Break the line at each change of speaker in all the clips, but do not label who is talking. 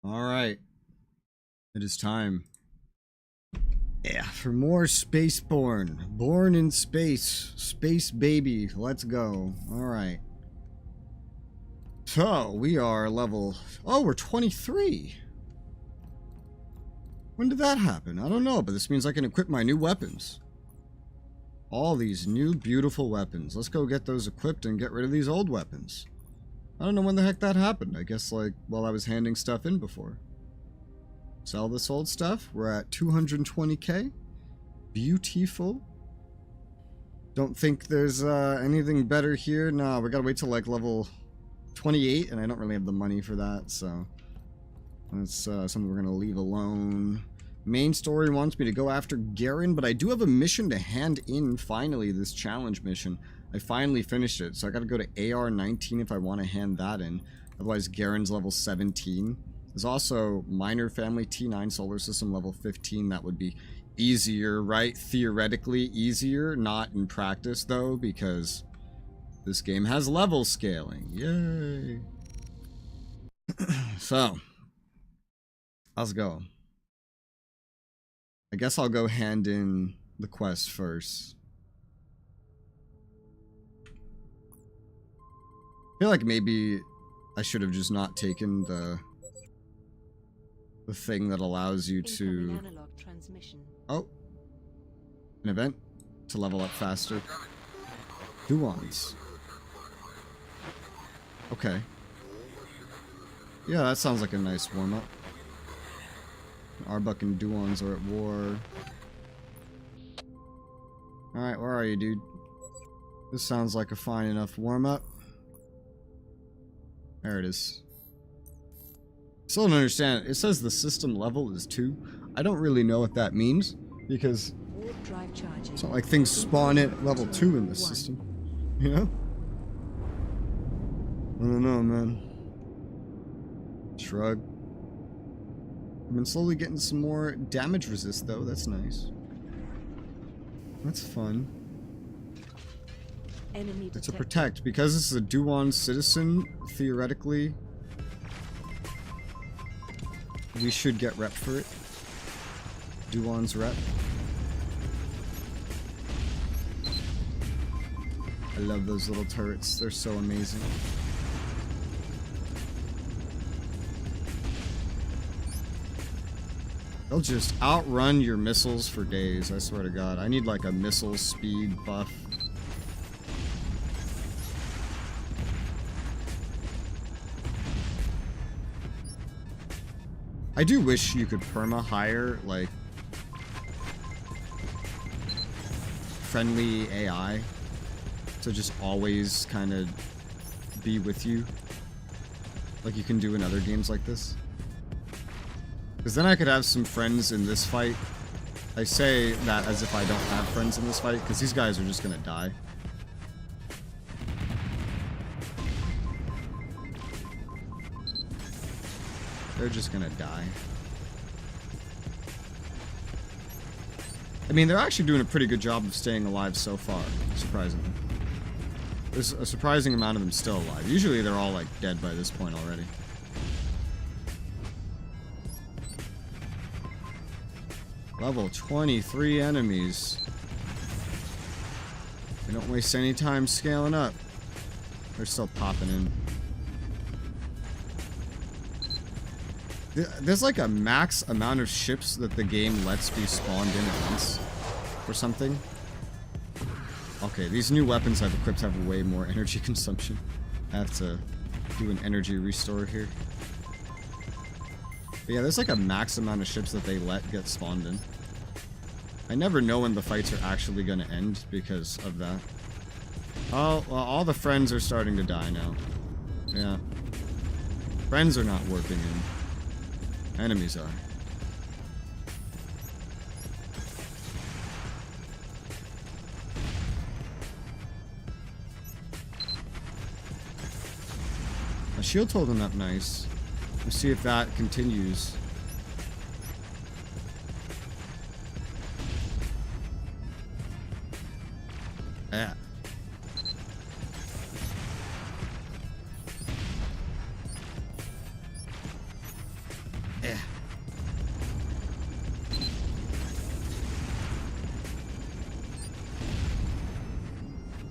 Alright. It is time. Yeah, for more Spacebourne. Born in space. Space baby. Let's go. Alright. So, we are level... Oh, we're 23. When did that happen? I don't know, but this means I can equip my new weapons. All these new beautiful weapons. Let's go get those equipped and get rid of these old weapons. I don't know when the heck that happened. I guess, like, while I was handing stuff in before. Sell this old stuff. We're at 220k. Beautiful. Don't think there's anything better here. No, we gotta wait till, like, level 28, and I don't really have the money for that, so... That's something we're gonna leave alone. Main story wants me to go after Garen, but I do have a mission to hand in, finally, this challenge mission. I finally finished it, so I gotta go to AR 19 if I want to hand that in. Otherwise, Garen's level 17. There's also Minor Family T9 Solar System level 15. That would be easier, right? Theoretically easier, not in practice, though, because this game has level scaling. Yay! So, let's go. I guess I'll go hand in the quest first. I feel like maybe I should have just not taken the thing that allows you to... Oh. An event to level up faster. Duons. Okay. Yeah, that sounds like a nice warm-up. Arbuk and Duons are at war. Alright, where are you, dude? This sounds like a fine enough warm-up. There it is. Still don't understand. It says the system level is 2. I don't really know what that means, because it's not like things spawn at level 2 in this system. You know? I don't know, man. Shrug. I've been slowly getting some more damage resist, though. That's nice. That's fun. It's a protect. Because this is a Duon citizen, theoretically, we should get rep for it. Duon's rep. I love those little turrets. They're so amazing. They'll just outrun your missiles for days, I swear to God. I need like a missile speed buff. I do wish you could perma hire, like, friendly AI to just always kind of be with you, like you can do in other games like this. Because then I could have some friends in this fight. I say that as if I don't have friends in this fight, because these guys are just gonna die. They're just gonna die. I mean, they're actually doing a pretty good job of staying alive so far, surprisingly. There's a surprising amount of them still alive. Usually they're all, like, dead by this point already. Level 23 enemies. They don't waste any time scaling up. They're still popping in. There's like a max amount of ships that the game lets be spawned in at once, or something. Okay, these new weapons I've equipped have way more energy consumption. I have to do an energy restore here. But yeah, there's like a max amount of ships that they let get spawned in. I never know when the fights are actually going to end because of that. Oh, well, all the friends are starting to die now. Yeah. Friends are not working in. Enemies are. A shield holding up nice. Let's see if that continues. Yeah. Eh.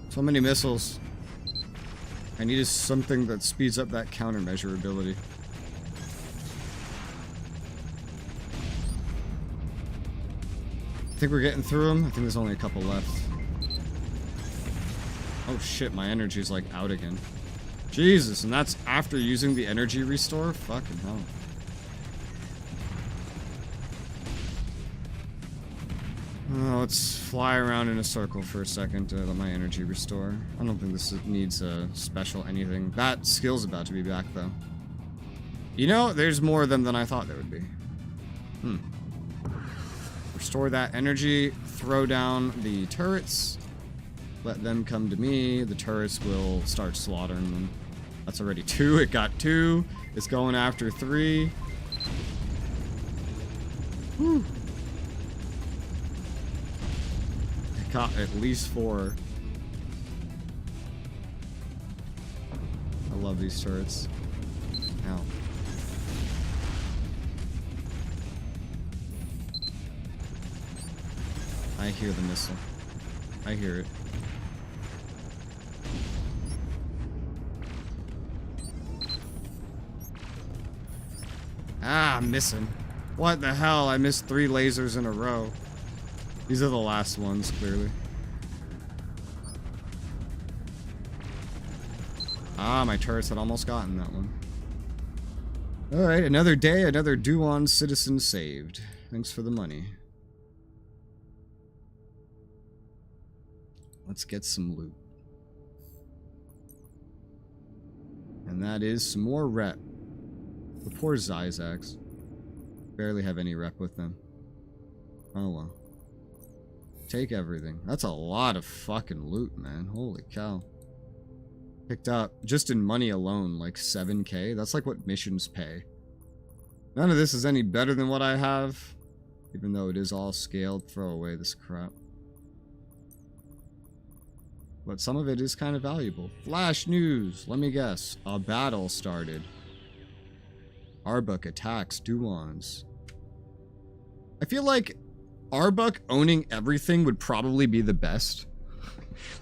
So many missiles. I needed something that speeds up that countermeasure ability. I think we're getting through them. I think there's only a couple left. Oh shit, my energy's like out again. Jesus, and that's after using the energy restore? Fucking hell. Oh, let's fly around in a circle for a second to let my energy restore. I don't think this needs a special anything. That skill's about to be back, though. You know, there's more of them than I thought there would be. Restore that energy, throw down the turrets, let them come to me. The turrets will start slaughtering them. That's already 2. It got 2. It's going after 3. Whew. Caught at least 4. I love these turrets. Ow. I hear the missile. I hear it. Ah, I'm missing. What the hell? I missed 3 lasers in a row. These are the last ones, clearly. Ah, my turrets had almost gotten that one. Alright, another day, another Duon citizen saved. Thanks for the money. Let's get some loot. And that is some more rep. The poor Zyzax. Barely have any rep with them. Oh well. Take everything. That's a lot of fucking loot, man. Holy cow. Picked up, just in money alone, like 7k. That's like what missions pay. None of this is any better than what I have. Even though it is all scaled. Throw away this crap. But some of it is kind of valuable. Flash news! Let me guess. A battle started. Arbuk attacks Duons. I feel like Arbuk owning everything would probably be the best.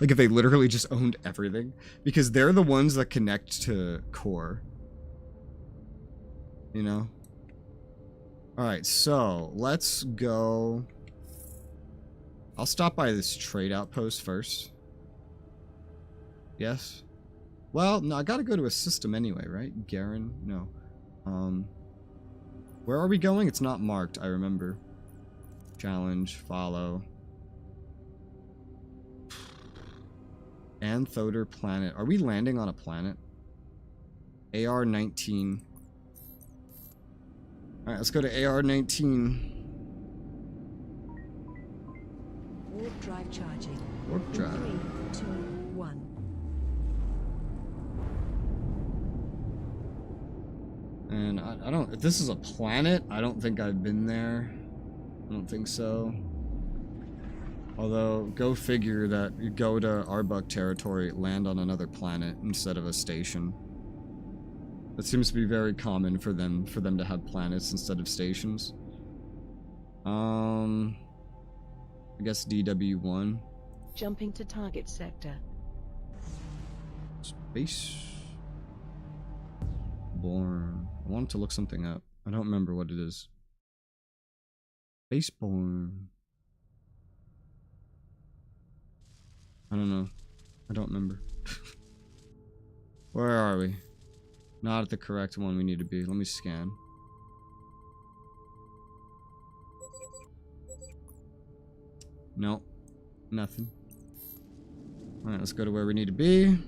Like if they literally just owned everything. Because they're the ones that connect to core. You know? Alright, so let's go. I'll stop by this trade outpost first. Yes? Well, no, I gotta go to a system anyway, right? Garen? No. Where are we going? It's not marked, I remember. Challenge, follow. Anthoder planet. Are we landing on a planet? AR-19. Alright, let's go to AR-19.
Warp drive charging.
Warp drive.
3, 2, 1.
And I don't... If this is a planet, I don't think I've been there. I don't think so. Although, go figure that you go to Arbuk territory, land on another planet instead of a station. That seems to be very common for them to have planets instead of stations. I guess DW1.
Jumping to target sector.
Spacebabybourne. I wanted to look something up. I don't remember what it is. Spacebabybourne. I don't know. I don't remember. Where are we? Not at the correct one we need to be. Let me scan. Nope. Nothing. Alright, let's go to where we need to be.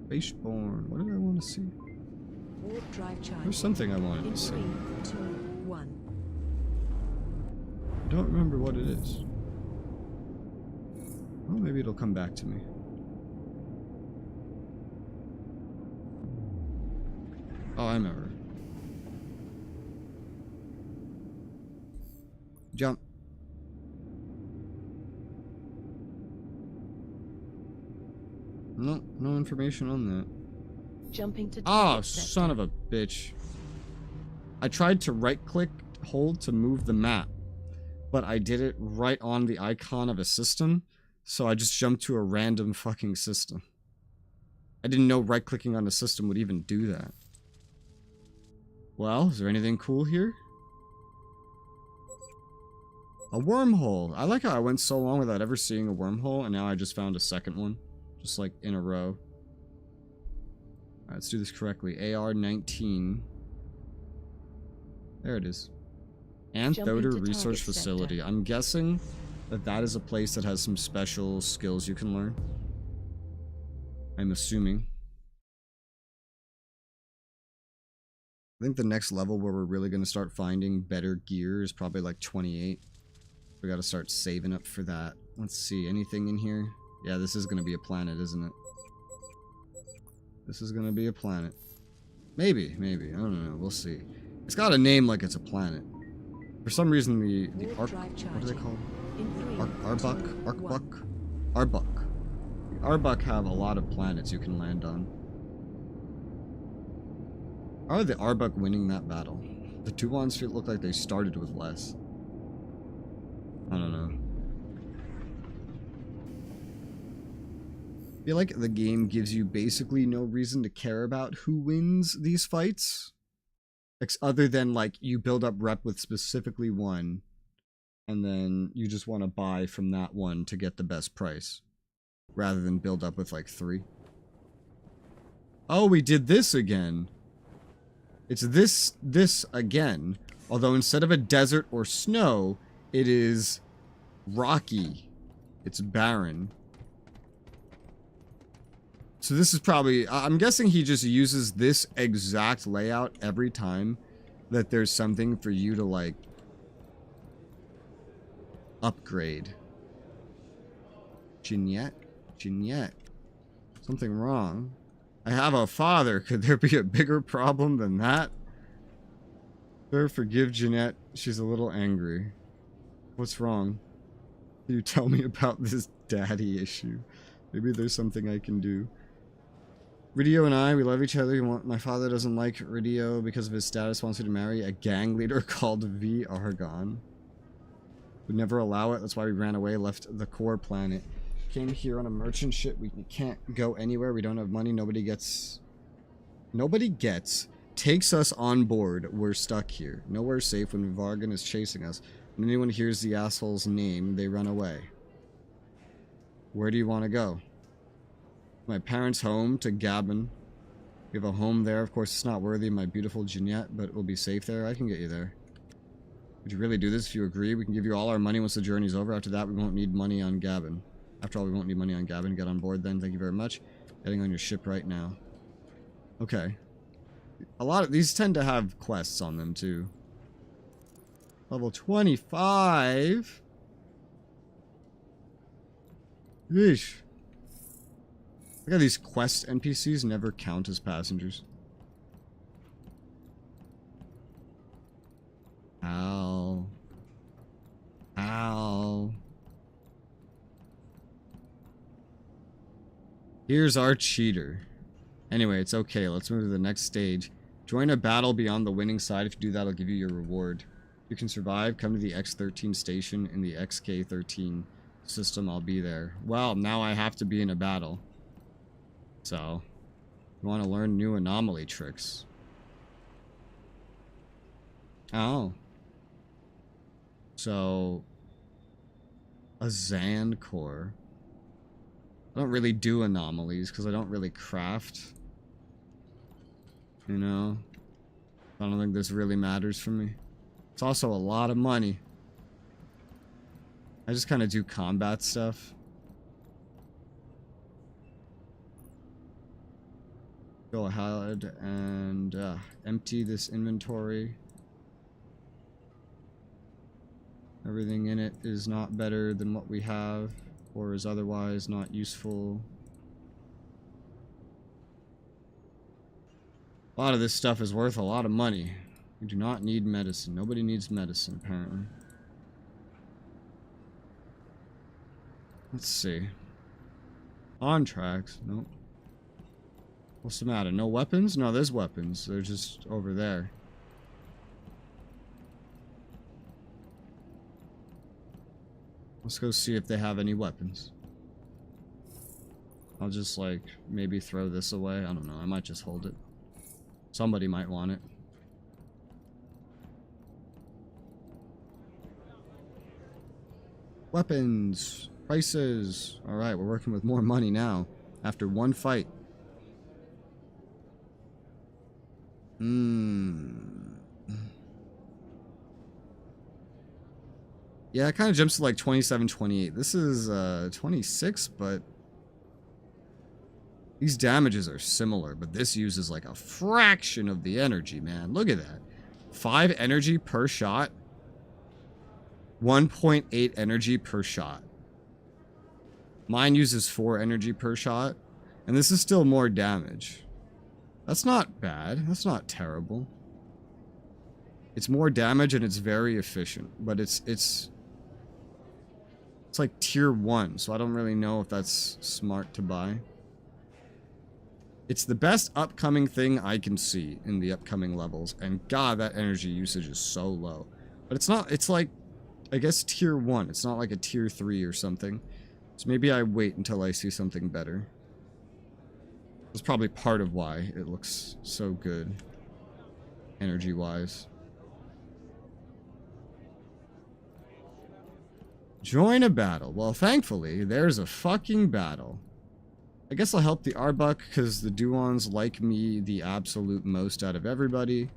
Spacebabybourne. What did I want to see?
Warp drive charging.
There's something I wanted to see.
3, 2, 1.
I don't remember what it is. Well, maybe it'll come back to me. Oh, I remember. Jump. No, no information on that.
Jumping to
Oh,
target sector.
son of a bitch. I tried to right-click, hold to move the map, but I did it right on the icon of a system, so I just jumped to a random fucking system. I didn't know right-clicking on a system would even do that. Well, is there anything cool here? A wormhole. I like how I went so long without ever seeing a wormhole, and now I just found a second one. Just like in a row. Alright, let's do this correctly. AR-19. There it is. Anthoder Resource Facility.
Sector.
I'm guessing that that is a place that has some special skills you can learn. I'm assuming. I think the next level where we're really going to start finding better gear is probably like 28. We got to start saving up for that. Let's see, anything in here? Yeah, this is going to be a planet, isn't it? This is going to be a planet. Maybe. I don't know. We'll see. It's got a name like it's a planet. For some reason, the Ark... What do they call it? Arbuck? Arbuck. The Arbuck have a lot of planets you can land on. How are the Arbuck winning that battle? The Tuvans look like they started with less. I don't know. I feel like the game gives you basically no reason to care about who wins these fights. Other than, like, you build up rep with specifically one, and then you just want to buy from that one to get the best price. Rather than build up with, like, 3. Oh, we did this again. It's this again. Although instead of a desert or snow, it is rocky. It's barren. So this is probably... I'm guessing he just uses this exact layout every time that there's something for you to, like, upgrade. Jeanette? Something wrong. I have a father. Could there be a bigger problem than that? Sir, forgive Jeanette. She's a little angry. What's wrong? Can you tell me about this daddy issue? Maybe there's something I can do. Ridio and I, we love each other. My father doesn't like Ridio because of his status, wants me to marry a gang leader called V. Argon. Would never allow it. That's why we ran away, left the core planet. Came here on a merchant ship. We can't go anywhere. We don't have money. Nobody gets, takes us on board. We're stuck here. Nowhere safe when Vargan is chasing us. When anyone hears the asshole's name, they run away. Where do you want to go? My parents' home to Gabon. We have a home there. Of course, it's not worthy of my beautiful Jeanette, but we'll be safe there. I can get you there. Would you really do this if you agree? We can give you all our money once the journey's over. After that, we won't need money on Gabon. After all, we won't need money on Gabon. Get on board then. Thank you very much. Getting on your ship right now. Okay. A lot of these tend to have quests on them, too. Level 25? Yeesh. Look at these quest NPCs never count as passengers. Ow. Ow. Here's our cheater. Anyway, it's okay. Let's move to the next stage. Join a battle beyond the winning side. If you do that, I'll give you your reward. If you can survive, come to the X13 station in the XK13 system. I'll be there. Well, now I have to be in a battle. So, you want to learn new anomaly tricks. Oh. So, a Zan core. I don't really do anomalies because I don't really craft. You know? I don't think this really matters for me. It's also a lot of money. I just kind of do combat stuff. Go ahead and empty this inventory. Everything in it is not better than what we have, or is otherwise not useful. A lot of this stuff is worth a lot of money. We do not need medicine. Nobody needs medicine, apparently. Let's see. On tracks. Nope. What's the matter? No weapons? No, there's weapons. They're just over there. Let's go see if they have any weapons. I'll just, like, maybe throw this away. I don't know. I might just hold it. Somebody might want it. Weapons. Prices. Alright, we're working with more money now. After one fight. Yeah, it kind of jumps to like 27, 28. This is 26, but these damages are similar, but this uses like a fraction of the energy, man. Look at that. 5 energy per shot. 1.8 energy per shot. Mine uses 4 energy per shot, and this is still more damage. That's not bad. That's not terrible. It's more damage and it's very efficient, but it's like tier 1, so I don't really know if that's smart to buy. It's the best upcoming thing I can see in the upcoming levels, and god, that energy usage is so low. But it's not, it's like, I guess tier 1. It's not like a tier 3 or something. So maybe I wait until I see something better. That's probably part of why it looks so good, energy-wise. Join a battle. Well, thankfully, there's a fucking battle. I guess I'll help the Arbuck, because the Duons like me the absolute most out of everybody.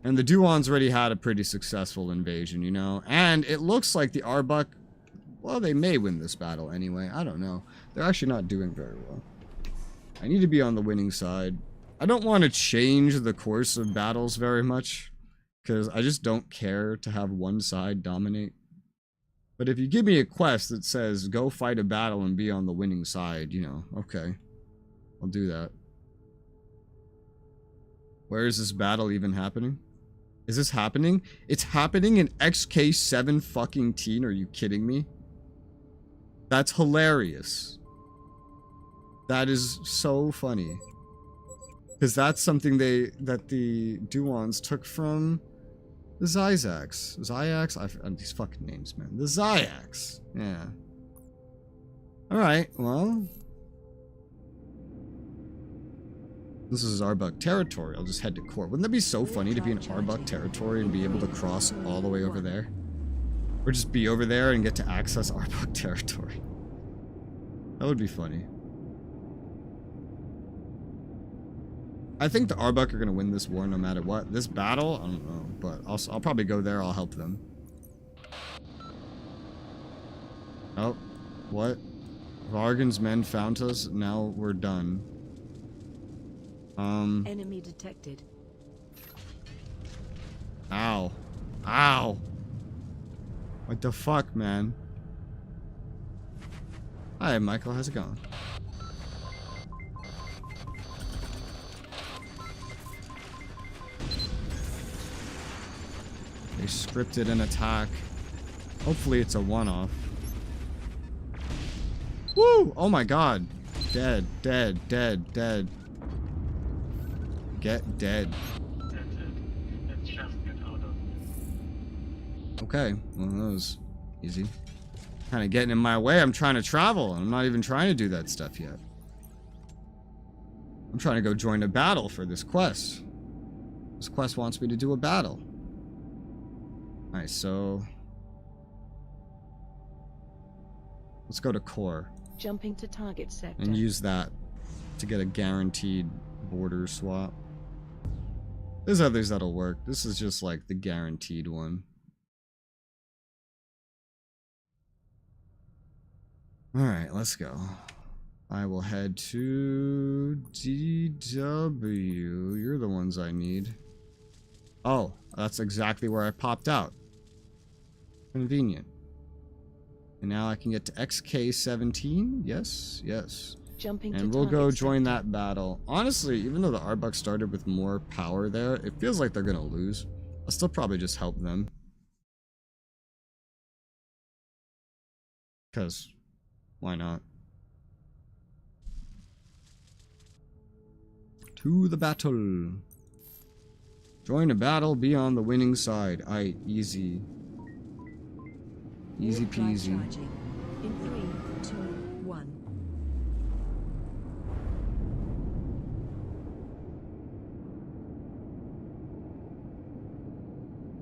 And the Duons already had a pretty successful invasion, you know? And it looks like the Arbuck, well, they may win this battle anyway. I don't know. They're actually not doing very well. I need to be on the winning side. I don't want to change the course of battles very much, because I just don't care to have one side dominate. But if you give me a quest that says, go fight a battle and be on the winning side, you know, okay. I'll do that. Where is this battle even happening? Is this happening? It's happening in XK7 fucking teen, are you kidding me? That's hilarious. That is so funny. Because that's something that the Duons took from the Zyzax. Zyaks? These fucking names, man. The Zyaks. Yeah. Alright, well. This is Arbuck territory. I'll just head to court. Wouldn't that be so funny to be in Arbuck territory and be able to cross all the way over there? Or just be over there and get to access Arbuck territory. That would be funny. I think the Arbuck are going to win this war no matter what. This battle, I don't know, but I'll probably go there. I'll help them. Oh, what? Vargan's men found us. Now we're done.
Enemy detected.
Ow. Ow. What the fuck, man? Hi, Michael. How's it going? They scripted an attack. Hopefully it's a one-off. Woo! Oh my god. Dead, dead, dead, dead. Get dead. Okay, well that was easy. Kind of getting in my way. I'm trying to travel. I'm not even trying to do that stuff yet. I'm trying to go join a battle for this quest. This quest wants me to do a battle. Alright, so let's go to core.
Jumping to target sector.
And use that to get a guaranteed border swap. There's others that'll work. This is just like the guaranteed one. Alright, let's go. I will head to DW. You're the ones I need. Oh, that's exactly where I popped out. Convenient. And now I can get to XK17. Yes, yes.
Jumping
and
to
we'll go
target
join
sector.
that battle. Honestly, even though the Arbuck started with more power there, it feels like they're gonna lose. I'll still probably just help them. Because, why not? To the battle. Join a battle, be on the winning side. Aight, easy. Easy
Warp drive
peasy.
charging. In 3, 2, 1.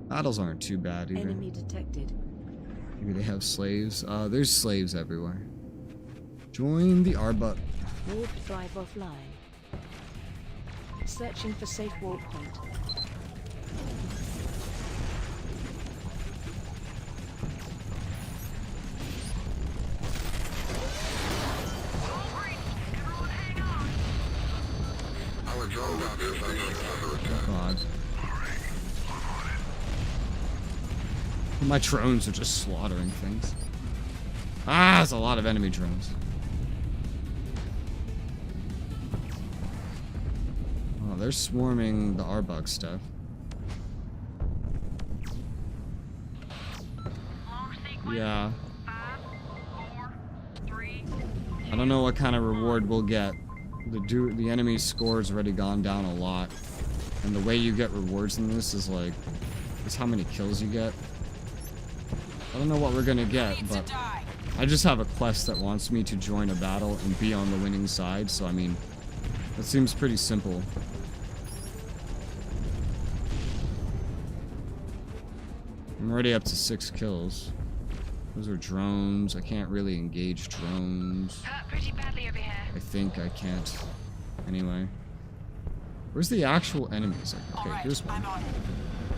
Battles aren't too bad either.
Enemy detected.
Maybe they have slaves. There's slaves everywhere. Join the Arbut.
Warp drive offline. Searching for safe warp point.
God. My drones are just slaughtering things. Ah, there's a lot of enemy drones. Oh, they're swarming the Arbuk stuff. Yeah. I don't know what kind of reward we'll get. The enemy's score's already gone down a lot. And the way you get rewards in this is like, is how many kills you get. I don't know what we're gonna get, but I just have a quest that wants me to join a battle and be on the winning side, so I mean, that seems pretty simple. I'm already up to 6 kills. Those are drones. I can't really engage drones.
Hurt pretty badly over here.
I think I can't. Anyway. Where's the actual enemies? Like, okay, here's one.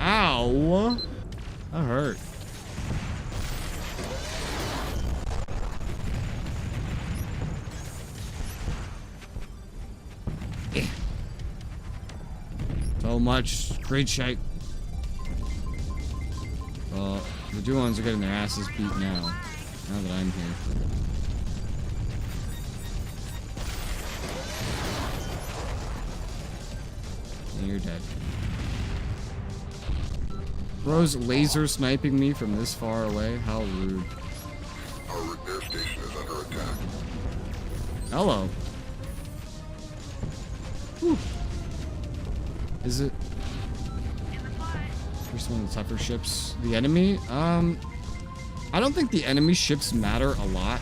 Ow! That hurt. Eh. So much. Great shape. Well, the Duons are getting their asses beat now that I'm here. And you're dead. Bro's laser sniping me from this far away? How rude.
Our repair station is under attack.
Hello. Whew. Is it? Here's one of the tougher ships. The enemy? I don't think the enemy ships matter a lot.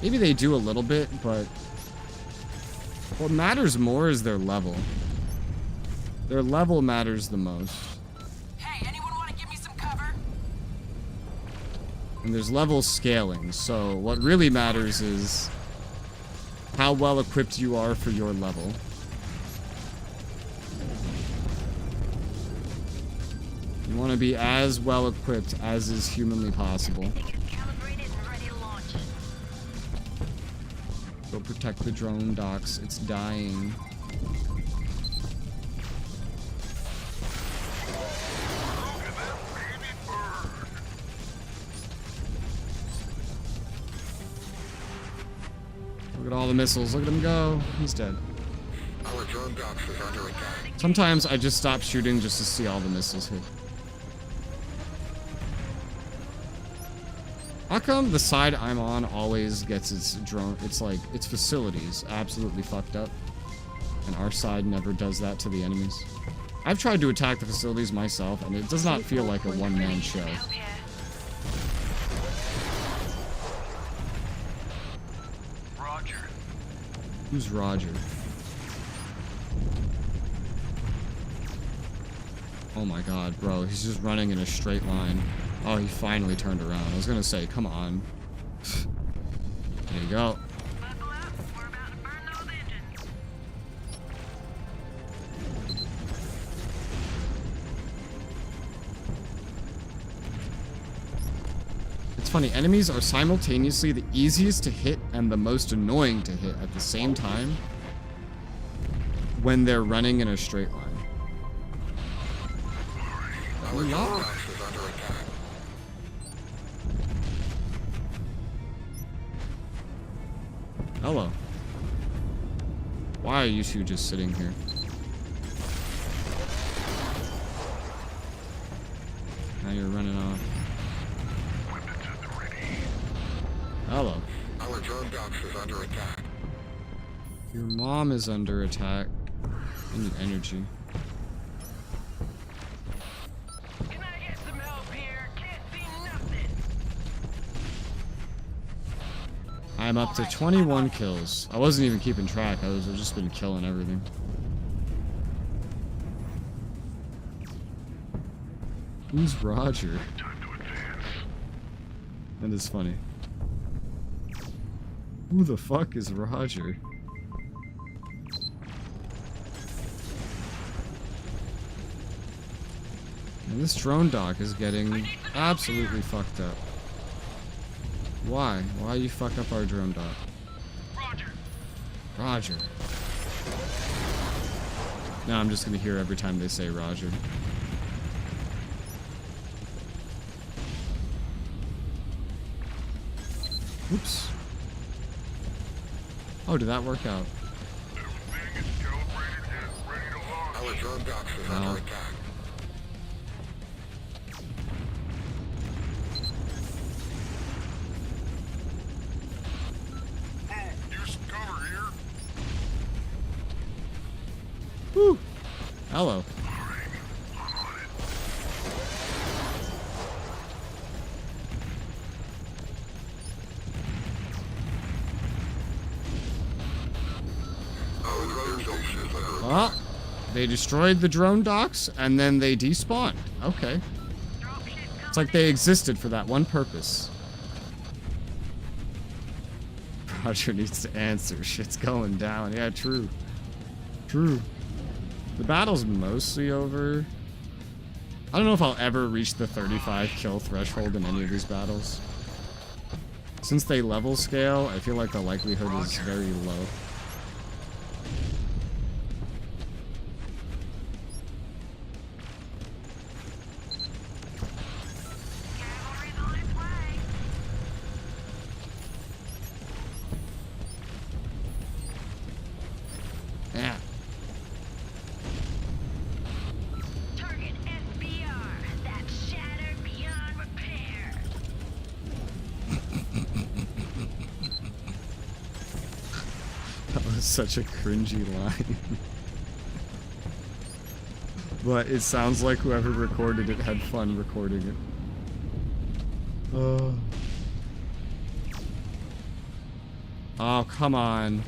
Maybe they do a little bit, but what matters more is their level. Their level matters the most.
Hey, anyone want to give me some cover?
And there's level scaling, so what really matters is how well equipped you are for your level. You want to be as well equipped as is humanly possible.
Calibrated and ready to launch.
Go protect the drone docks. It's dying. Look at all the missiles. Look at him go. He's dead.
Our drone docks is under attack.
Sometimes I just stop shooting just to see all the missiles hit. How come the side I'm on always gets its drone? It's like, its facilities absolutely fucked up. And our side never does that to the enemies. I've tried to attack the facilities myself, and it does not feel like a one-man show.
Help here.
Roger.
Who's Roger? Oh my god, bro, he's just running in a straight line. Oh, he finally turned around. I was gonna say, come on. There you go.
Buckle up. We're about to burn those engines.
It's funny, enemies are simultaneously the easiest to hit and the most annoying to hit at the same time when they're running in a straight line.
Our drone docks is under attack.
Hello. Why are you two just sitting here? Now you're running off. Hello.
Our drone docks is under attack.
Your mom is under attack. I need energy.
Can I get some help here? Can't see
I'm up to 21 kills. I wasn't even keeping track. I've just been killing everything. Who's Roger? That is funny. Who the fuck is Roger? And this drone dock is getting absolutely fucked up. Why? Why you fuck up our drone dock? Roger. Now I'm just gonna hear every time they say Roger. Oops. Oh, did that work out?
Our drone docks is under attack.
Use some cover here.
Woo! Hello. Well, they destroyed the drone docks and then they despawned. Okay. It's like they existed for that one purpose. Roger needs to answer. Shit's going down. Yeah, true. True. The battle's mostly over. I don't know if I'll ever reach the 35 kill threshold in any of these battles. Since they level scale, I feel like the likelihood is very low. Yeah.
Target SBR. That's shattered beyond repair.
That was such a cringy line. But it sounds like whoever recorded it had fun recording it. Oh, come on.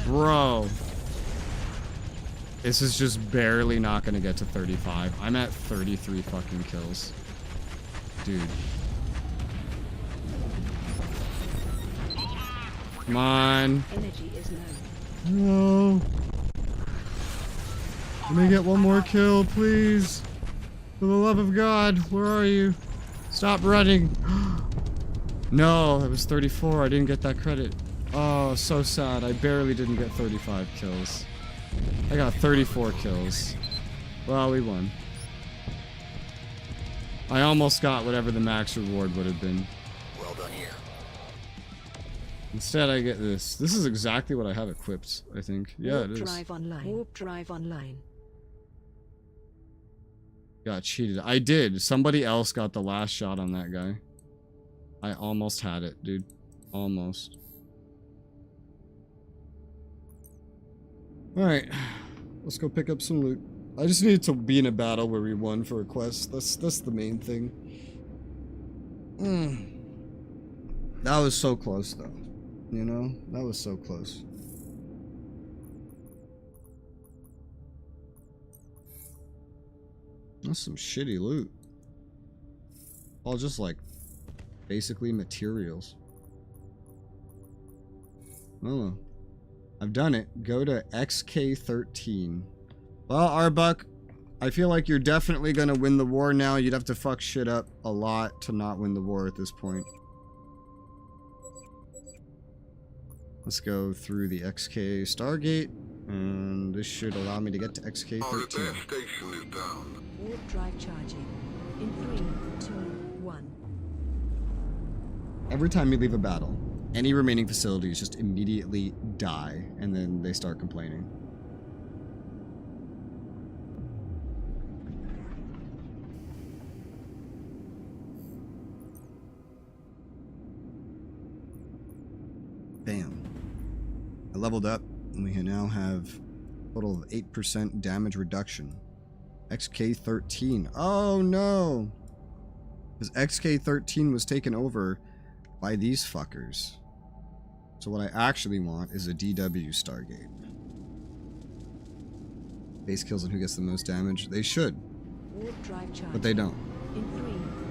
Bro. This is just barely not gonna get to 35. I'm at 33 fucking kills. Dude. Come on.
Energy is low.
No. Let me get one more kill, please. For the love of God, where are you? Stop running. No, that was 34. I didn't get that credit. Oh, so sad. I barely didn't get 35 kills. I got 34 kills. Well, we won. I almost got whatever the max reward would have been.
Well done here.
Instead, I get this. This is exactly what I have equipped, I think. Yeah,
Warp
it is.
drive online. Warp drive online.
Got cheated. I did. Somebody else got the last shot on that guy. I almost had it, dude. Almost. Alright. Let's go pick up some loot. I just needed to be in a battle where we won for a quest. That's the main thing. That was so close, though. You know? That was so close. That's some shitty loot. All just like basically materials. Oh, I've done it. Go to XK13. Well, Arbuck, I feel like you're definitely gonna win the war now. You'd have to fuck shit up a lot to not win the war at this point. Let's go through the XK Stargate, and this should allow me to get to
Our
XK13.
advanced station is down.
Warp drive charging. In 3, 2, 1.
Every time you leave a battle, any remaining facilities just immediately die, and then they start complaining. Bam. I leveled up, and we now have a total of 8% damage reduction. XK-13. Oh no! Because XK-13 was taken over by these fuckers. So what I actually want is a DW Stargate. Base kills and who gets the most damage? They should.
Warp drive charge.
But they don't.
In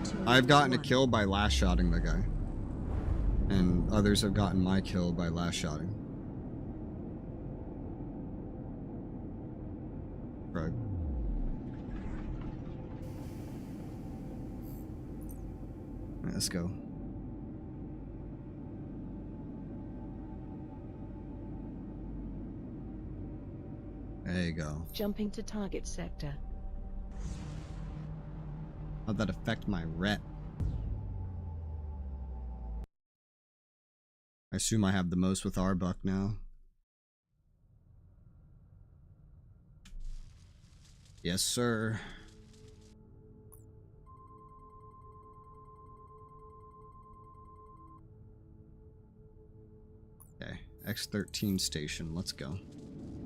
3, 2,
I've gotten a
1.
kill by last shotting the guy. And others have gotten my kill by last shotting. Right. Alright, let's go. There you go.
Jumping to target sector.
How'd that affect my rep? I assume I have the most with Arbuck now. Yes, sir. Okay, X-13 station. Let's go.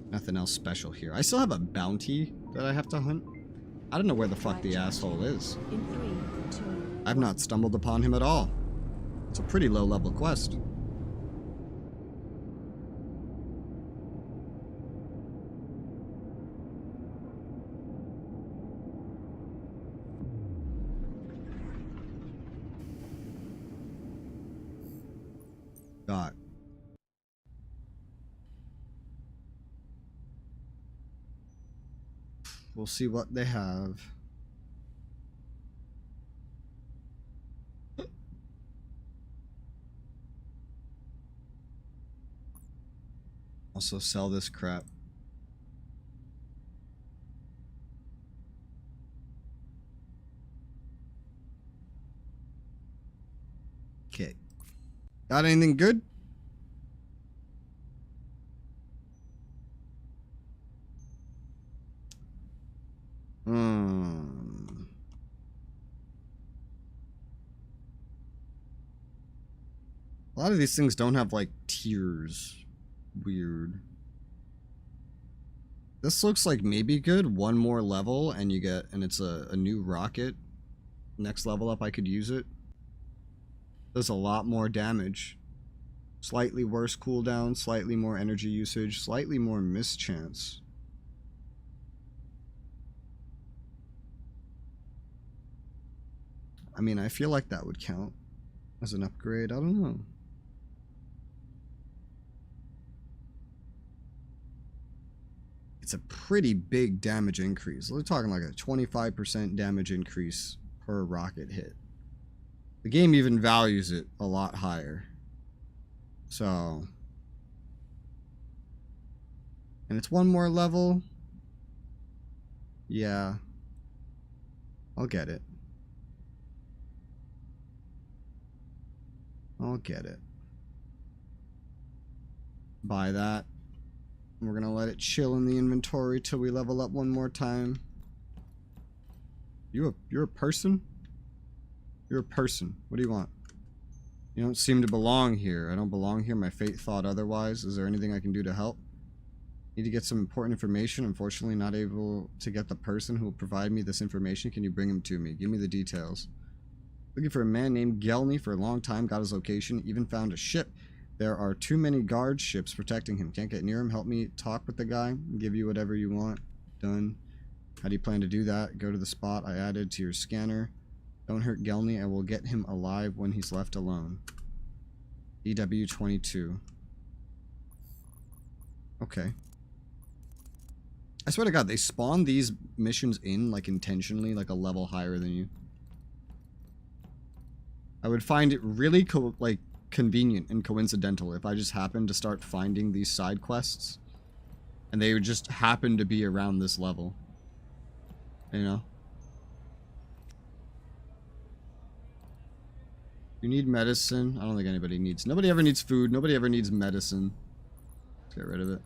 Nothing else special here. I still have a bounty that I have to hunt. I don't know where the fuck the asshole is.
In 3, 2.
I've not stumbled upon him at all. It's a pretty low-level quest. God. We'll see what they have. Also sell this crap. Okay. Got anything good? A lot of these things don't have like tiers. Weird. This looks like maybe good. One more level and you get, and it's a new rocket. Next level up I could use it. Does a lot more damage. Slightly worse cooldown, slightly more energy usage, slightly more mischance. I mean, I feel like that would count as an upgrade. I don't know. It's a pretty big damage increase. We're talking like a 25% damage increase per rocket hit. The game even values it a lot higher. So. And it's one more level. Yeah. I'll get it. I'll get it. Buy that. We're gonna let it chill in the inventory till we level up one more time. You're a person? You're a person. What do you want? You don't seem to belong here. I don't belong here. My fate thought otherwise. Is there anything I can do to help? Need to get some important information. Unfortunately, not able to get the person who will provide me this information. Can you bring him to me? Give me the details. Looking for a man named Gelney for a long time. Got his location. Even found a ship. There are too many guard ships protecting him. Can't get near him. Help me talk with the guy. Give you whatever you want. Done. How do you plan to do that? Go to the spot I added to your scanner. Don't hurt Gelney. I will get him alive when he's left alone. EW22. Okay. I swear to God, they spawn these missions in, like, intentionally, like, a level higher than you. I would find it really, convenient and coincidental if I just happened to start finding these side quests. And they would just happen to be around this level. You know? You need medicine. I don't think anybody needs... Nobody ever needs food. Nobody ever needs medicine. Let's get rid of it.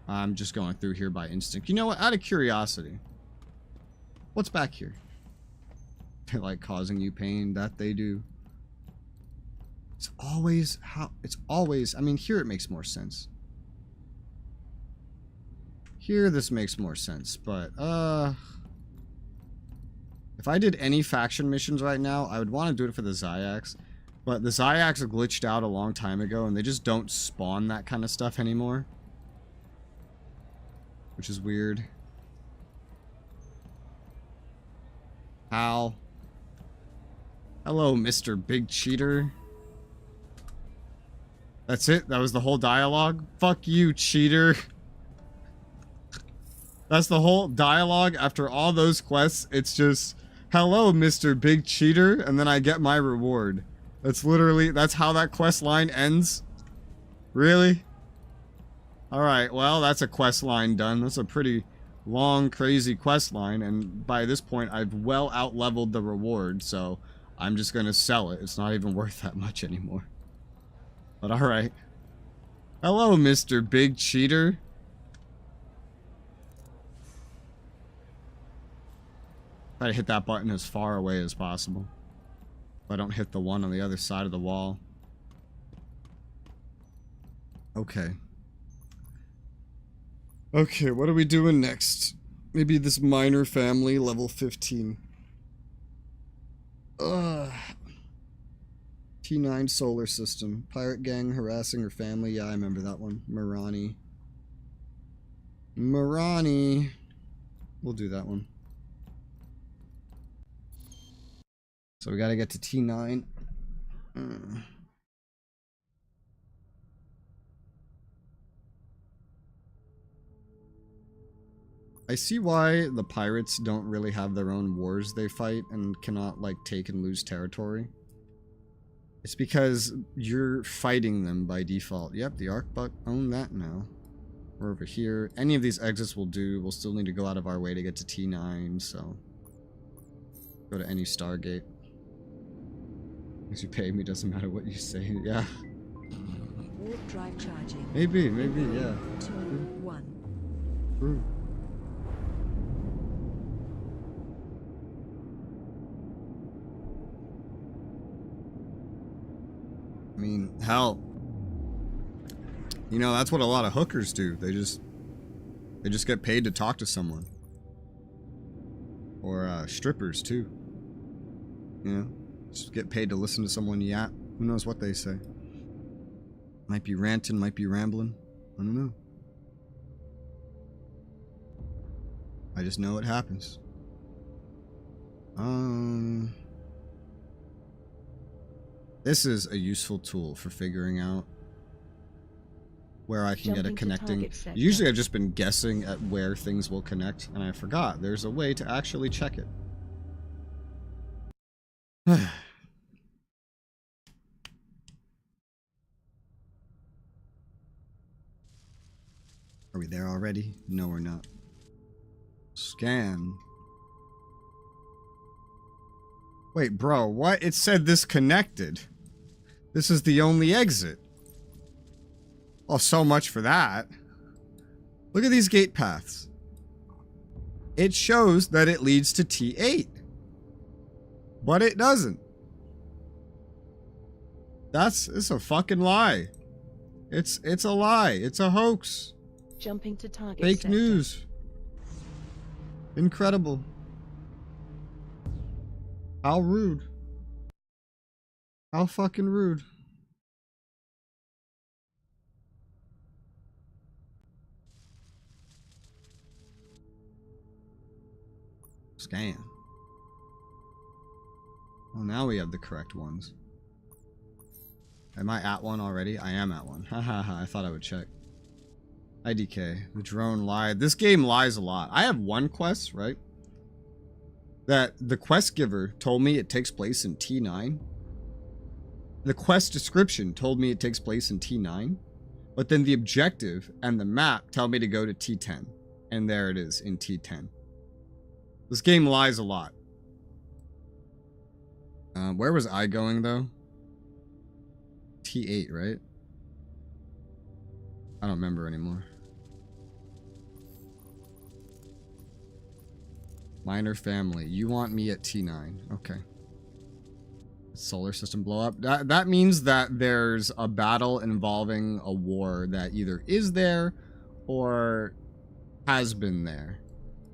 I'm just going through here by instinct. You know what? Out of curiosity. What's back here? like causing you pain. That they do. It's always how. It's always. I mean, here it makes more sense. Here this makes more sense, but if I did any faction missions right now, I would want to do it for the Zayaks. But the Zayaks glitched out a long time ago, and they just don't spawn that kind of stuff anymore. Which is weird. How? Hello, Mr. Big Cheater. That's it? That was the whole dialogue? Fuck you, cheater. That's the whole dialogue after all those quests. It's just, hello, Mr. Big Cheater, and then I get my reward. That's literally, that's how that quest line ends? Really? Alright, well, that's a quest line done. That's a pretty long, crazy quest line, and by this point, I've well out-leveled the reward, so I'm just gonna sell it. It's not even worth that much anymore. But alright. Hello, Mr. Big Cheater. Try to hit that button as far away as possible. I don't hit the one on the other side of the wall. Okay. Okay, what are we doing next? Maybe this minor family, level 15. Ugh. T9 solar system. Pirate gang harassing her family. Yeah, I remember that one. Marani. Marani. We'll do that one. So we gotta get to T9. I see why the pirates don't really have their own wars they fight and cannot, like, take and lose territory. It's because you're fighting them by default. Yep, the Arcbuck own that now. We're over here. Any of these exits will do. We'll still need to go out of our way to get to T9, so... Go to any Stargate. As you pay me, doesn't matter what you say. Yeah.
Warp drive charging.
Maybe, yeah.
2, 1.
True. I mean, hell. You know, that's what a lot of hookers do. They just get paid to talk to someone. Or strippers too. You know? Just get paid to listen to someone yap. Who knows what they say. Might be ranting, might be rambling. I don't know. I just know it happens. This is a useful tool for figuring out where I can get a connecting. Usually I've just been guessing at where things will connect, and I forgot there's a way to actually check it. Are we there already? No, we're not. Scan. Wait, bro, what? It said this connected. This is the only exit. Oh, so much for that. Look at these gate paths. It shows that it leads to T8. But it doesn't. It's a fucking lie. It's a lie. It's a hoax.
Jumping to target
Fake
sector.
news. Incredible. How rude. How fucking rude. Scan. Well, now we have the correct ones. Am I at one already? I am at one. Hahaha, I thought I would check. IDK. The drone lied. This game lies a lot. I have one quest, right? That the quest giver told me it takes place in T9. The quest description told me it takes place in T9. But then the objective and the map tell me to go to T10. And there it is in T10. This game lies a lot. Where was I going though? T8, right? I don't remember anymore. Minor family. You want me at T9. Okay. Solar system blow up. That means that there's a battle involving a war that either is there or has been there.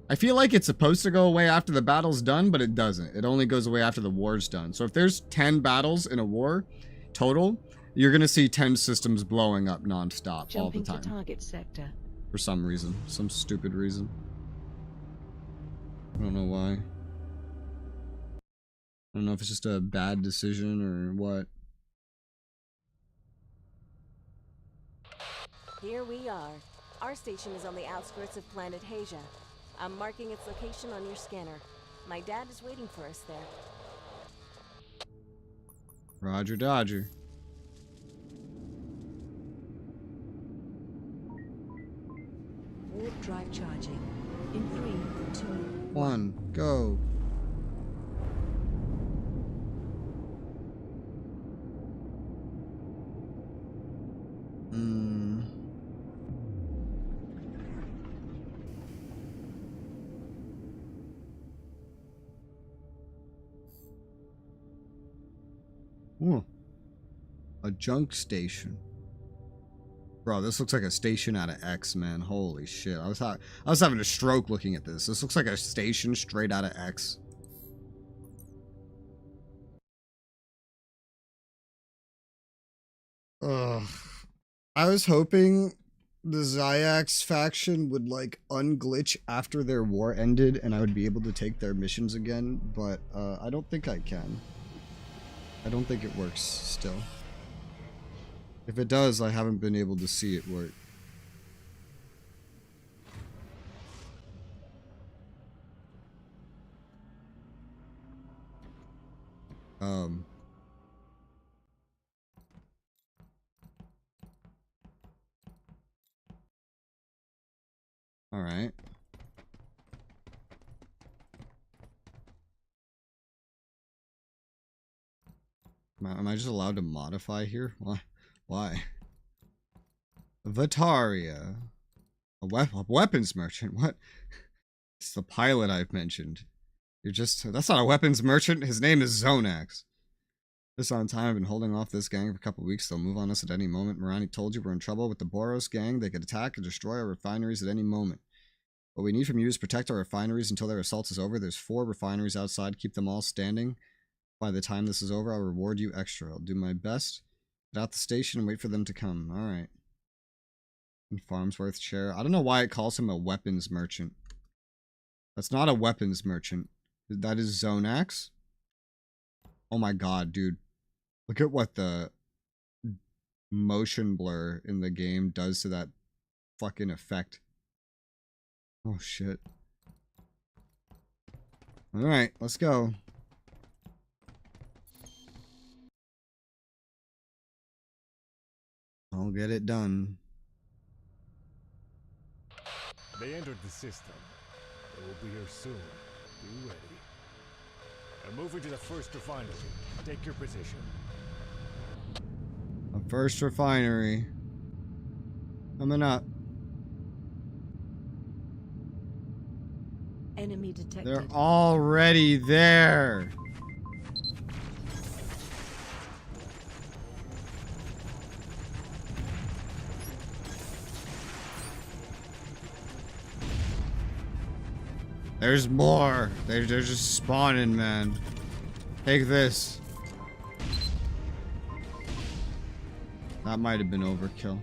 I feel like it's supposed to go away after the battle's done, but it doesn't. It only goes away after the war's done. So if there's 10 battles in a war total, you're going to see 10 systems blowing up nonstop all the
Jumping
time.
to target sector.
For some reason. Some stupid reason. I don't know why. I don't know if it's just a bad decision or what.
Here we are. Our station is on the outskirts of planet Hasia. I'm marking its location on your scanner. My dad is waiting for us there.
Roger Dodger.
Warp drive charging. In 3, 2,
1, go. Ooh. A junk station. Bro, this looks like a station out of X, man. Holy shit. I was having a stroke looking at this. This looks like a station straight out of X. Ugh. I was hoping the Zyax faction would, like, unglitch after their war ended and I would be able to take their missions again, but I don't think I can. I don't think it works still. If it does, I haven't been able to see it work. All right. Am I just allowed to modify here? Why? Vataria. A weapons merchant? What? It's the pilot I've mentioned. That's not a weapons merchant. His name is Zonax. Just on time. I've been holding off this gang for a couple weeks. They'll move on us at any moment. Mirani told you we're in trouble with the Boros gang. They could attack and destroy our refineries at any moment. What we need from you is protect our refineries until their assault is over. There's 4 refineries outside. Keep them all standing. By the time this is over, I'll reward you extra. I'll do my best. Get out the station and wait for them to come. Alright. And Farmsworth chair. I don't know why it calls him a weapons merchant. That's not a weapons merchant. That is Zonax. Oh my god, dude. Look at what the motion blur in the game does to that fucking effect. Oh shit. Alright, let's go. I'll get it done.
They entered the system. They will be here soon. Be ready. They're moving to the first refinery. Take your position.
The first refinery. Coming up.
enemy detected.
They're already there. There's more. They're just spawning, man. Take this. That might have been overkill.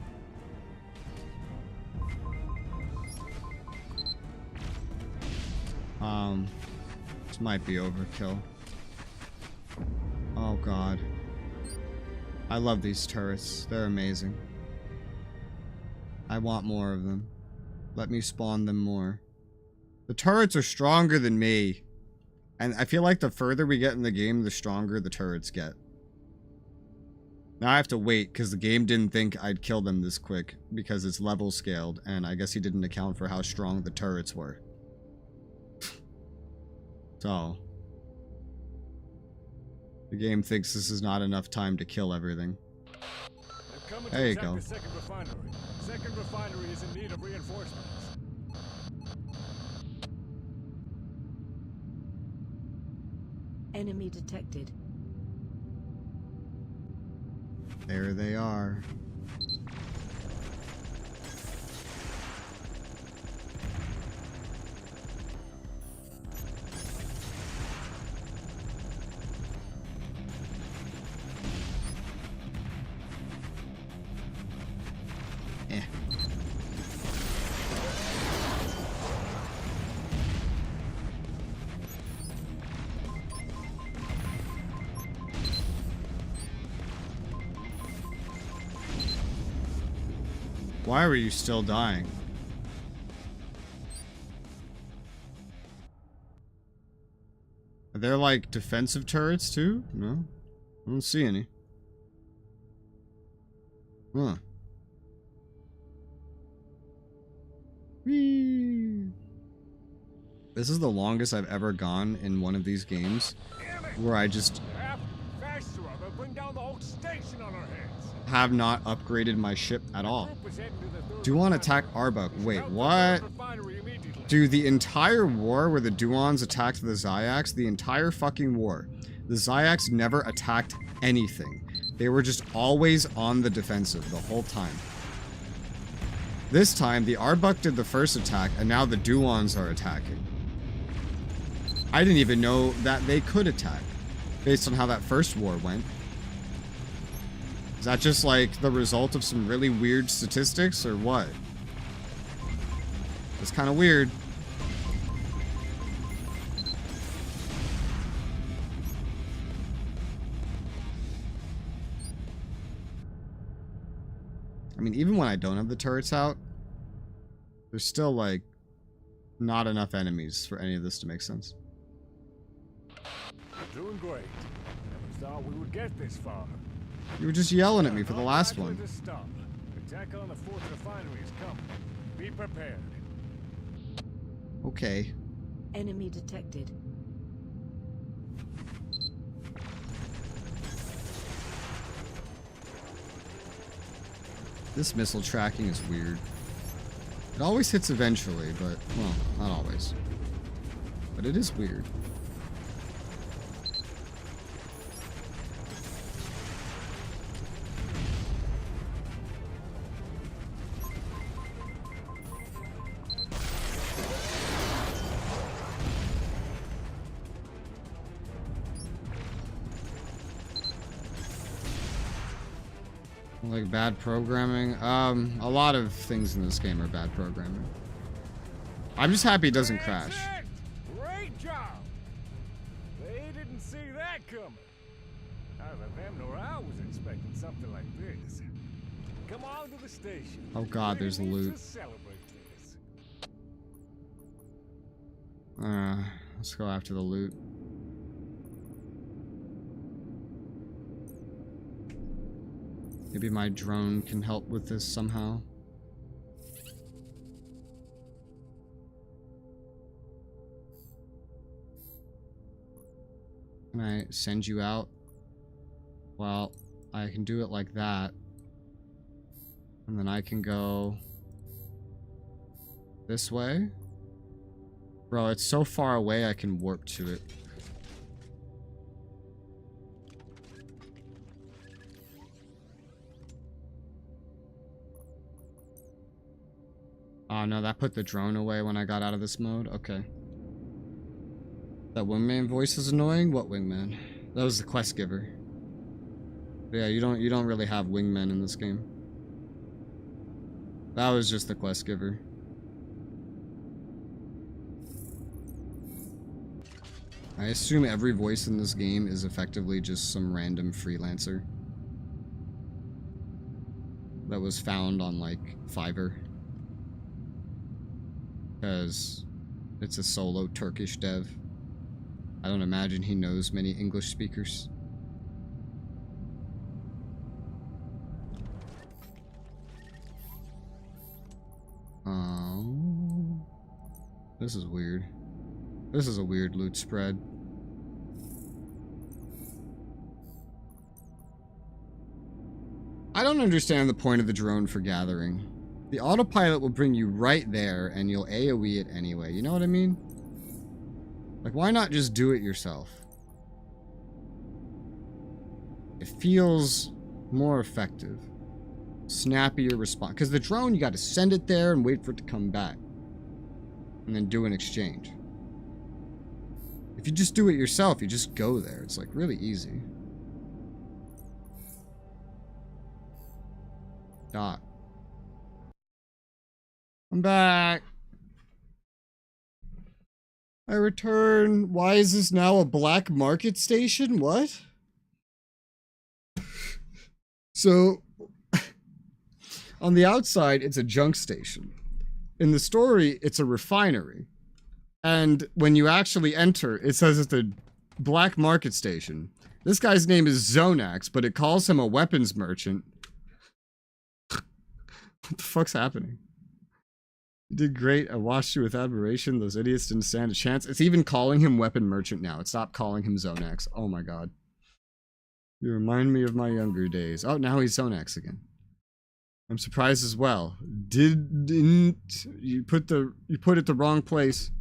This might be overkill. Oh god. I love these turrets. They're amazing. I want more of them. Let me spawn them more. The turrets are stronger than me. And I feel like the further we get in the game, the stronger the turrets get. Now I have to wait, because the game didn't think I'd kill them this quick, because it's level scaled, and I guess he didn't account for how strong the turrets were. So. The game thinks this is not enough time to kill everything. There you go.
The second refinery. Second refinery is in need of reinforcements.
Enemy detected.
There they are. Eh. Why were you still dying? Are there like defensive turrets too? No? I don't see any. Huh. Whee. This is the longest I've ever gone in one of these games where I just
Faster, or they'll bring down the whole station on our heads.
have not upgraded my ship at all.
Group is heading to the third
Duan
refinery.
attack Arbuk. Wait,
Help the
what?
third refinery immediately.
Dude, the entire war where the Duans attacked the Zayaks, the entire fucking war, the Zayaks never attacked anything. They were just always on the defensive the whole time. This time, the Arbuk did the first attack, and now the Duans are attacking. I didn't even know that they could attack, based on how that first war went. Is that just like the result of some really weird statistics, or what? It's kind of weird. I mean, even when I don't have the turrets out, there's still, like, not enough enemies for any of this to make sense.
We're doing great. Never thought we would get this far.
You were just yelling at me for the last one.
To stop. Attack on the fourth refinery is coming. Be prepared.
Okay.
Enemy detected.
This missile tracking is weird. It always hits eventually, but, well, not always. But it is weird. Like bad programming? A lot of things in this game are bad programming. I'm just happy it doesn't crash.
That's it! Great job! They didn't see that coming. Neither them nor I was expecting something like this. Come on to the station.
Oh god, there's the
We need
loot.
to celebrate this.
Let's go after the loot. Maybe my drone can help with this somehow. Can I send you out? Well, I can do it like that. And then I can go this way. Bro, it's so far away I can warp to it. Oh no, that put the drone away when I got out of this mode? Okay. That wingman voice is annoying? What wingman? That was the quest giver. But yeah, you don't really have wingmen in this game. That was just the quest giver. I assume every voice in this game is effectively just some random freelancer that was found on like Fiverr. Because it's a solo Turkish dev. I don't imagine he knows many English speakers. Oh, this is weird. This is a weird loot spread. I don't understand the point of the drone for gathering. The autopilot will bring you right there, and you'll AoE it anyway. You know what I mean? Like, why not just do it yourself? It feels more effective. Snappier response. Because the drone, you got to send it there and wait for it to come back. And then do an exchange. If you just do it yourself, you just go there. It's like really easy. Doc. I'm back. I return. Why is this now a black market station? What? So, on the outside, it's a junk station. In the story, it's a refinery. And when you actually enter, it says it's a black market station. This guy's name is Zonax, but it calls him a weapons merchant. What the fuck's happening? You did great. I watched you with admiration. Those idiots didn't stand a chance. It's even calling him weapon merchant now. It stopped calling him Zonax. Oh my god. You remind me of my younger days. Oh, now he's Zonax again. I'm surprised as well. Didn't you put it the wrong place?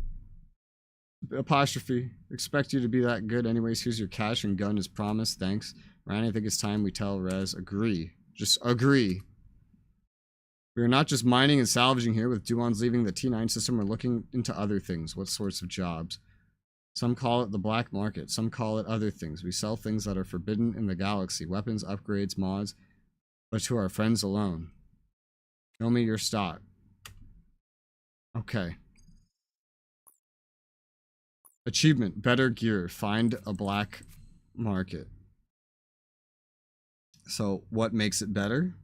Apostrophe. Expect you to be that good. Anyways, here's your cash and gun as promised. Thanks. Ryan, I think it's time we tell Res. Agree. Just agree. We are not just mining and salvaging here. With Duans leaving the T9 system, we're looking into other things. What sorts of jobs? Some call it the black market. Some call it other things. We sell things that are forbidden in the galaxy. Weapons, upgrades, mods. But to our friends alone. Show me your stock. Okay. Achievement. Better gear. Find a black market. So, what makes it better?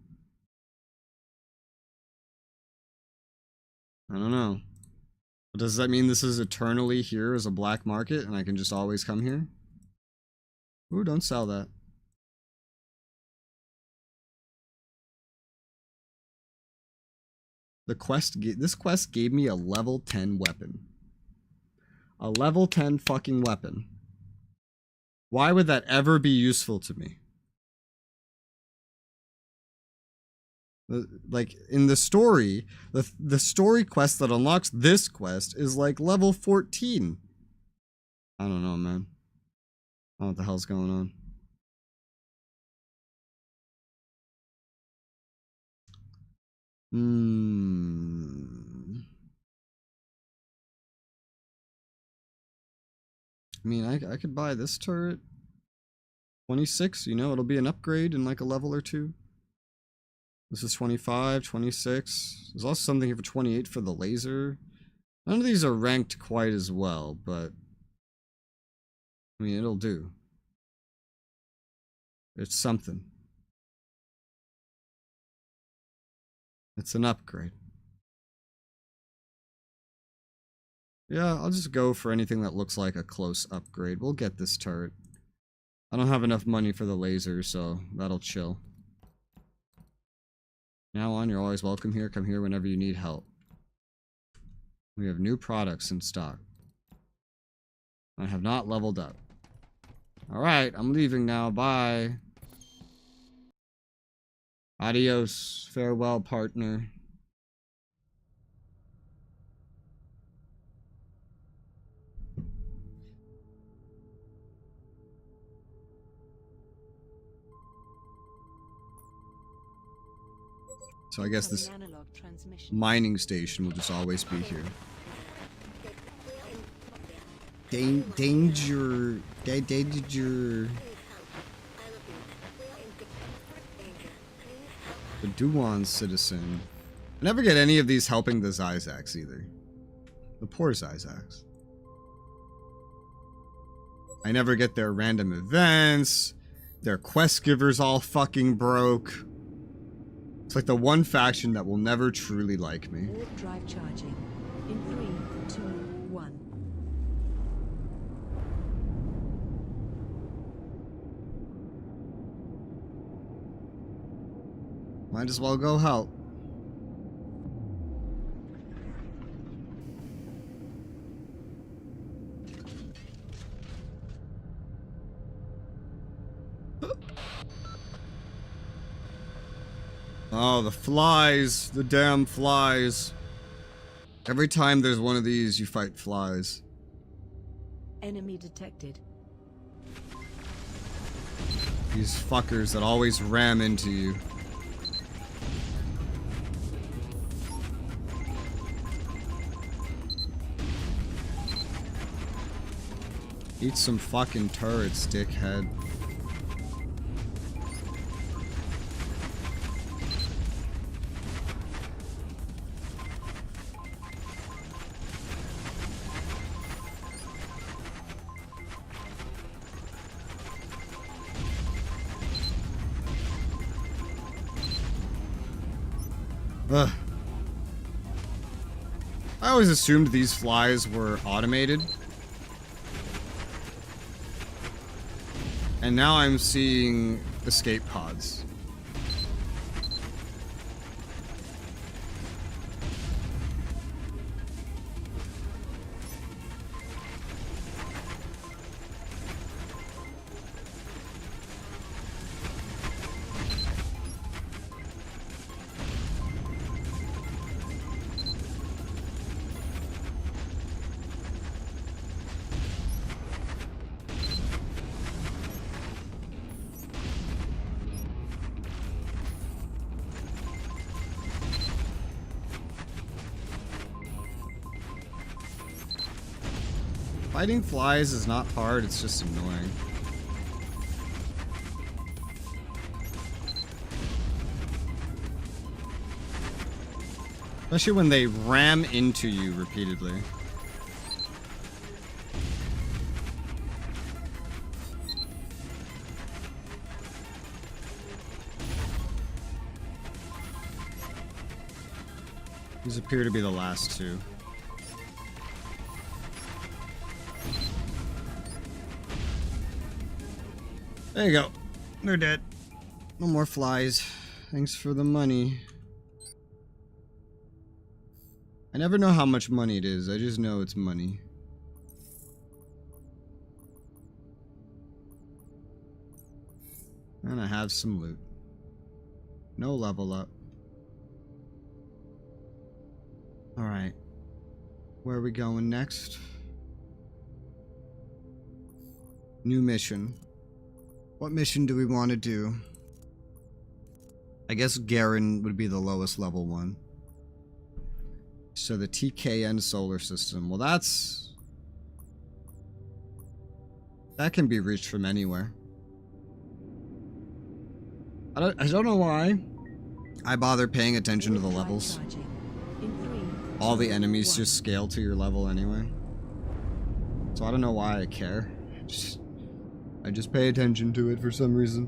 I don't know. But does that mean this is eternally here as a black market and I can just always come here? Ooh, don't sell that. This quest gave me a level 10 weapon. A level 10 fucking weapon. Why would that ever be useful to me? Like, in the story, the story quest that unlocks this quest is like level 14. I don't know, man. I don't know what the hell's going on. I mean, I could buy this turret. 26, you know, it'll be an upgrade in like a level or two. This is 25, 26. There's also something here for 28 for the laser. None of these are ranked quite as well, but I mean, it'll do. It's something. It's an upgrade. Yeah, I'll just go for anything that looks like a close upgrade. We'll get this turret. I don't have enough money for the laser, so that'll chill. Now on, you're always welcome here. Come here whenever you need help. We have new products in stock. I have not leveled up. Alright, I'm leaving now. Bye. Adios. Farewell, partner. So I guess this mining station will just always be here. Danger. The Duwan citizen. I never get any of these helping the Zyzax either. The poor Zyzax. I never get their random events. Their quest givers all fucking broke. It's like the one faction that will never truly like me.
Warp drive charging. In 3, 2, 1.
Might as well go help. Oh, the flies. The damn flies. Every time there's one of these, you fight flies.
Enemy detected.
These fuckers that always ram into you. Eat some fucking turrets, dickhead. Ugh. I always assumed these flies were automated. And now I'm seeing escape pods. Fighting flies is not hard, it's just annoying. Especially when they ram into you repeatedly. These appear to be the last two. There you go. They're dead. No more flies. Thanks for the money. I never know how much money it is. I just know it's money. And I have some loot. No level up. Alright. Where are we going next? New mission. What mission do we want to do? I guess Garen would be the lowest level one. So the TKN solar system. Well, that can be reached from anywhere. I don't know why I bother paying attention to the levels. All the enemies just scale to your level anyway. So I don't know why I care. I just pay attention to it for some reason.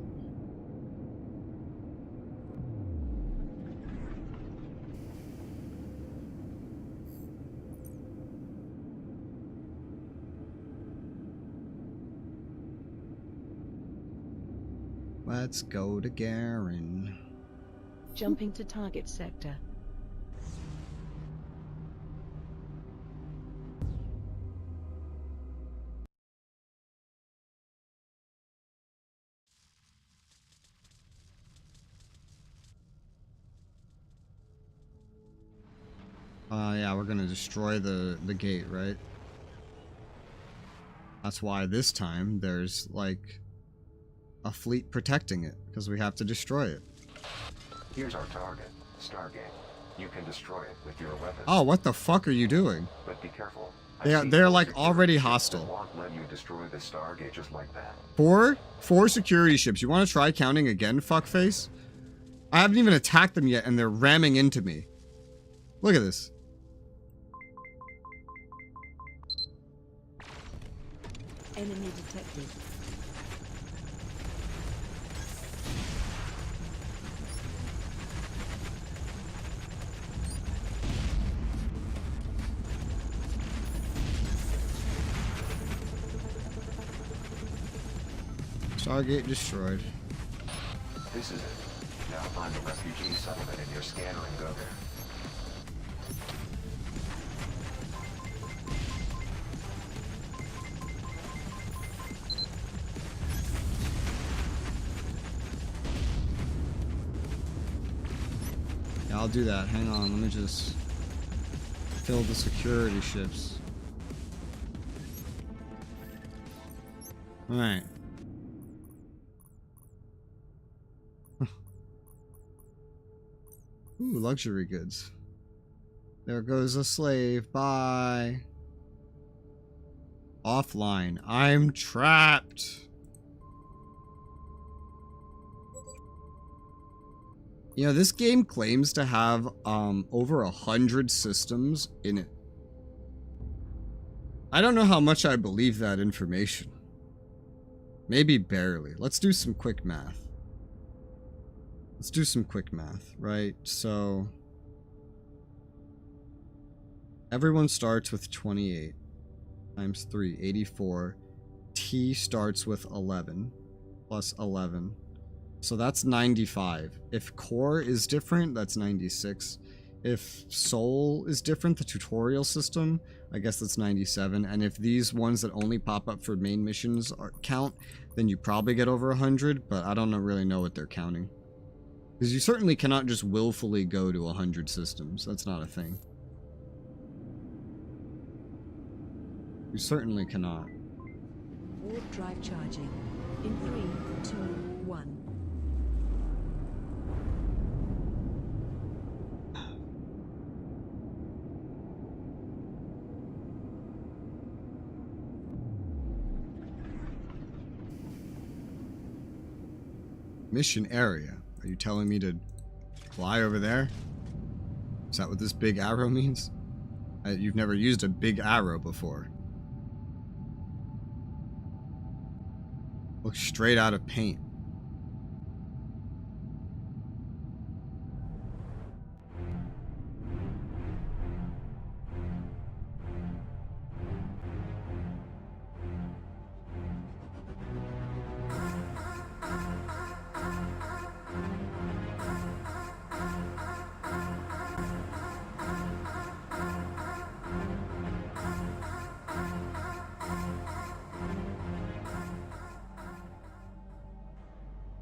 Let's go to Garen.
Jumping to target sector.
Yeah, we're gonna destroy the gate, right? That's why this time there's, like, a fleet protecting it, because we have to destroy it.
Here's our target, Stargate. You can destroy it with your weapons.
Oh, what the fuck are you doing?
But be careful.
They're like already hostile.
Won't let you destroy the Stargate just like that.
Four security ships. You want to try counting again, fuckface? I haven't even attacked them yet, and they're ramming into me. Look at this.
Enemy detected.
Stargate destroyed.
This is it. Now find the refugee settlement in your scanner and go there.
Yeah, I'll do that. Hang on, let me just kill the security ships. Alright. Ooh, luxury goods. There goes a slave. Bye. Offline. I'm trapped. You know, this game claims to have over 100 systems in it. I don't know how much I believe that information. Maybe barely. Let's do some quick math. Let's do some quick math, right? So everyone starts with 28 times 3, 84. T starts with 11 plus 11. So that's 95. If core is different, that's 96. If soul is different, the tutorial system, I guess that's 97. And if these ones that only pop up for main missions count, then you probably get over 100, but I don't really know what they're counting. Because you certainly cannot just willfully go to 100 systems. That's not a thing. You certainly cannot.
Warp drive charging. In 3, 2, 1.
Mission area. Are you telling me to fly over there? Is that what this big arrow means? You've never used a big arrow before. Looks straight out of paint.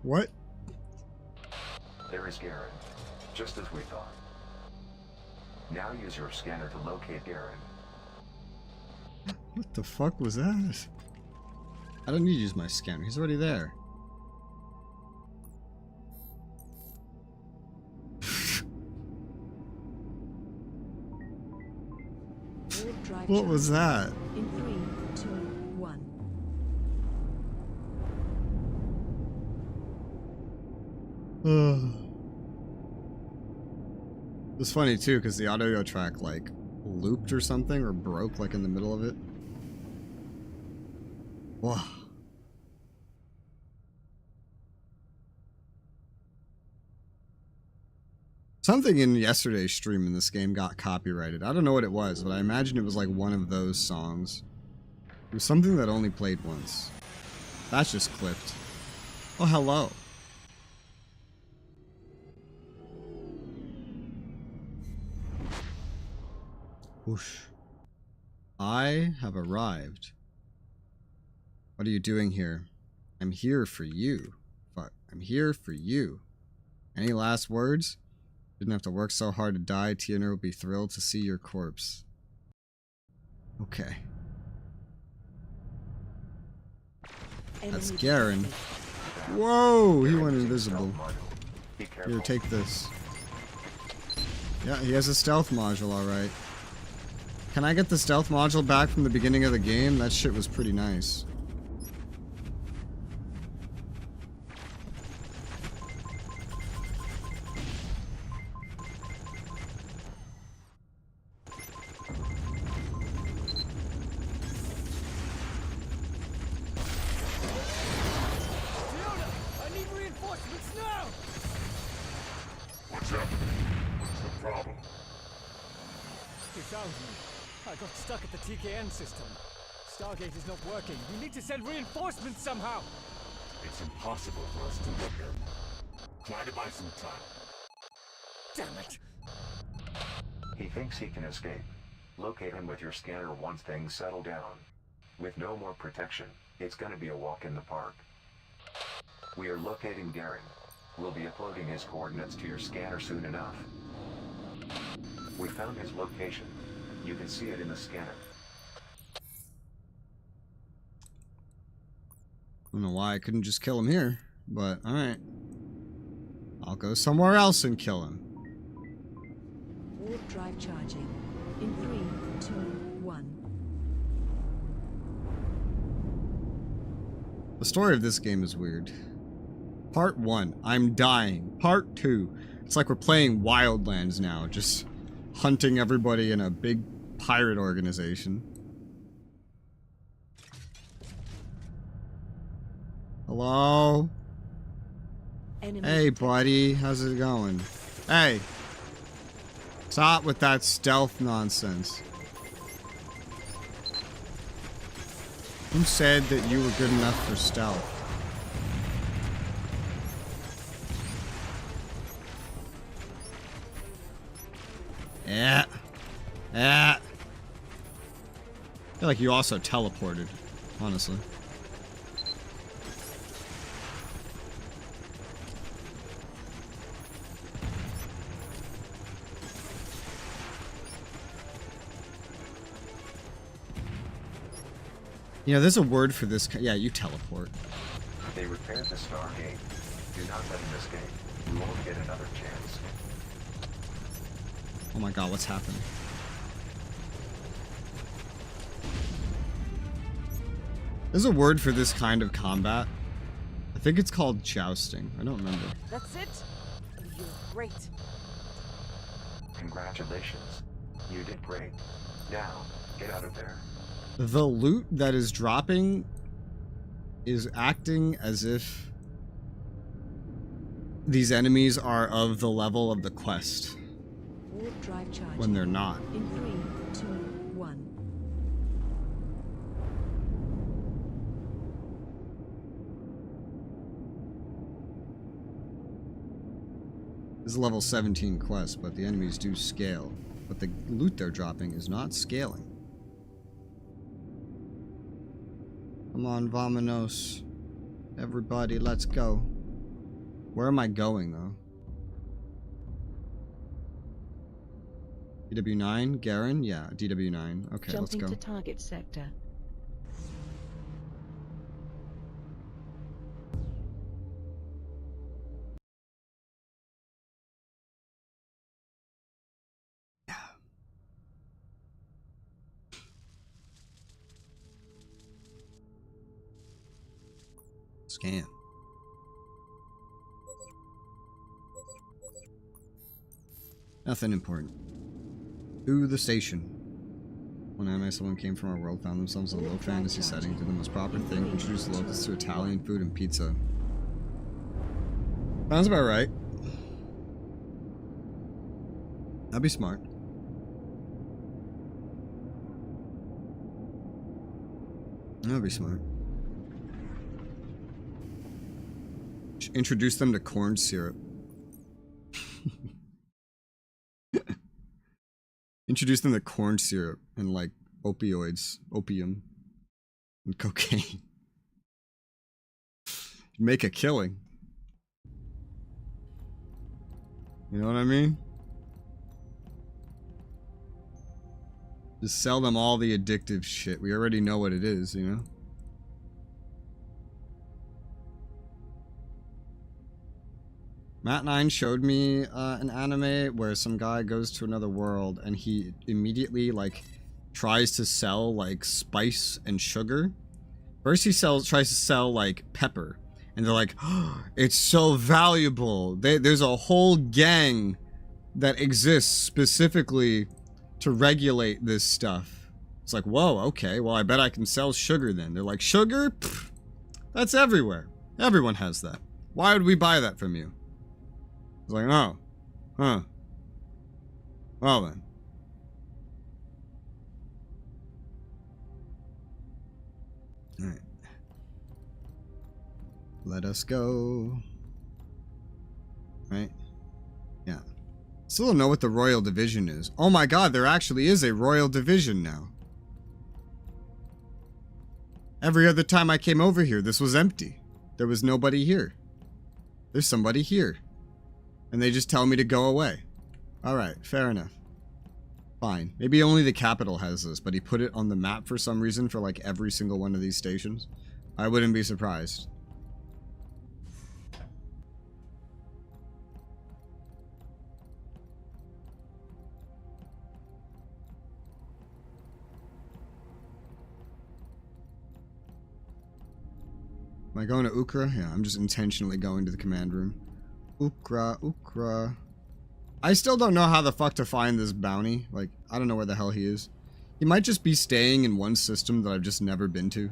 What?
There is Garen, just as we thought. Now use your scanner to locate Garen.
What the fuck was that? I don't need to use my scanner. He's already there.
Warp drive
What was that?
In 3, 2, 1.
It's funny too, because the audio track like looped or something, or broke like in the middle of it. Wow. Something in yesterday's stream in this game got copyrighted. I don't know what it was, but I imagine it was like one of those songs. It was something that only played once. That's just clipped. Oh, hello. Whoosh. I have arrived. What are you doing here? I'm here for you. Fuck. I'm here for you. Any last words? Didn't have to work so hard to die. Tiener will be thrilled to see your corpse. Okay. That's Garen. Whoa! He went invisible. Here, take this. Yeah, he has a stealth module, alright. Can I get the stealth module back from the beginning of the game? That shit was pretty nice.
I need reinforcements now!
What's happening? What's the problem?
You found me. I got stuck at the TKN system. Stargate is not working. We need to send reinforcements somehow.
It's impossible for us to look at. Try to buy some time.
Damn it!
He thinks he can escape. Locate him with your scanner once things settle down. With no more protection, it's gonna be a walk in the park. We are locating Garen. We'll be uploading his coordinates to your scanner soon enough. We found his location. You can see it in the scanner.
I don't know why I couldn't just kill him here, but alright. I'll go somewhere else and kill him.
Warp drive charging. In 3, 2, 1.
The story of this game is weird. Part 1, I'm dying. Part 2, it's like we're playing Wildlands now, just hunting everybody in a big pirate organization. Hello?
Enemy
Hey,
detected.
buddy. How's it going? Hey. Stop with that stealth nonsense. Who said that you were good enough for stealth? Yeah. Yeah. I feel like you also teleported, honestly. You know, there's a word for this. Yeah, you teleport.
They repaired the Stargate. Do not let him escape. You won't get another chance.
Oh my god, what's happening? There's a word for this kind of combat. I think it's called jousting. I don't remember.
That's it? You're great.
Congratulations. You did great. Now, get out of there.
The loot that is dropping is acting as if these enemies are of the level of the quest
Warp drive charging.
when they're not.
In 3, 2, 1.
This is a level 17 quest, but the enemies do scale. But the loot they're dropping is not scaling. Come on, vamonos. Everybody, let's go. Where am I going, though? DW9? Garen? Yeah, DW9. Okay, let's
Jumping
go.
to target sector.
Scan. Nothing important. To the station. One anime, someone came from our world, found themselves in a low fantasy setting, did the most proper thing, introduced the locals to Italian food and pizza. Sounds about right. That'd be smart. That'd be smart. Introduce them to corn syrup. Introduce them to corn syrup and like opioids, opium, and cocaine. Make a killing. You know what I mean? Just sell them all the addictive shit. We already know what it is, you know? Matt9 showed me an anime where some guy goes to another world and he immediately like tries to sell like spice and sugar. First he tries to sell like pepper, and they're like, oh, it's so valuable. There's a whole gang that exists specifically to regulate this stuff. It's like, whoa, okay, well I bet I can sell sugar then. They're like, sugar? Pfft, that's everywhere. Everyone has that. Why would we buy that from you? It's like, oh, huh. Well then. Alright. Let us go. Right? Yeah. Still don't know what the Royal Division is. Oh my god, there actually is a Royal Division now. Every other time I came over here, this was empty. There was nobody here. There's somebody here. And they just tell me to go away. Alright, fair enough. Fine. Maybe only the capital has this, but he put it on the map for some reason for like every single one of these stations. I wouldn't be surprised. Am I going to Ukra? Yeah, I'm just intentionally going to the command room. Ukra. I still don't know how the fuck to find this bounty. Like, I don't know where the hell he is. He might just be staying in one system that I've just never been to.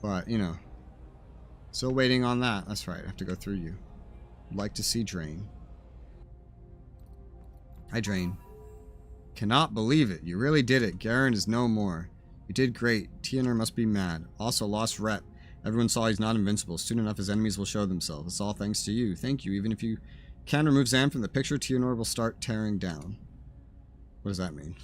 But, you know. Still waiting on that. That's right, I have to go through you. I'd like to see Drain. Hi, Drain. Cannot believe it. You really did it. Garen is no more. You did great. Tianor must be mad. Also lost rep. Everyone saw he's not invincible. Soon enough his enemies will show themselves. It's all thanks to you. Thank you. Even if you can remove Zan from the picture, Tianor will start tearing down. What does that mean?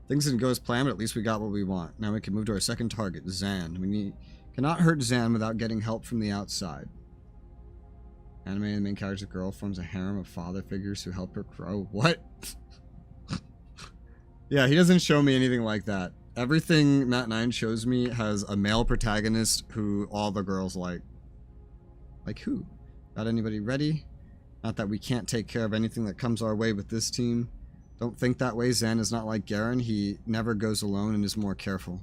Things didn't go as planned, but at least we got what we want. Now we can move to our second target, Zan. Cannot hurt Zan without getting help from the outside. Anime, the main character's girl, forms a harem of father figures who help her grow. What? Yeah, he doesn't show me anything like that. Everything Matt 9 shows me has a male protagonist who all the girls like. Like who? Got anybody ready? Not that we can't take care of anything that comes our way with this team. Don't think that way. Zan is not like Garen. He never goes alone and is more careful.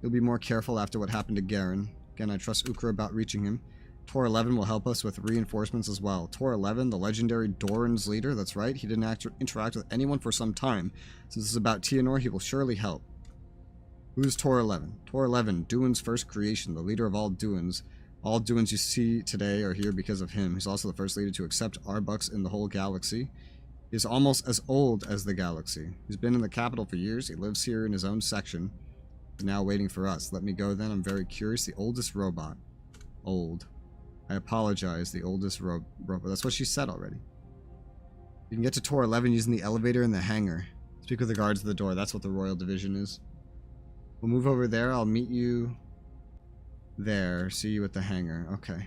He'll be more careful after what happened to Garen. Again, I trust Ukra about reaching him. Tor 11 will help us with reinforcements as well. Tor 11, the legendary Doran's leader, that's right. He didn't interact with anyone for some time. Since this is about Tianor, he will surely help. Who's Tor 11? Tor 11, Duin's first creation, the leader of all Duins. All Duins you see today are here because of him. He's also the first leader to accept Arbucks in the whole galaxy. He is almost as old as the galaxy. He's been in the capital for years. He lives here in his own section. He's now waiting for us. Let me go then. I'm very curious. The oldest robot. Old. I apologize. The oldest robot. That's what she said already. You can get to Tor 11 using the elevator in the hangar. Speak with the guards at the door. That's what the Royal Division is. We'll move over there. I'll meet you there. See you at the hangar. Okay.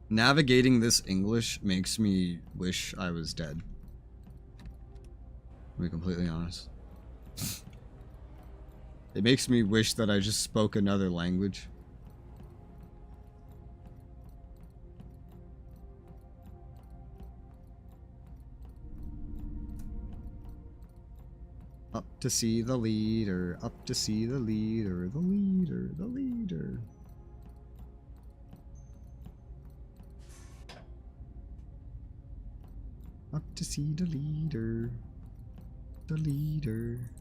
Navigating this English makes me wish I was dead. To be completely honest. It makes me wish that I just spoke another language. Up to see the leader, up to see the leader, the leader, the leader. Up to see the leader, the leader.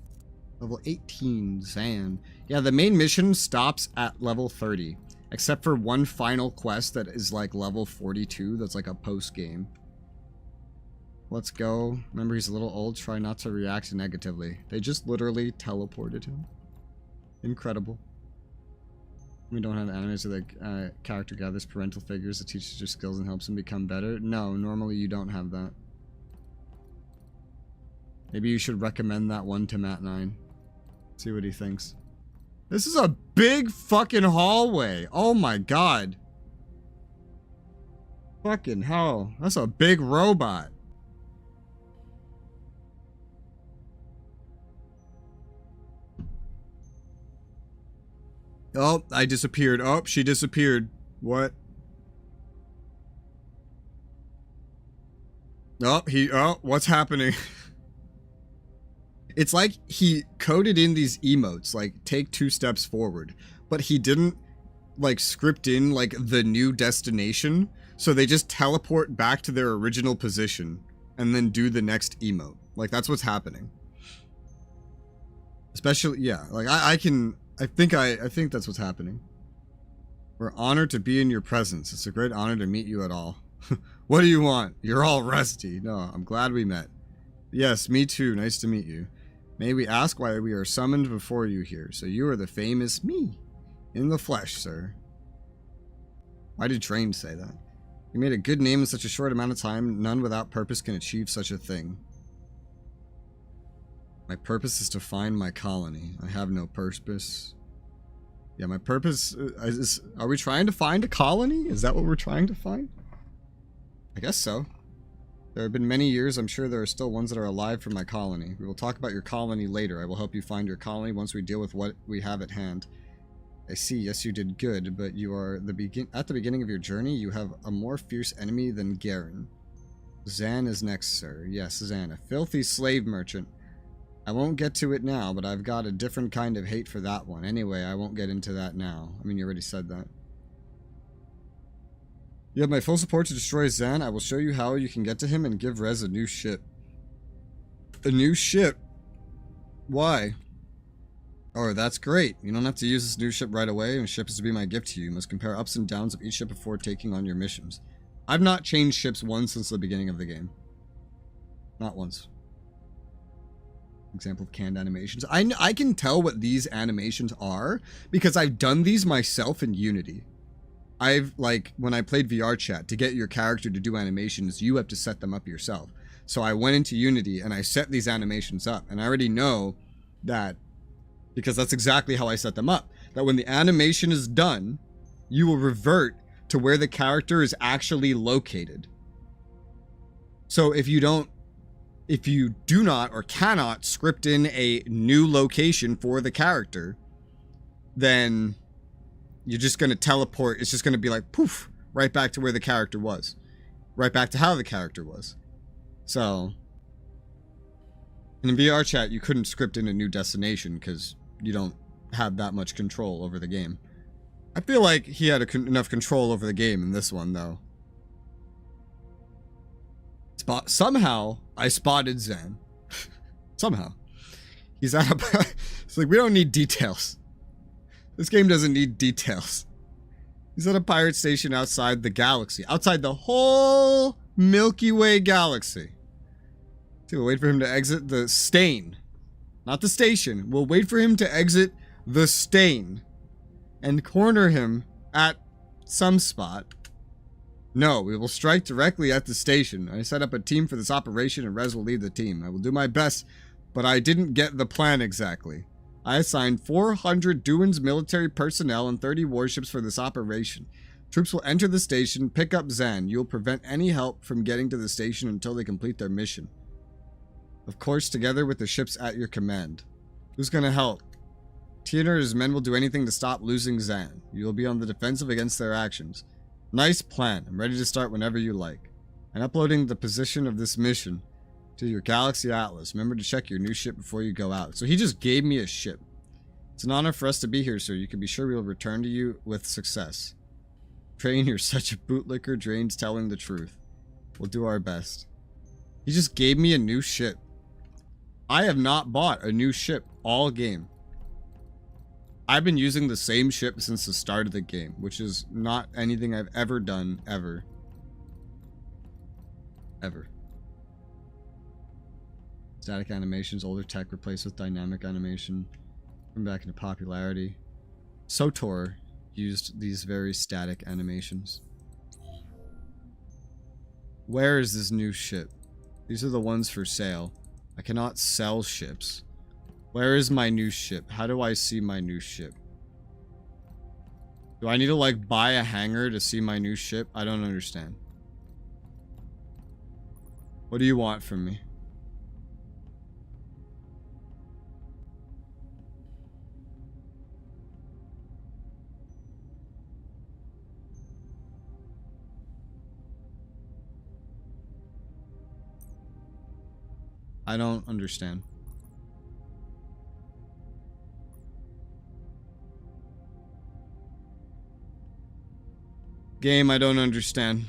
Level 18, Zan. Yeah, the main mission stops at level 30. Except for one final quest that is like level 42, that's like a post-game. Let's go. Remember, he's a little old. Try not to react negatively. They just literally teleported him. Incredible. We don't have animes where the character gathers parental figures that teaches your skills and helps him become better. No, normally you don't have that. Maybe you should recommend that one to Matt 9. See what he thinks. This is a big fucking hallway. Oh my god. Fucking hell. That's a big robot. Oh, I disappeared. Oh, she disappeared. What? Oh, what's happening? It's like he coded in these emotes, like, take 2 steps forward. But he didn't, like, script in, like, the new destination. So they just teleport back to their original position and then do the next emote. Like, that's what's happening. Especially, yeah, like, I think that's what's happening. We're honored to be in your presence. It's a great honor to meet you at all. What do you want? You're all rusty. No, I'm glad we met. Yes, me too. Nice to meet you. May we ask why we are summoned before you here? So you are the famous me. In the flesh, sir. Why did Train say that? You made a good name in such a short amount of time. None without purpose can achieve such a thing. My purpose is to find my colony. I have no purpose. Yeah, my purpose is... Are we trying to find a colony? Is that what we're trying to find? I guess so. There have been many years. I'm sure there are still ones that are alive from my colony. We will talk about your colony later. I will help you find your colony once we deal with what we have at hand. I see. Yes, you did good, but you are at the beginning of your journey. You have a more fierce enemy than Garen. Zan is next, sir. Yes, Zan, a filthy slave merchant. I won't get to it now, but I've got a different kind of hate for that one. Anyway, I won't get into that now. I mean, you already said that. You have my full support to destroy Zan. I will show you how you can get to him and give Rez a new ship. A new ship? Why? Oh, that's great. You don't have to use this new ship right away, and ship is to be my gift to you. You must compare ups and downs of each ship before taking on your missions. I've not changed ships once since the beginning of the game. Not once. Example of canned animations. I can tell what these animations are because I've done these myself in Unity. When I played VR chat, to get your character to do animations, you have to set them up yourself. So I went into Unity and I set these animations up, and I already know that, because that's exactly how I set them up, that when the animation is done, you will revert to where the character is actually located. So if you do not or cannot script in a new location for the character, then you're just going to teleport. It's just going to be like, poof, right back to where the character was. Right back to how the character was. So, in VR chat, you couldn't script in a new destination because you don't have that much control over the game. I feel like he had enough control over the game in this one, though. Somehow, I spotted Zen. Somehow. He's at a... It's like, we don't need details. This game doesn't need details. He's at a pirate station outside the galaxy. Outside the whole Milky Way galaxy. So we'll wait for him to exit the stain. Not the station. We'll wait for him to exit the stain. And corner him at some spot. No, we will strike directly at the station. I set up a team for this operation and Rez will lead the team. I will do my best, but I didn't get the plan exactly. I assigned 400 Duan's military personnel and 30 warships for this operation. Troops will enter the station, pick up Zan. You will prevent any help from getting to the station until they complete their mission. Of course, together with the ships at your command. Who's gonna help? Tiener and his men will do anything to stop losing Zan. You will be on the defensive against their actions. Nice plan. I'm ready to start whenever you like. I'm uploading the position of this mission to your Galaxy Atlas. Remember to check your new ship before you go out. So he just gave me a ship. It's an honor for us to be here, sir. You can be sure we will return to you with success. Train, you're such a bootlicker. Drain's telling the truth. We'll do our best. He just gave me a new ship. I have not bought a new ship all game. I've been using the same ship since the start of the game, which is not anything I've ever done, ever. Ever. Static animations, older tech replaced with dynamic animation. Come back into popularity. SOTOR used these very static animations. Where is this new ship? These are the ones for sale. I cannot sell ships. Where is my new ship? How do I see my new ship? Do I need to, like, buy a hangar to see my new ship? I don't understand. What do you want from me? I don't understand. Game, I don't understand.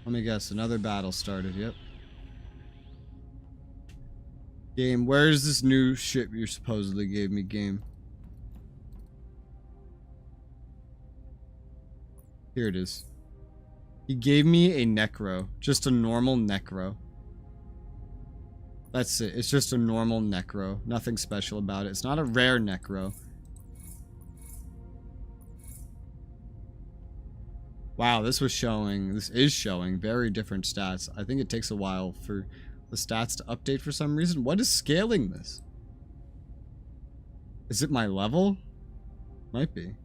Let me guess, another battle started, yep. Game, where's this new ship you supposedly gave me, game? Here it is. He gave me a Necro. Just a normal Necro. That's it. It's just a normal Necro. Nothing special about it. It's not a rare Necro. Wow, this is showing very different stats. I think it takes a while for the stats to update for some reason. What is scaling this? Is it my level? Might be.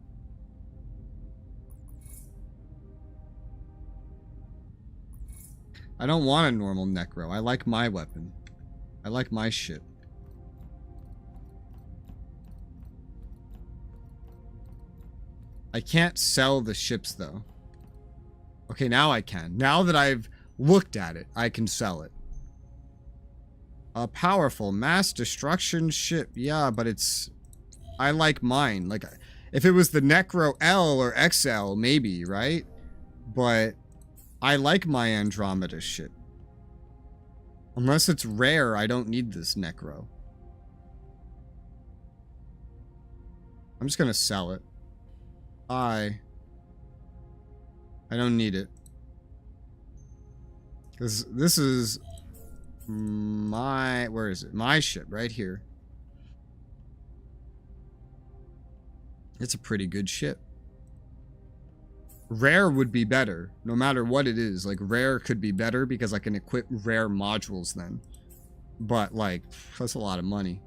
I don't want a normal Necro. I like my weapon. I like my shit. I can't sell the ships though. Okay, now I can. Now that I've looked at it, I can sell it. A powerful mass destruction ship. Yeah, but it's... I like mine. Like, if it was the Necro L or XL, maybe, right? But I like my Andromeda ship. Unless it's rare, I don't need this Necro. I'm just gonna sell it. I don't need it. This is my... Where is it? My ship, right here. It's a pretty good ship. Rare would be better, no matter what it is. Like, rare could be better because I can equip rare modules then. But, like, that's a lot of money.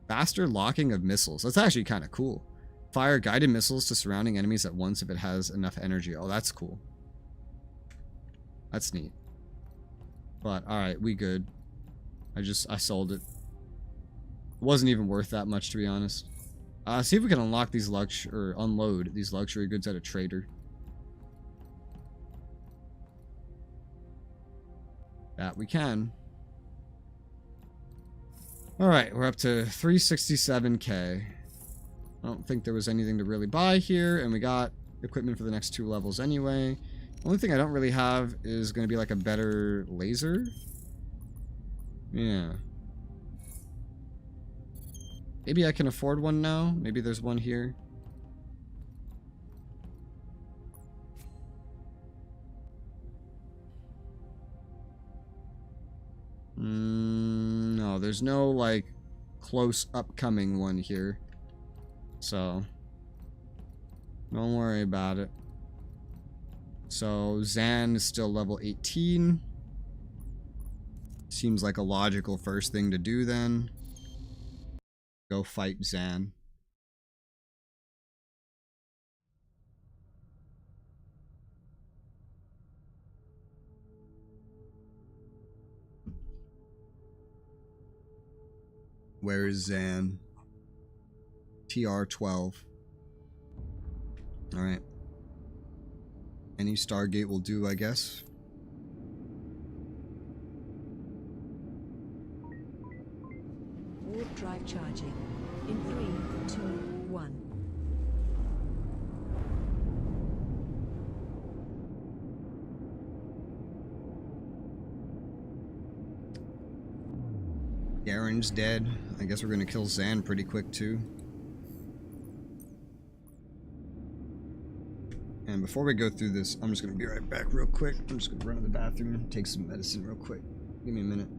Faster locking of missiles. That's actually kind of cool. Fire guided missiles to surrounding enemies at once if it has enough energy. Oh, that's cool. That's neat. But, alright, we good. I sold it. Wasn't even worth that much, to be honest. See if we can unlock these unload these luxury goods at a trader. That we can. Alright, we're up to 367k. I don't think there was anything to really buy here, and we got equipment for the next 2 levels anyway. The only thing I don't really have is going to be like a better laser. Yeah. Maybe I can afford one now. Maybe there's one here. No, there's no, like, close upcoming one here. So, don't worry about it. So, Zan is still level 18. Seems like a logical first thing to do then. Go fight Zan. Where is Zan? TR-12. Alright. Any Stargate will do, I guess.
Warp drive charging. In 3, 2, 1.
Garen's dead. I guess we're gonna kill Zan pretty quick too. And before we go through this, I'm just gonna be right back real quick. I'm just gonna run to the bathroom and take some medicine real quick. Give me a minute.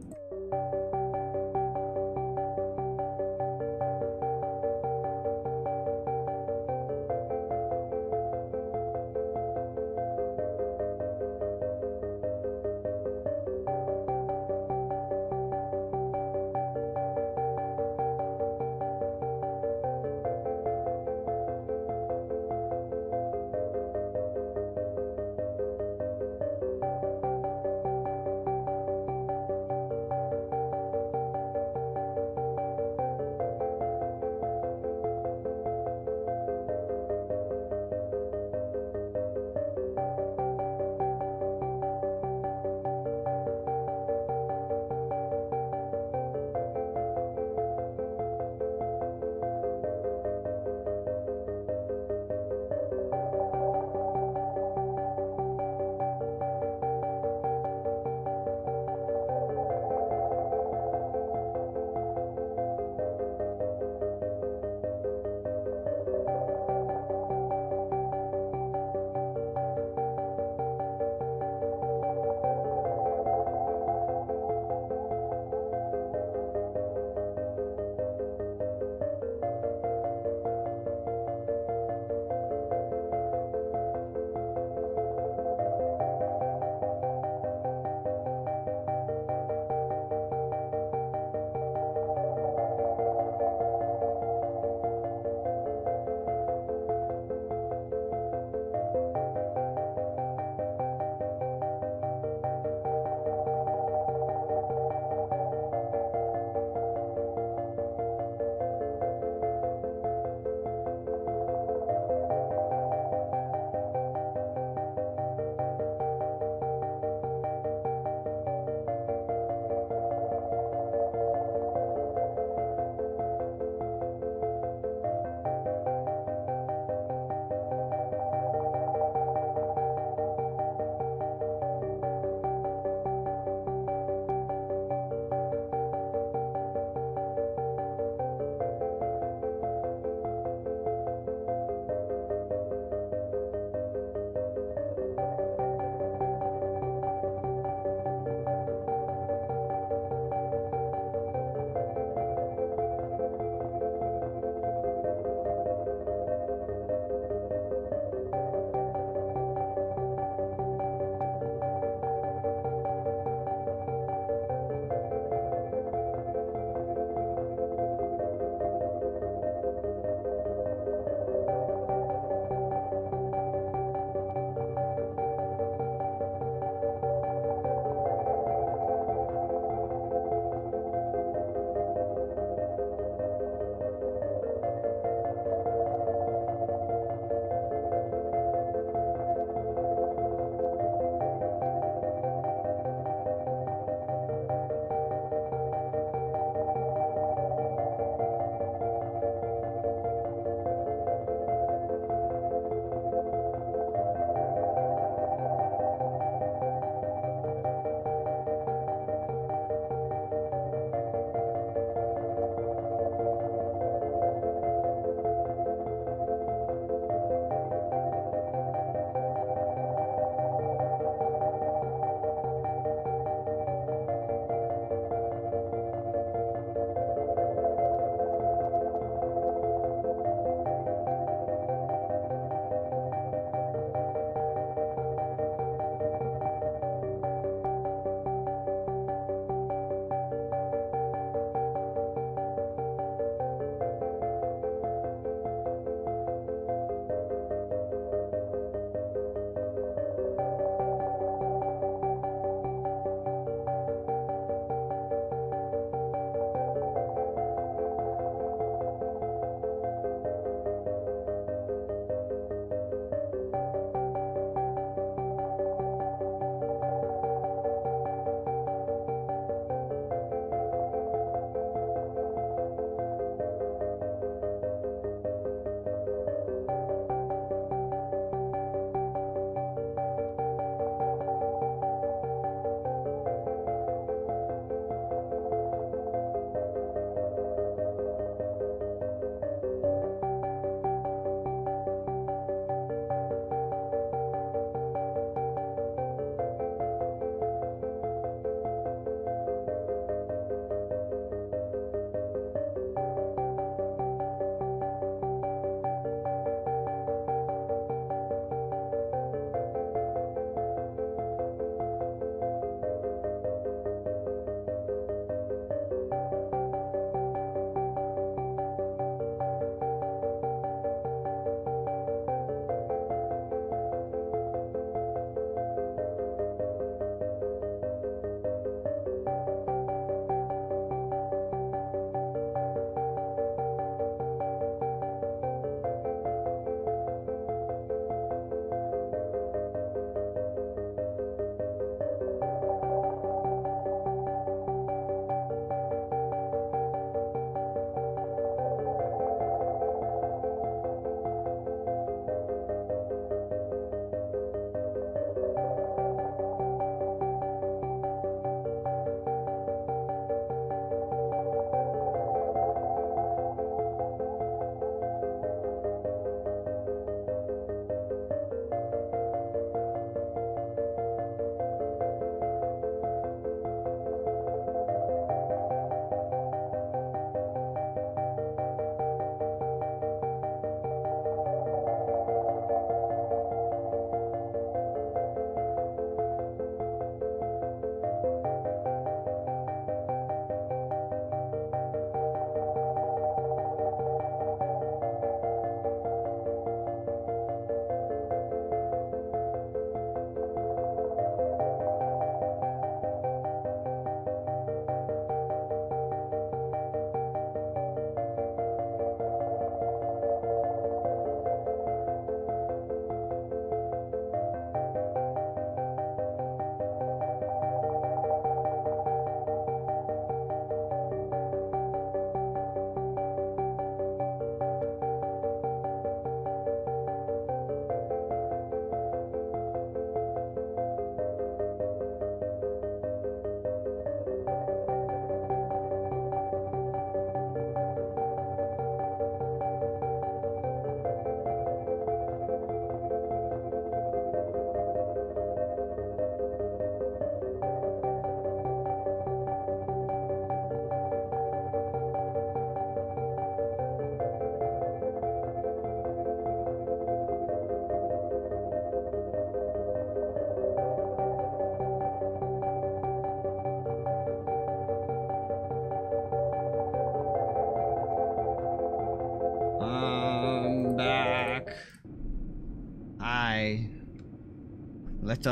Let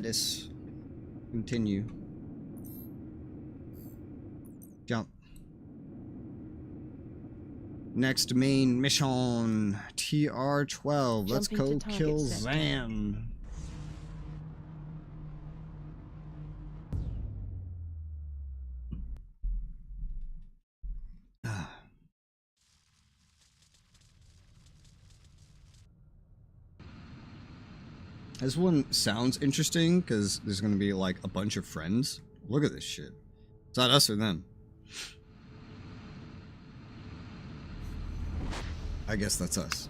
us continue. Jump. Next main mission, TR-12. Let's
Jumping
go
to target
kill
sector.
Zan. This one sounds interesting because there's going to be like a bunch of friends. Look at this shit. It's not us or them. I guess that's us.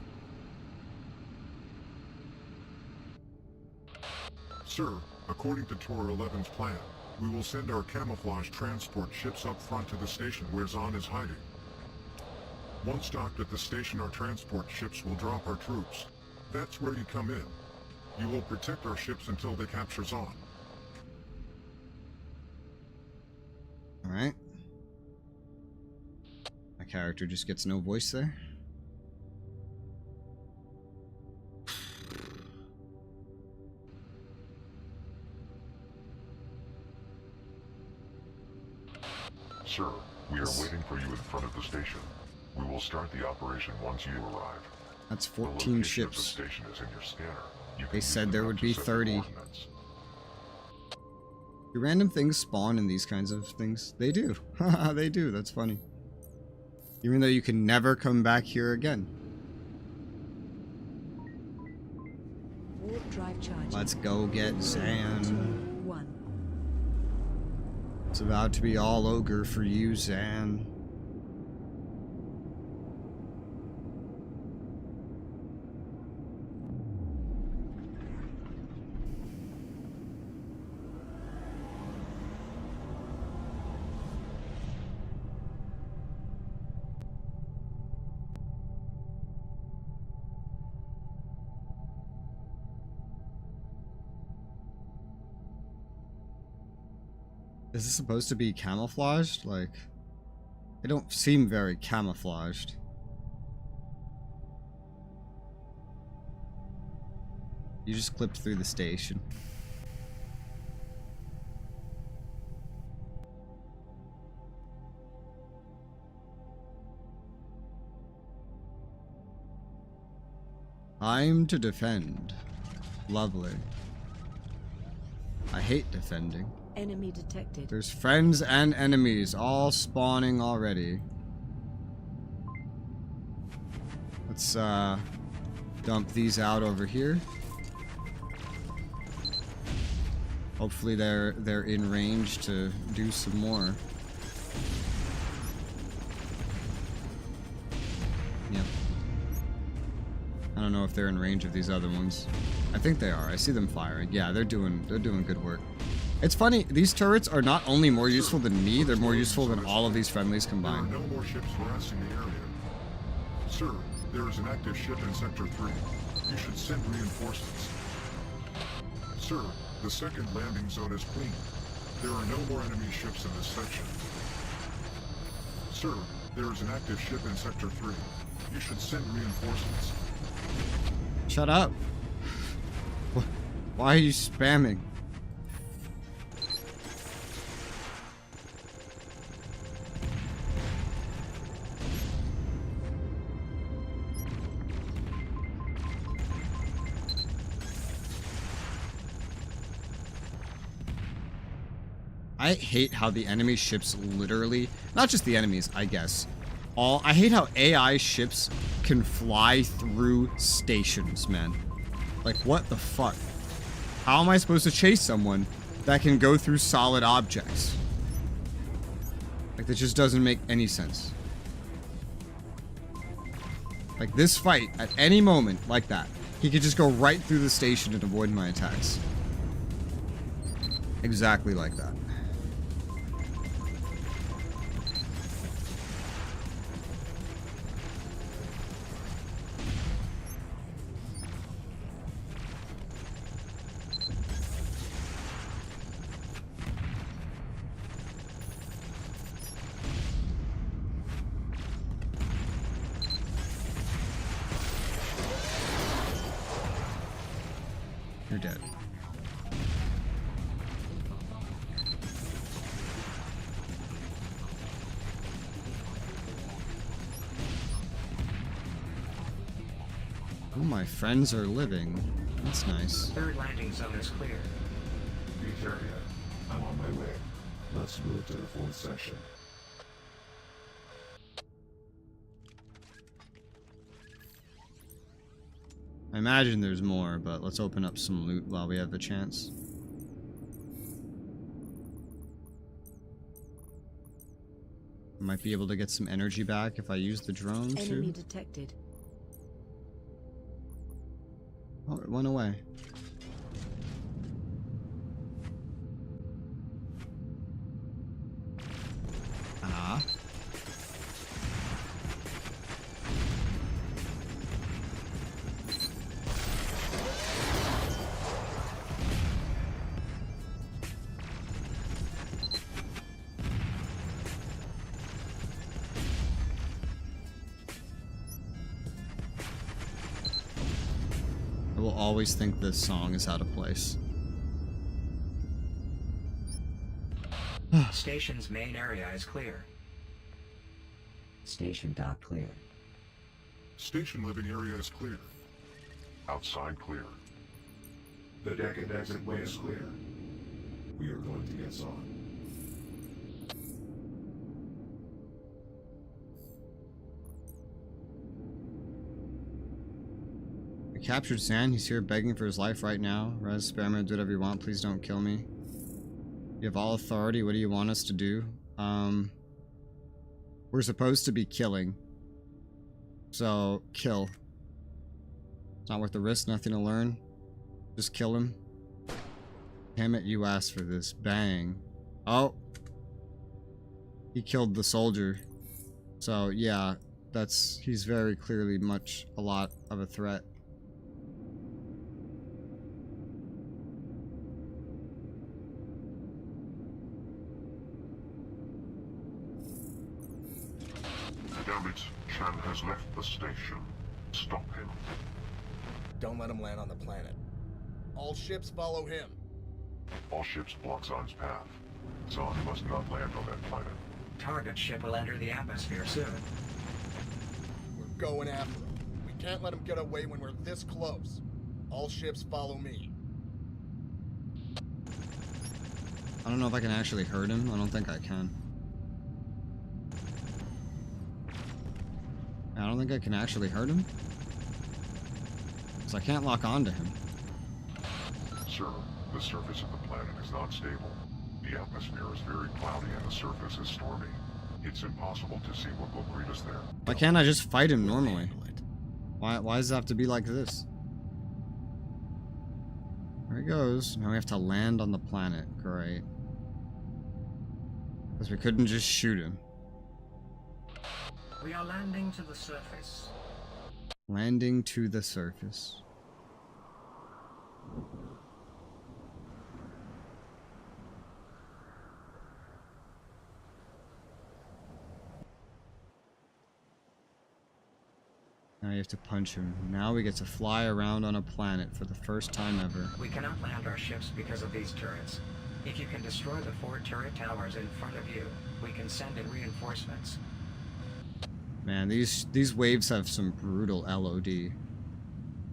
Sir, according to Tour 11's plan, we will send our camouflage transport ships up front to the station where Zahn is hiding. Once docked at the station, our transport ships will drop our troops. That's where you come in. You will protect our ships until they capture Zahn.
Alright. My character just gets no voice there.
Sir, we are waiting for you in front of the station. We will start the operation once you arrive.
That's
The
14
location of the
ships.
station is in your scanner. You can
They
use
said
the
there
map
would
to
be
set the
30.
coordinates.
Do random things spawn in these kinds of things? They do. Haha, they do. That's funny. Even though you can never come back here again.
Warp drive charging.
Let's go get
2,
Zan.
1.
It's about to be all ogre for you, Zan. Is this supposed to be camouflaged? Like, they don't seem very camouflaged. You just clipped through the station. I'm to defend. Lovely. I hate defending.
Enemy detected.
There's friends and enemies all spawning already. Let's dump these out over here. Hopefully they're in range to do some more. Yep. I don't know if they're in range of these other ones. I think they are. I see them firing. Yeah, they're doing good work. It's funny, these turrets are not only more useful than me, they're more useful than all of these friendlies
There
combined.
are no more ships harassing the area. Sir, there is an active ship in Sector 3. You should send reinforcements. Sir, the second landing zone is clean. There are no more enemy ships in this section. Sir, there is an active ship in Sector 3. You should send reinforcements.
Shut up. Why are you spamming? I hate how the enemy ships literally, not just the enemies, I guess. I hate how AI ships can fly through stations, man. Like, what the fuck? How am I supposed to chase someone that can go through solid objects? Like, that just doesn't make any sense. Like, this fight, at any moment like that, he could just go right through the station and avoid my attacks. Exactly like that. You're dead. Oh, my friends are living. That's nice.
Third landing zone is clear.
Beach area. I'm on my way. Let's move to the fourth section.
I imagine there's more, but let's open up some loot while we have the chance. Might be able to get some energy back if I use the drone
Enemy
too.
detected.
Oh, it went away. Ah. I will always think this song is out of place.
Station's main area is clear. Station dock clear.
Station living area is clear. Outside clear.
The deck and exit way is clear. We are going to get some.
I captured San. He's here begging for his life right now. Res, spare me, do whatever you want. Please don't kill me. You have all authority. What do you want us to do? We're supposed to be killing. So, kill. It's not worth the risk, nothing to learn. Just kill him. Damn it, you asked for this. Bang. Oh. He killed the soldier. So, yeah, he's very clearly a lot of a threat.
Damn it, Chan has left the station. Stop him.
Don't let him land on the planet. All ships follow him.
All ships block Zahn's path. Zahn must not land on that planet.
Target ship will enter the atmosphere soon.
We're going after him. We can't let him get away when we're this close. All ships follow me.
I don't know if I can actually hurt him. I don't think I can. I don't think I can actually hurt him. Because I can't lock onto him.
Sir, the surface of the planet is not stable. The atmosphere is very cloudy and the surface is stormy. It's impossible to see what will greet us there.
Why can't I just fight him normally? Why does it have to be like this? There he goes. Now we have to land on the planet. Great. Because we couldn't just shoot him.
We are landing to the surface.
Landing to the surface. Now you have to punch him. Now we get to fly around on a planet for the first time ever.
We cannot land our ships because of these turrets. If you can destroy the 4 turret towers in front of you, we can send in reinforcements.
Man, these waves have some brutal LOD.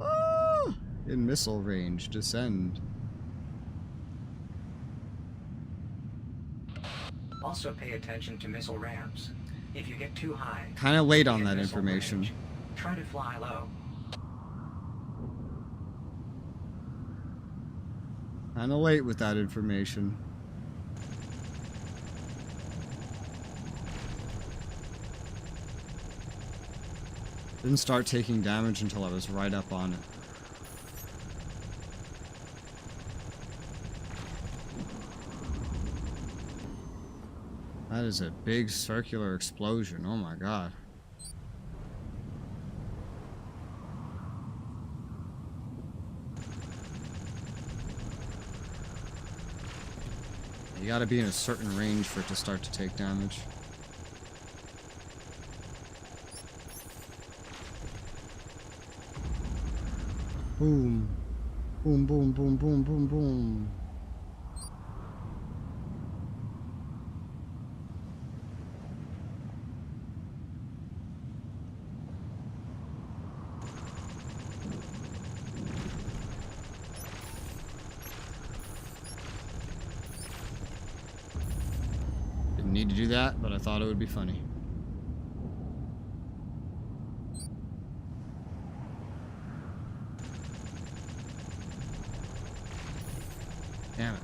Ah! In missile range, descend.
Also pay attention to missile ramps. If you get too high...
Kinda late on
in
that
missile
information.
range, try to fly low.
Kinda late with that information. Didn't start taking damage until I was right up on it. That is a big circular explosion. Oh my god. You gotta be in a certain range for it to start to take damage. Boom. Boom, boom, boom, boom, boom, boom. Didn't need to do that, but I thought it would be funny. Damn it.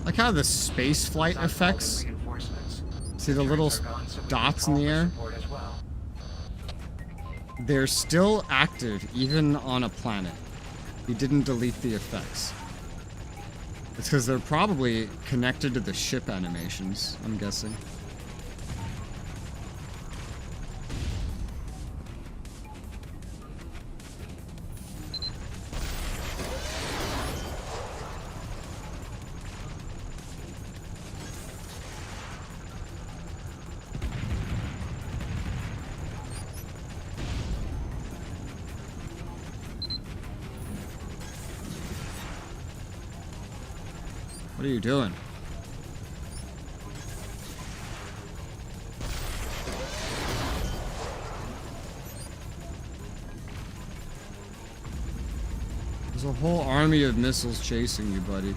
Like how the space flight effects. See the little dots in the air? They're still active even on a planet. You didn't delete the effects. It's because they're probably connected to the ship animations, I'm guessing. What are you doing? There's a whole army of missiles chasing you, buddy.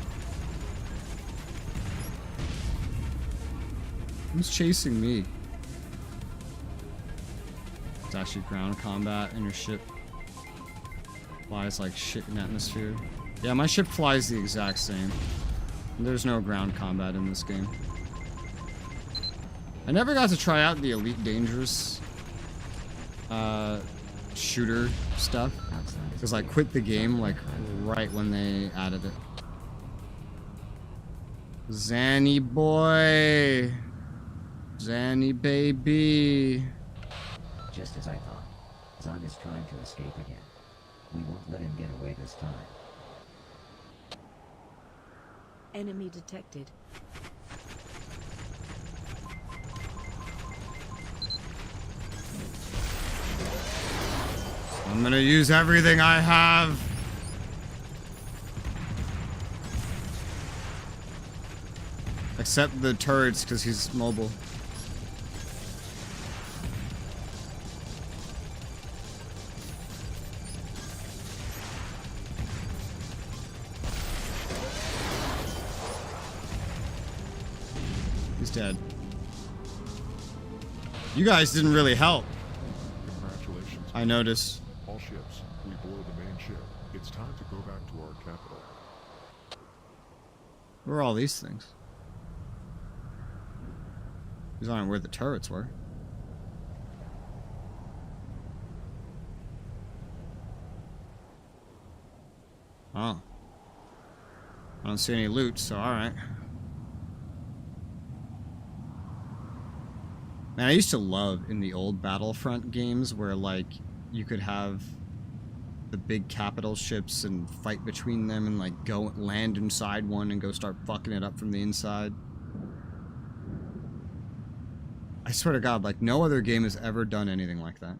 Who's chasing me? It's actually ground combat and your ship flies like shit in atmosphere. Yeah, my ship flies the exact same. There's no ground combat in this game. I never got to try out the Elite Dangerous shooter stuff because I quit the game like right when they added it. Zanny boy, Zanny baby.
Just as I thought, Zahn is trying to escape again. We won't let him get away this time.
Enemy detected.
I'm gonna use everything I have. Except the turrets, because he's mobile. He's dead. You guys didn't really help.
Congratulations.
I noticed.
All ships, we board the main ship. It's time to go back to our capital.
Where are all these things? These aren't where the turrets were. Oh. I don't see any loot, so alright. Man, I used to love in the old Battlefront games where, like, you could have the big capital ships and fight between them and, like, go land inside one and go start fucking it up from the inside. I swear to God, like, no other game has ever done anything like that.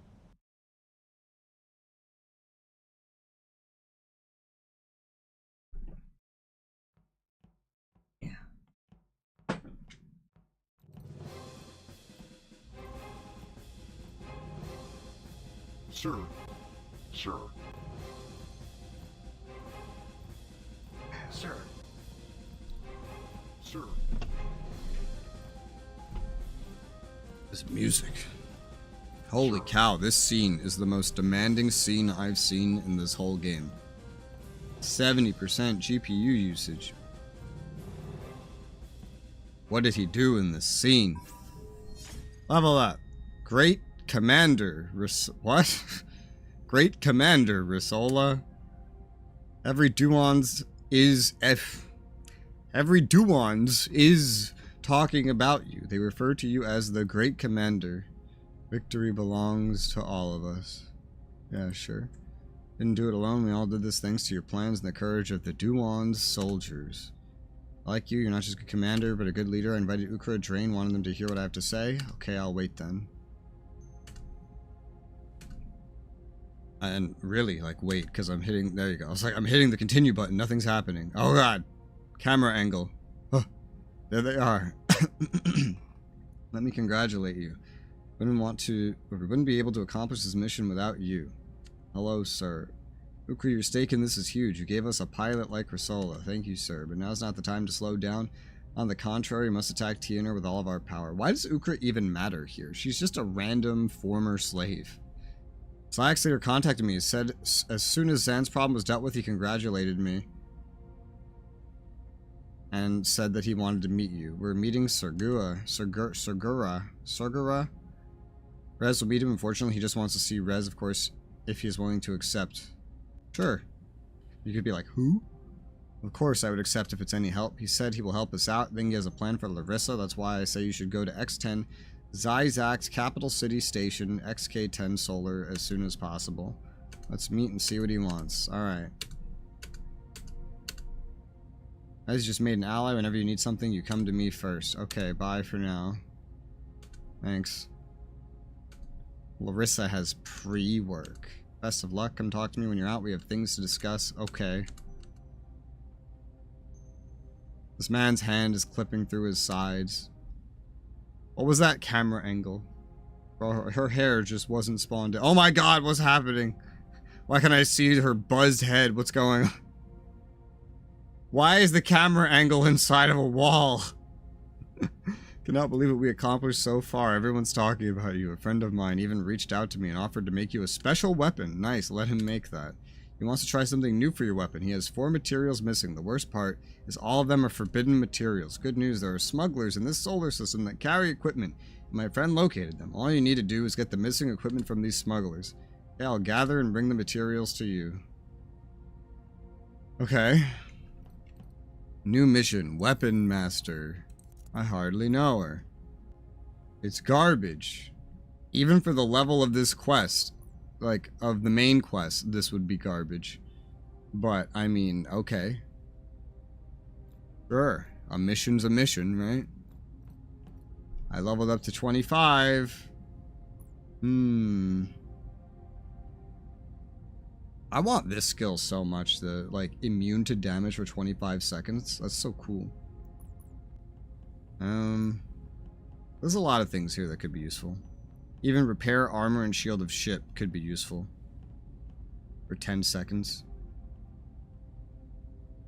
Sir. Sir.
Sir.
Sir.
This music. Holy cow, this scene is the most demanding scene I've seen in this whole game. 70% GPU usage. What did he do in this scene? Level up. Great Commander what? Great Commander Resoula. Every Duans is talking about you. They refer to you as the Great Commander. Victory belongs to all of us. Yeah, sure. Didn't do it alone. We all did this thanks to your plans and the courage of the Duans soldiers. I like you. You're not just a good commander, but a good leader. I invited Ukra and Drain, wanted them to hear what I have to say. Okay, I'll wait then. And really, like, wait, because I'm hitting... There you go. I was like, I'm hitting the continue button. Nothing's happening. Oh, God. Camera angle. Oh, there they are. Let me congratulate you. We wouldn't be able to accomplish this mission without you. Hello, sir. Ukra, your stake in this is huge. You gave us a pilot like Resoula. Thank you, sir. But now's not the time to slow down. On the contrary, we must attack Tianer with all of our power. Why does Ukra even matter here? She's just a random former slave. Slack's leader contacted me. He said as soon as Zan's problem was dealt with, he congratulated me. And said that he wanted to meet you. We're meeting Surgura. Rez will meet him. Unfortunately, he just wants to see Rez, of course, if he is willing to accept. Sure. You could be like, who? Of course, I would accept if it's any help. He said he will help us out. Then he has a plan for Larissa. That's why I say you should go to X10 Zyzak's Capital City Station, XK10 Solar, as soon as possible. Let's meet and see what he wants. Alright. As just made an ally. Whenever you need something, you come to me first. Okay, bye for now. Thanks. Larissa has pre-work. Best of luck. Come talk to me when you're out. We have things to discuss. Okay. This man's hand is clipping through his sides. What was that camera angle? Bro, her hair just wasn't spawned in. Oh my god, what's happening? Why can't I see her buzzed head? What's going on? Why is the camera angle inside of a wall? Cannot believe what we accomplished so far. Everyone's talking about you. A friend of mine even reached out to me and offered to make you a special weapon. Nice, let him make that. He wants to try something new for your weapon. He has 4 materials missing. The worst part is all of them are forbidden materials. Good news, there are smugglers in this solar system that carry equipment. My friend located them. All you need to do is get the missing equipment from these smugglers. Okay, I'll gather and bring the materials to you. Okay. New mission, Weapon Master. I hardly know her. It's garbage. Even for the level of this quest, like, of the main quest, this would be garbage. But, I mean, okay. Sure. A mission's a mission, right? I leveled up to 25. I want this skill so much, the, like, immune to damage for 25 seconds. That's so cool. There's a lot of things here that could be useful. Even repair armor and shield of ship could be useful. For 10 seconds.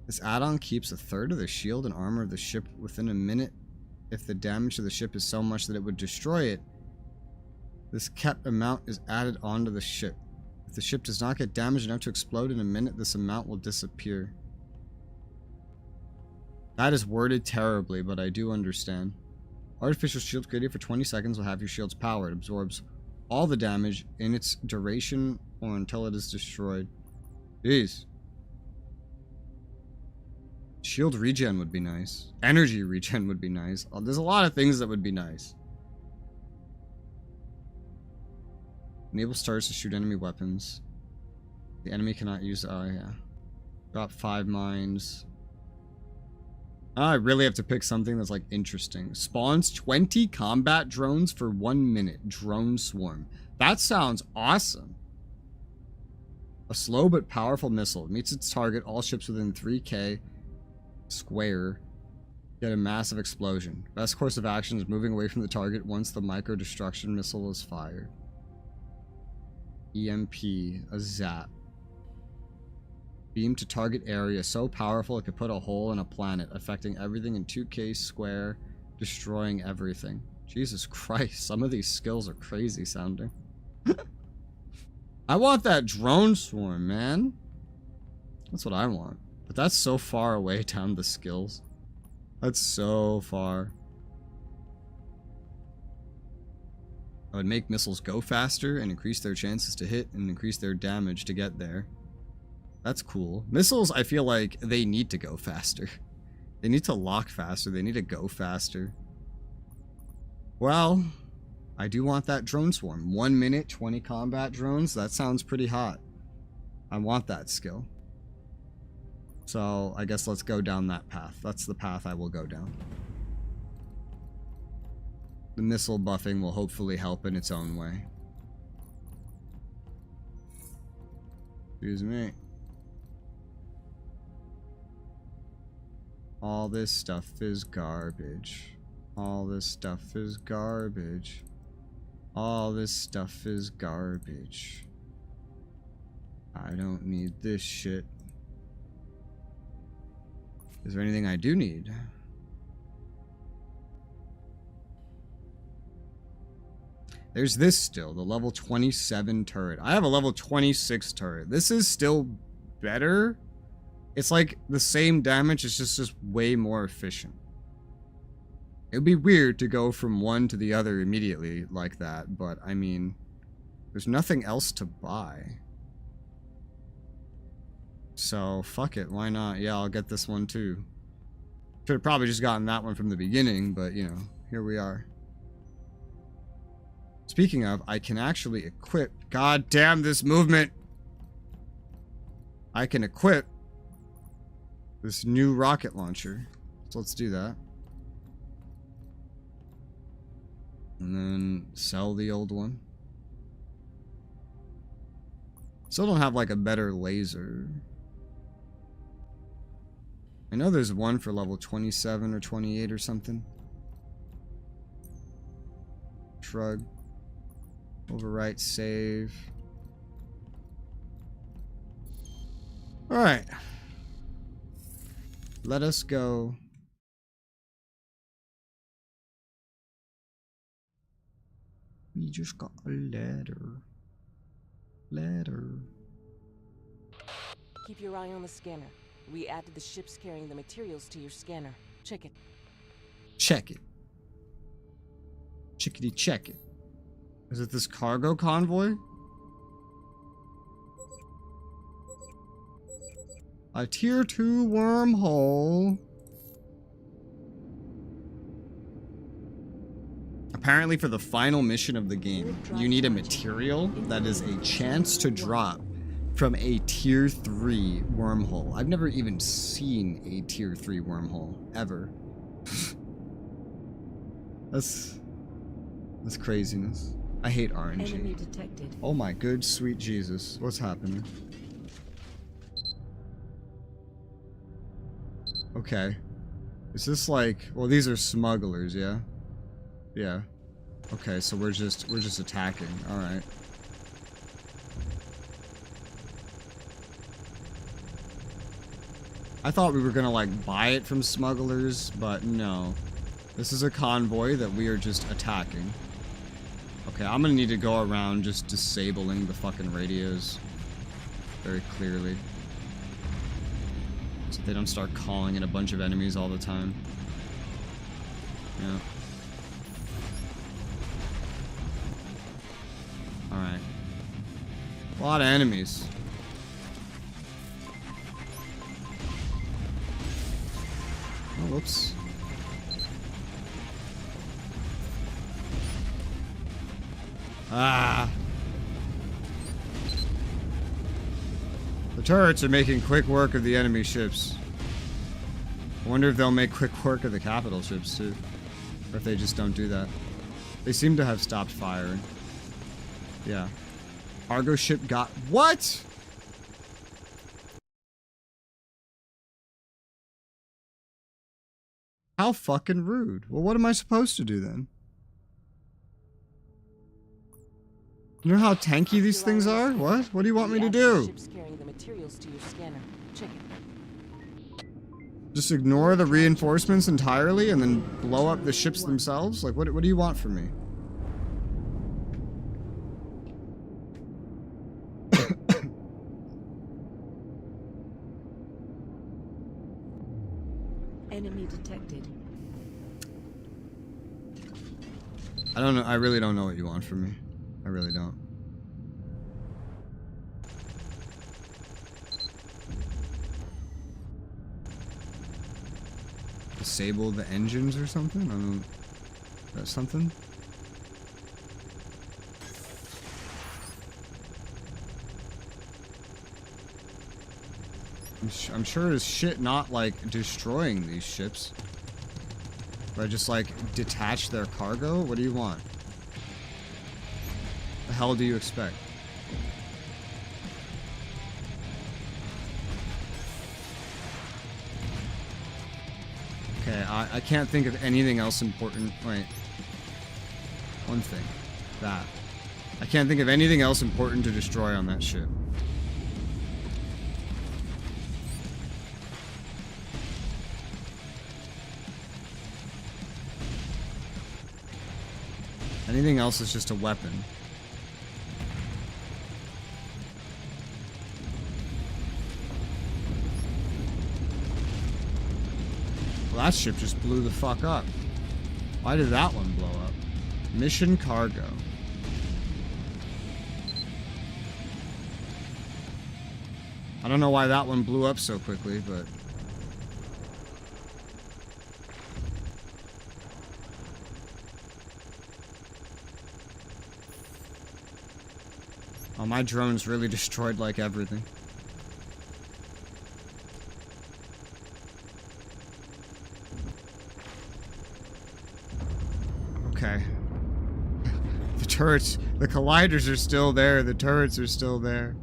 This add-on keeps a third of the shield and armor of the ship within a minute. If the damage to the ship is so much that it would destroy it, this kept amount is added onto the ship. If the ship does not get damaged enough to explode in a minute, this amount will disappear. That is worded terribly, but I do understand. Artificial shield created for 20 seconds will have your shield's power. It absorbs all the damage in its duration or until it is destroyed. Jeez. Shield regen would be nice. Energy regen would be nice. There's a lot of things that would be nice. Enable stars to shoot enemy weapons. The enemy cannot use... Oh, yeah. Drop 5 mines. I really have to pick something that's, like, interesting. Spawns 20 combat drones for 1 minute. Drone swarm. That sounds awesome. A slow but powerful missile. Meets its target. All ships within 3K square get a massive explosion. Best course of action is moving away from the target once the micro-destruction missile is fired. EMP. A zap. Beam to target area so powerful it could put a hole in a planet, affecting everything in 2K square, destroying everything. Jesus Christ, some of these skills are crazy sounding. I want that drone swarm, man. That's what I want. But that's so far away down the skills. That's so far. I would make missiles go faster and increase their chances to hit and increase their damage to get there. That's cool. Missiles, I feel like they need to go faster. They need to lock faster. They need to go faster. Well, I do want that drone swarm. 1 minute, 20 combat drones. That sounds pretty hot. I want that skill. So I guess let's go down that path. That's the path I will go down. The missile buffing will hopefully help in its own way. Excuse me. All this stuff is garbage. All this stuff is garbage. All this stuff is garbage. I don't need this shit. Is there anything I do need? There's this still, the level 27 turret. I have a level 26 turret. This is still better. It's like the same damage, it's just way more efficient. It would be weird to go from one to the other immediately like that, but I mean, there's nothing else to buy. So, fuck it, why not? Yeah, I'll get this one too. Should have probably just gotten that one from the beginning, but you know, here we are. Speaking of, I can actually equip... God damn this movement! I can equip this new rocket launcher. So let's do that. And then sell the old one. Still don't have like a better laser. I know there's one for level 27 or 28 or something. Shrug. Overwrite, save. Alright. Let us go. We just got a letter.
Keep your eye on the scanner. We added the ships carrying the materials to your scanner. Check it.
Check it. Chickadee check it. Is it this cargo convoy? A tier 2 wormhole. Apparently for the final mission of the game, you need a material that is a chance to drop from a tier 3 wormhole. I've never even seen a tier 3 wormhole, ever. That's craziness. I hate RNG.
Enemy detected.
Oh my good sweet Jesus. What's happening? Okay. Is this like... Well, these are smugglers, yeah? Yeah. Okay, so we're just attacking. Alright. I thought we were gonna, like, buy it from smugglers, but no. This is a convoy that we are just attacking. Okay, I'm gonna need to go around just disabling the fucking radios very clearly. So they don't start calling in a bunch of enemies all the time. Yeah. Alright. A lot of enemies. Oh, whoops. Ah. The turrets are making quick work of the enemy ships. I wonder if they'll make quick work of the capital ships too. Or if they just don't do that. They seem to have stopped firing. Yeah. Cargo ship got... What?! How fucking rude. Well, what am I supposed to do then? You know how tanky these things are? What? What do you want me to do?
Ships carrying the materials to your scanner. Check it.
Just ignore the reinforcements entirely and then blow up the ships themselves? Like, what do you want from me?
Enemy detected.
I don't know. I really don't know what you want from me. I really don't. Disable the engines or something? I don't know. That's something? I'm sure as shit not, like, destroying these ships. But just, like, detach their cargo? What do you want? The hell do you expect? Okay, I can't think of anything else important. Wait. One thing. That. I can't think of anything else important to destroy on that ship. Anything else is just a weapon. Well, that ship just blew the fuck up. Why did that one blow up? Mission cargo. I don't know why that one blew up so quickly, but... Oh, my drone's really destroyed, like, everything. Okay. The turrets, the colliders are still there, the turrets are still there.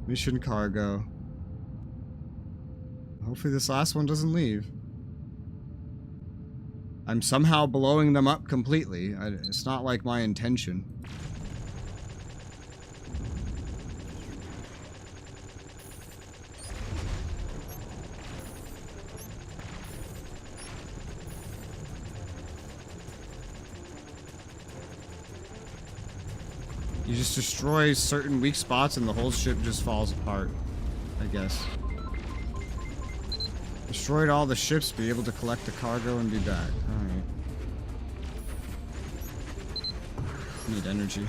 Mission cargo. Hopefully this last one doesn't leave. I'm somehow blowing them up completely. It's not like my intention. You just destroy certain weak spots and the whole ship just falls apart, I guess. Destroyed all the ships, be able to collect the cargo and be back. Alright. Need energy.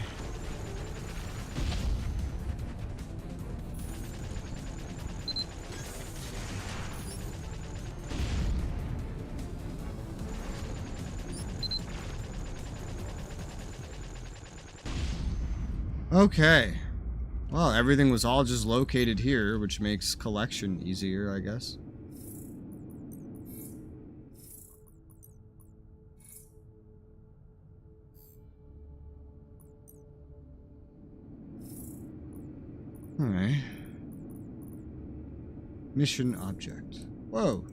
Okay. Well, everything was all just located here, which makes collection easier, I guess. Alright. Mission object. Whoa.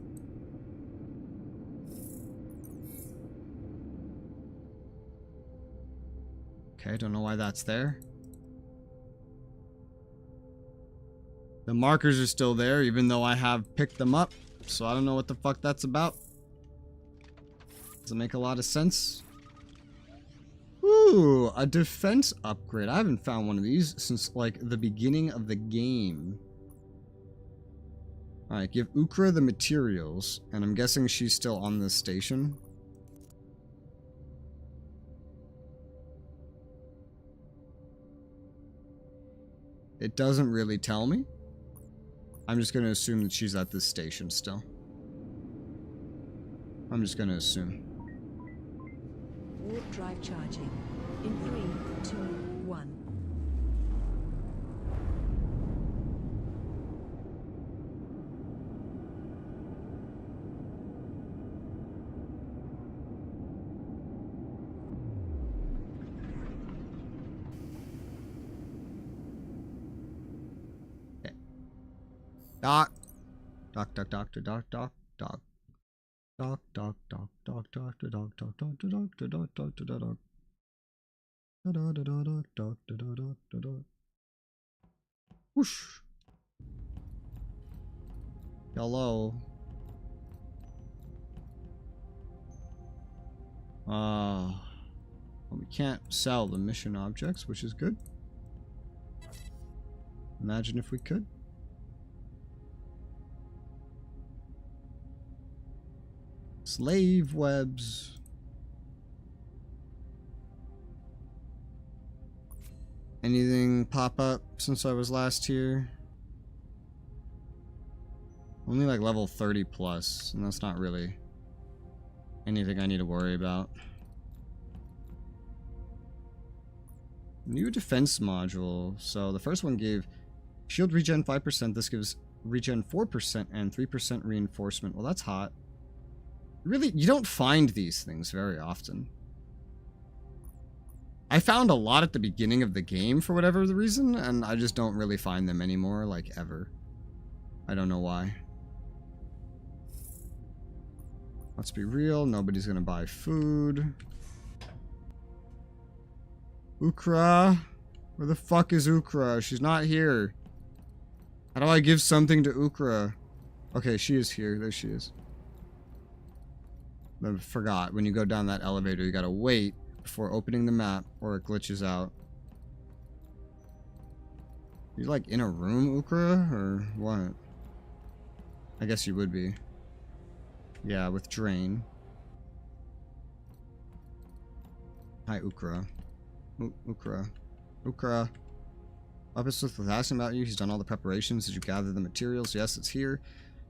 Okay, don't know why that's there. The markers are still there, even though I have picked them up. So I don't know what the fuck that's about. Doesn't make a lot of sense. Ooh, a defense upgrade. I haven't found one of these since, like, the beginning of the game. Alright, give Ukra the materials. And I'm guessing she's still on this station. It doesn't really tell me. I'm just going to assume that she's at this station still. I'm just going to assume.
Warp drive charging. In 3, 2, 1.
Doc. Doc, doc, doctor, doc, doc, doc. Doc, doc, doc, doc, doctor, doc, doc, doctor, doctor, doc, doctor, doc, doc. Da da da da da da da da da da. Whoosh. Hello. Well, we can't sell the mission objects, which is good. Imagine if we could. Slave webs. Anything pop up since I was last here? Only like level 30 plus, and that's not really anything I need to worry about. New defense module. So the first one gave shield regen 5%. This gives Regen 4% and 3% reinforcement. Well, that's hot. Really, you don't find these things very often. I found a lot at the beginning of the game for whatever the reason, and I just don't really find them anymore, like, ever. I don't know why. Let's be real, nobody's gonna buy food. Ukra? Where the fuck is Ukra? She's not here. How do I give something to Ukra? Okay, she is here. There she is. I forgot. When you go down that elevator, you gotta wait before opening the map, or it glitches out. You like in a room, Ukra, or what? I guess you would be. Yeah, with Drain. Hi, Ukra. Ukra. Ukra. Weaponsmith was asking about you. He's done all the preparations. Did you gather the materials? Yes, it's here.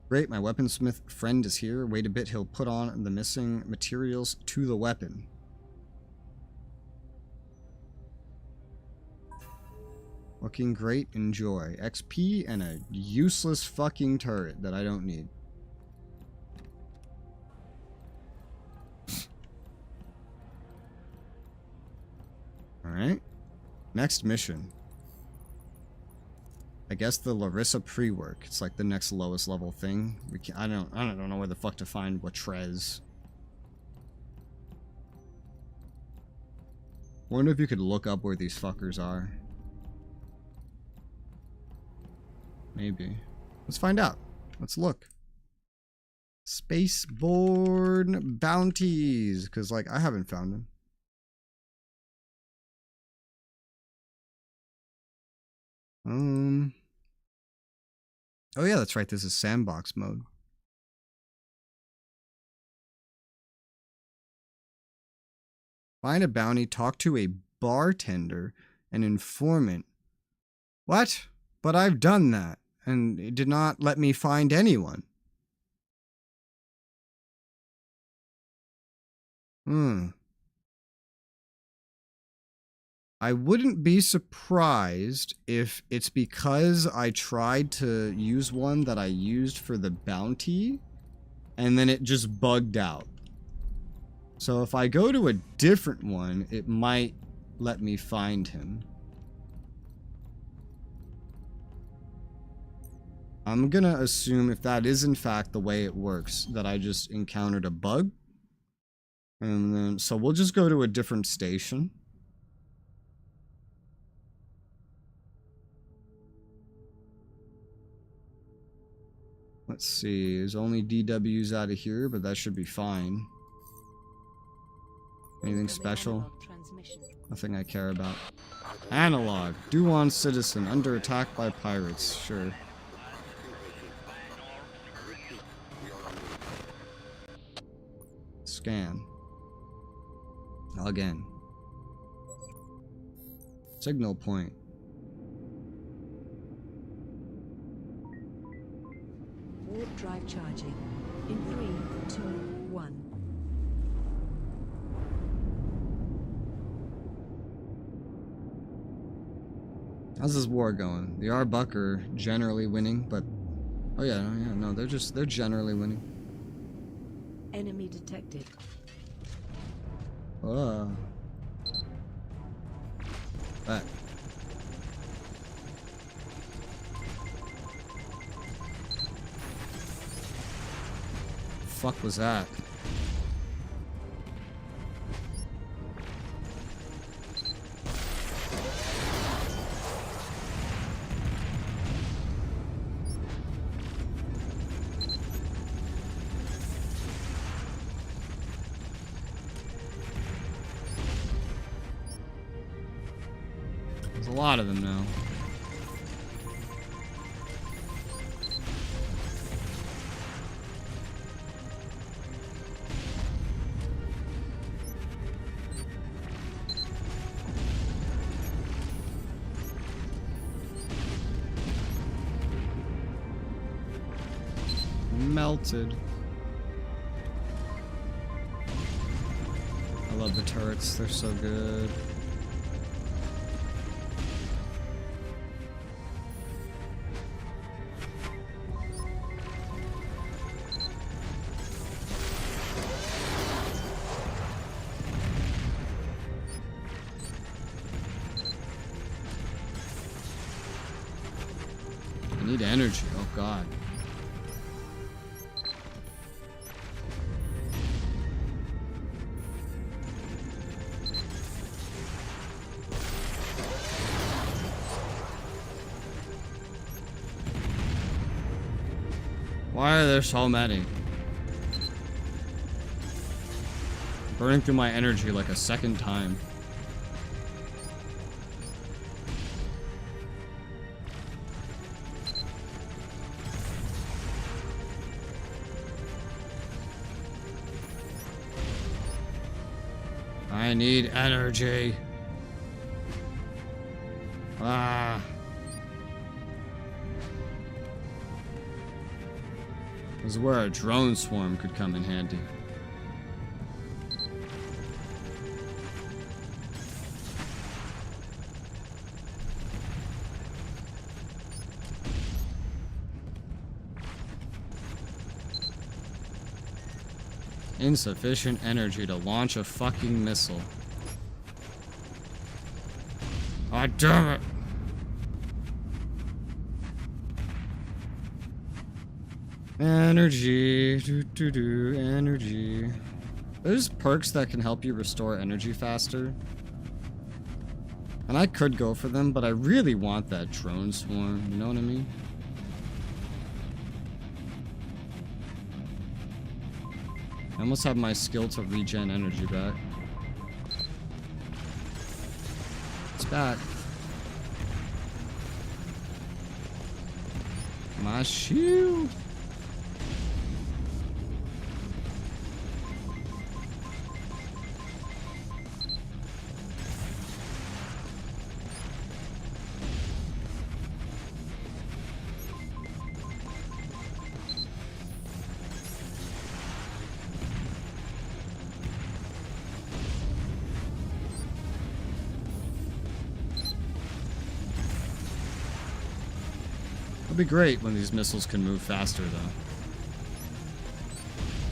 Great, my weaponsmith friend is here. Wait a bit, he'll put on the missing materials to the weapon. Looking great, enjoy. XP and a useless fucking turret that I don't need. Alright. Next mission. I guess the Larissa pre-work. It's like the next lowest level thing. I don't know where the fuck to find Watrez. Wonder if you could look up where these fuckers are. Maybe. Let's find out. Let's look. Spacebabybourne bounties. Because, like, I haven't found them. Oh yeah, that's right. This is sandbox mode. Find a bounty, talk to a bartender, an informant. What? But I've done that, and it did not let me find anyone. I wouldn't be surprised if it's because I tried to use one that I used for the bounty, and then it just bugged out. So if I go to a different one, it might let me find him. I'm gonna assume if that is in fact the way it works, that I just encountered a bug. And then, so we'll just go to a different station. Let's see, there's only DWs out of here, but that should be fine. Anything special? Nothing I care about. Analog. Duan citizen. Under attack by pirates. Sure. Scan. Again. Signal point.
Warp drive charging. In 3, 2, 1.
How's this war going? The Arbuck are generally winning, but oh yeah, no, they're generally winning.
Enemy detected.
Back. Fuck was that? There's a lot of them now. Melted. I love the turrets, they're so good. need energy. Oh god. Why are there so many? Burning through my energy like a second time. I need energy. Ah. This is where a drone swarm could come in handy. Insufficient energy to launch a fucking missile. Ah, damn it! Energy, energy. There's perks that can help you restore energy faster. And I could go for them, but I really want that drone swarm, you know what I mean? I almost have my skill to regen energy back. It's back. My shield. It'd be great when these missiles can move faster, though.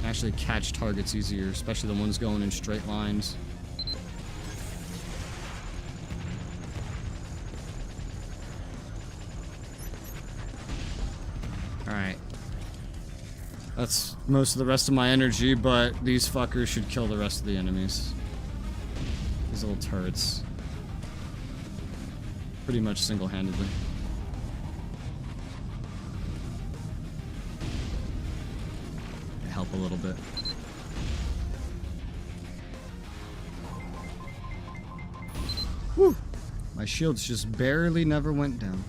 Actually catch targets easier, especially the ones going in straight lines. Alright. That's most of the rest of my energy, but these fuckers should kill the rest of the enemies. These little turrets. Pretty much single-handedly. Help a little bit. Whew. My shields just barely never went down.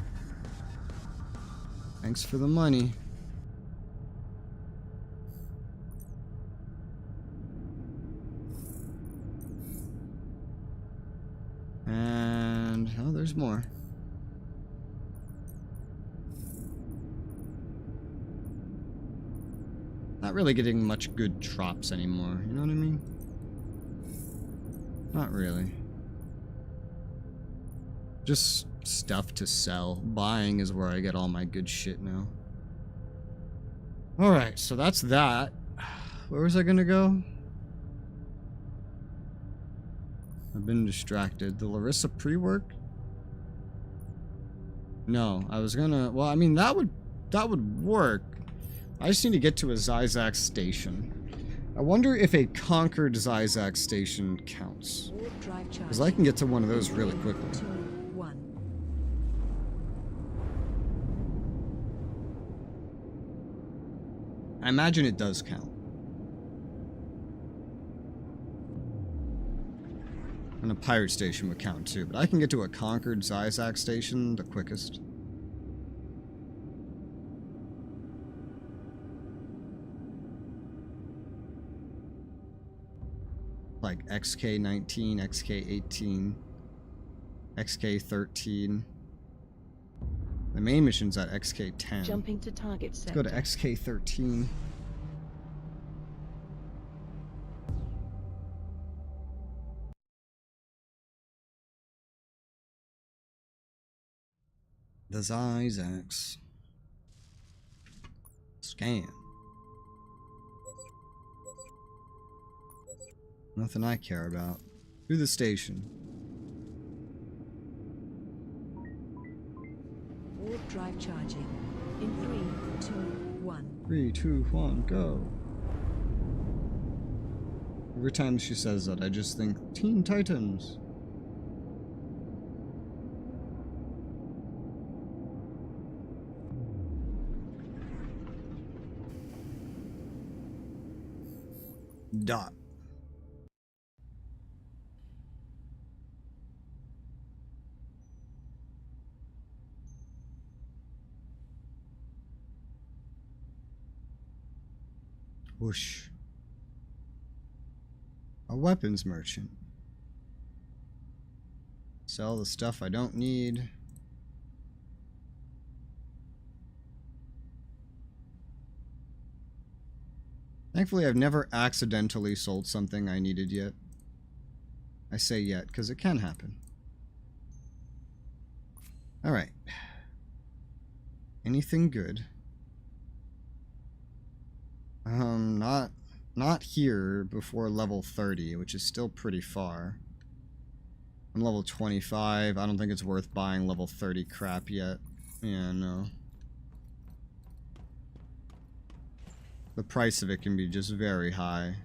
Thanks for the money. And oh, there's more. Not really getting much good drops anymore, you know what I mean? Not really. Just stuff to sell. Buying is where I get all my good shit now. Alright, so that's that. Where was I gonna go? I've been distracted. The Larissa pre-work? No, I was gonna... Well, I mean, that would work. I just need to get to a Zyzak station. I wonder if a conquered Zyzak station counts. Because I can get to one of those really quickly. I imagine it does count. And a pirate station would count too, but I can get to a conquered Zyzak station the quickest. Like XK19, XK18, XK13. The main mission's at XK10.
Jumping to target
Let's
sector.
go to XK13. The Zyzaks. Scan. Nothing I care about. To the station.
Warp drive charging. In 3, 2, 1.
3, 2, 1, go. Every time she says that, I just think Teen Titans. Dot. Whoosh. A weapons merchant. Sell the stuff I don't need. Thankfully, I've never accidentally sold something I needed yet. I say yet, because it can happen. Alright. Anything good? Not here before level 30, which is still pretty far. I'm level 25. I don't think it's worth buying level 30 crap yet. Yeah, no. The price of it can be just very high.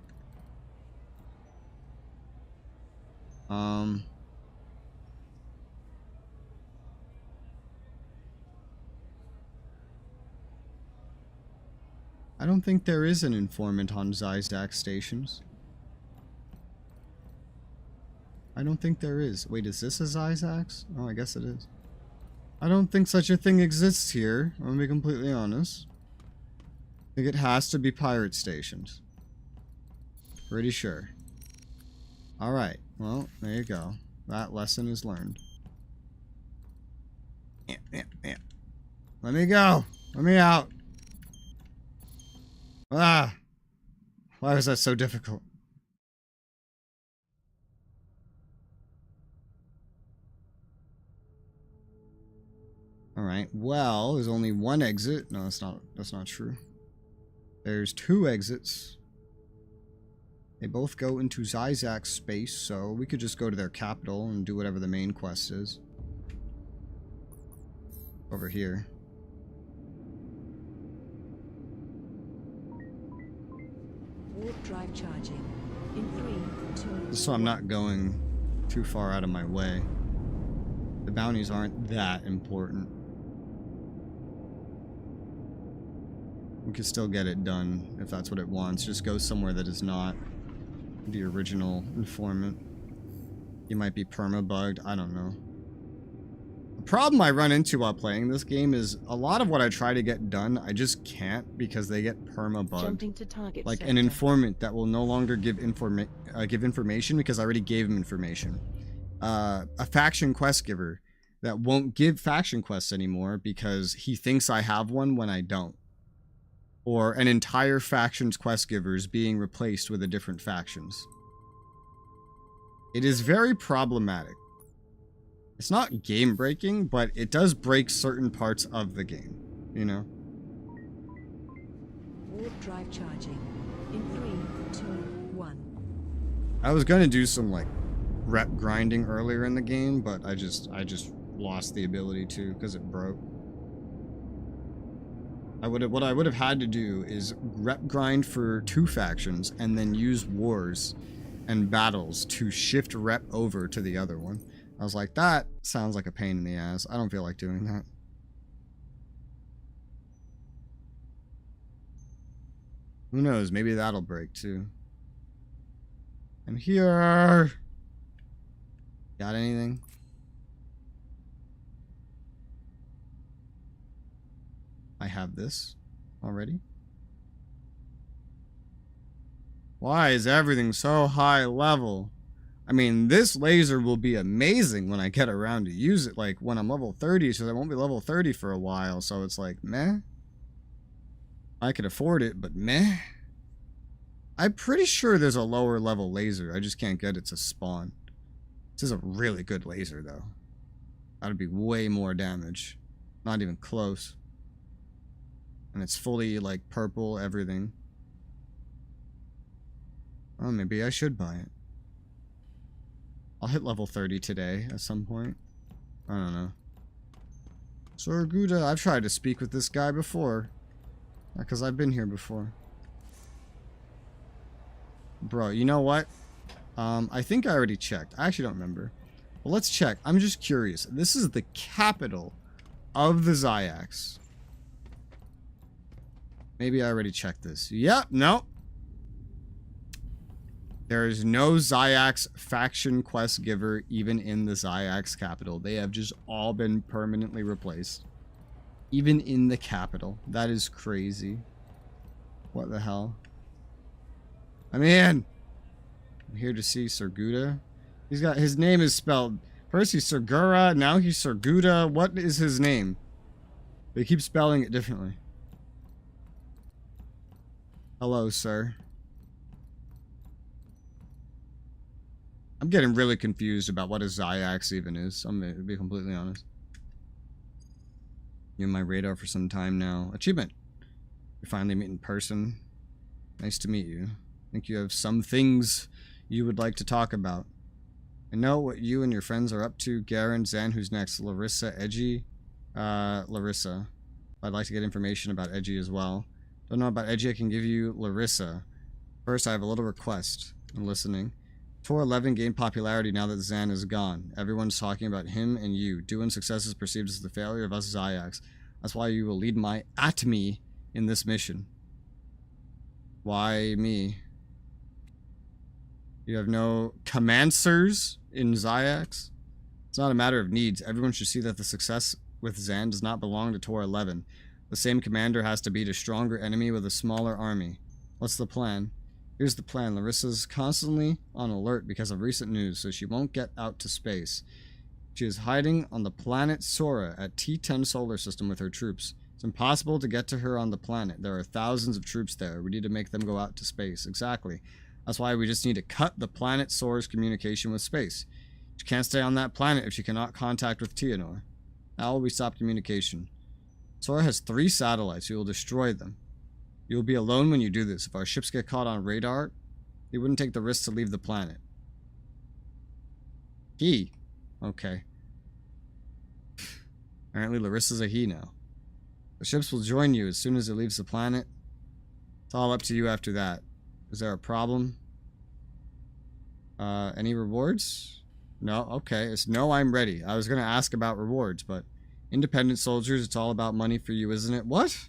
I don't think there is an informant on Zyzak stations. I don't think there is. Wait, is this a Zyzak's? Oh, I guess it is. I don't think such a thing exists here. I'm gonna be completely honest. I think it has to be pirate stations. Pretty sure. Alright, well, there you go. That lesson is learned. Yeah. Let me go! Let me out! Ah! Why was that so difficult? Alright, well, there's only one exit. No, that's not true. There's two exits. They both go into Zyzak space, so we could just go to their capital and do whatever the main quest is. Over here.
Warp drive charging. In 3, 2,
Just so I'm not going too far out of my way. The bounties aren't that important. We could still get it done if that's what it wants. Just go somewhere that is not the original informant. You might be perma-bugged. I don't know. The problem I run into while playing this game is a lot of what I try to get done, I just can't because they get perma-bugged.
jumping to target
Like
sector.
an informant that will no longer give information because I already gave him information. A faction quest giver that won't give faction quests anymore because he thinks I have one when I don't. Or an entire faction's quest givers being replaced with a different factions. It is very problematic. It's not game breaking, but it does break certain parts of the game, you know?
Warp drive charging. In 3, 2, 1.
I was gonna do some like rep grinding earlier in the game, but I just lost the ability to because it broke. What I would have had to do is rep grind for 2 factions and then use wars and battles to shift rep over to the other one. I was like, that sounds like a pain in the ass. I don't feel like doing that. Who knows? Maybe that'll break too. I'm here. Got anything? I have this already. Why is everything so high level? I mean, this laser will be amazing when I get around to use it, like when I'm level 30, so I won't be level 30 for a while, so it's like, meh. I could afford it, but meh. I'm pretty sure there's a lower level laser, I just can't get it to spawn. This is a really good laser, though. That'd be way more damage. Not even close. And it's fully, like, purple, everything. Oh, maybe I should buy it. I'll hit level 30 today at some point. I don't know. Sir Gouda, I've tried to speak with this guy before. Because I've been here before. Bro, you know what? I think I already checked. I actually don't remember. Well, let's check. I'm just curious. This is the capital of the Zyax. Maybe I already checked this. Yep, no. There is no Zyax faction quest giver even in the Zyax capital. They have just all been permanently replaced. Even in the capital. That is crazy. What the hell? I'm in. I'm here to see Sir Gouda. He's got, his name is spelled, first he's Sergura, now he's Sir Gouda. What is his name? They keep spelling it differently. Hello, sir. I'm getting really confused about what a Zyax even is. I'm gonna be completely honest. You're on my radar for some time now. Achievement. We finally meet in person. Nice to meet you. I think you have some things you would like to talk about. I know what you and your friends are up to. Garen, Zan, who's next? Larissa, Edgy? Larissa. I'd like to get information about Edgy as well. Don't know about Edgy, I can give you Larissa. First, I have a little request. I'm listening. Tour 11 gained popularity now that Zan is gone. Everyone's talking about him and you. Doing success is perceived as the failure of us Zyax. That's why you will lead my ATME in this mission. Why me? You have no commanders in Zyax? It's not a matter of needs. Everyone should see that the success with Zan does not belong to Tor 11. The same commander has to beat a stronger enemy with a smaller army. What's the plan? Here's the plan. Larissa's constantly on alert because of recent news, so she won't get out to space. She is hiding on the planet Sora at T10 solar system with her troops. It's impossible to get to her on the planet. There are thousands of troops there. We need to make them go out to space. Exactly. That's why we just need to cut the planet Sora's communication with space. She can't stay on that planet if she cannot contact with Tianor. How will we stop communication? Sora has 3 satellites. We will destroy them. You will be alone when you do this. If our ships get caught on radar, he wouldn't take the risk to leave the planet. He? Okay. Apparently Larissa's a he now. The ships will join you as soon as it leaves the planet. It's all up to you after that. Is there a problem? Any rewards? No? Okay. It's no, I'm ready. I was going to ask about rewards, but independent soldiers, it's all about money for you, isn't it? What?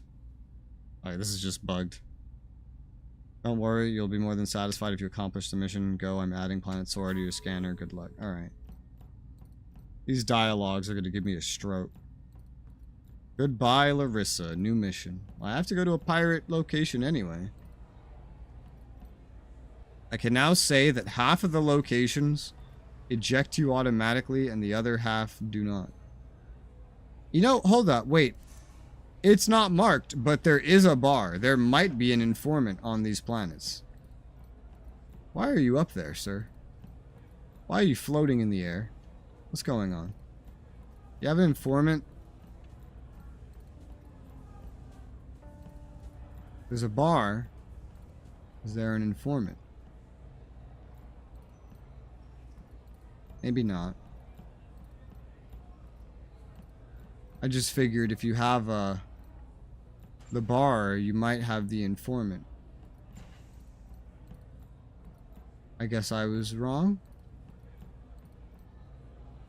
Alright, this is just bugged. Don't worry, you'll be more than satisfied if you accomplish the mission. Go, I'm adding Planet Sora to your scanner. Good luck. Alright. These dialogues are going to give me a stroke. Goodbye, Larissa. New mission. Well, I have to go to a pirate location anyway. I can now say that half of the locations eject you automatically and the other half do not. You know, hold up, wait. It's not marked, but there is a bar. There might be an informant on these planets. Why are you up there, sir? Why are you floating in the air? What's going on? You have an informant? There's a bar. Is there an informant? Maybe not. I just figured if you have the bar, you might have the informant. I guess I was wrong.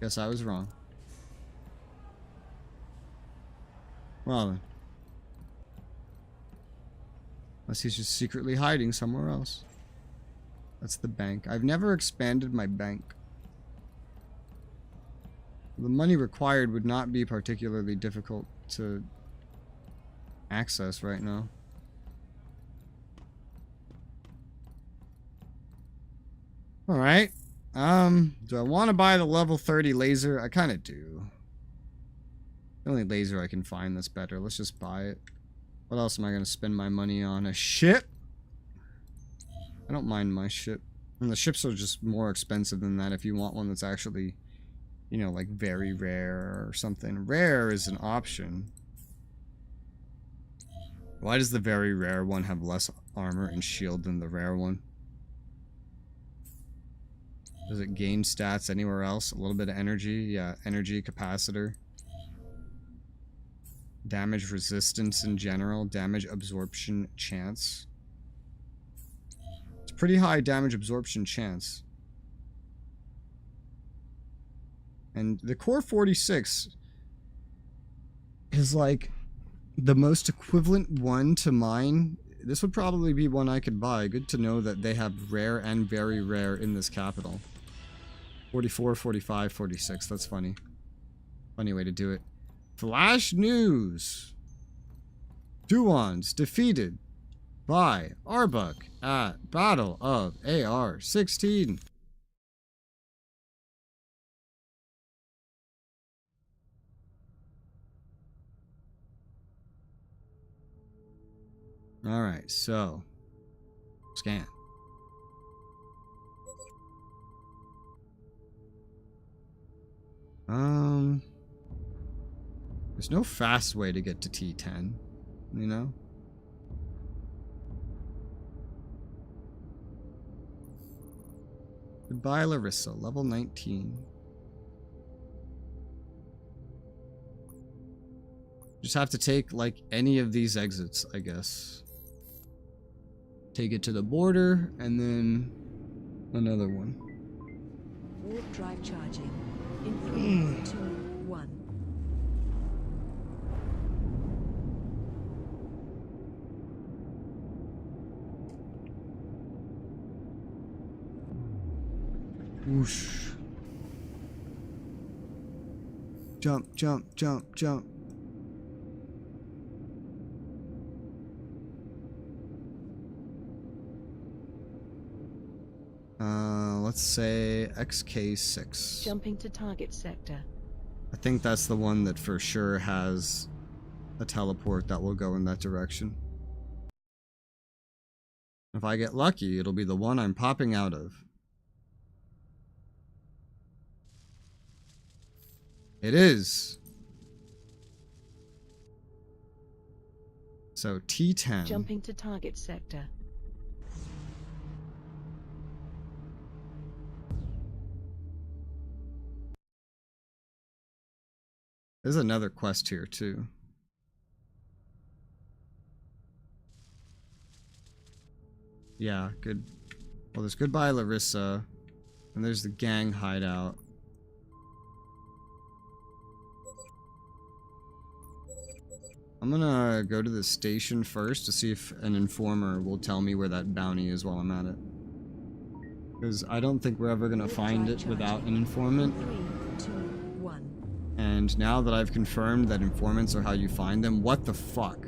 Guess I was wrong. Well then. Unless he's just secretly hiding somewhere else. That's the bank. I've never expanded my bank. The money required would not be particularly difficult to access right now. Alright. Do I want to buy the level 30 laser? I kind of do. The only laser I can find that's better. Let's just buy it. What else am I going to spend my money on? A ship? I don't mind my ship. And the ships are just more expensive than that if you want one that's actually, you know, like very rare or something. Rare is an option. Why does the very rare one have less armor and shield than the rare one? Does it gain stats anywhere else? A little bit of energy? Yeah, energy capacitor. Damage resistance in general. Damage absorption chance. It's pretty high damage absorption chance. And the Core 46 is like the most equivalent one to mine. This would probably be one I could buy. Good to know that they have rare and very rare in this capital. 44, 45, 46. That's funny. Funny way to do it. Flash news. Duans defeated by Arbuck at Battle of AR-16. Alright, so scan. There's no fast way to get to T10, you know? Goodbye, Larissa, level 19. Just have to take, like, any of these exits, I guess. Take it to the border, and then another one.
Warp drive charging. In 3, 2, 1.
Whoosh. Jump, jump, jump, jump. Let's say XK6.
Jumping to target sector.
I think that's the one that for sure has a teleport that will go in that direction. If I get lucky, it'll be the one I'm popping out of. It is. So T10.
Jumping to target sector.
There's another quest here too. Yeah, good. Well, there's Goodbye Larissa, and there's the gang hideout. I'm gonna go to the station first to see if an informer will tell me where that bounty is while I'm at it. Because I don't think we're ever gonna find it without an informant.
3, 2, 1.
And now that I've confirmed that informants are how you find them, what the fuck?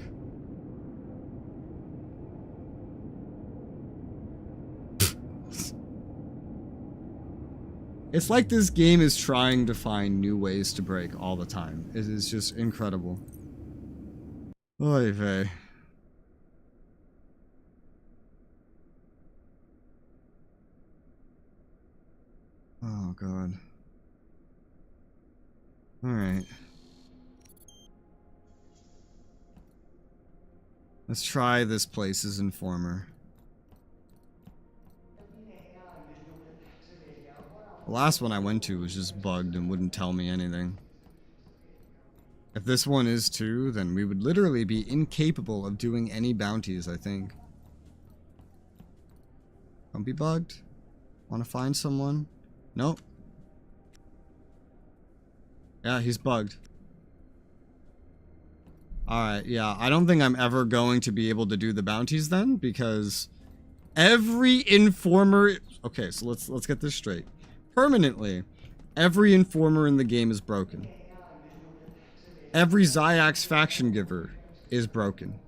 It's like this game is trying to find new ways to break all the time. It is just incredible. Oy vey. Oh god. Alright. Let's try this place's informer. The last one I went to was just bugged and wouldn't tell me anything. If this one is too, then we would literally be incapable of doing any bounties, I think. Don't be bugged. Want to find someone? Nope. Yeah, he's bugged. Alright, yeah, I don't think I'm ever going to be able to do the bounties then, because every informer... Okay, so let's get this straight. Permanently, every informer in the game is broken. Every Zyax faction giver is broken.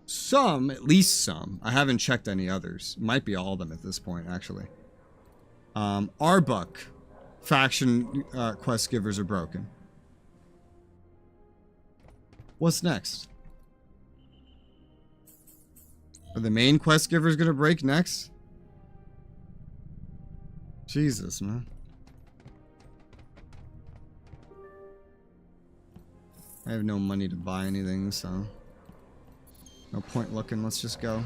Some, at least some. I haven't checked any others. Might be all of them at this point, actually. Arbuck faction quest givers are broken. What's next? Are the main quest givers gonna break next? Jesus, man. I have no money to buy anything, so no point looking. Let's just go.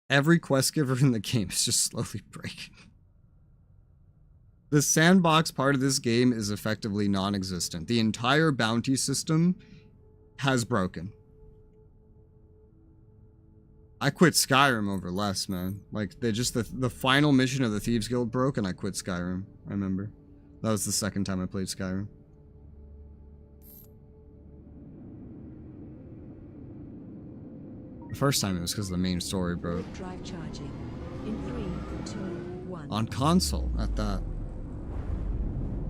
Every quest giver in the game is just slowly breaking. The sandbox part of this game is effectively non-existent. The entire bounty system has broken. I quit Skyrim over less, man. Like, the final mission of the Thieves Guild broke and I quit Skyrim. I remember. That was the second time I played Skyrim. The first time it was because the main story broke.
Drive charging. In 3, 2, 1.
On console, at that.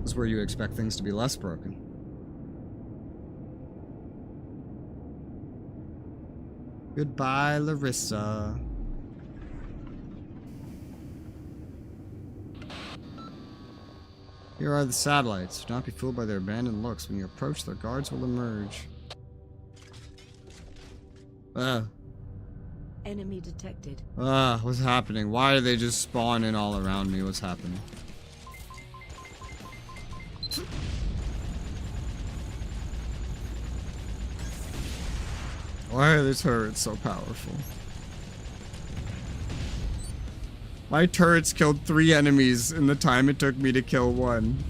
This is where you expect things to be less broken. Goodbye, Larissa. Here are the satellites. Do not be fooled by their abandoned looks. When you approach, their guards will emerge.
Enemy detected.
What's happening? Why do they just spawn in all around me? What's happening? Why are the turrets so powerful? My turrets killed 3 enemies in the time it took me to kill 1.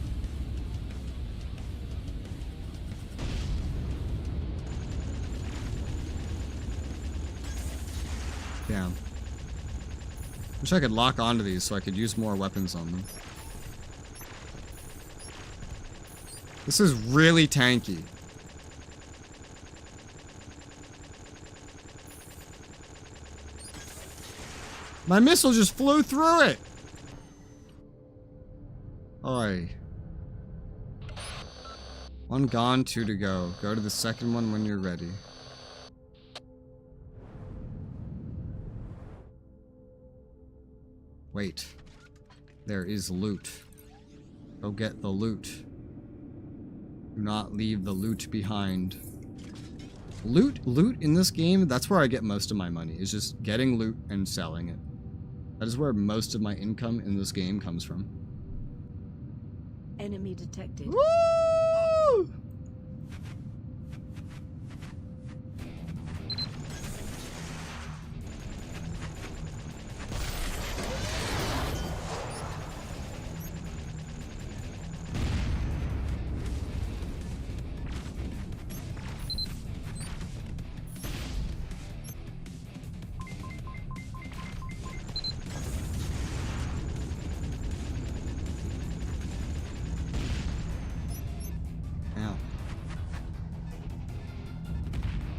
Damn. Wish I could lock onto these so I could use more weapons on them. This is really tanky. My missile just flew through it! Oi. 1 gone, 2 to go. Go to the second one when you're ready. Wait. There is loot. Go get the loot. Do not leave the loot behind. Loot in this game, that's where I get most of my money, is just getting loot and selling it. That is where most of my income in this game comes from.
Enemy detected.
Woo!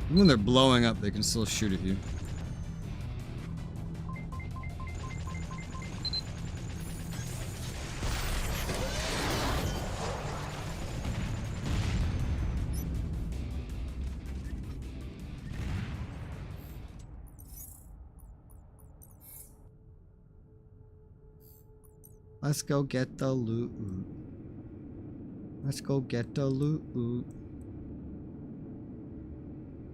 Even when they're blowing up, they can still shoot at you. Let's go get the loot. Let's go get the loot.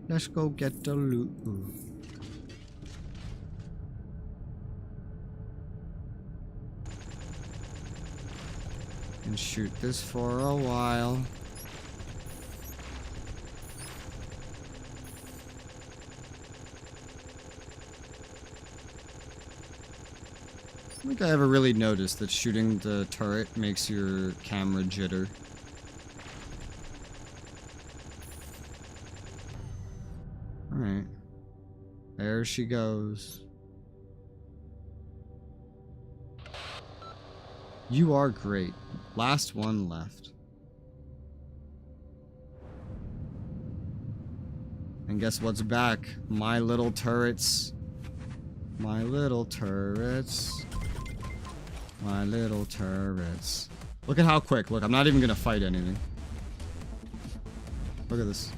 Let's go get the loot. And shoot this for a while. I don't think I ever really noticed that shooting the turret makes your camera jitter. Alright. There she goes. You are great. Last one left. And guess what's back? My little turrets. My little turrets. My little turrets. Look at how quick. Look, I'm not even gonna fight anything. Look at this.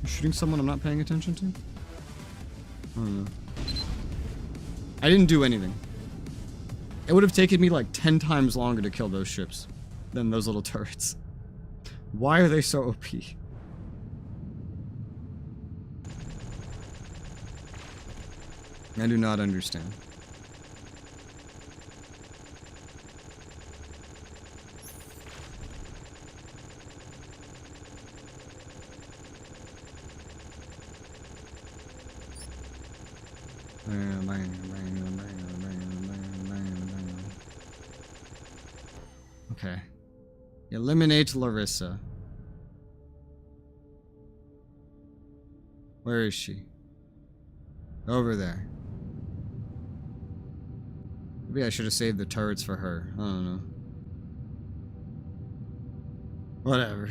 Shooting someone I'm not paying attention to? I don't know. I didn't do anything. It would have taken me like 10 times longer to kill those ships than those little turrets. Why are they so OP? I do not understand. Okay. Eliminate Larissa. Where is she? Over there. Maybe I should have saved the turrets for her. I don't know. Whatever.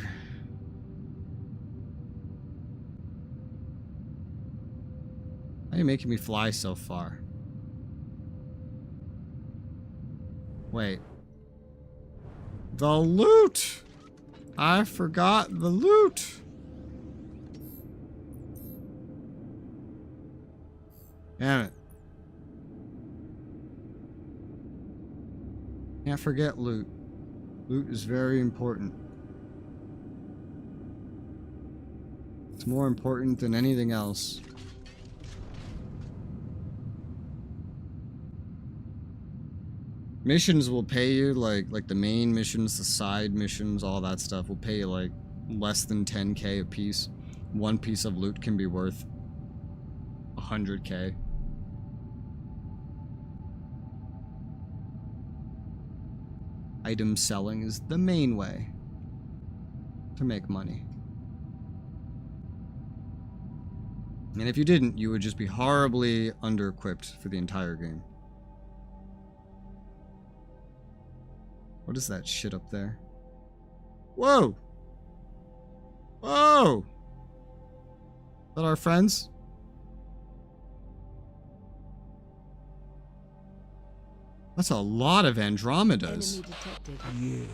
Why are you making me fly so far? Wait. The loot! I forgot the loot! Damn it. Can't forget loot. Loot is very important. It's more important than anything else. Missions will pay you, like the main missions, the side missions, all that stuff will pay you like less than 10k a piece. One piece of loot can be worth 100k. Item selling is the main way to make money. And if you didn't, you would just be horribly under-equipped for the entire game. What is that shit up there? Whoa! Whoa! Is that our friends? That's a lot of Andromedas.
Enemy detected.
You.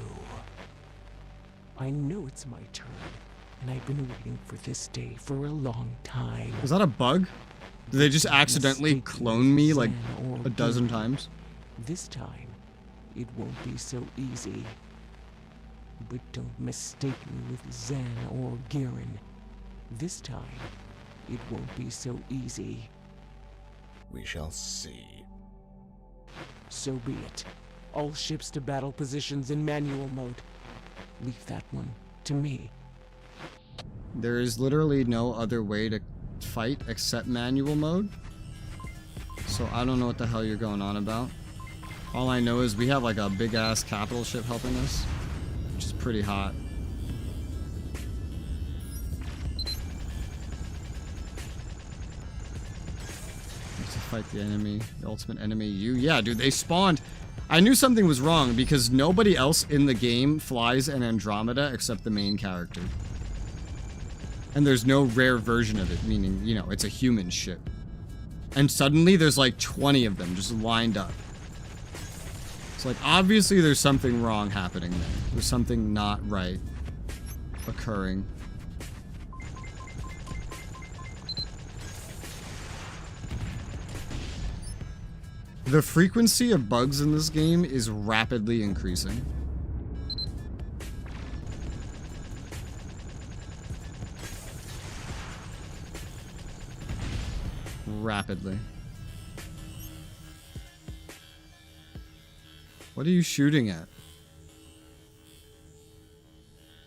I know it's my turn, and I've been waiting for this day for a long time.
Is that a bug? Did they just accidentally clone me like a dozen times?
This time, it won't be so easy. But don't mistake me with Zan or Garen. This time, it won't be so easy.
We shall see.
So be it. All ships to battle positions in manual mode. Leave that one to me.
There is literally no other way to fight except manual mode. So I don't know what the hell you're going on about. All I know is we have like a big ass capital ship helping us, which is pretty hot. Fight the enemy, the ultimate enemy, you. Yeah, dude, they spawned. I knew something was wrong because nobody else in the game flies an Andromeda except the main character. And there's no rare version of it, meaning, you know, it's a human ship. And suddenly there's like 20 of them just lined up. It's like, obviously there's something wrong happening there. There's something not right occurring. The frequency of bugs in this game is rapidly increasing. Rapidly. What are you shooting at?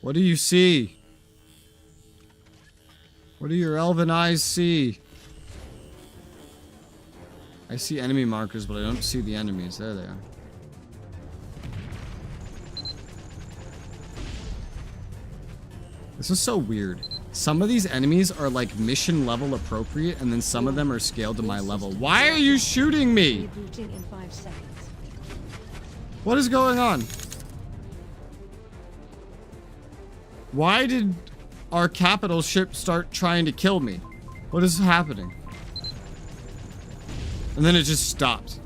What do you see? What do your elven eyes see? I see enemy markers, but I don't see the enemies. There they are. This is so weird. Some of these enemies are like mission level appropriate, and then some of them are scaled to my level. Why are you shooting me?
Rebooting in 5 seconds.
What is going on? Why did our capital ship start trying to kill me? What is happening? And then it just stopped.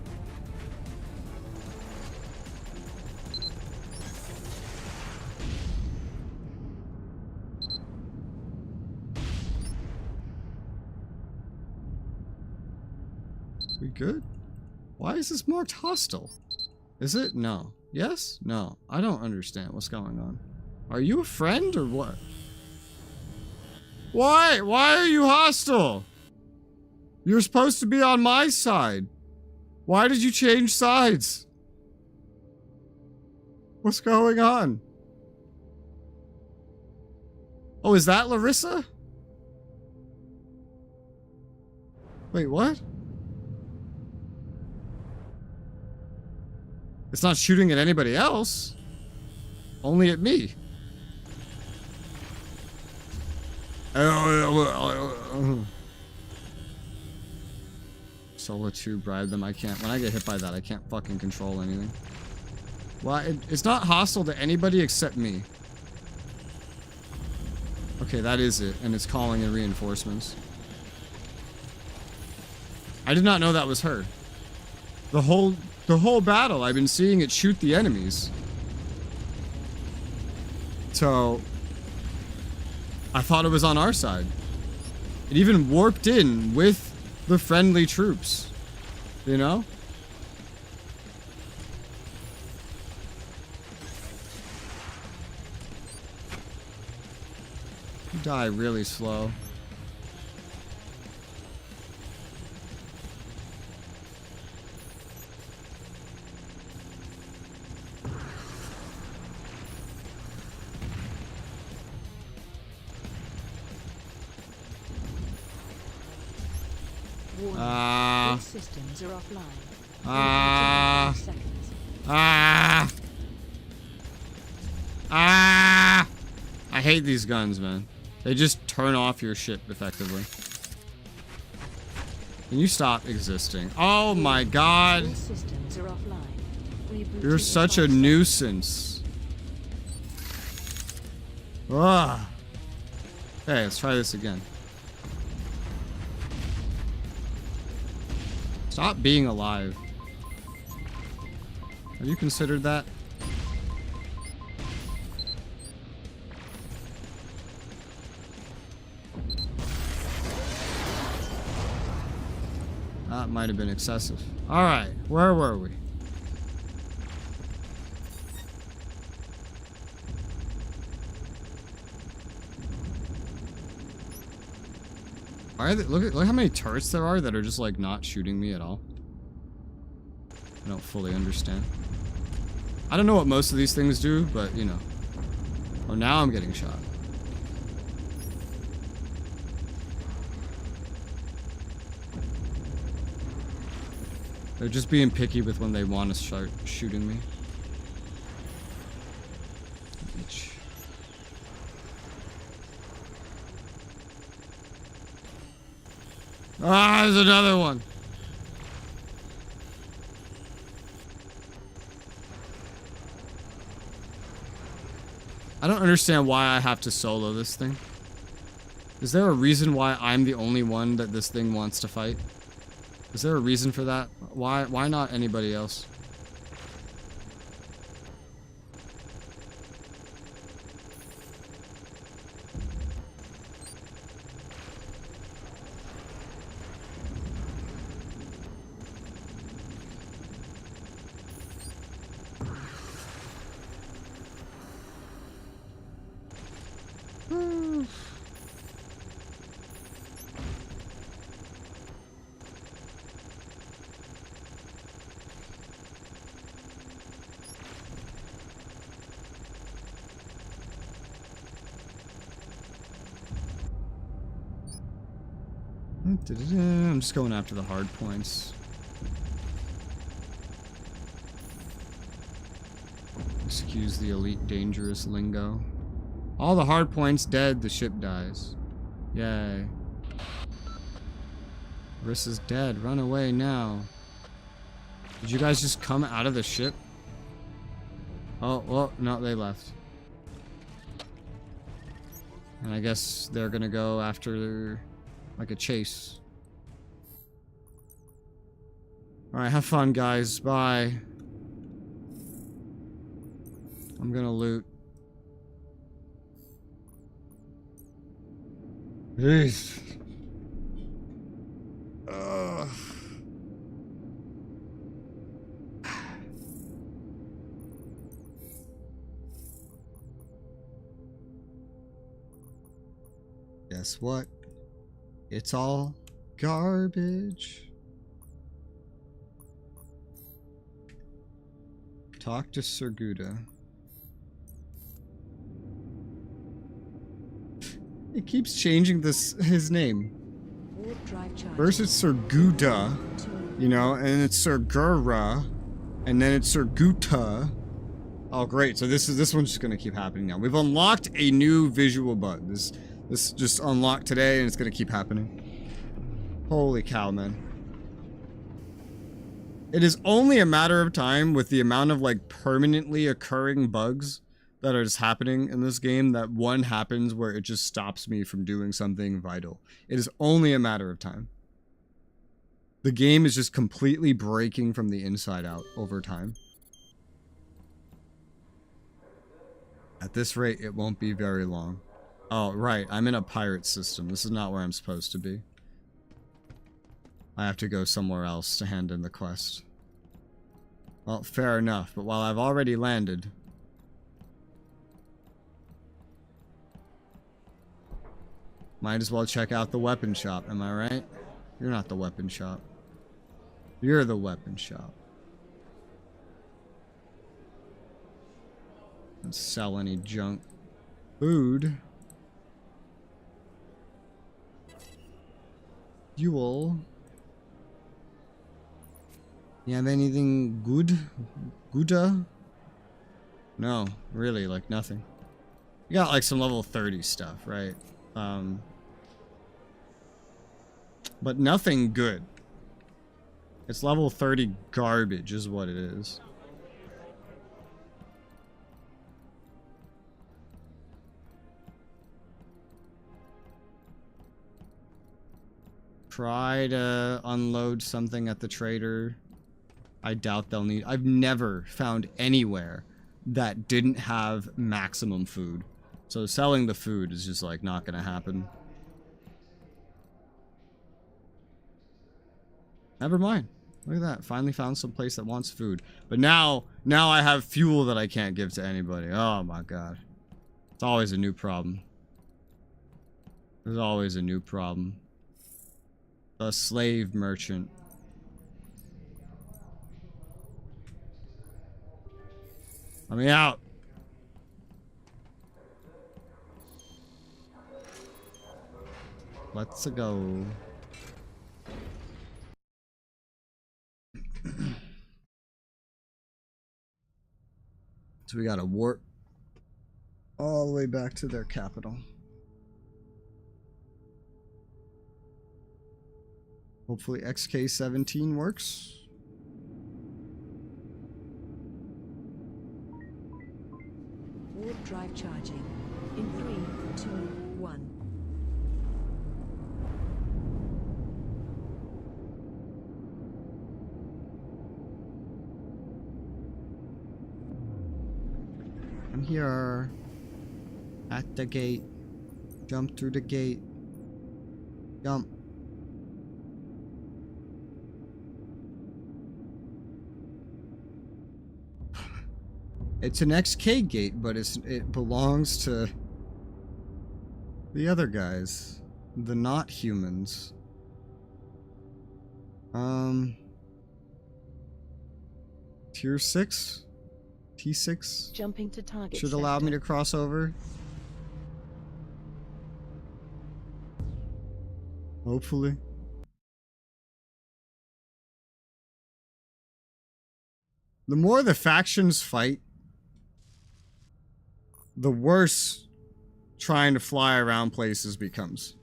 We good? Why is this marked hostile? Is it? No. Yes? No. I don't understand what's going on. Are you a friend or what? Why? Why are you hostile? You're supposed to be on my side. Why did you change sides? What's going on? Oh, is that Larissa? Wait, what? It's not shooting at anybody else. Only at me. Solar 2, bribe them. I can't. When I get hit by that, I can't fucking control anything. Well, it's not hostile to anybody except me. Okay, that is it. And it's calling in reinforcements. I did not know that was her. The whole battle, I've been seeing it shoot the enemies. So, I thought it was on our side. It even warped in with the friendly troops. You know? You die really slow.
All systems are offline.
I hate these guns, man. They just turn off your ship effectively. Can you stop existing? Oh my god.
All systems are offline.
You're such a nuisance. Ah. Hey, let's try this again. Stop being alive. Have you considered that? That might have been excessive. Alright, where were we? Why are they, look how many turrets there are that are just like not shooting me at all. I don't fully understand. I don't know what most of these things do, but you know. Oh, now I'm getting shot. They're just being picky with when they want to start shooting me. Bitch. Ah, there's another one. I don't understand why I have to solo this thing. Is there a reason why I'm the only one that this thing wants to fight? Is there a reason for that? Why not anybody else? I'm just going after the hard points. Excuse the elite dangerous lingo. All the hard points dead, the ship dies. Yay. Rissa's dead. Run away now. Did you guys just come out of the ship? Oh, well, no, they left. And I guess they're gonna go after like a chase. Alright, have fun, guys. Bye. I'm gonna loot. Jeez. Guess what? It's all garbage. Talk to Serguda. It keeps changing his name. First it's Serguda, you know, and it's Sergura, And then it's Surguta. Oh, great. So this one's just gonna keep happening now. We've unlocked a new visual bug. This just unlocked today, and it's gonna keep happening. Holy cow, man. It is only a matter of time with the amount of, like, permanently occurring bugs that are just happening in this game that one happens where it just stops me from doing something vital. It is only a matter of time. The game is just completely breaking from the inside out over time. At this rate, it won't be very long. Oh, right. I'm in a pirate system. This is not where I'm supposed to be. I have to go somewhere else to hand in the quest. Well, fair enough. But while I've already landed... might as well check out the weapon shop, am I right? You're not the weapon shop. You're the weapon shop. Don't sell any junk. Food. Fuel. You have anything good? Gooda? No, really, like nothing. You got like some level 30 stuff, right? But nothing good. It's level 30 garbage is what it is. Try to unload something at the trader. I doubt they'll need... I've never found anywhere that didn't have maximum food. So selling the food is just like not gonna happen. Never mind. Look at that. Finally found some place that wants food. But now I have fuel that I can't give to anybody. Oh my god. It's always a new problem. There's always a new problem. A slave merchant. Let me out. Let's go. So we gotta warp all the way back to their capital. Hopefully XK17 works.
Warp drive charging. In 3, 2, 1.
I'm here. At the gate. Jump through the gate. Jump. It's an XK gate, but it belongs to the other guys. The not humans. Tier 6? T6?
Jumping to target
Should allow me to cross over. Hopefully. The more the factions fight, the worse trying to fly around places becomes.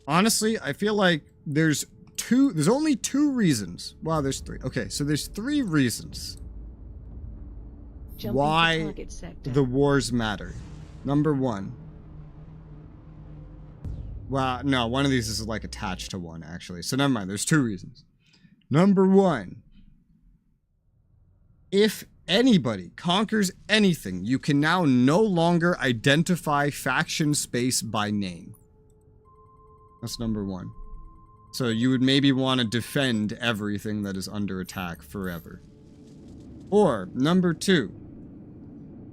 Honestly, I feel like there's only 2 reasons. Wow, there's 3. Okay, so there's 3 reasons why the wars matter. Number 1. Well, no, one of these is like attached to one, actually. So never mind, there's 2 reasons. Number 1. If anybody conquers anything, you can now no longer identify faction space by name. That's number 1. So you would maybe want to defend everything that is under attack forever. Or, number 2.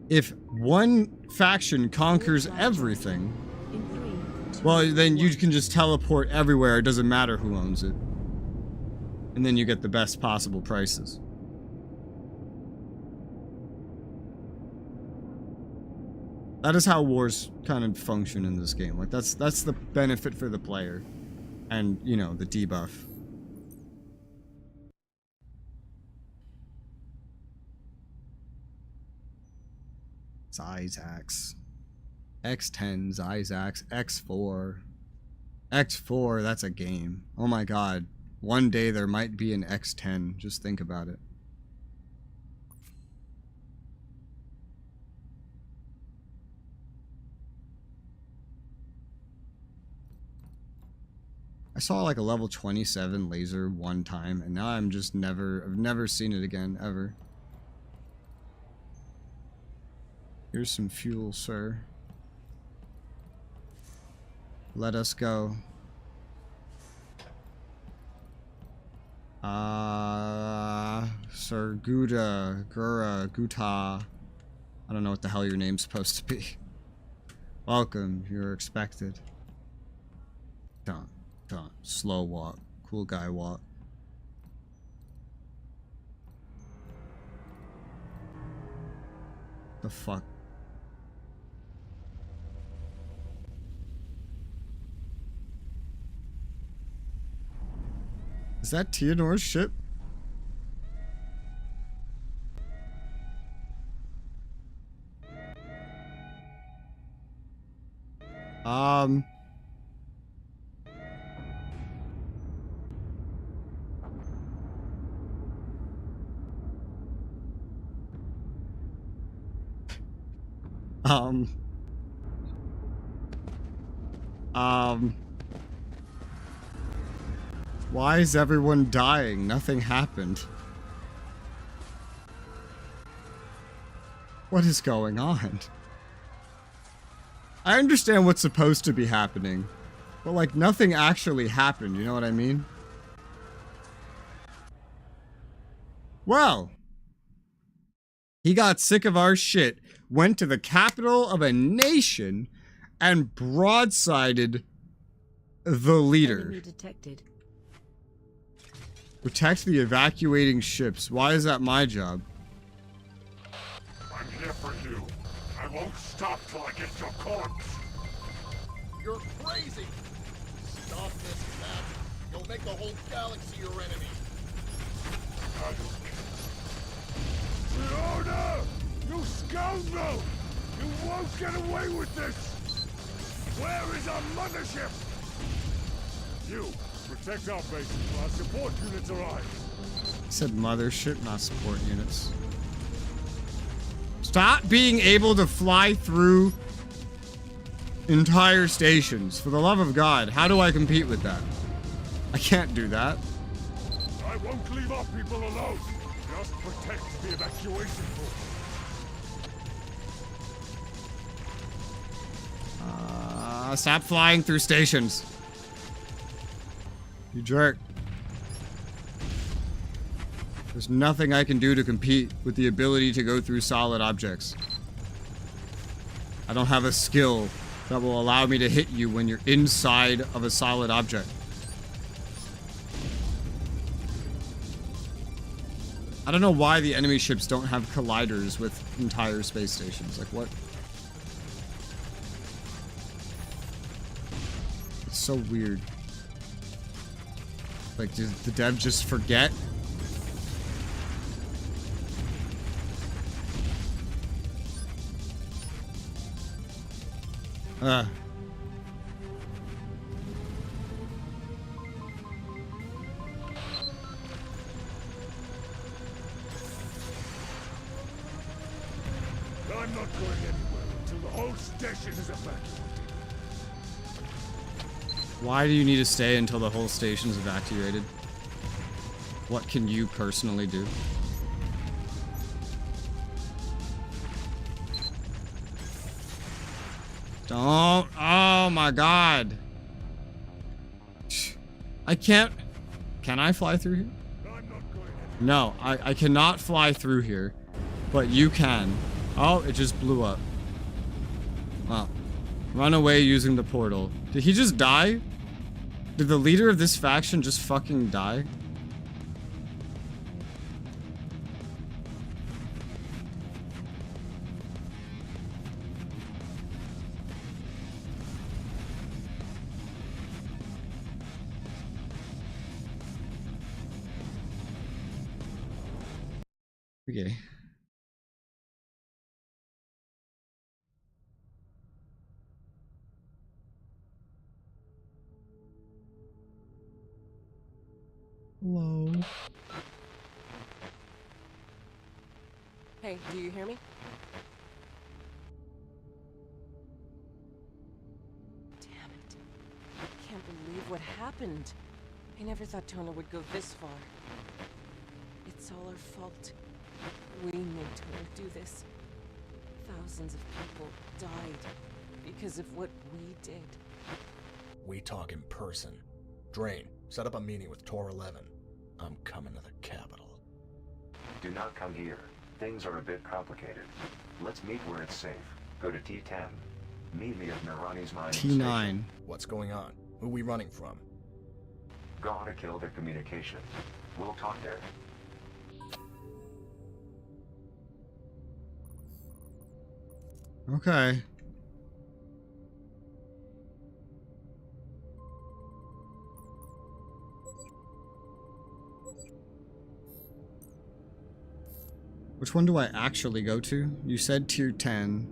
If one faction conquers everything, well, then you can just teleport everywhere. It doesn't matter who owns it. And then you get the best possible prices. That is how wars kind of function in this game. Like, that's the benefit for the player. And, you know, the debuff. Zyzax. X10, Zyzax, X4. X4, that's a game. Oh my god. One day there might be an X10. Just think about it. I saw like a level 27 laser one time, and now I'm just I've never seen it again, ever. Here's some fuel, sir. Let us go. Sir Gura, Guta. I don't know what the hell your name's supposed to be. Welcome, you're expected. Don't. Slow walk. Cool guy walk. The fuck? Is that Theodore's ship? Why is everyone dying? Nothing happened. What is going on? I understand what's supposed to be happening, but like nothing actually happened, you know what I mean? Well, he got sick of our shit, went to the capital of a nation, and broadsided the leader.
Enemy detected.
Protect the evacuating ships. Why is that my job?
I'm here for you. I won't stop till I get your corpse.
You're crazy! Stop this madness. You'll make the whole galaxy your enemy.
Resoula! You scoundrel! You won't get away with this! Where is our mothership? You, protect our base until our support units arrive.
I said mothership, not support units. Stop being able to fly through entire stations. For the love of God, how do I compete with that? I can't do that.
I won't leave our people alone. Just protect the evacuation force.
Stop flying through stations. You jerk. There's nothing I can do to compete with the ability to go through solid objects. I don't have a skill that will allow me to hit you when you're inside of a solid object. I don't know why the enemy ships don't have colliders with entire space stations. Like, what? It's so weird. Like, did the dev just forget?
I'm not going anywhere until the whole station is evacuated.
Why do you need to stay until the whole station's evacuated? What can you personally do? Don't. Oh my god. I can't. Can I fly through here? No, I cannot fly through here. But you can. Oh, it just blew up. Wow. Run away using the portal. Did he just die? Did the leader of this faction just fucking die? Okay. Hello.
Hey, do you hear me? Damn it. I can't believe what happened. I never thought Tona would go this far. It's all our fault. We made Tona do this. Thousands of people died because of what we did.
We talk in person. Drain, set up a meeting with Tor 11. I'm coming to the capital.
Do not come here. Things are a bit complicated. Let's meet where it's safe. Go to T10. Meet me at Mirani's mining
T9.
station.
What's going on? Who we running from?
Gotta kill their communication. We'll talk there.
Okay. Which one do I actually go to? You said tier 10,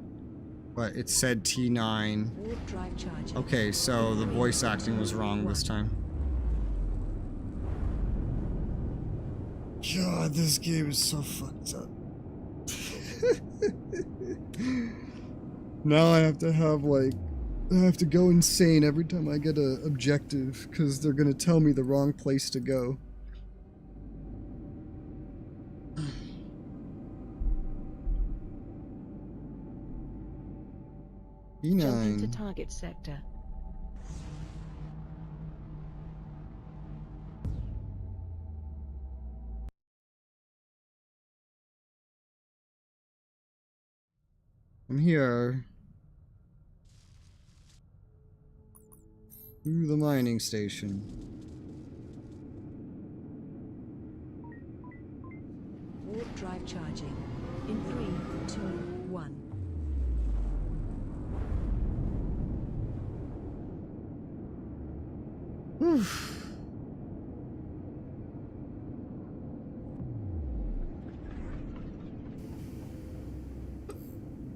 but it said T9.
Warp drive charging.
Okay, so the voice acting was wrong this time. God, this game is so fucked up. Now I have to have, like, I have to go insane every time I get a objective, because they're gonna tell me the wrong place to go.
Jump into
E9.
target sector.
I'm here. To the mining station.
Warp drive charging. In 3, 2, 1.
Oof.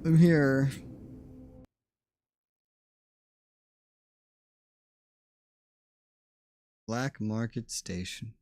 I'm here. Black Market Station.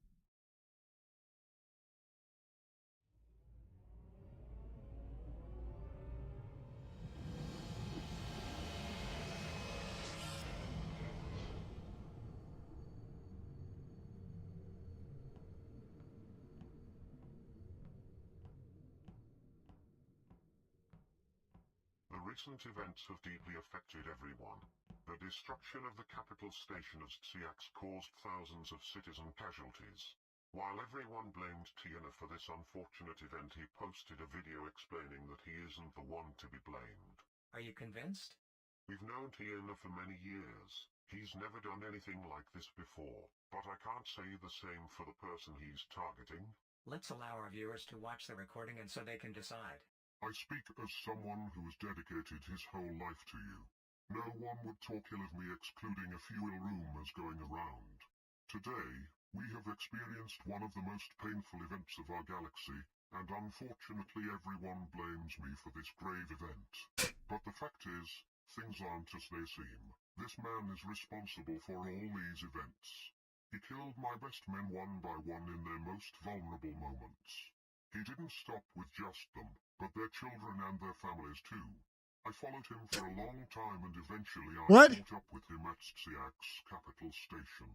The recent events have deeply affected everyone. The destruction of the capital station of Xiax caused thousands of citizen casualties. While everyone blamed Tiana for this unfortunate event, he posted a video explaining that he isn't the one to be blamed.
Are you convinced?
We've known Tiana for many years. He's never done anything like this before, but I can't say the same for the person he's targeting.
Let's allow our viewers to watch the recording and so they can decide.
I speak as someone who has dedicated his whole life to you. No one would talk ill of me excluding a few ill rumors going around. Today, we have experienced one of the most painful events of our galaxy, and unfortunately everyone blames me for this grave event. But the fact is, things aren't as they seem. This man is responsible for all these events. He killed my best men one by one in their most vulnerable moments. He didn't stop with just them, but their children and their families too. I followed him for a long time and eventually I caught up with him at Xiax capital station.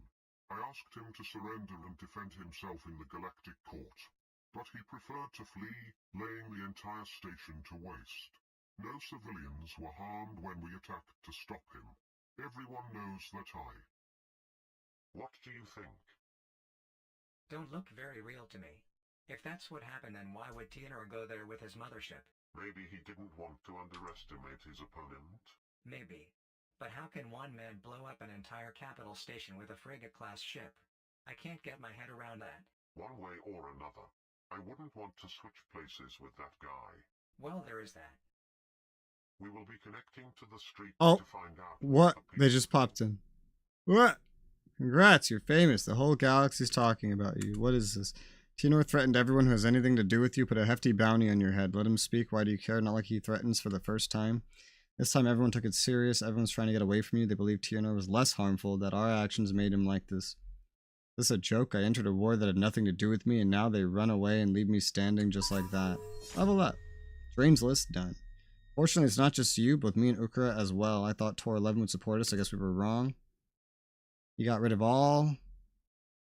I asked him to surrender and defend himself in the Galactic Court, but he preferred to flee, laying the entire station to waste. No civilians were harmed when we attacked to stop him. Everyone knows that I... What do you think?
Don't look very real to me. If that's what happened, then why would Tianor go there with his mothership?
Maybe he didn't want to underestimate his opponent.
Maybe. But how can one man blow up an entire capital station with a frigate-class ship? I can't get my head around that.
One way or another. I wouldn't want to switch places with that guy.
Well, there is that.
We will be connecting to the street
Oh,
to find out
what? They just popped in. What? Congrats, you're famous. The whole galaxy's talking about you. What is this? Tianor threatened everyone who has anything to do with you, put a hefty bounty on your head. Let him speak. Why do you care? Not like he threatens for the first time. This time everyone took it serious. Everyone's trying to get away from you. They believe Tianor was less harmful, that our actions made him like this. This a joke? I entered a war that had nothing to do with me, and now they run away and leave me standing just like that. Level up. Dreams list done. Fortunately, it's not just you, but me and Ukra as well. I thought Tor 11 would support us. I guess we were wrong. He got rid of all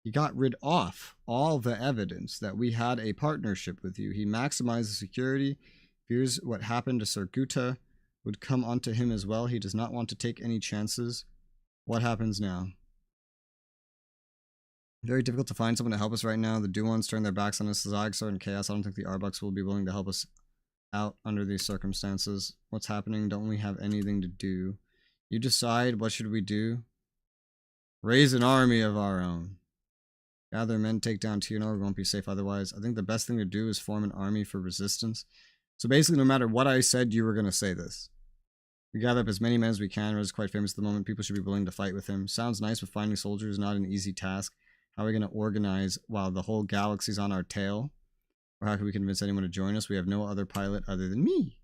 the evidence that we had a partnership with you. He maximized the security, fears what happened to Sir Guta would come onto him as well. He does not want to take any chances. What happens now? Very difficult to find someone to help us right now. The Duons turn their backs on us. Zags are in chaos. I don't think the Arbucks will be willing to help us out under these circumstances. What's happening? Don't we have anything to do? You decide. What should we do? Raise an army of our own. Gather men, take down TNR. We won't be safe otherwise. I think the best thing to do is form an army for resistance. So basically, no matter what I said, you were going to say this. We gather up as many men as we can. Rez is quite famous at the moment. People should be willing to fight with him. Sounds nice, but finding soldiers is not an easy task. How are we going to organize while the whole galaxy's on our tail? Or how can we convince anyone to join us? We have no other pilot other than me.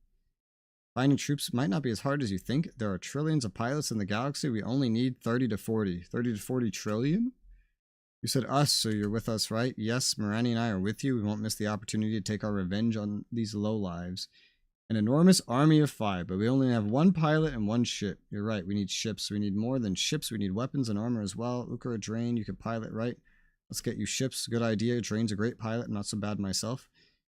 Finding troops might not be as hard as you think. There are trillions of pilots in the galaxy. We only need 30 to 40. 30 to 40 trillion? You said us, so you're with us, right? Yes, Mirani and I are with you. We won't miss the opportunity to take our revenge on these lowlives. An enormous army of 5, but we only have 1 pilot and 1 ship. You're right, we need ships. We need more than ships. We need weapons and armor as well. Ukra, Drain, you could pilot, right? Let's get you ships. Good idea. Drain's a great pilot. I'm not so bad myself.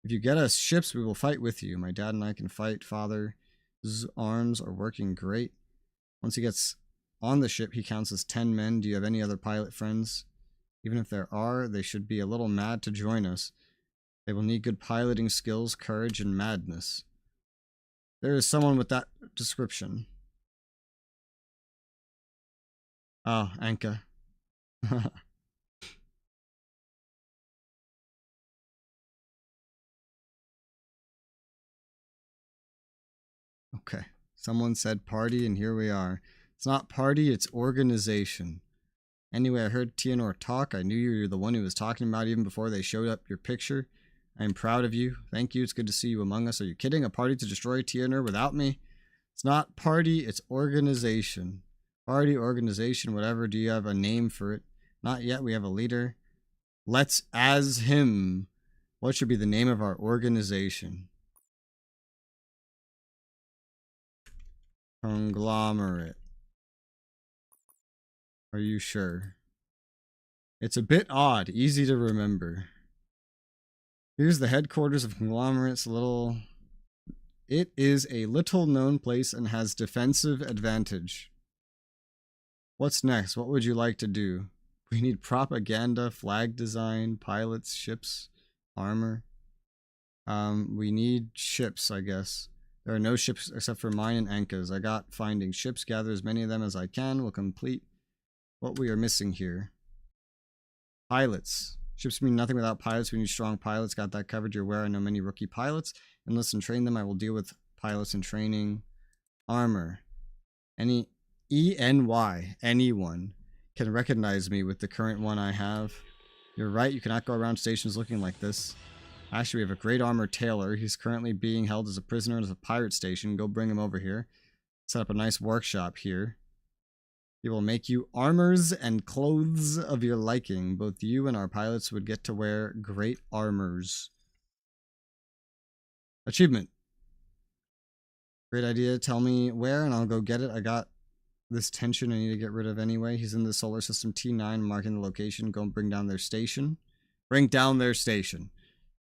If you get us ships, we will fight with you. My dad and I can fight. Father's arms are working great. Once he gets on the ship, he counts as 10 men. Do you have any other pilot friends? Even if there are, they should be a little mad to join us. They will need good piloting skills, courage, and madness. There is someone with that description. Oh, Anka. Okay. Someone said party, and here we are. It's not party, it's organization. Anyway, I heard Tianor talk. I knew you were the one who was talking about even before they showed up your picture. I am proud of you. Thank you. It's good to see you among us. Are you kidding? A party to destroy Tianor without me? It's not party, it's organization. Party, organization, whatever. Do you have a name for it? Not yet. We have a leader. Let's as him. What should be the name of our organization? Konglomerat. Are you sure? It's a bit odd. Easy to remember. Here's the headquarters of Konglomerat's little... It is a little known place and has defensive advantage. What's next? What would you like to do? We need propaganda, flag design, pilots, ships, armor. We need ships, I guess. There are no ships except for mine and Anka's. I got finding ships. Gather as many of them as I can. We'll complete what we are missing here. Pilots. Ships mean nothing without pilots. We need strong pilots. Got that covered. You're aware I know many rookie pilots. Enlist and train them. I will deal with pilots and training. Armor. Any ENY, anyone, can recognize me with the current one I have. You're right. You cannot go around stations looking like this. Actually, we have a great armor tailor. He's currently being held as a prisoner at a pirate station. Go bring him over here. Set up a nice workshop here. He will make you armors and clothes of your liking. Both you and our pilots would get to wear great armors. Achievement. Great idea. Tell me where and I'll go get it. I got this tension I need to get rid of anyway. He's in the solar system T9, marking the location. Go and bring down their station. Bring down their station.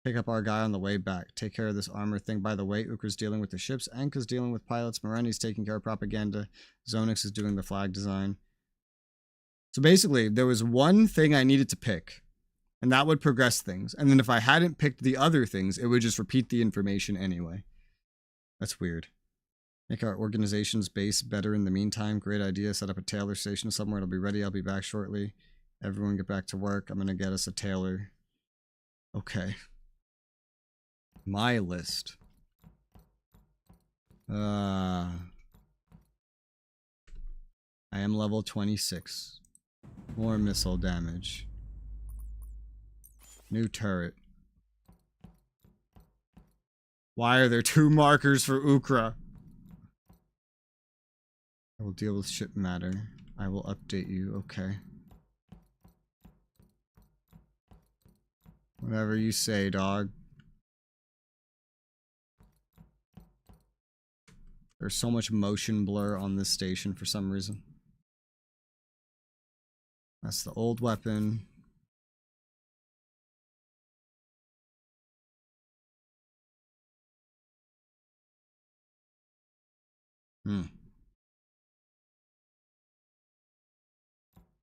Pick up our guy on the way back. Take care of this armor thing. By the way, Ukra's dealing with the ships. Anka's dealing with pilots. Moreni's taking care of propaganda. Zonix is doing the flag design. So basically, there was one thing I needed to pick. And that would progress things. And then if I hadn't picked the other things, it would just repeat the information anyway. That's weird. Make our organization's base better in the meantime. Great idea. Set up a tailor station somewhere. It'll be ready. I'll be back shortly. Everyone get back to work. I'm going to get us a tailor. Okay. My list. I am level 26. More missile damage. New turret. Why are there 2 markers for Ukra? I will deal with ship matter. I will update you. Okay. Whatever you say, dog. There's so much motion blur on this station for some reason. That's the old weapon.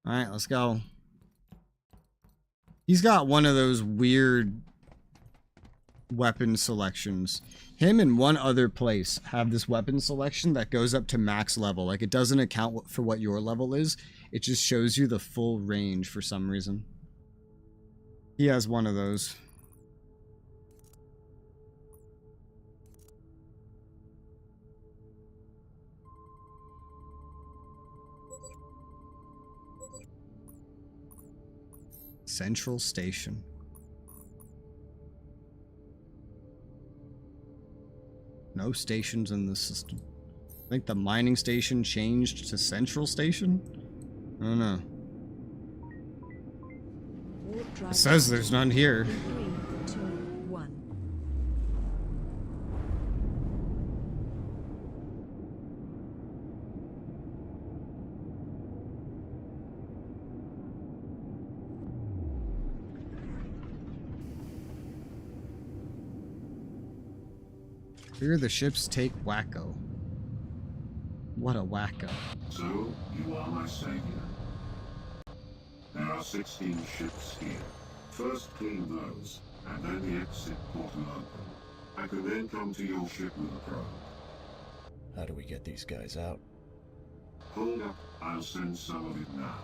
Alright, let's go. He's got one of those weird weapon selections. Him and one other place have this weapon selection that goes up to max level. Like, it doesn't account for what your level is. It just shows you the full range for some reason. He has one of those. Central Station. No stations in this system. I think the mining station changed to Central Station? I don't know. It says there's none here.
3, 2, 1.
Here the ships take wacko. What a wacko.
So, you are my savior. There are 16 ships here. First clean those, and then the exit portal open. I can then come to your ship with a probe.
How do we get these guys out?
Hold up, I'll send some of it now.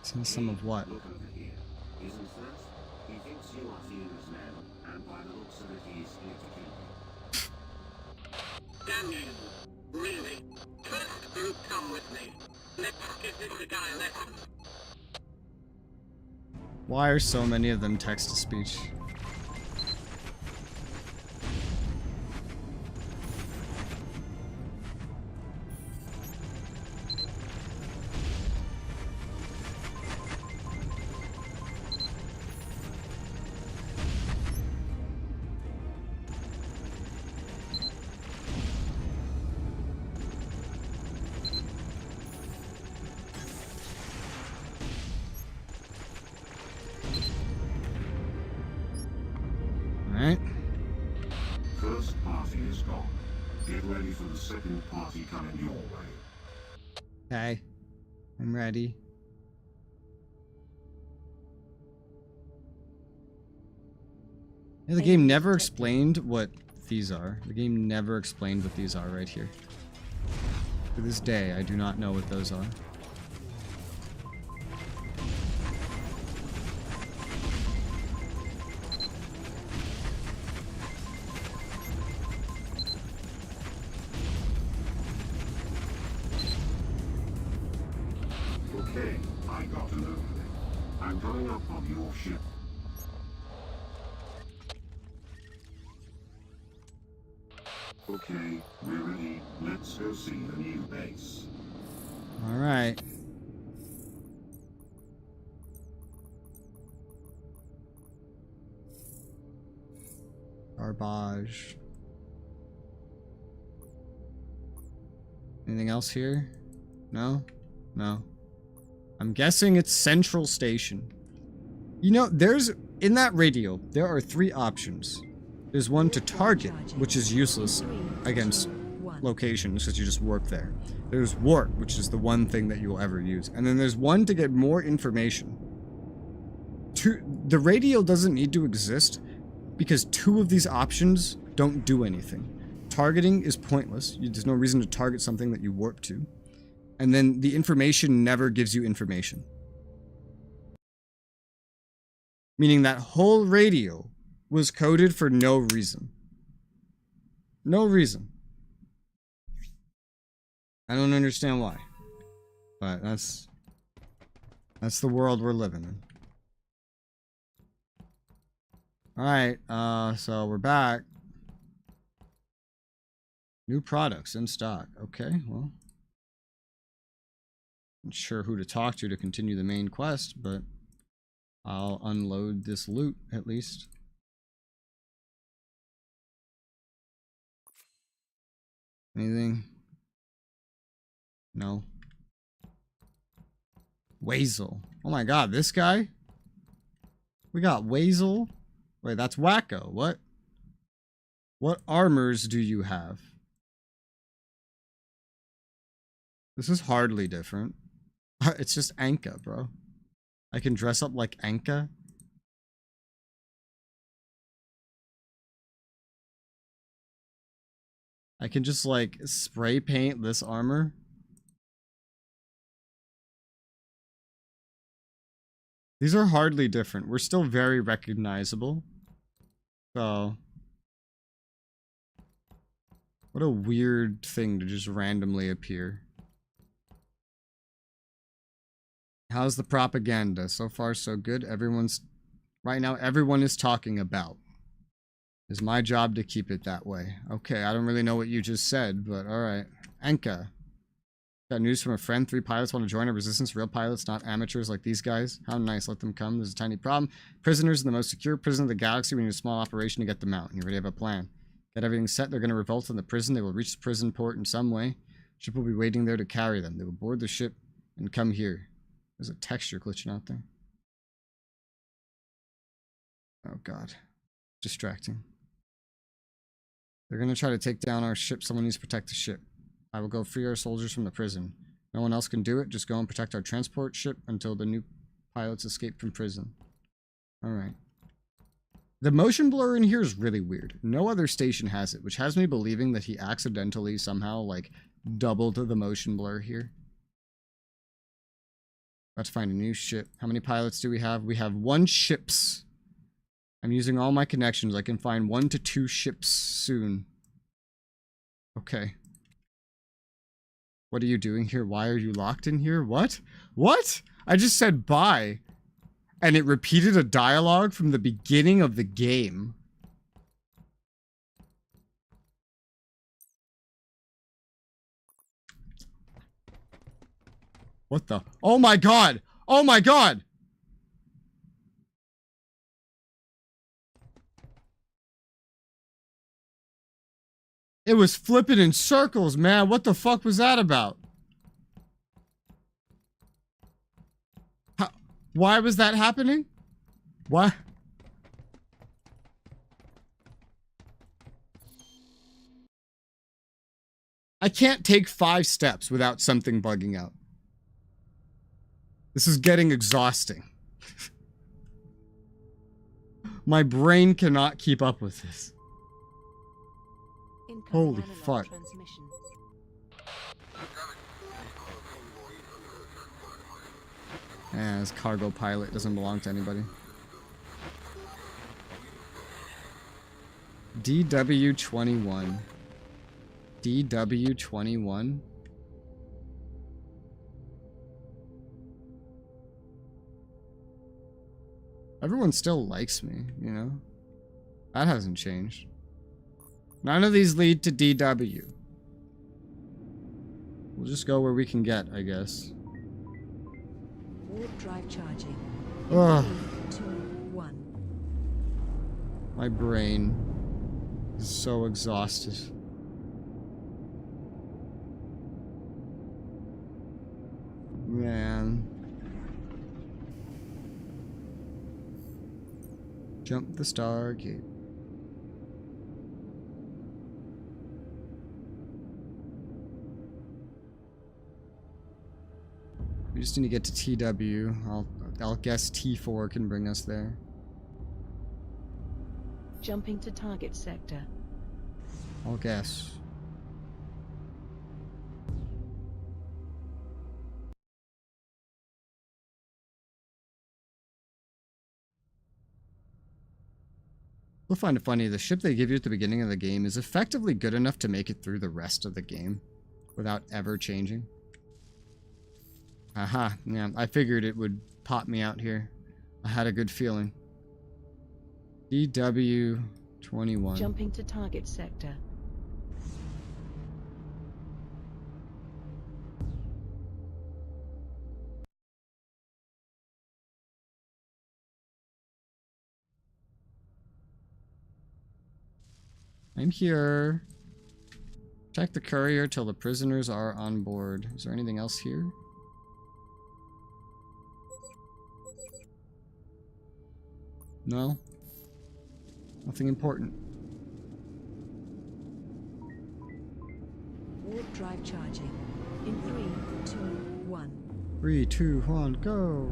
Send some of what?
Look over here. Isn't that? He thinks you are Theo's man, and by the looks of it, he's here to kill you.
Damn you. Really? First group come with me. Let's give this guy a lesson.
Why are so many of them text-to-speech? Alright.
First party is gone. Get ready for the second party coming your way.
Okay. I'm ready. Yeah, the game never explained what these are. The game never explained what these are right here. To this day, I do not know what those are.
Okay, I got an opening. I'm going up on your ship. Okay, we're ready. Let's go see the new base.
Alright. Garbage. Anything else here? No? No. I'm guessing it's Central Station. You know, in that radio, there are 3 options. There's one to target, which is useless against locations because you just warp there. There's warp, which is the one thing that you'll ever use. And then there's one to get more information. The radio doesn't need to exist because 2 of these options don't do anything. Targeting is pointless. There's no reason to target something that you warp to. And then the information never gives you information. Meaning that whole radio was coded for no reason. No reason. I don't understand why. But that's the world we're living in. Alright, so we're back. New products in stock. Okay, well. Not sure who to talk to continue the main quest, but I'll unload this loot, at least. Anything? No. Weasel. Oh my god, this guy? We got Weasel. Wait, that's Wacko. What? What armors do you have? This is hardly different. It's just Anka, bro. I can dress up like Anka. I can just like spray paint this armor. These are hardly different. We're still very recognizable. So, what a weird thing to just randomly appear. How's the propaganda? So far, so good. Right now, everyone is talking about. It's my job to keep it that way. Okay, I don't really know what you just said, but alright. Anka. Got news from a friend. 3 pilots want to join our resistance. Real pilots, not amateurs like these guys. How nice. Let them come. There's a tiny problem. Prisoners in the most secure prison of the galaxy. We need a small operation to get them out. You already have a plan. Get everything set. They're going to revolt in the prison. They will reach the prison port in some way. Ship will be waiting there to carry them. They will board the ship and come here. There's a texture glitching out there. Oh god. Distracting. They're going to try to take down our ship. Someone needs to protect the ship. I will go free our soldiers from the prison. No one else can do it. Just go and protect our transport ship until the new pilots escape from prison. Alright. The motion blur in here is really weird. No other station has it, which has me believing that he accidentally somehow, like, doubled the motion blur here. About to find a new ship. How many pilots do we have? We have 1 ships. I'm using all my connections. I can find 1 to 2 ships soon. Okay. What are you doing here? Why are you locked in here? What? What? I just said bye. And it repeated a dialogue from the beginning of the game. What the? Oh my god! Oh my god! It was flipping in circles, man. What the fuck was that about? Why was that happening? What? I can't take 5 steps without something bugging out. This is getting exhausting. My brain cannot keep up with this. Holy fuck. Yeah, this cargo pilot doesn't belong to anybody. DW21. DW21? Everyone still likes me, you know? That hasn't changed. None of these lead to DW. We'll just go where we can get, I guess.
Warp drive charging.
Ugh.
3, 2, 1.
My brain is so exhausted. Man. Jump the Stargate. We just need to get to TW. I'll guess T4 can bring us there.
Jumping to target sector.
I'll guess. You'll find it funny, the ship they give you at the beginning of the game is effectively good enough to make it through the rest of the game without ever changing. Aha, yeah, I figured it would pop me out here. I had a good feeling. DW21.
Jumping to target sector.
I'm here. Check the courier till the prisoners are on board. Is there anything else here? No? Nothing important.
Warp drive charging. In 3, 2, 1.
3, 2, 1, go!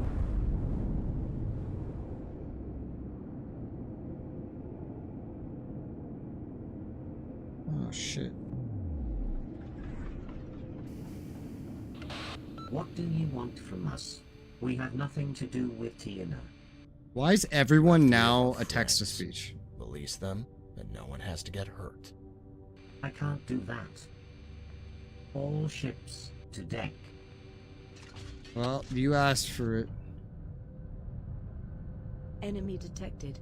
Oh shit.
What do you want from us? We have nothing to do with Tiana.
Why is everyone now a text-to-speech?
Release them, and no one has to get hurt.
I can't do that. All ships to deck.
Well, you asked for it.
Enemy detected.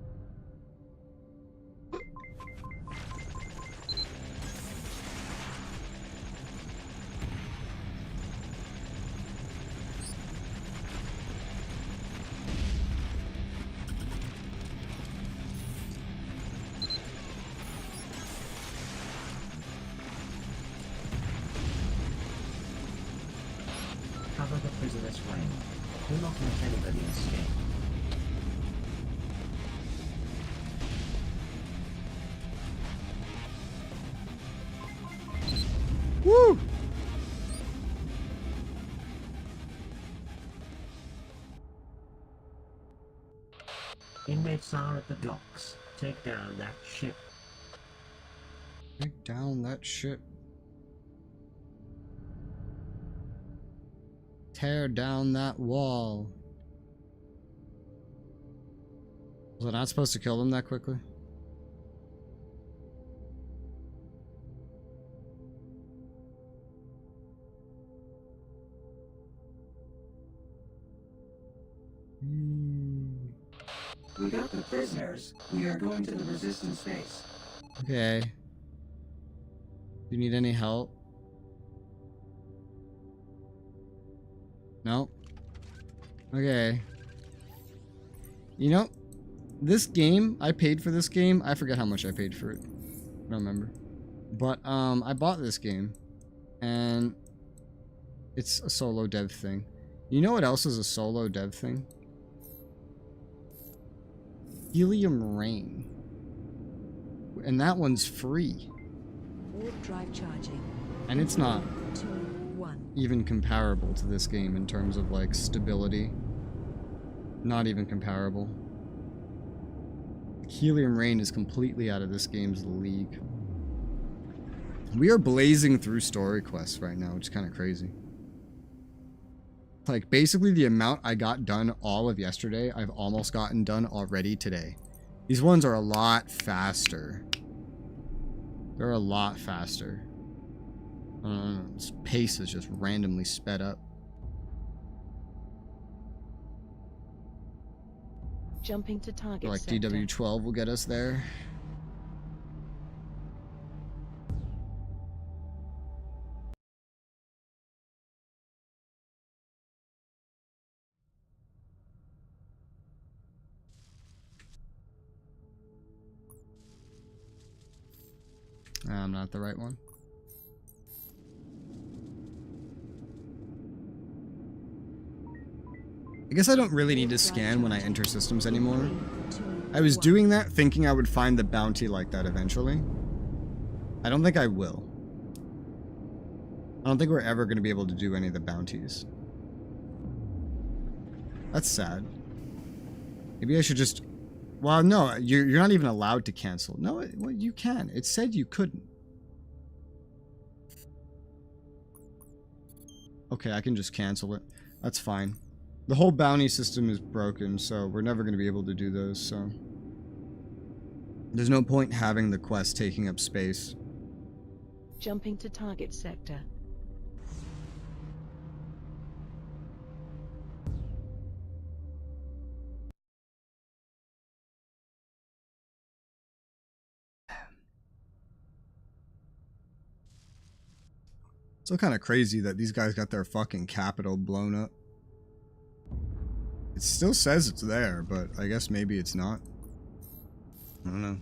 Cover the prisoner's flame. Do not let anybody escape.
Woo!
Inmates are at the docks. Take down that ship.
Take down that ship. Tear down that wall. Was I not supposed to kill them that quickly?
We got the prisoners. We are going to the resistance base.
Okay. Do you need any help? No? Okay. You know, this game, I paid for this game. I forget how much I paid for it. I don't remember. But, I bought this game. And it's a solo dev thing. You know what else is a solo dev thing? Helium Rain. And that one's free.
Warp drive charging.
And it's not
2, 1.
even comparable to this game in terms of, like, stability. Not even comparable. Helium Rain is completely out of this game's league. We are blazing through story quests right now, which is kind of crazy. Like, basically the amount I got done all of yesterday, I've almost gotten done already today. These ones are a lot faster. They're a lot faster. This pace is just randomly sped up.
Jumping to target
Like
sector.
DW12 will get us there. I'm not the right one. I guess I don't really need to scan when I enter systems anymore. I was doing that thinking I would find the bounty like that eventually. I don't think I will. I don't think we're ever going to be able to do any of the bounties. That's sad. Maybe I should just... Well, no, you're not even allowed to cancel. No, well, you can. It said you couldn't. Okay, I can just cancel it. That's fine. The whole bounty system is broken, so we're never going to be able to do those, so... There's no point having the quest taking up space.
Jumping to target sector.
Still kind of crazy that these guys got their fucking capital blown up. It still says it's there, but I guess maybe it's not. I don't know.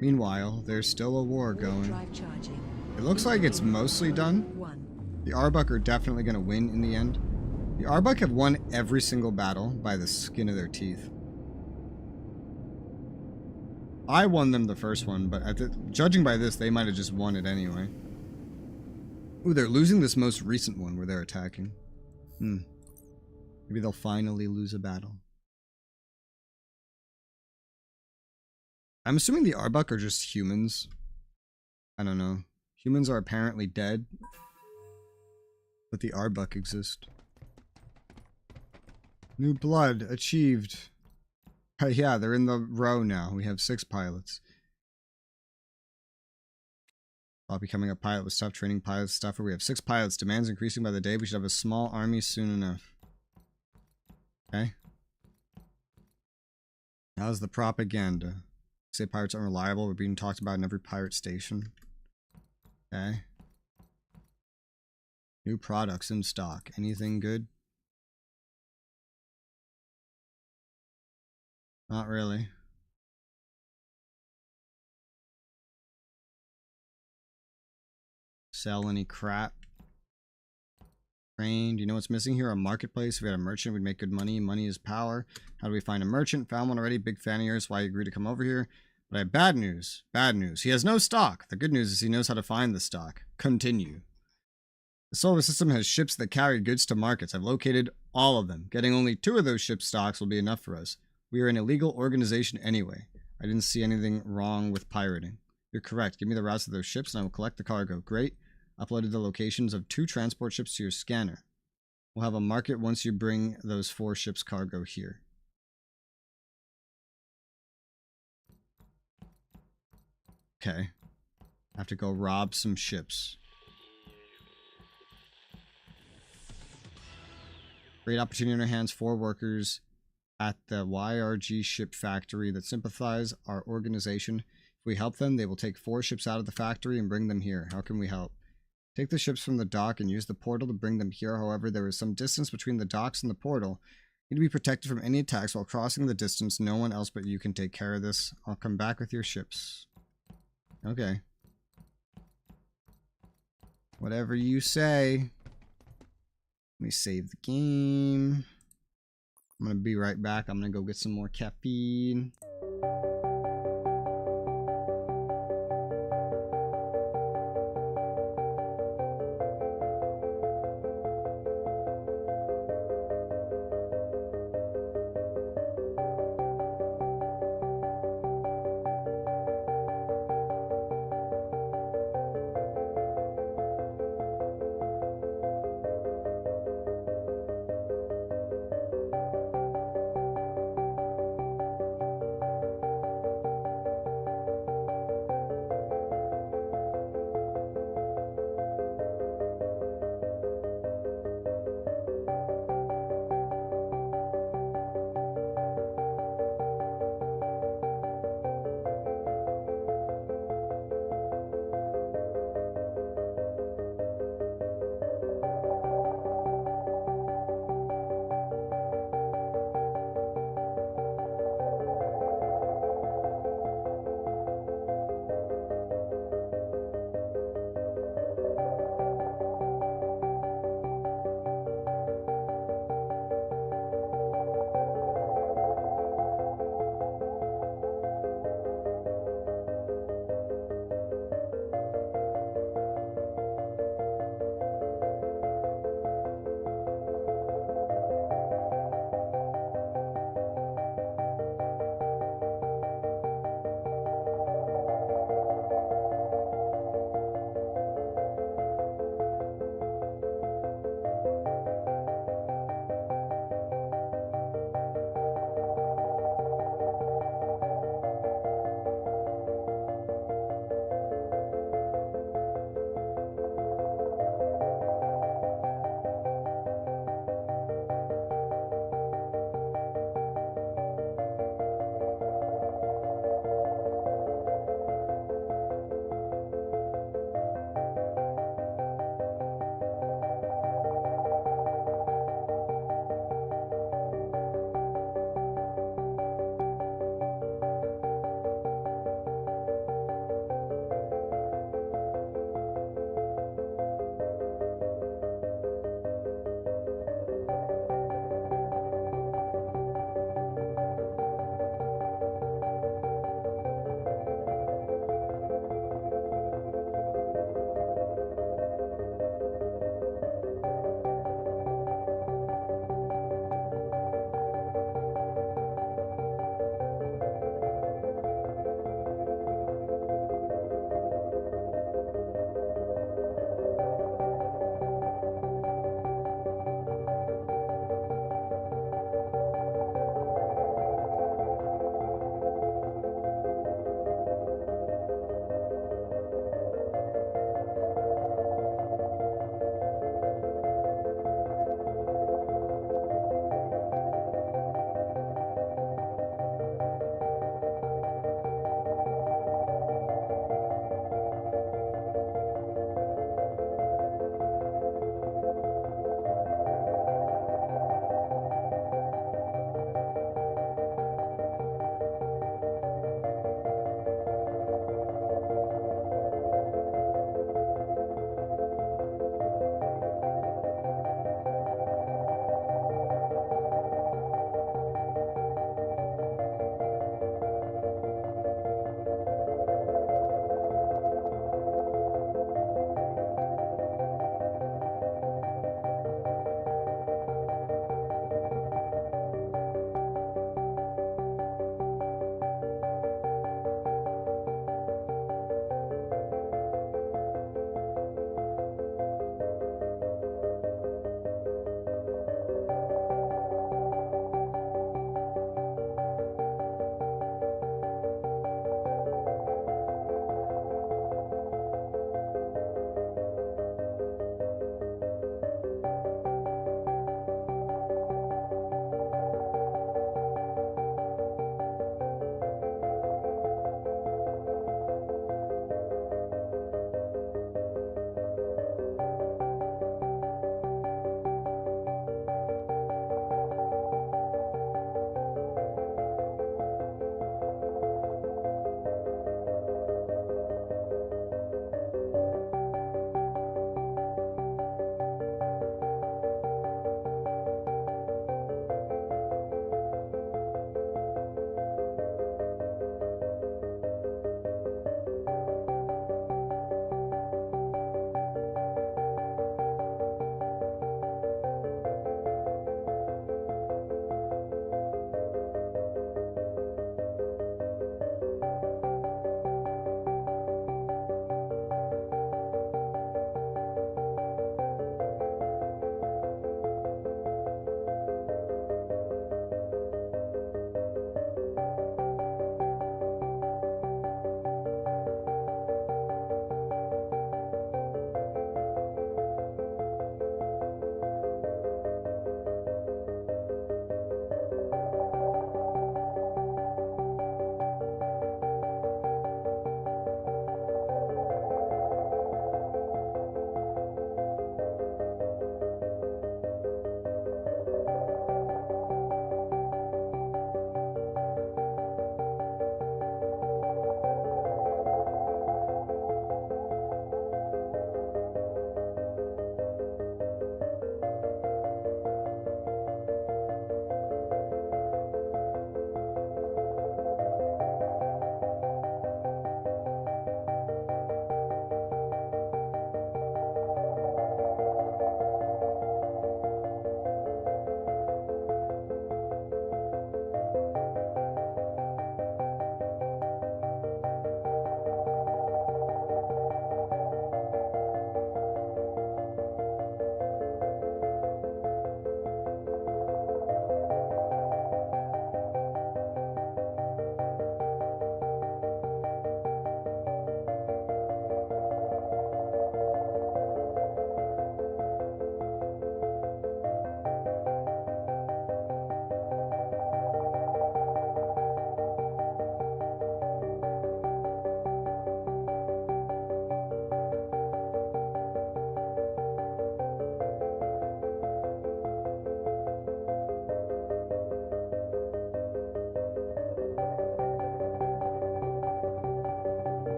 Meanwhile, there's still a war going.
Drive charging.
It looks like it's mostly done.
1.
The Arbuck are definitely going to win in the end. The Arbuck have won every single battle by the skin of their teeth. I won them the first one, but judging by this, they might have just won it anyway. Ooh, they're losing this most recent one where they're attacking. Maybe they'll finally lose a battle. I'm assuming the Arbuck are just humans. I don't know. Humans are apparently dead, but the Arbuck exist. New blood achieved. Yeah, they're in the row now. We have 6 pilots. While becoming a pilot with stuff, training pilots, stuffer. We have 6 pilots. Demands increasing by the day. We should have a small army soon enough. Okay. How's the propaganda? Say pirates are unreliable. We're being talked about in every pirate station. Okay. New products in stock. Anything good? Not really. Sell any crap. Train. Do you know what's missing here? A marketplace. If we had a merchant, we'd make good money. Money is power. How do we find a merchant? Found one already. Big fan of yours. Why you agreed to come over here. But I have bad news. Bad news. He has no stock. The good news is he knows how to find the stock. Continue. The solar system has ships that carry goods to markets. I've located all of them. Getting only 2 of those ship stocks will be enough for us. We are an illegal organization anyway. I didn't see anything wrong with pirating. You're correct. Give me the routes of those ships and I will collect the cargo. Great. Uploaded the locations of 2 transport ships to your scanner. We'll have a market once you bring those 4 ships cargo here. Okay. I have to go rob some ships. Great opportunity in our hands. 4 workers at the YRG ship factory that sympathize our organization. If we help them, they will take 4 ships out of the factory and bring them here. How can we help? Take the ships from the dock and use the portal to bring them here. However, there is some distance between the docks and the portal. You need to be protected from any attacks while crossing the distance. No one else but you can take care of this. I'll come back with your ships. Okay. Whatever you say. Let me save the game. I'm gonna be right back. I'm gonna go get some more caffeine.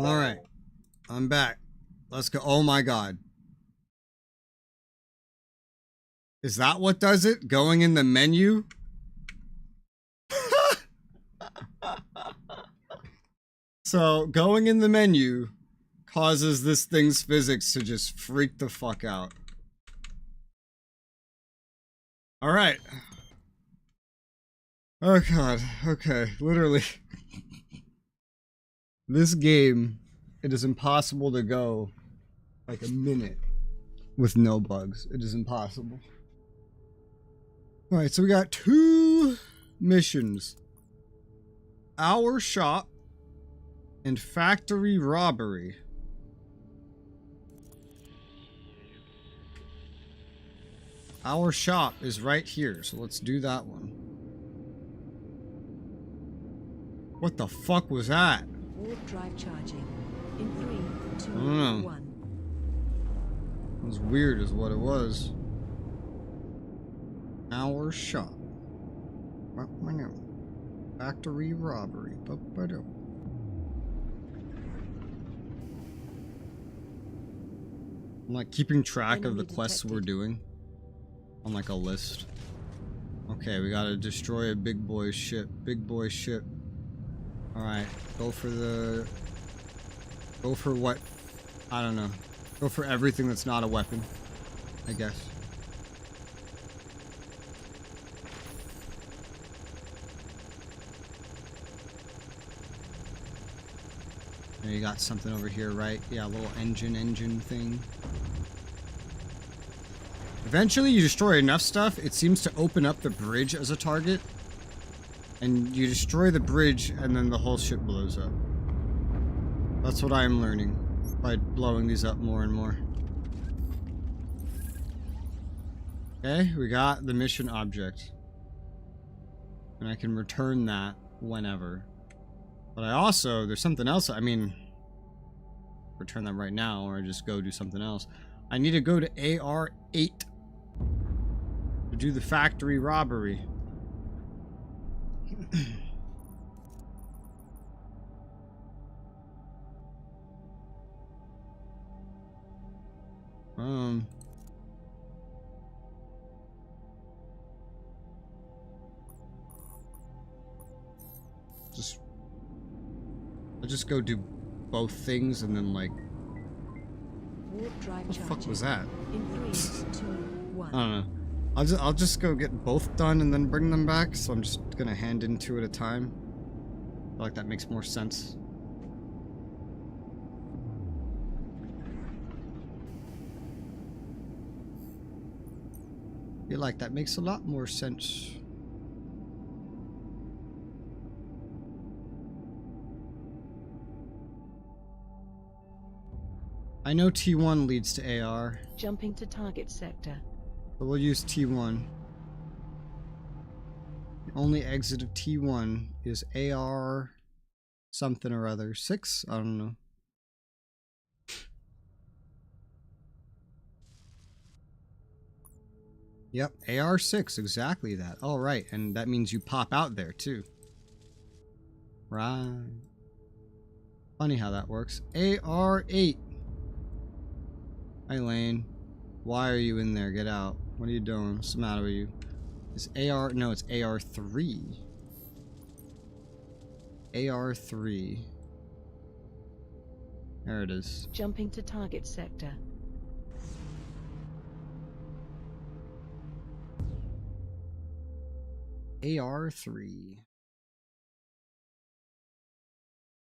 Alright. I'm back. Let's go. Oh my god. Is that what does it? Going in the menu? So, going in the menu causes this thing's physics to just freak the fuck out. Alright. Oh god. Okay. Literally. This game, it is impossible to go like a minute with no bugs. It is impossible. Alright, so we got 2 missions. Our shop and factory robbery. Our shop is right here, so let's do that one. What the fuck was that?
Warp drive charging. In 3, 2,
I don't know.
1.
It was weird is what it was. Our shop. Factory robbery. I'm like keeping track of the quests we're doing on like a list. Okay, we gotta destroy a big boy ship. Big boy ship. Alright, go for what? I don't know. Go for everything that's not a weapon, I guess. There, you got something over here, right? Yeah, a little engine thing. Eventually, you destroy enough stuff, it seems to open up the bridge as a target. And you destroy the bridge, and then the whole ship blows up. That's what I'm learning by blowing these up more and more. Okay, we got the mission object. And I can return that whenever. But I also, there's something else, I mean, return that right now, or just go do something else. I need to go to AR8 to do the factory robbery. I'll just go do both things and then like.
Warp drive
What the fuck
charging.
was that?
In 3, 2, 1.
I don't know. I'll just go get both done and then bring them back. So I'm just gonna hand in 2 at a time. I feel like that makes more sense. I feel like that makes a lot more sense. I know T1 leads to AR.
Jumping to target sector.
So we'll use T1. The only exit of T1 is AR something or other. 6? I don't know. Yep, AR6, exactly that. Oh, right, and that means you pop out there too. Right. Funny how that works. AR8. Hi, Lane. Why are you in there? Get out. What are you doing? What's the matter with you? It's AR... No, it's AR3. AR3. There it is.
Jumping to target sector.
AR3.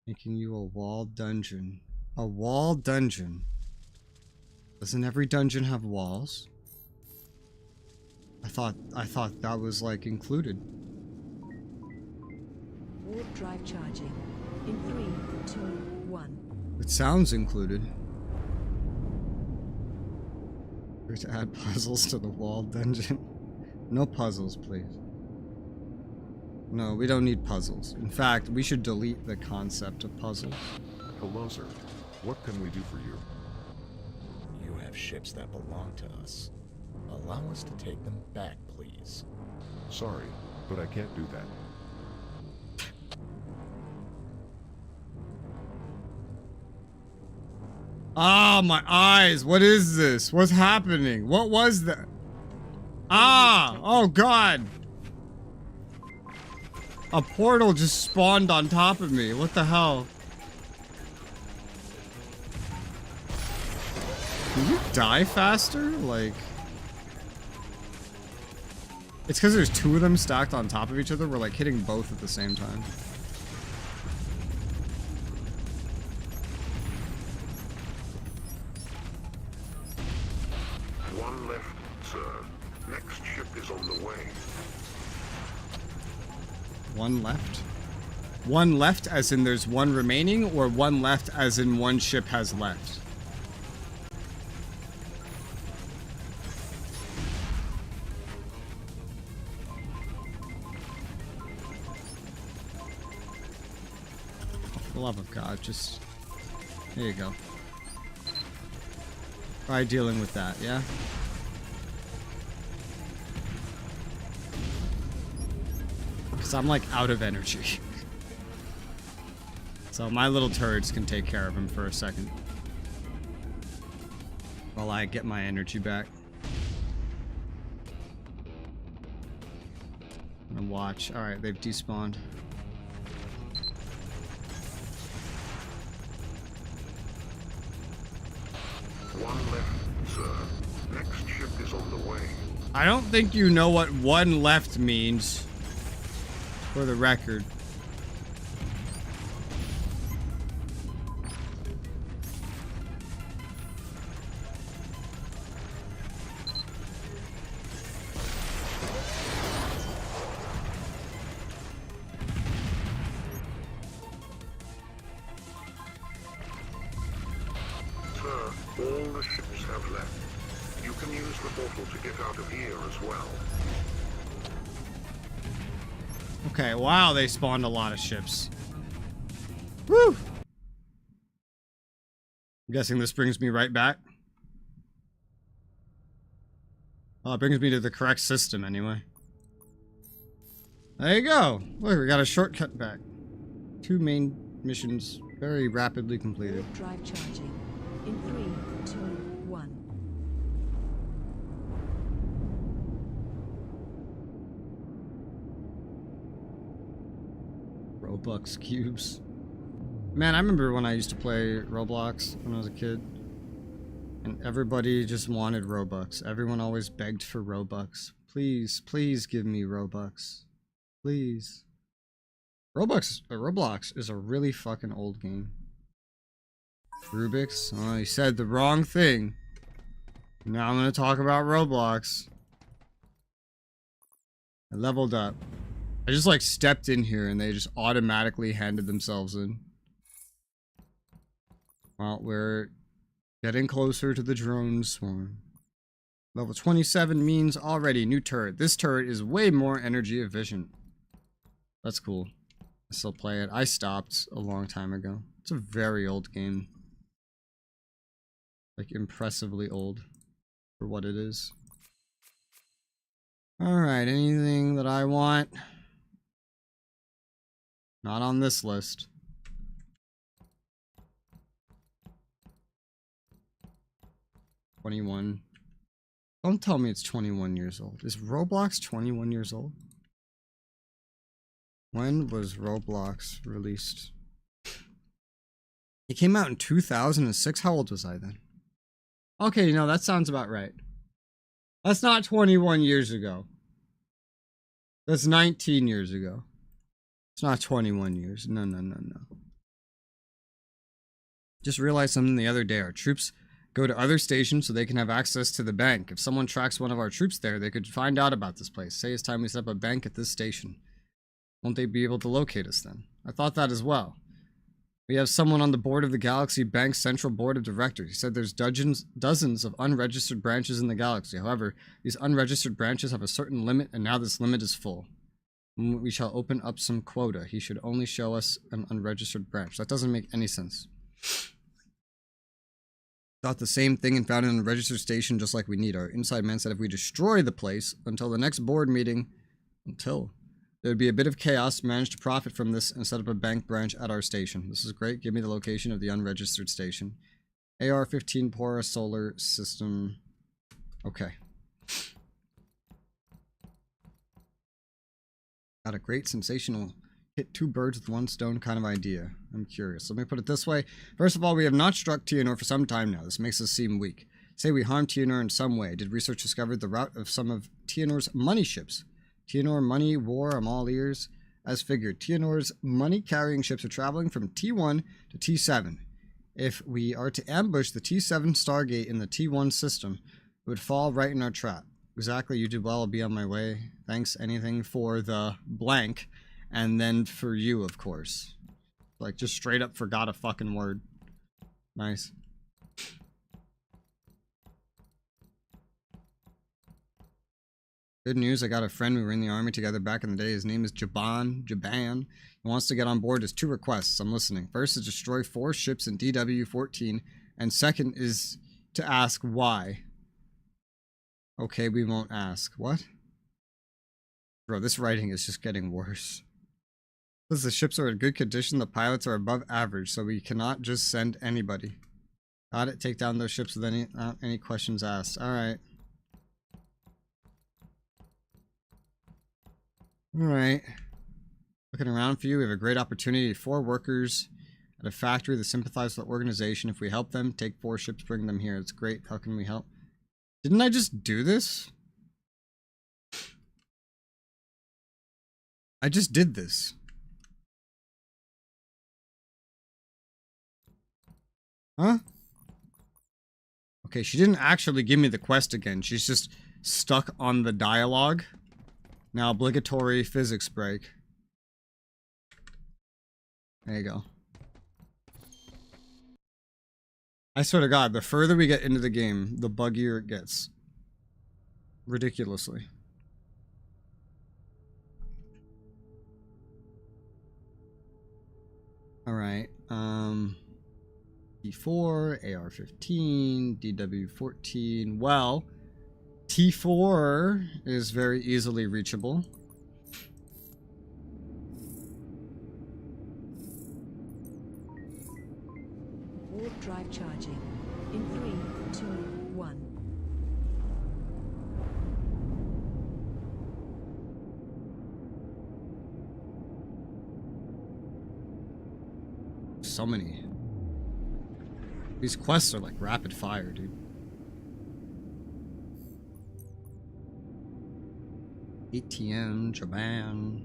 Making you a wall dungeon. A wall dungeon. Doesn't every dungeon have walls? I thought that was like included.
Warp drive charging. In 3, 2, 1.
It sounds included. We're to add puzzles to the wall dungeon. No puzzles, please. No, we don't need puzzles. In fact, we should delete the concept of puzzles.
Hello, sir. What can we do for you?
You have ships that belong to us. Allow us to take them back, please.
Sorry, but I can't do that.
Ah, my eyes. What is this? What's happening? What was that? Ah! Oh, God. A portal just spawned on top of me. What the hell? Can you die faster? Like... It's because there's two of them stacked on top of each other. We're like hitting both at the same time.
One left, sir. Next ship is on the way.
One left? One left as in there's one remaining, or one left as in one ship has left? For the love of God, just... There you go. Try dealing with that, yeah? Because I'm like out of energy. So my little turrets can take care of him for a second. While I get my energy back. I'm gonna watch. Alright, they've despawned.
One left, sir. Next ship is on the way.
I don't think you know what one left means. For the record.
Sir, all the ships have left. You can use the portal to get out of here as well.
Okay, wow, they spawned a lot of ships. Woo! I'm guessing this brings me right back. Oh, it brings me to the correct system anyway. There you go. Look, we got a shortcut back. 2 main missions very rapidly completed.
Drive charging. In 3, 2, 1.
Robux cubes. Man, I remember when I used to play Roblox when I was a kid. And everybody just wanted Robux. Everyone always begged for Robux. Please, please give me Robux. Please. Roblox is a really fucking old game. Rubik's? Oh, he said the wrong thing. Now I'm gonna talk about Roblox. I leveled up. I just like stepped in here and they just automatically handed themselves in. Well, we're getting closer to the drone swarm. Level 27 means already new turret. This turret is way more energy efficient. That's cool. I still play it. I stopped a long time ago. It's a very old game. Like impressively old for what it is. Alright, anything that I want? Not on this list. $21. Don't tell me it's 21 years old. Is Roblox 21 years old? When was Roblox released? It came out in 2006. How old was I then? Okay, you know, that sounds about right. That's not 21 years ago. That's 19 years ago. It's not 21 years. No, no, no, no. Just realized something the other day. Our troops go to other stations so they can have access to the bank. If someone tracks one of our troops there, they could find out about this place. Say it's time we set up a bank at this station. Won't they be able to locate us then? I thought that as well. We have someone on the board of the Galaxy Bank's Central Board of Directors. He said there's dozens of unregistered branches in the galaxy. However, these unregistered branches have a certain limit, and now this limit is full. We shall open up some quota. He should only show us an unregistered branch. That doesn't make any sense. Thought the same thing and found an unregistered station just like we need. Our inside man said if we destroy the place until the next board meeting, there would be a bit of chaos, manage to profit from this and set up a bank branch at our station. This is great. Give me the location of the unregistered station. AR-15 Pora solar system. Okay. Got a great sensational hit two birds with one stone kind of idea. I'm curious. Let me put it this way. First of all, we have not struck Tianor for some time now. This makes us seem weak. Say we harmed Tianor in some way. Did research discover the route of some of Tianor's money ships? Tianor money war, I'm all ears. As figured, Tianor's money-carrying ships are traveling from T1 to T7. If we are to ambush the T7 Stargate in the T1 system, it would fall right in our trap. Exactly, you did well. I'll be on my way. Thanks, anything for the blank. And then for you, of course. Like, just straight up forgot a fucking word. Nice. Good news, I got a friend. We were in the army together back in the day. His name is Jaban. He wants to get on board. Has 2 requests. I'm listening. First is destroy 4 ships in DW-14. And second is to ask why. Okay, we won't ask. What? Bro, this writing is just getting worse. Says the ships are in good condition. The pilots are above average, so we cannot just send anybody. Got it. Take down those ships with any questions asked. Alright. Alright. Looking around for you. We have a great opportunity. 4 workers at a factory that sympathize with the organization. If we help them, take 4 ships, bring them here. It's great. How can we help? Didn't I just do this? I just did this. Huh? Okay, she didn't actually give me the quest again. She's just stuck on the dialogue. Now, obligatory physics break. There you go. I swear to God, the further we get into the game, the buggier it gets. Ridiculously. Alright, T4, AR-15, DW-14. Well, T4 is very easily reachable.
Warp drive charging. In 3, 2, 1.
So many. These quests are like rapid fire, dude. ATM, Japan.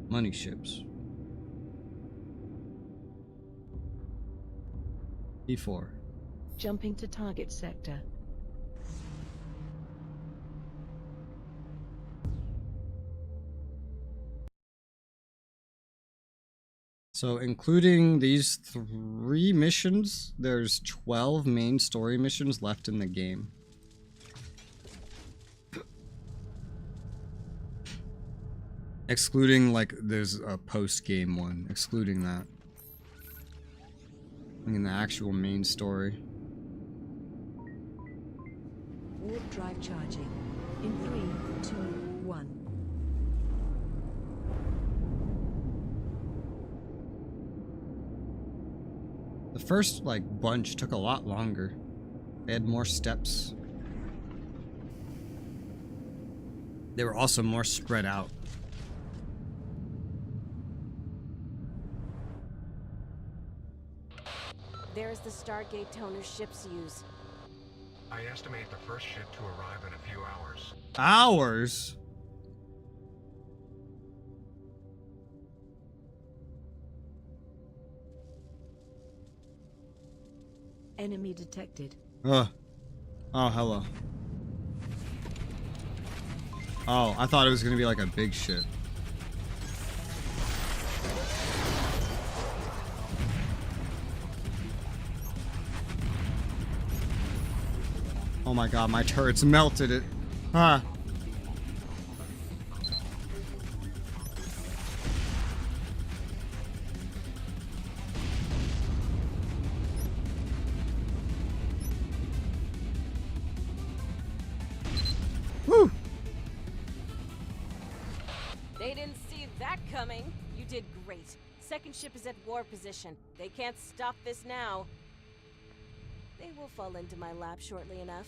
Money ships. E4.
Jumping to target sector.
So including these 3 missions, there's 12 main story missions left in the game. Excluding, like, there's a post-game one. Excluding that. I mean, the actual main story.
Warp drive charging. In 3, 2, 1.
The first, like, bunch took a lot longer. They had more steps. They were also more spread out.
There's the Stargate toner ships use.
I estimate the first ship to arrive in a few hours.
Hours?
Enemy detected.
Oh, hello. Oh, I thought it was gonna be like a big ship. Oh my god, my turrets melted it. Ah. Woo!
They didn't see that coming. You did great. Second ship is at war position. They can't stop this now.
They will fall into my lap shortly enough.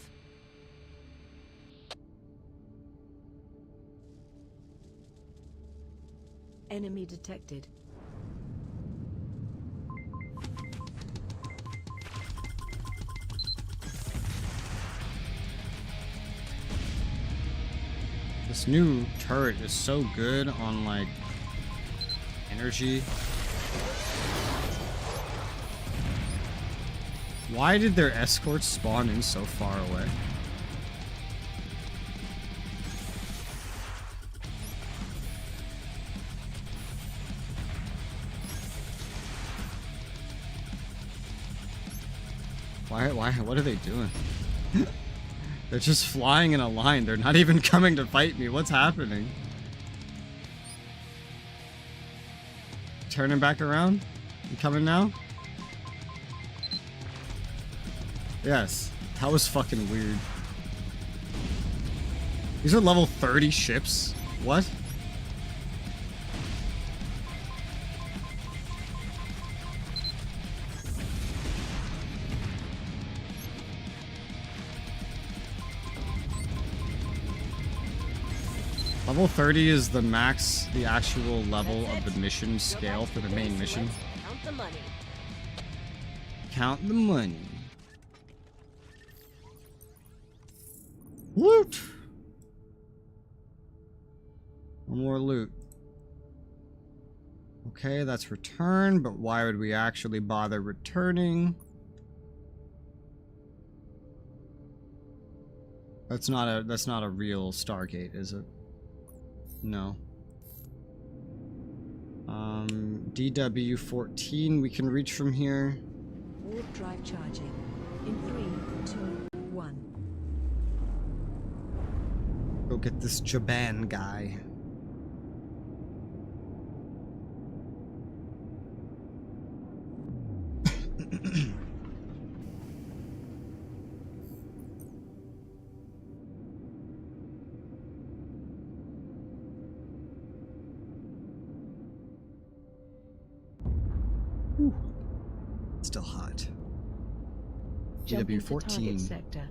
Enemy detected.
This new turret is so good on, like, energy. Why did their escorts spawn in so far away? What are they doing? They're just flying in a line. They're not even coming to fight me. What's happening? Turning back around? You coming now? Yes. That was fucking weird. These are level 30 ships? What? Level 30 is the max, the actual level of the mission scale for the main mission.
Count the money.
Count the money. Loot! One more loot. Okay, that's return, but why would we actually bother returning? That's not a real Stargate, is it? No. DW14 we can reach from here.
Warp drive charging. In 3, 2, 1.
Go get this Jaban guy. Still hot. GW14.
Sector.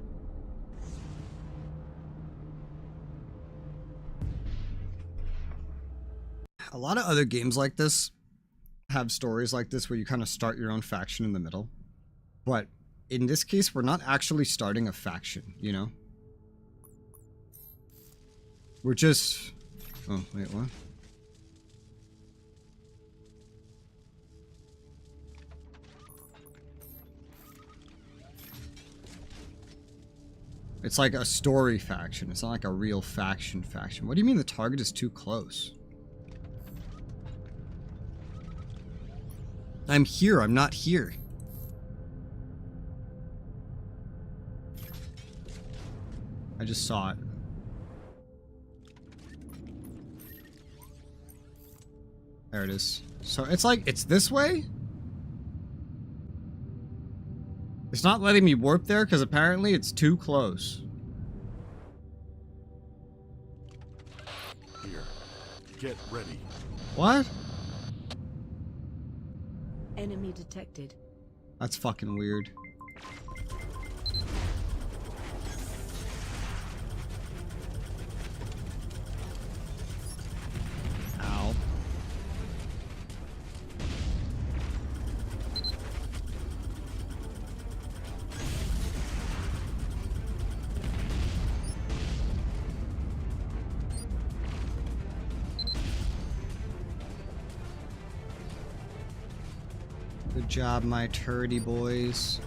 A lot of other games like this have stories like this where you kind of start your own faction in the middle. But in this case, we're not actually starting a faction, you know? We're just... Oh, wait, what? It's like a story faction. It's not like a real faction. What do you mean the target is too close? I'm here. I'm not here. I just saw it. There it is. So it's like, it's this way? It's not letting me warp there because apparently it's too close.
Here, get ready.
What?
Enemy detected.
That's fucking weird. Ow. Good job, my turdy boys.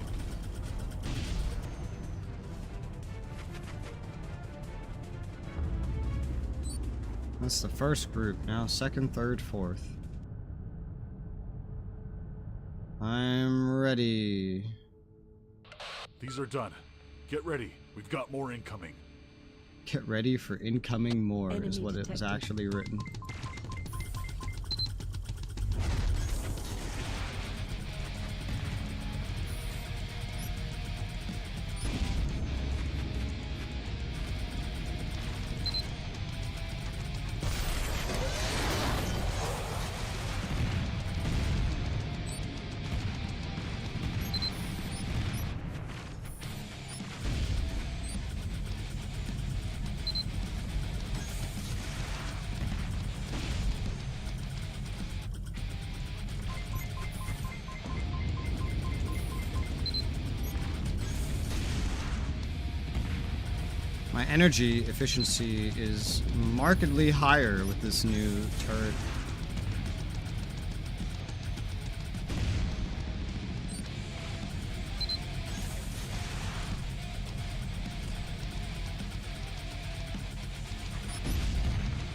That's the first group. Now second, third, fourth. I'm ready.
These are done. Get ready. We've got more incoming.
Get ready for incoming more
Enemy
is what it was
detected.
actually written. My energy efficiency is markedly higher with this new turret.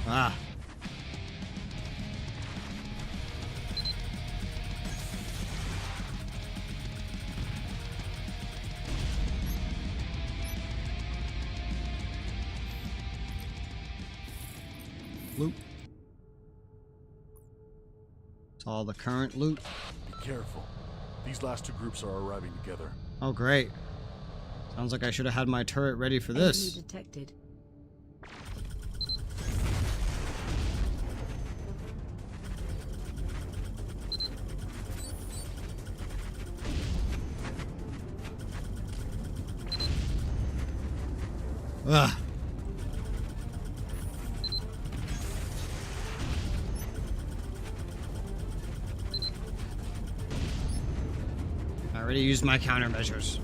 Ah. Loot. It's all the current loot.
Be careful. These last two groups are arriving together.
Oh, great. Sounds like I should have had my turret ready for this.
Enemy detected.
Ugh. I already used my countermeasures.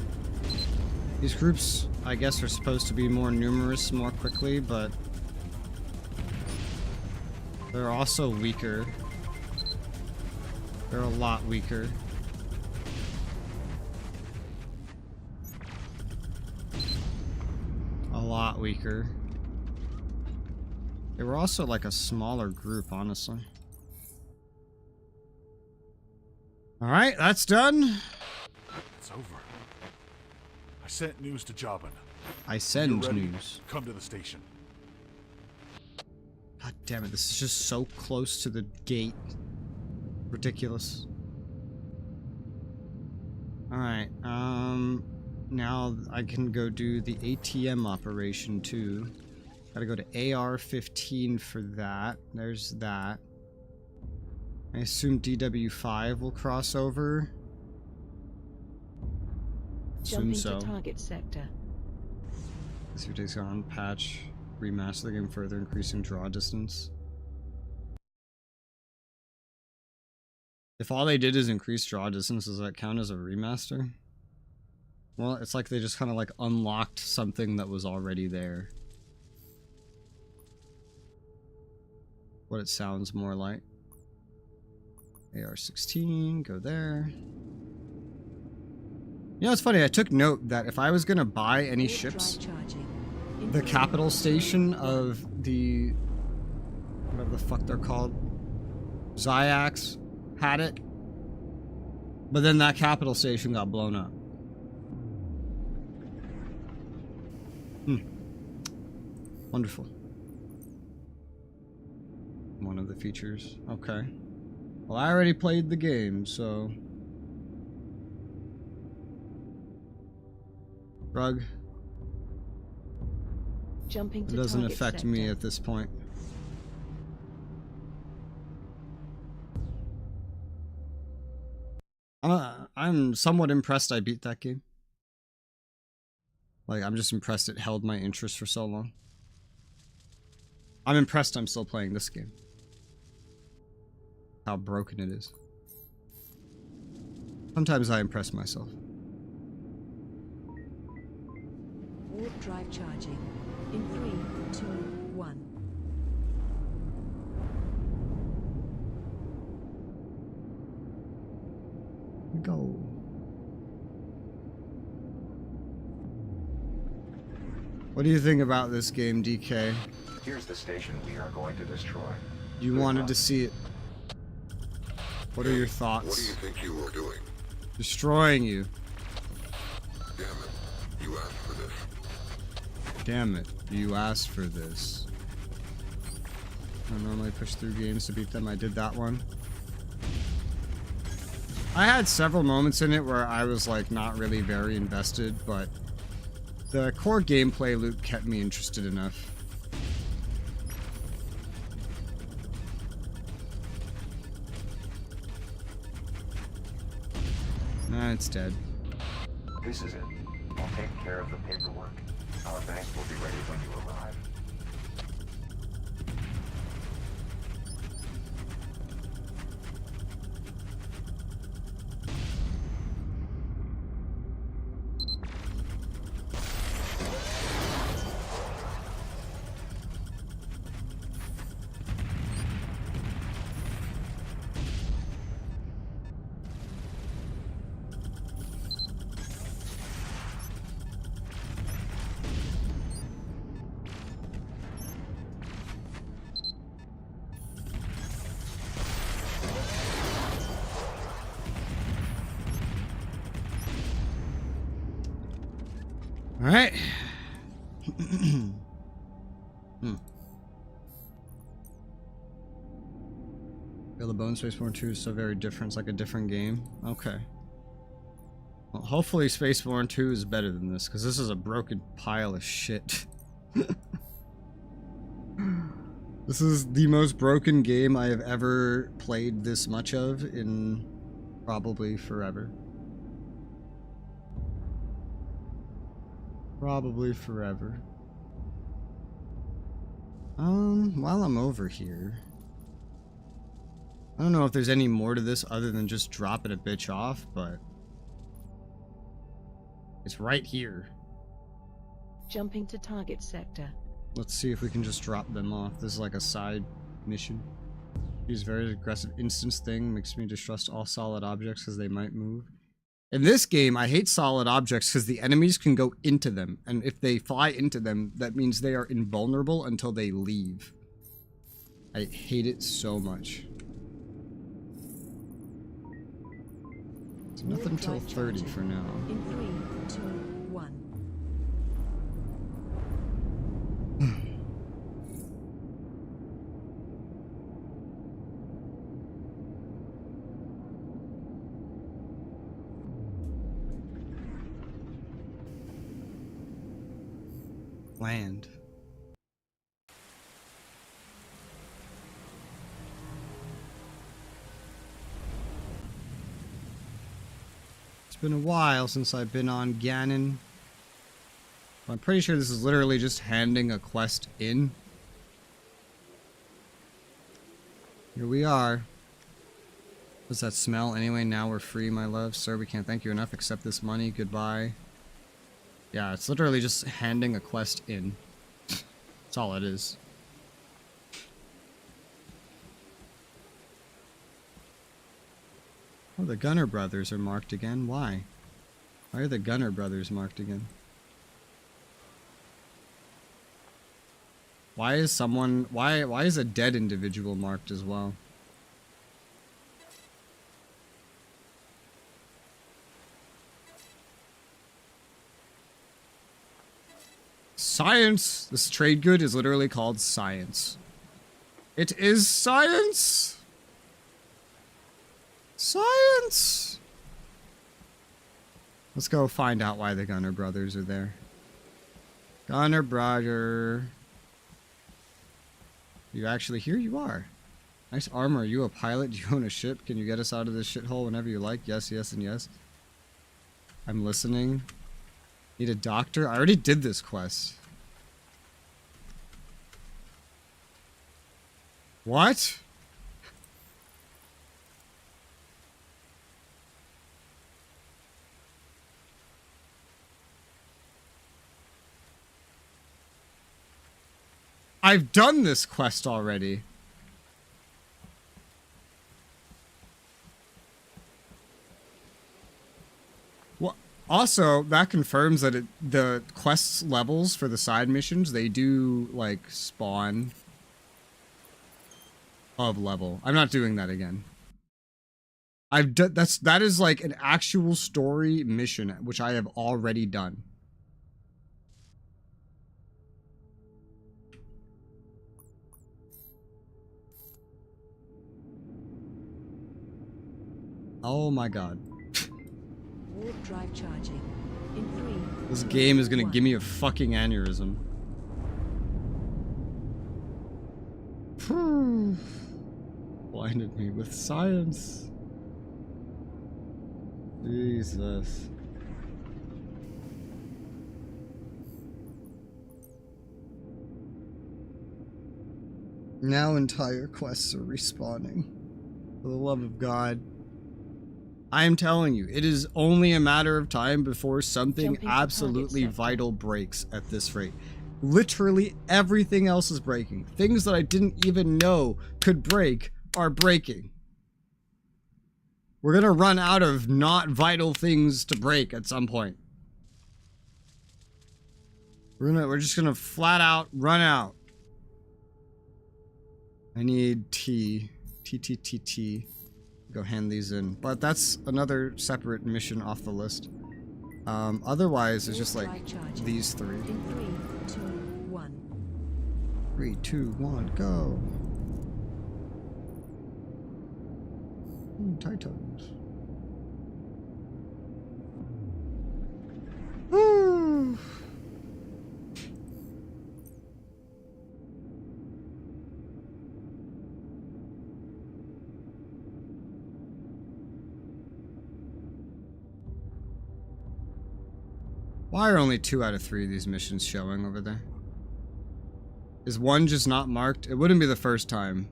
These groups, I guess, are supposed to be more numerous more quickly, but they're also weaker. They're a lot weaker. A lot weaker. They were also like a smaller group, honestly. Alright, that's done.
It's over. I sent news to Jabin.
I send
You're ready?
news.
Come to the station.
God damn it, this is just so close to the gate. Ridiculous. Alright, now I can go do the ATM operation too. Gotta go to AR-15 for that. There's that. I assume DW5 will cross over. Assume
Jumping
so.
to target sector.
This few days on patch, remaster the game further, increasing draw distance. If all they did is increase draw distance, does that count as a remaster? Well, it's like they just kind of like unlocked something that was already there. What it sounds more like. AR-16, go there. You know, it's funny, I took note that if I was gonna buy any ships, the capital station of the, whatever the fuck they're called, Zyax, had it, but then that capital station got blown up. Wonderful. One of the features. Okay. Well, I already played the game, so... Rug.
Jumping
It
to
doesn't
target
affect
sector.
me at this point. I'm somewhat impressed I beat that game. Like, I'm just impressed it held my interest for so long. I'm impressed I'm still playing this game. How broken it is. Sometimes I impress myself.
Warp drive charging. In 3, 2, 1.
Go. What do you think about this game, DK?
Here's the station we are going to destroy.
You wanted to see it. What are your thoughts?
What do you think you were doing?
Destroying you.
Damn it. You asked for this.
Damn it. You asked for this. I normally push through games to beat them. I did that one. I had several moments in it where I was like not really very invested, but the core gameplay loop kept me interested enough. Nah, it's dead.
This is it. I'll take care of the paperwork. Our bank will be ready when you arrive.
Alright. Feel the Bone Spaceborne 2 is so very different. It's like a different game. Okay. Well, hopefully Spaceborne 2 is better than this, because this is a broken pile of shit. This is the most broken game I have ever played this much of in probably forever. Probably forever. While I'm over here, I don't know if there's any more to this other than just dropping a bitch off, but it's right here.
Jumping to target sector.
Let's see if we can just drop them off. This is like a side mission. Use very aggressive instance thing. Makes me distrust all solid objects because they might move. In this game, I hate solid objects because the enemies can go into them. And if they fly into them, that means they are invulnerable until they leave. I hate it so much. It's nothing until 30 for now.
In 3, 2, 1.
Land. It's been a while since I've been on Ganon. I'm pretty sure this is literally just handing a quest in. Here we are. What's that smell? Anyway, now we're free, my love. Sir, we can't thank you enough. Accept this money. Goodbye. Yeah, it's literally just handing a quest in. That's all it is. Oh, the Gunner brothers are marked again. Why? Why are the Gunner brothers marked again? Why is someone... Why is a dead individual marked as well? Science! This trade good is literally called science. It is science! Science! Let's go find out why the Gunner brothers are there. Gunner brother. You actually here? You are. Nice armor. Are you a pilot? Do you own a ship? Can you get us out of this shithole whenever you like? Yes, yes, and yes. I'm listening. Need a doctor? I already did this quest. What? I've done this quest already. Well, also, that confirms that the quest's levels for the side missions, they do, like, spawn of level. I'm not doing that again. I've done that is like an actual story mission, which I have already done. Oh my god.
Warp drive charging. In 3.
This game is gonna give me a fucking aneurysm. Blinded me with science. Jesus. Now entire quests are respawning. For the love of God. I am telling you, it is only a matter of time before something absolutely vital breaks at this rate. Literally everything else is breaking. Things that I didn't even know could break are breaking. We're gonna run out of not vital things to break at some point. We're just gonna flat out run out. I need T. Go hand these in. But that's another separate mission off the list. Otherwise, it's just like these three.
In 3, 2, 1.
3, 2, 1, go. Titans. Woo! Why are only 2 out of 3 of these missions showing over there? Is one just not marked? It wouldn't be the first time.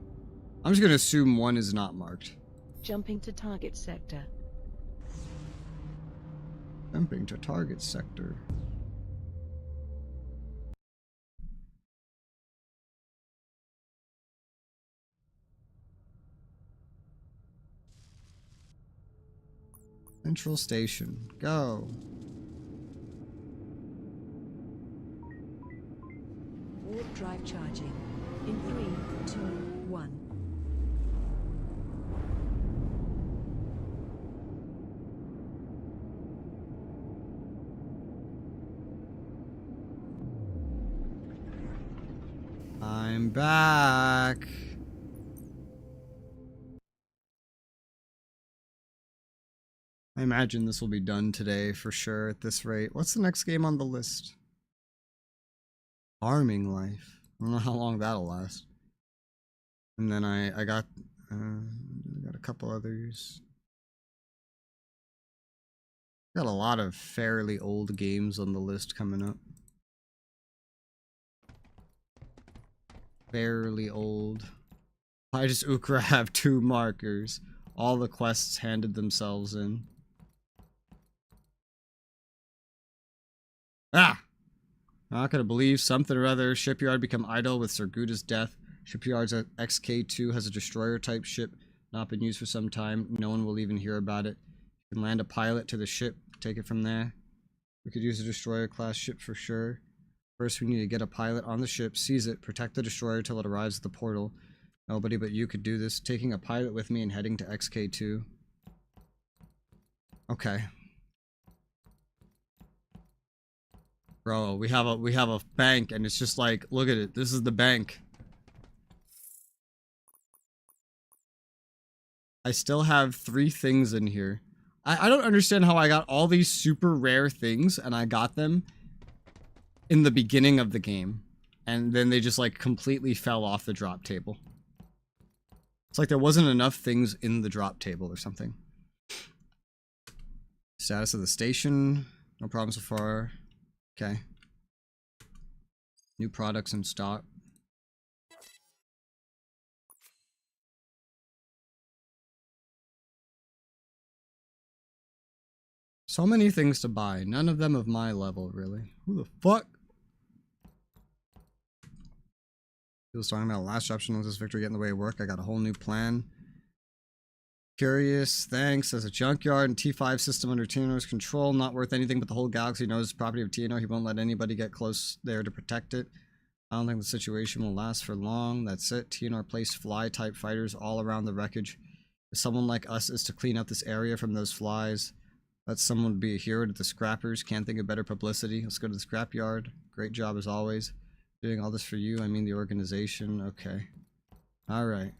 I'm just gonna assume one is not marked.
Jumping to target sector.
Jumping to target sector. Central Station. Go.
Warp drive charging. In 3, 2, 1.
I'm back. I imagine this will be done today for sure at this rate. What's the next game on the list? Farming Life. I don't know how long that'll last. And then I got a couple others. Got a lot of fairly old games on the list coming up. Fairly old. Why does Ukra have 2 markers? All the quests handed themselves in. Ah! I'm not gonna believe something or other. Shipyard become idle with Serguda's death. Shipyard's XK2 has a destroyer type ship, not been used for some time. No one will even hear about it. You can land a pilot to the ship, take it from there. We could use a destroyer class ship for sure. First, we need to get a pilot on the ship, seize it, protect the destroyer till it arrives at the portal. Nobody but you could do this. Taking a pilot with me and heading to XK2. Okay. Bro, we have a bank and it's just like, look at it. This is the bank. I still have 3 things in here. I don't understand how I got all these super rare things and I got them in the beginning of the game, and then they just like completely fell off the drop table. It's like there wasn't enough things in the drop table or something. Status of the station, no problem so far. Okay. New products in stock. So many things to buy, none of them of my level, really. Who the fuck? He was talking about last option. Let this victory get in the way of work. I got a whole new plan. Curious, thanks. As a junkyard and T5 system under TNO's control, not worth anything, but the whole galaxy knows it's property of TNO. He won't let anybody get close there to protect it. I don't think the situation will last for long. That's it. TNO placed fly-type fighters all around the wreckage. If someone like us is to clean up this area from those flies, let someone be a hero to the scrappers. Can't think of better publicity. Let's go to the scrapyard. Great job as always. Doing all this for you, I mean the organization. Okay. Alright.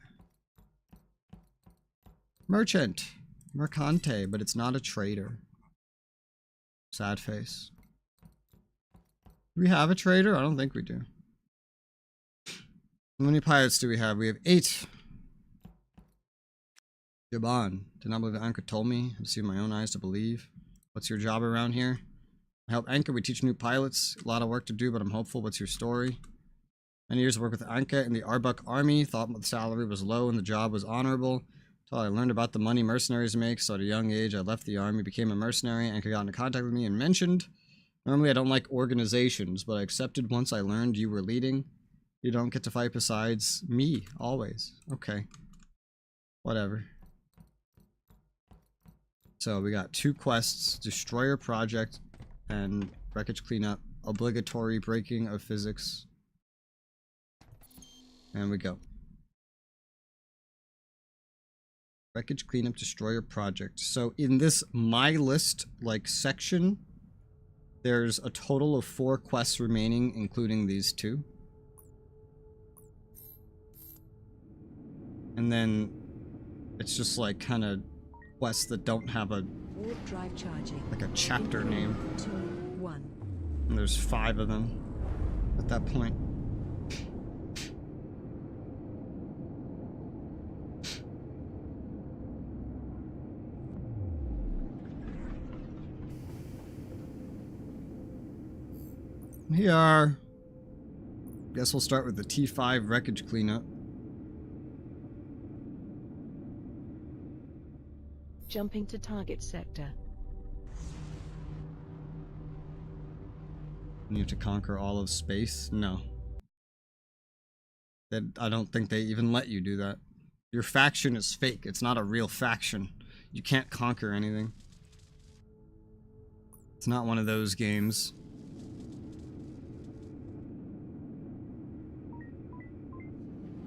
Merchant. Mercante, but it's not a trader. Sad face. Do we have a trader? I don't think we do. How many pilots do we have? We have 8. Jaban. Did not believe Anchor told me. I've seen my own eyes to believe. What's your job around here? I help Anchor. We teach new pilots. A lot of work to do, but I'm hopeful. What's your story? Many years of work with Anka in the Arbuk army. Thought the salary was low and the job was honorable. Until I learned about the money mercenaries make. So at a young age, I left the army, became a mercenary. Anka got into contact with me and mentioned, normally I don't like organizations, but I accepted once I learned you were leading. You don't get to fight besides me, always. Okay. Whatever. So we got 2 quests, Destroyer Project and Wreckage Cleanup, obligatory breaking of physics. And we go. Wreckage Cleanup Destroyer Project. So in this My List, like, section There's a total of 4 quests remaining, including these 2. And then it's just like kind of quests that don't have a
Warp drive charging.
like a chapter name.
2, 1.
And there's 5 of them at that point. Here. Guess we'll start with the T5 wreckage cleanup.
Jumping to target sector.
You have to conquer all of space? No. I don't think they even let you do that. Your faction is fake. It's not a real faction. You can't conquer anything. It's not one of those games.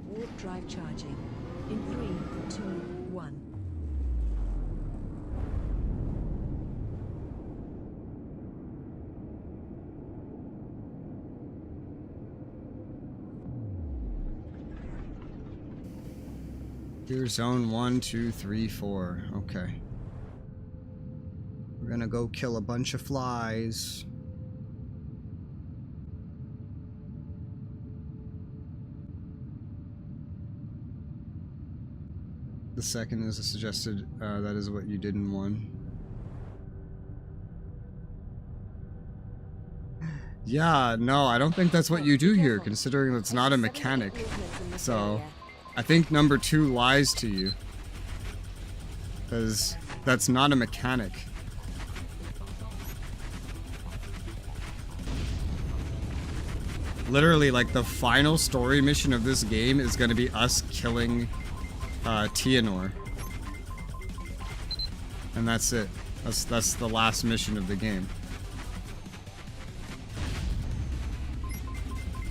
Warp drive charging. In 3, 2, 1.
Here's zone 1, 2, 3, 4. Okay. We're gonna go kill a bunch of flies. The second is a suggested, that is what you did in 1. Yeah, no, I don't think that's what you do here, considering it's not a mechanic. So, I think number 2 lies to you. Because that's not a mechanic. Literally, like, the final story mission of this game is going to be us killing Tianor. And that's it. That's the last mission of the game.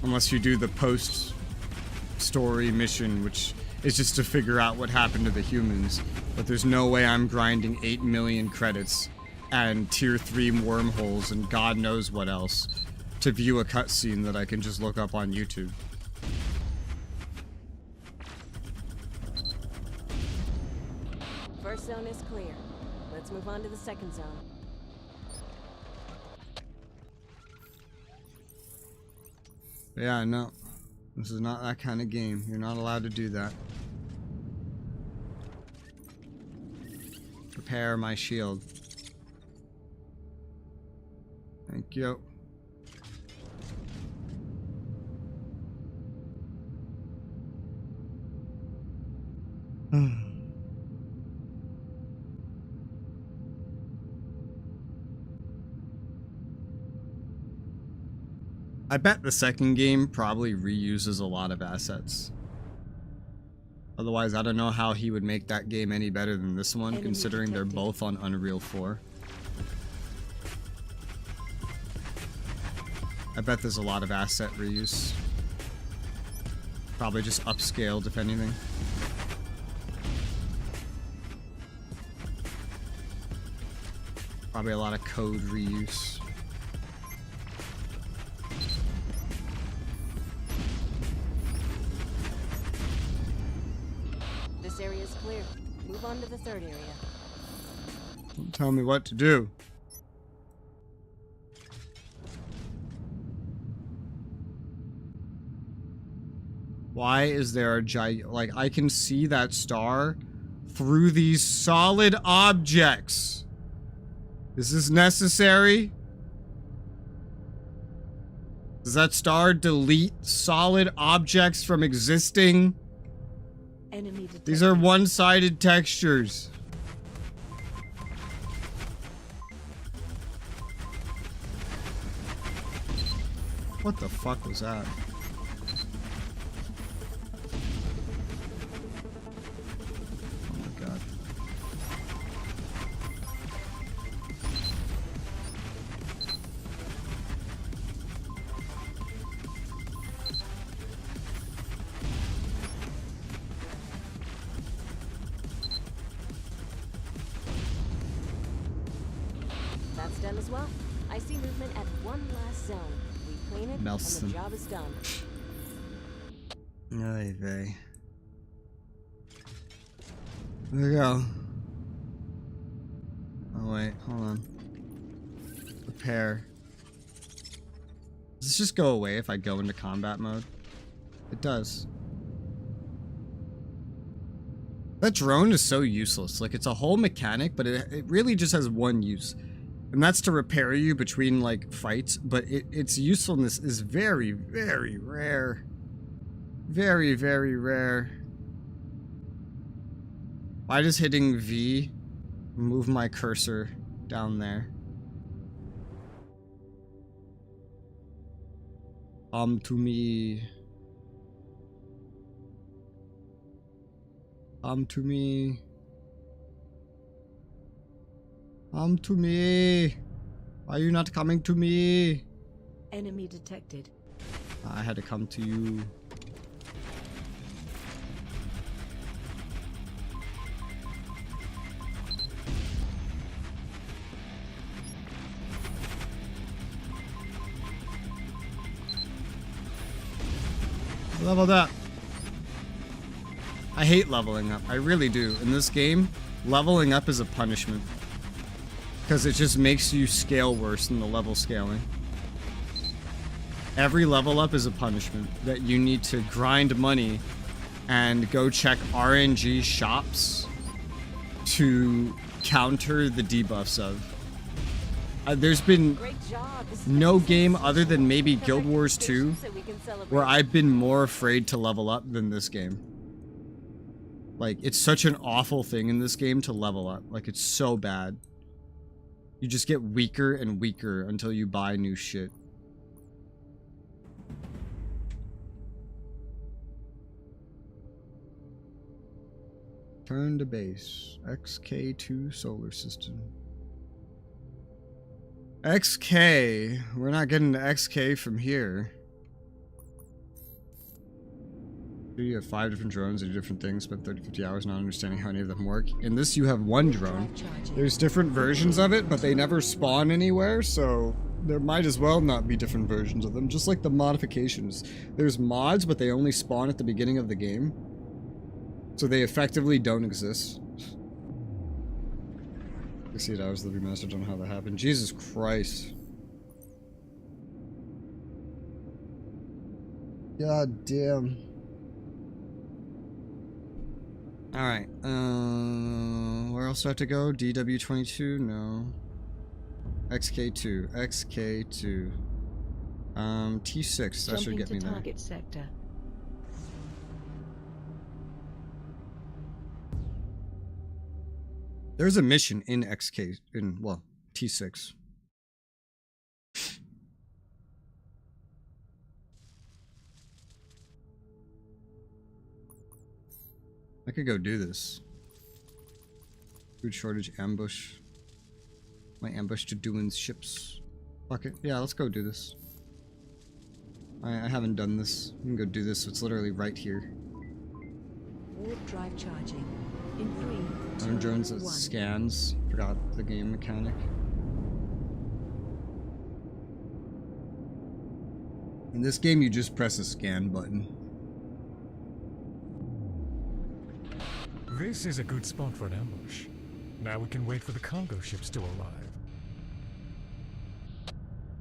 Unless you do the post-story mission, which is just to figure out what happened to the humans. But there's no way I'm grinding 8 million credits and tier 3 wormholes and God knows what else to view a cutscene that I can just look up on YouTube.
First zone is clear. Let's move on to the second zone.
Yeah, no. This is not that kind of game. You're not allowed to do that. Prepare my shield. Thank you. I bet the second game probably reuses a lot of assets. Otherwise, I don't know how he would make that game any better than this one, considering they're both on Unreal 4. I bet there's a lot of asset reuse. Probably just upscaled, if anything. Probably a lot of code reuse.
This area is clear. Move on to the third area.
Don't tell me what to do. Why is there a like, I can see that star through these solid objects. Is this necessary? Does that star delete solid objects from existing?
Enemy detected.
These are one-sided textures. What the fuck was that? Oh my god.
That's done as well. I see movement at one last zone. We clean it,
Nelson.
and the job is done.
Ay vey. There we go. Oh wait, hold on. Repair. Does this just go away if I go into combat mode? It does. That drone is so useless. Like, it's a whole mechanic, but it really just has one use. And that's to repair you between, like, fights. But its usefulness is very, very rare. Very, very rare. Why does hitting V move my cursor down there? To me. To me. To me. Why are you not coming to me?
Enemy detected.
I had to come to you. Leveled up. I hate leveling up. I really do. In this game, leveling up is a punishment. Because it just makes you scale worse than the level scaling. Every level up is a punishment that you need to grind money and go check RNG shops to counter the debuffs of. There's been no game other than maybe Guild Wars 2 where I've been more afraid to level up than this game. Like, it's such an awful thing in this game to level up. Like, it's so bad. You just get weaker and weaker until you buy new shit. Turn to base. XK2 solar system. XK. We're not getting to XK from here. You have 5 different drones that do different things, spent 30-50 hours not understanding how any of them work. In this, you have one drone. There's different versions of it, but they never spawn anywhere, so there might as well not be different versions of them, just like the modifications. There's mods, but they only spawn at the beginning of the game, so they effectively don't exist. 68 hours living master, don't know how that happened. Jesus Christ. God damn. Alright, where else do I have to go? DW22? No. XK2. XK2. T6, that should get me there.
Target sector.
There's a mission in XK, well, T6. I could go do this. Food shortage ambush. My ambush to Duin's ships. Fuck it. Yeah, let's go do this. I haven't done this. We can go do this. It's literally right here.
Warp drive charging. In 3, 2,
Iron drones that
1.
scans. Forgot the game mechanic. In this game, you just press a scan button.
This is a good spot for an ambush. Now we can wait for the cargo ships to arrive.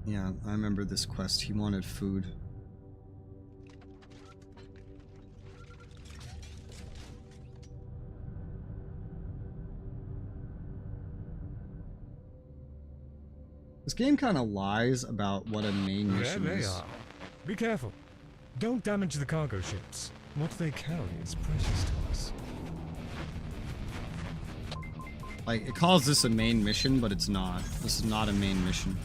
Yeah, I remember this quest. He wanted food. This game kind of lies about what a main mission
There they
is.
are. Be careful. Don't damage the cargo ships. What they carry is precious to us.
Like, it calls this a main mission, but it's not. This is not a main mission.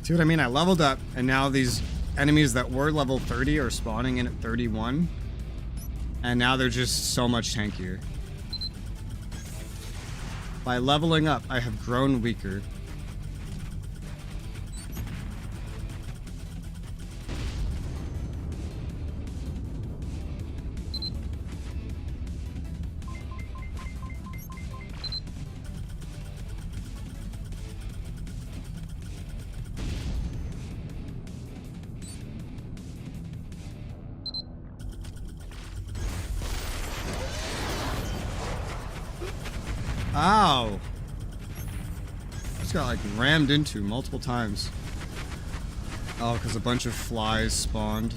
See what I mean? I leveled up, and now these enemies that were level 30 are spawning in at 31. And now they're just so much tankier. By leveling up, I have grown weaker. Ow! Just got like rammed into multiple times. Oh, because a bunch of flies spawned.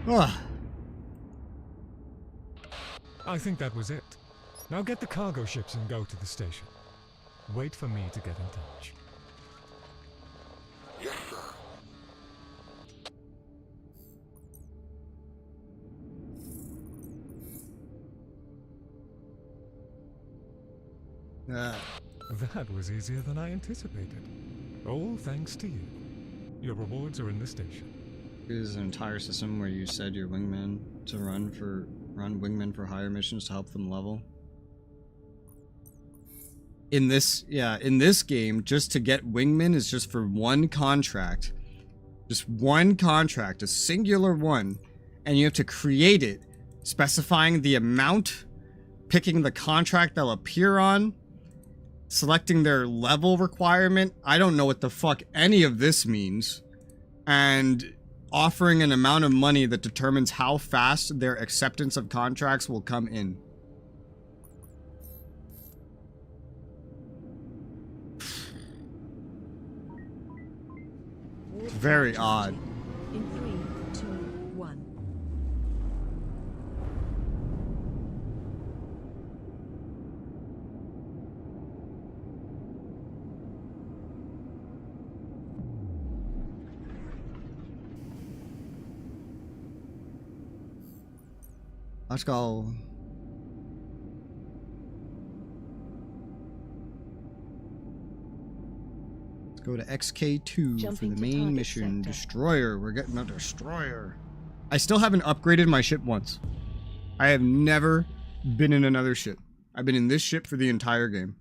Ugh.
I think that was it. Now get the cargo ships and go to the station. Wait for me to get in touch.
Yes, sir.
That was easier than I anticipated. All thanks to you. Your rewards are in the station.
There's an entire system where you said your wingman to run wingmen for hire missions to help them level. In this game, just to get wingmen is just for one contract. Just one contract, a singular one, and you have to create it, specifying the amount, picking the contract they'll appear on, selecting their level requirement. I don't know what the fuck any of this means. And offering an amount of money that determines how fast their acceptance of contracts will come in. It's very odd.
In 3, 2, 1.
Let's go. Let's go to XK2 for the main mission. Destroyer. We're getting a destroyer. I still haven't upgraded my ship once. I have never been in another ship. I've been in this ship for the entire game.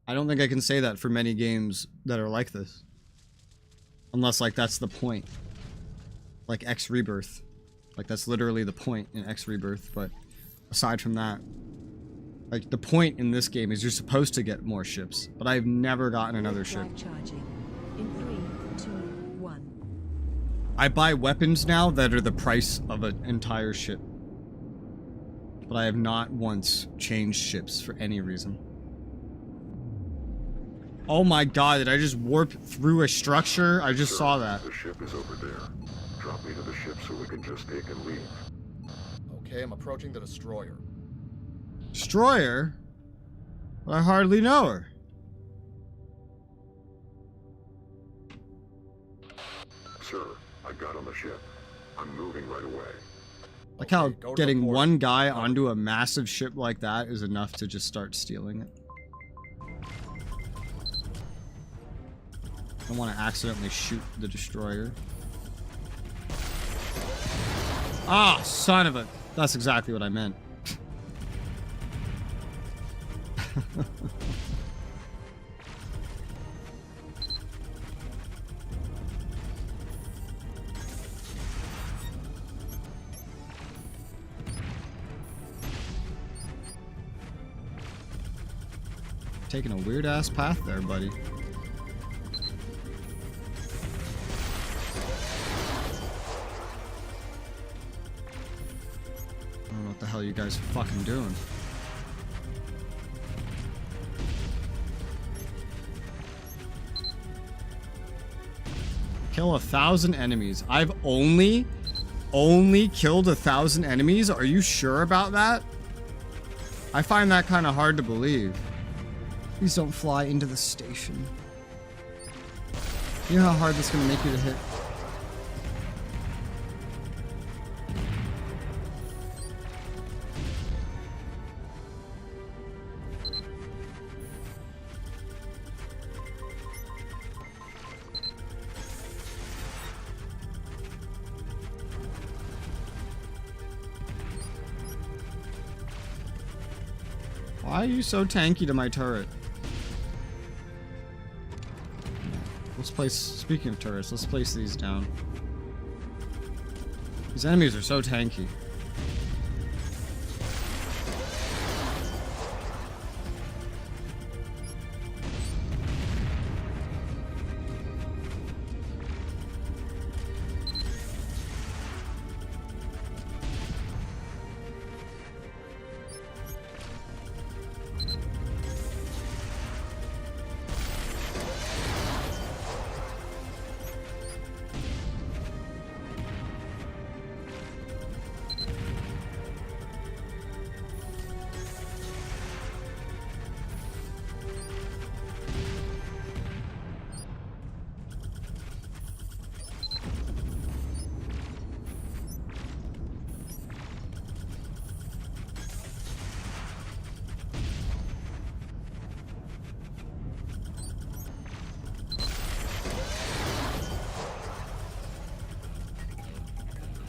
I don't think I can say that for many games that are like this. Unless, like, that's the point. Like X Rebirth. Like, that's literally the point in X Rebirth, but aside from that, like, the point in this game is you're supposed to get more ships, but I've never gotten another ship.
Charging. In 3, 2, 1.
I buy weapons now that are the price of an entire ship, but I have not once changed ships for any reason. Oh my god, did I just warp through a structure? I just saw that.
The ship is over there. Drop me to the ship so we can just take and leave.
Okay, I'm approaching the destroyer.
Destroyer? Well, I hardly know her.
Sir, I got on the ship. I'm moving right away.
Like how getting one guy onto a massive ship like that is enough to just start stealing it. I don't want to accidentally shoot the destroyer. Ah, son of a... That's exactly what I meant. Taking a weird ass path there, buddy. I don't know what the hell you guys are fucking doing. Kill 1,000 enemies. I've only killed 1,000 enemies? Are you sure about that? I find that kind of hard to believe. Please don't fly into the station. You know how hard this is going to make you to hit? Why are you so tanky to my turret? Let's place, speaking of turrets, let's place these down. These enemies are so tanky.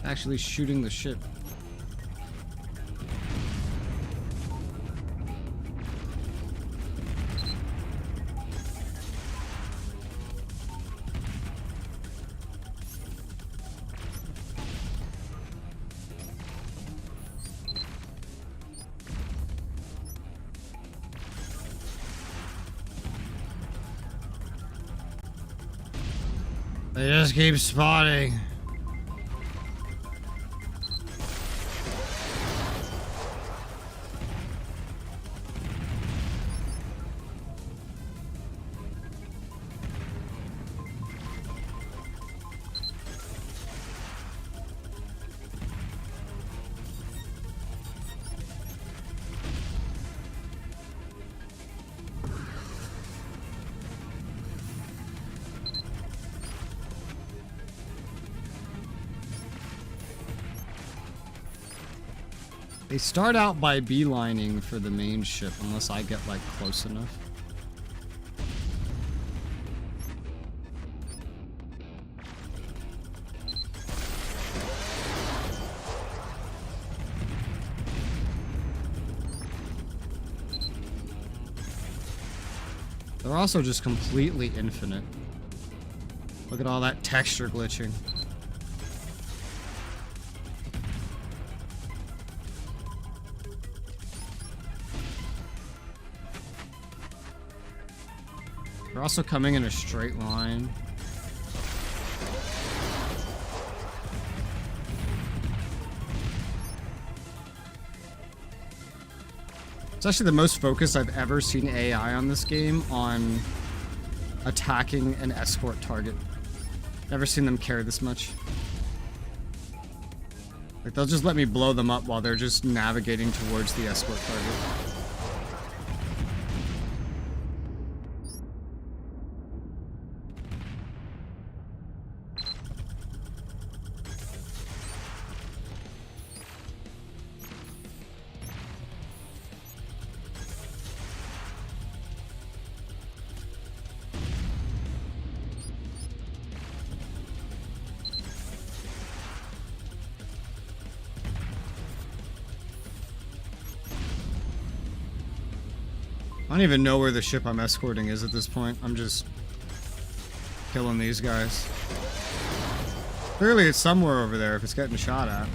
Actually shooting the ship. They just keep spawning. They start out by beelining for the main ship unless I get like close enough. They're also just completely infinite. Look at all that texture glitching. They're also coming in a straight line. It's actually the most focused I've ever seen AI on this game on attacking an escort target. Never seen them care this much. Like, they'll just let me blow them up while they're just navigating towards the escort target. I don't even know where the ship I'm escorting is at this point. I'm just killing these guys. Clearly it's somewhere over there if it's getting shot at.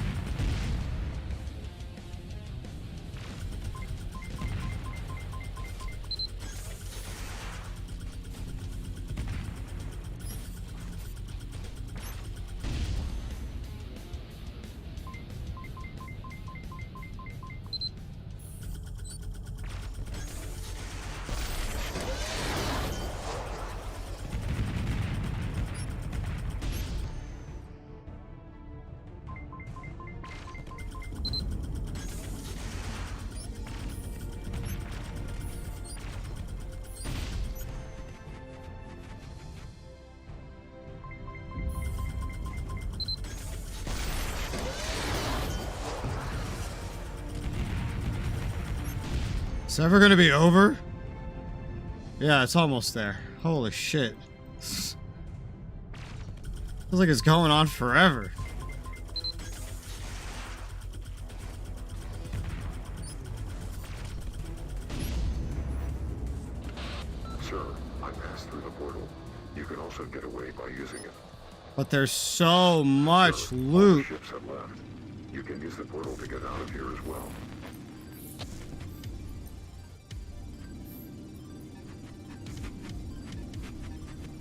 It's ever gonna be over? Yeah, it's almost there. Holy shit. Feels like it's going on forever.
Sir, I passed through the portal. You can also get away by using it.
But there's so much loot.
Ships have left. You can use the portal to get out of here as well.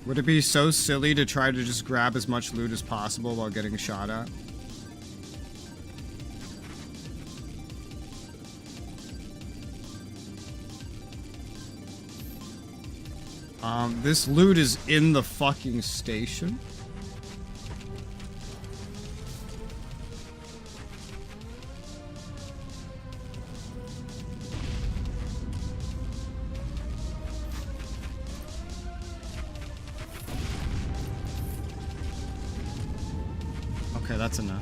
Would it be so silly to try to just grab as much loot as possible while getting shot at? This loot is in the fucking station. Okay, that's enough.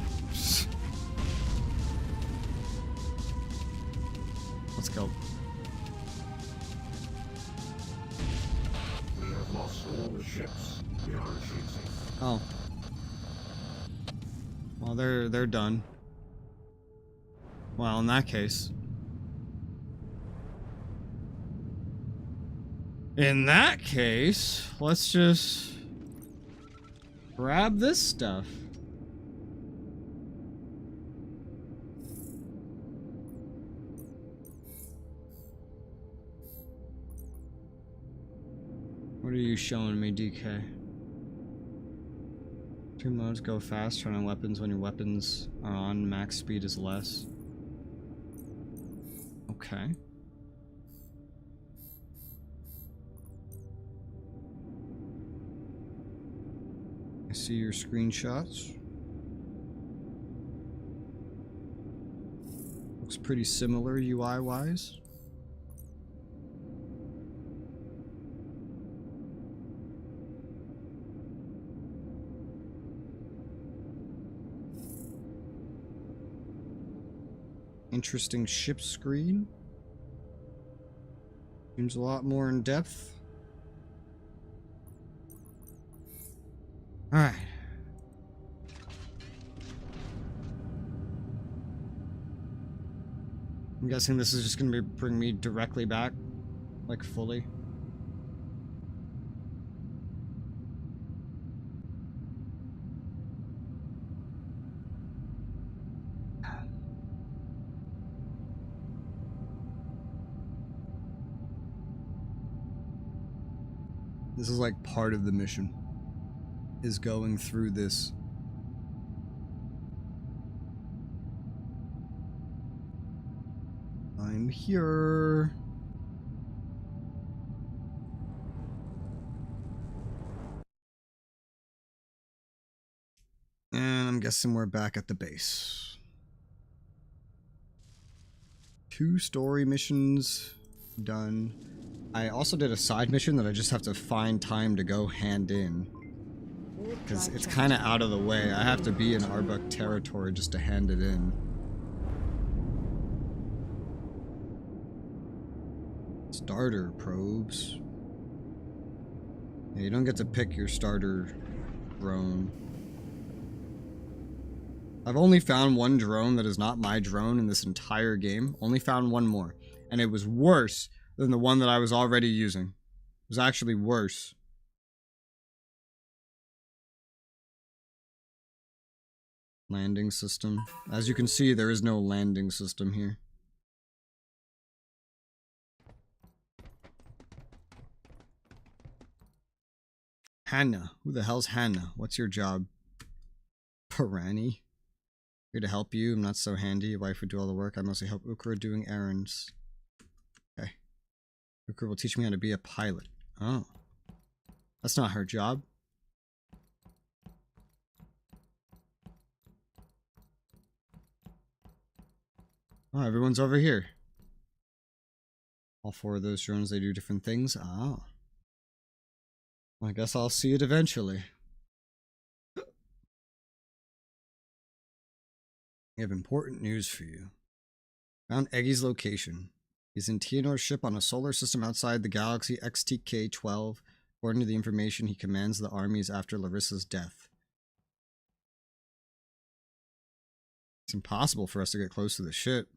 Let's go.
We have lost all the ships. We are retreating.
Oh. Well, they're done. Well, in that case. In that case, let's just grab this stuff. What are you showing me, DK? 2 modes: go fast, turn on weapons when your weapons are on, max speed is less. Okay. I see your screenshots. Looks pretty similar UI-wise. Interesting ship screen. Seems a lot more in depth. Alright. I'm guessing this is just gonna bring me directly back, like fully. This is like part of the mission, is going through this. I'm here. And I'm guessing we're back at the base. 2 story missions done. I also did a side mission that I just have to find time to go hand in. Because it's kind of out of the way. I have to be in Arbuk territory just to hand it in. Starter probes. Yeah, you don't get to pick your starter drone. I've only found 1 drone that is not my drone in this entire game. Only found 1 more. And it was worse than the one that I was already using. It was actually worse. Landing system. As you can see, there is no landing system here. Hannah. Who the hell's Hannah? What's your job? Pirani? Here to help you. I'm not so handy. Your wife would do all the work. I mostly help Ukra doing errands. Okay. Ukra will teach me how to be a pilot. Oh. That's not her job. Oh, everyone's over here. All 4 of those drones, they do different things. Oh. Well, I guess I'll see it eventually. I have important news for you. Found Eggy's location. He's in Tianor's ship on a solar system outside the galaxy XTK-12. According to the information, he commands the armies after Larissa's death. It's impossible for us to get close to the ship.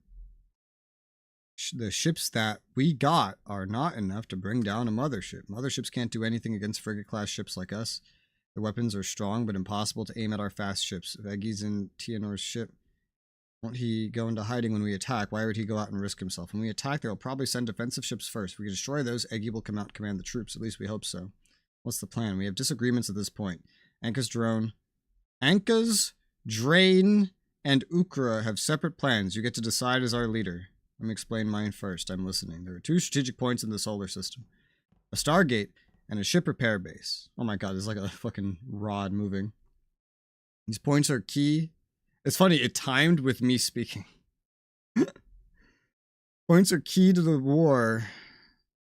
The ships that we got are not enough to bring down a mothership. Motherships can't do anything against frigate-class ships like us. The weapons are strong, but impossible to aim at our fast ships. If Eggy's in Tianor's ship, won't he go into hiding when we attack? Why would he go out and risk himself? When we attack, they'll probably send defensive ships first. If we destroy those, Eggy will come out and command the troops. At least we hope so. What's the plan? We have disagreements at this point. Anka's Drain, and Ukra have separate plans. You get to decide as our leader. Let me explain mine first. I'm listening. There are 2 strategic points in the solar system. A Stargate and a ship repair base. Oh my god, there's like a fucking rod moving. These points are key. It's funny, it timed with me speaking. Points are key to the war.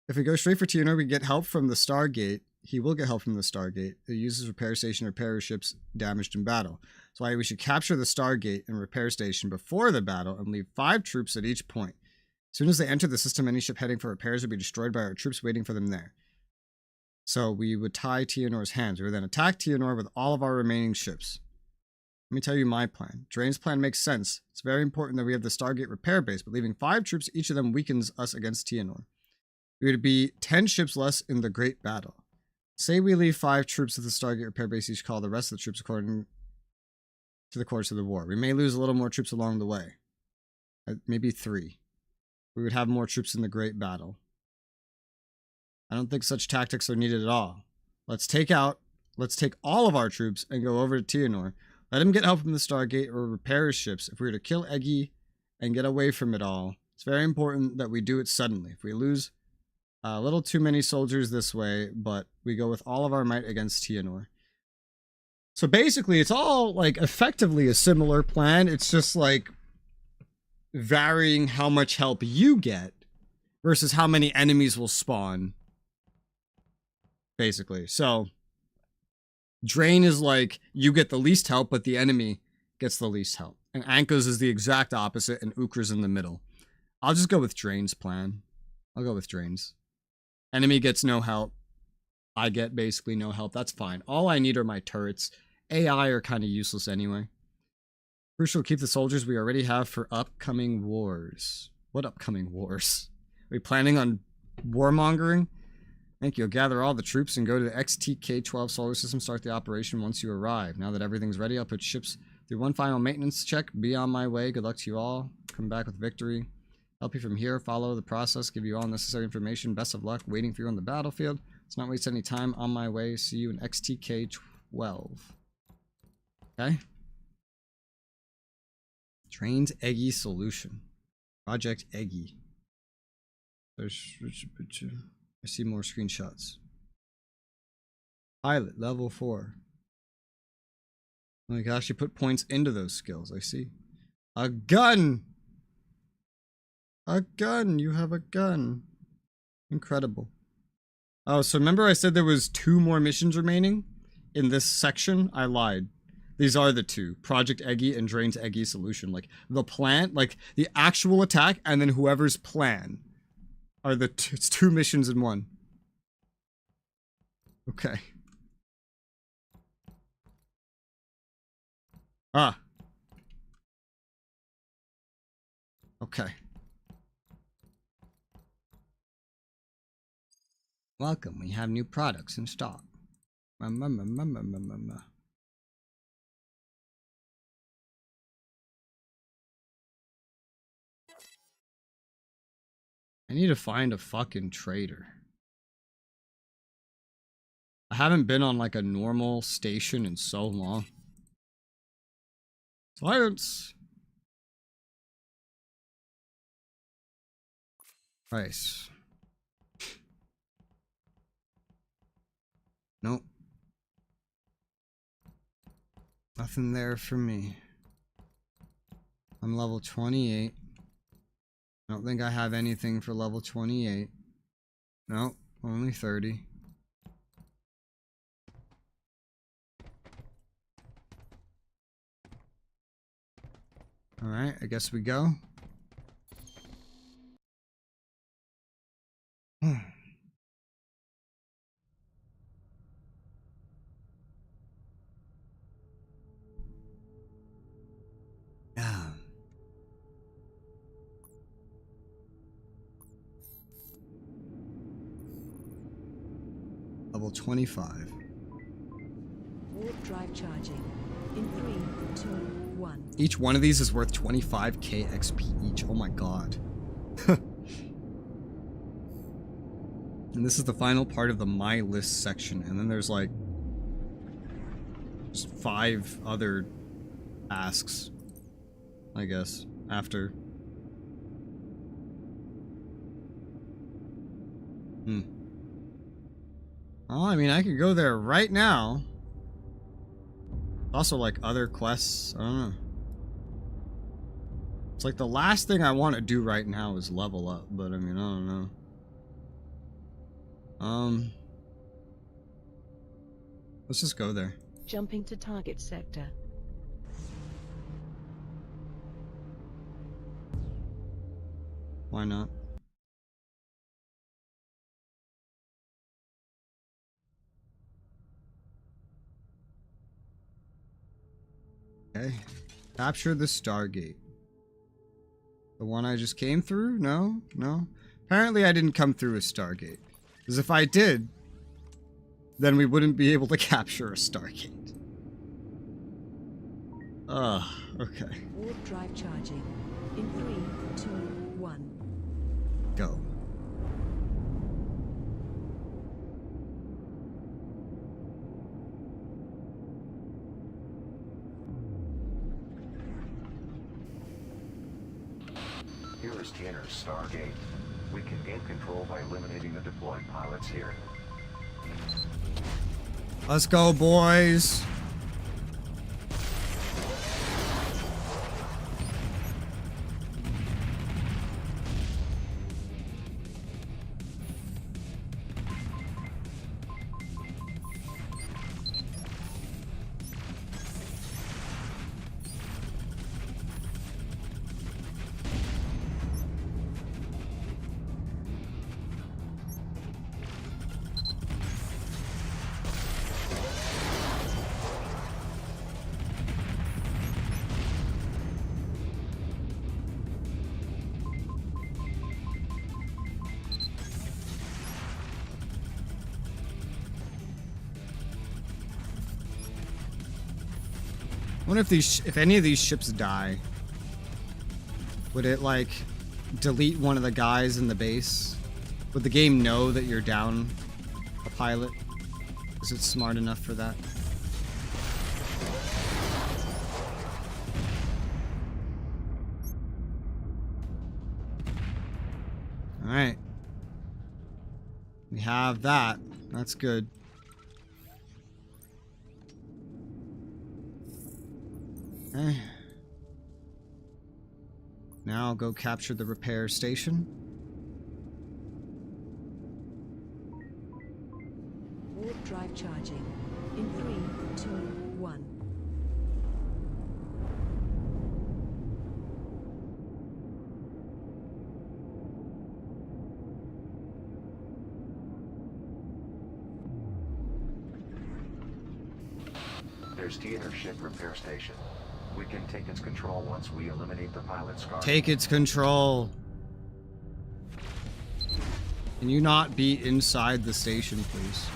If we go straight for Tianor, we get help from the Stargate. He will get help from the Stargate. It uses repair station to repair ships damaged in battle. That's why we should capture the Stargate and repair station before the battle and leave 5 troops at each point. As soon as they enter the system, any ship heading for repairs would be destroyed by our troops waiting for them there. So we would tie Tianor's hands. We would then attack Tianor with all of our remaining ships. Let me tell you my plan. Drain's plan makes sense. It's very important that we have the Stargate repair base, but leaving 5 troops, each of them weakens us against Tianor. We would be 10 ships less in the Great Battle. Say we leave 5 troops at the Stargate repair base, each call the rest of the troops according to the course of the war. We may lose a little more troops along the way. Maybe 3. We would have more troops in the Great Battle. I don't think such tactics are needed at all. Let's take all of our troops and go over to Tianor. Let him get help from the Stargate or repair his ships. If we were to kill Eggy and get away from it all, it's very important that we do it suddenly. If we lose a little too many soldiers this way, but we go with all of our might against Tianor. So basically, it's all like effectively a similar plan. It's just like varying how much help you get versus how many enemies will spawn. Basically. So Drain is like you get the least help, but the enemy gets the least help. And Anka's is the exact opposite, and Ukra's in the middle. I'll just go with Drain's plan. I'll go with Drain's. Enemy gets no help. I get basically no help. That's fine. All I need are my turrets. AI are kind of useless anyway. Crucial to keep the soldiers we already have for upcoming wars. What upcoming wars? Are we planning on warmongering? I think you'll gather all the troops and go to the XTK-12 solar system, start the operation once you arrive. Now that everything's ready, I'll put ships through one final maintenance check. Be on my way. Good luck to you all. Come back with victory. Help you from here. Follow the process. Give you all necessary information. Best of luck. Waiting for you on the battlefield. Let's not waste any time. On my way. See you in XTK-12. Okay. Trains Eggy solution. Project Eggy. I see more screenshots. Pilot, level 4. We can actually put points into those skills, I see. A gun! A gun! You have a gun. Incredible. Oh, so remember I said there was 2 more missions remaining? In this section? I lied. These are the 2. Project Eggy and Drain's Eggy solution. Like, the plan, like, the actual attack, and then whoever's plan. Are the it's 2 missions in 1. Okay. Ah. Okay. Welcome. We have new products in stock. I need to find a fucking trader. I haven't been on like a normal station in so long. Silence! Price. Nope. Nothing there for me. I'm level 28. I don't think I have anything for level 28. Nope, only 30. Alright, I guess we go. Level 25.
Warp drive charging. In 3, 2, 1.
Each one of these is worth 25k XP each. Oh my god. And this is the final part of the My List section. And then there's like just 5 other tasks, I guess, after. Oh, I mean, I could go there right now. Also, like, other quests. I don't know. It's like the last thing I want to do right now is level up, but I mean, I don't know. Let's just go there.
Jumping to target sector.
Why not? Okay. Capture the Stargate. The one I just came through? No? No? Apparently I didn't come through a Stargate. Because if I did, then we wouldn't be able to capture a Stargate. Ugh, okay.
Warp drive charging. In 3, 2, 1.
Go.
Here is Tanner's Stargate. We can gain control by eliminating the deployed pilots here.
Let's go, boys. I wonder if any of these ships die, would it like delete one of the guys in the base? Would the game know that you're down a pilot? Is it smart enough for that? Alright. We have that. That's good. Okay. Now go capture the repair station.
Warp drive charging. In 3, 2, 1.
There's Tanner's ship repair station. We can take its control once we eliminate the pilot's guard.
Take its control. Can you not be inside the station, please?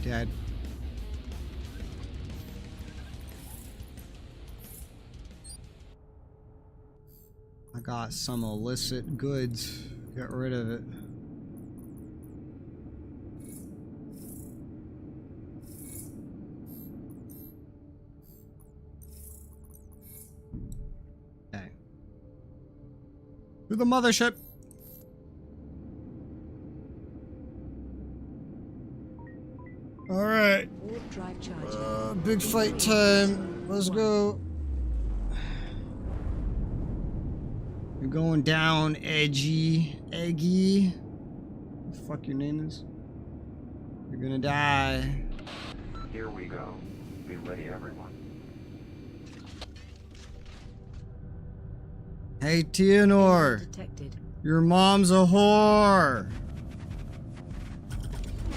Dead. I got some illicit goods. Get rid of it. To the mothership. Alright.
Warp drive charging.
Big fight time. Let's go. You're going down, Eggy. What the fuck your name is? You're gonna die.
Here we go. Be ready, everyone.
Hey, Tianor.
Detected.
Your mom's a whore.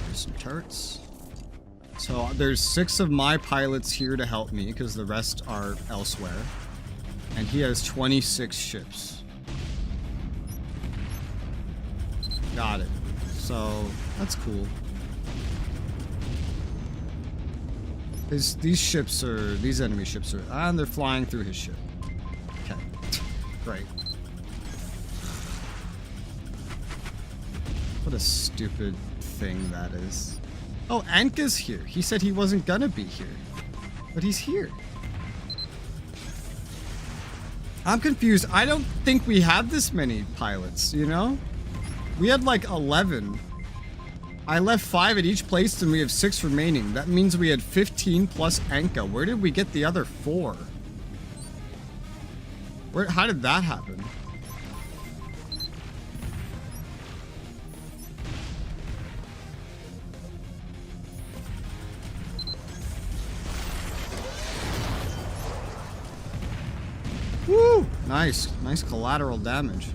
There's some turrets. So there's 6 of my pilots here to help me because the rest are elsewhere. And he has 26 ships. Got it. So that's cool. These enemy ships are, and they're flying through his ship. Okay. Great. What a stupid thing that is. Oh, Anka's here. He said he wasn't gonna be here. But he's here. I'm confused. I don't think we have this many pilots, you know? We had like 11. I left 5 at each place and we have 6 remaining. That means we had 15 plus Anka. Where did we get the other 4? How did that happen? Woo! Nice. Nice collateral damage.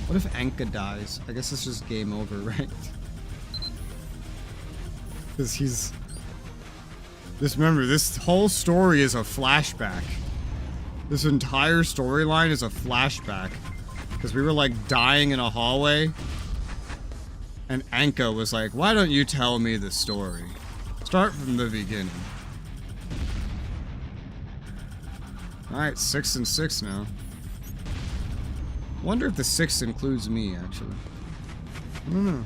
What if Anka dies? I guess it's just game over, right? Because he's... Remember, this whole story is a flashback. This entire storyline is a flashback. Because we were like dying in a hallway. And Anka was like, why don't you tell me the story? Start from the beginning. Alright, 6 and 6 now. Wonder if the 6 includes me, actually. I don't know.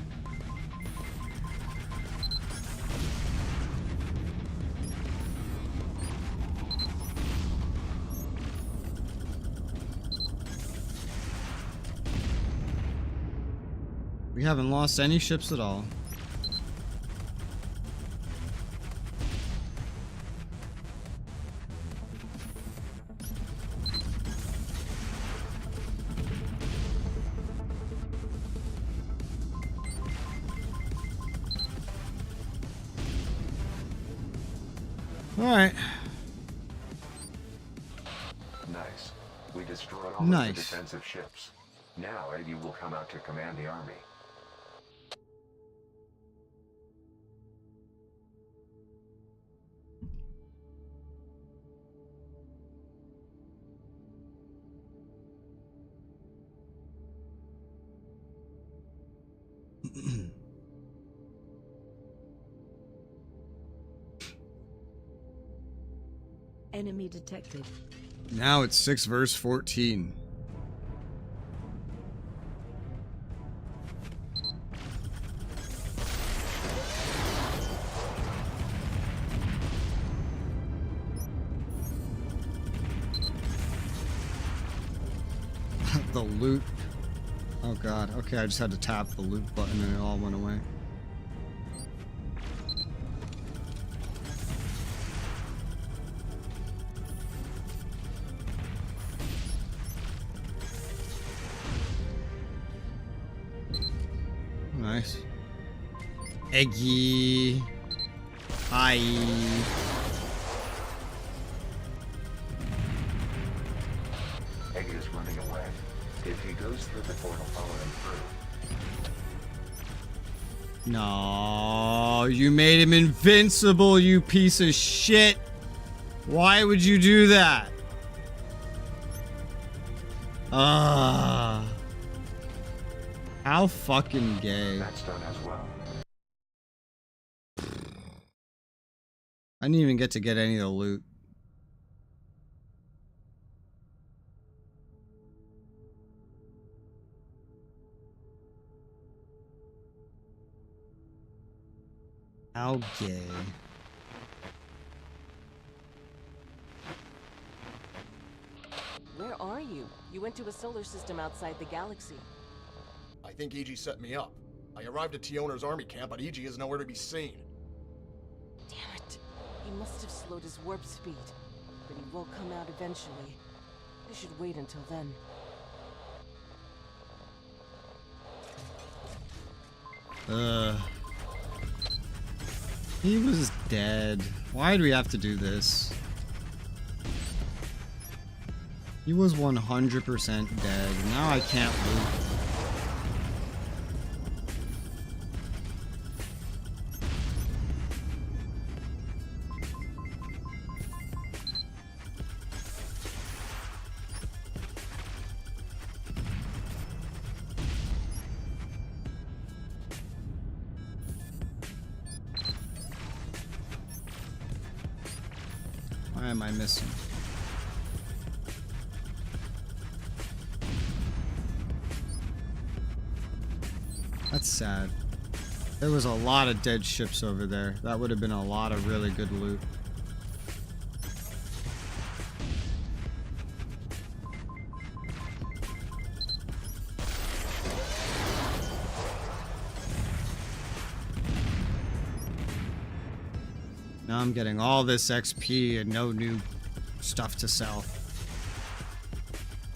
We haven't lost any ships at all. Alright.
Nice. We destroyed all of the defensive ships. Now Eddie will come out to command the army.
Enemy detected.
Now it's 6 verse 14. The loot. Oh god. Okay, I just had to tap the loot button and it all went away. Nice. Eggy. Hi.
Eggy is running away. If he goes through the portal, follow him through.
No, you made him invincible, you piece of shit. Why would you do that? How fucking gay.
That's done as well.
I didn't even get to get any of the loot. How gay.
Where are you? You went to a solar system outside the galaxy.
I think EG set me up. I arrived at Tioner's army camp, but EG is nowhere to be seen.
Damn it. He must have slowed his warp speed. But he will come out eventually. I should wait until then.
He was dead. Why do we have to do this? He was 100% dead. Now I can't loot. Why am I missing? That's sad. There was a lot of dead ships over there. That would have been a lot of really good loot. Now I'm getting all this XP and no new stuff to sell.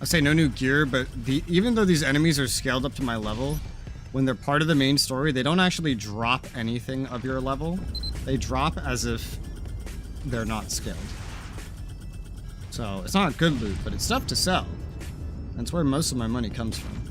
I say no new gear, but even though these enemies are scaled up to my level, when they're part of the main story, they don't actually drop anything of your level. They drop as if they're not scaled. So it's not good loot, but it's stuff to sell. That's where most of my money comes from.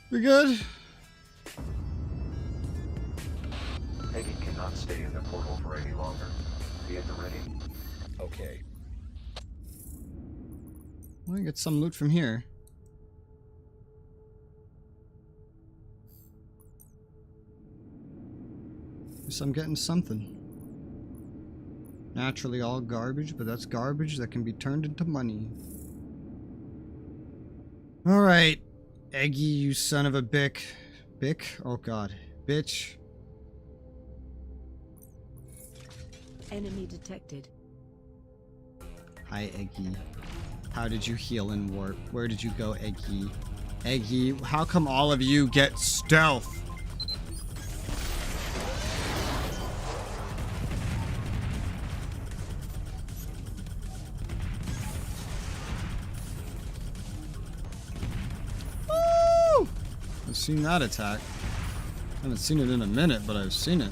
We good?
Peggy cannot stay in the portal for any longer. Be at the ready.
Okay.
Well, get some loot from here. Guess I'm getting something. Naturally all garbage, but that's garbage that can be turned into money. Alright. Eggy, you son of a bick. Bick? Oh god. Bitch.
Enemy detected.
Hi, Eggy. How did you heal in warp? Where did you go, Eggy? Eggy, how come all of you get stealth? Woo! I've seen that attack. I haven't seen it in a minute, but I've seen it.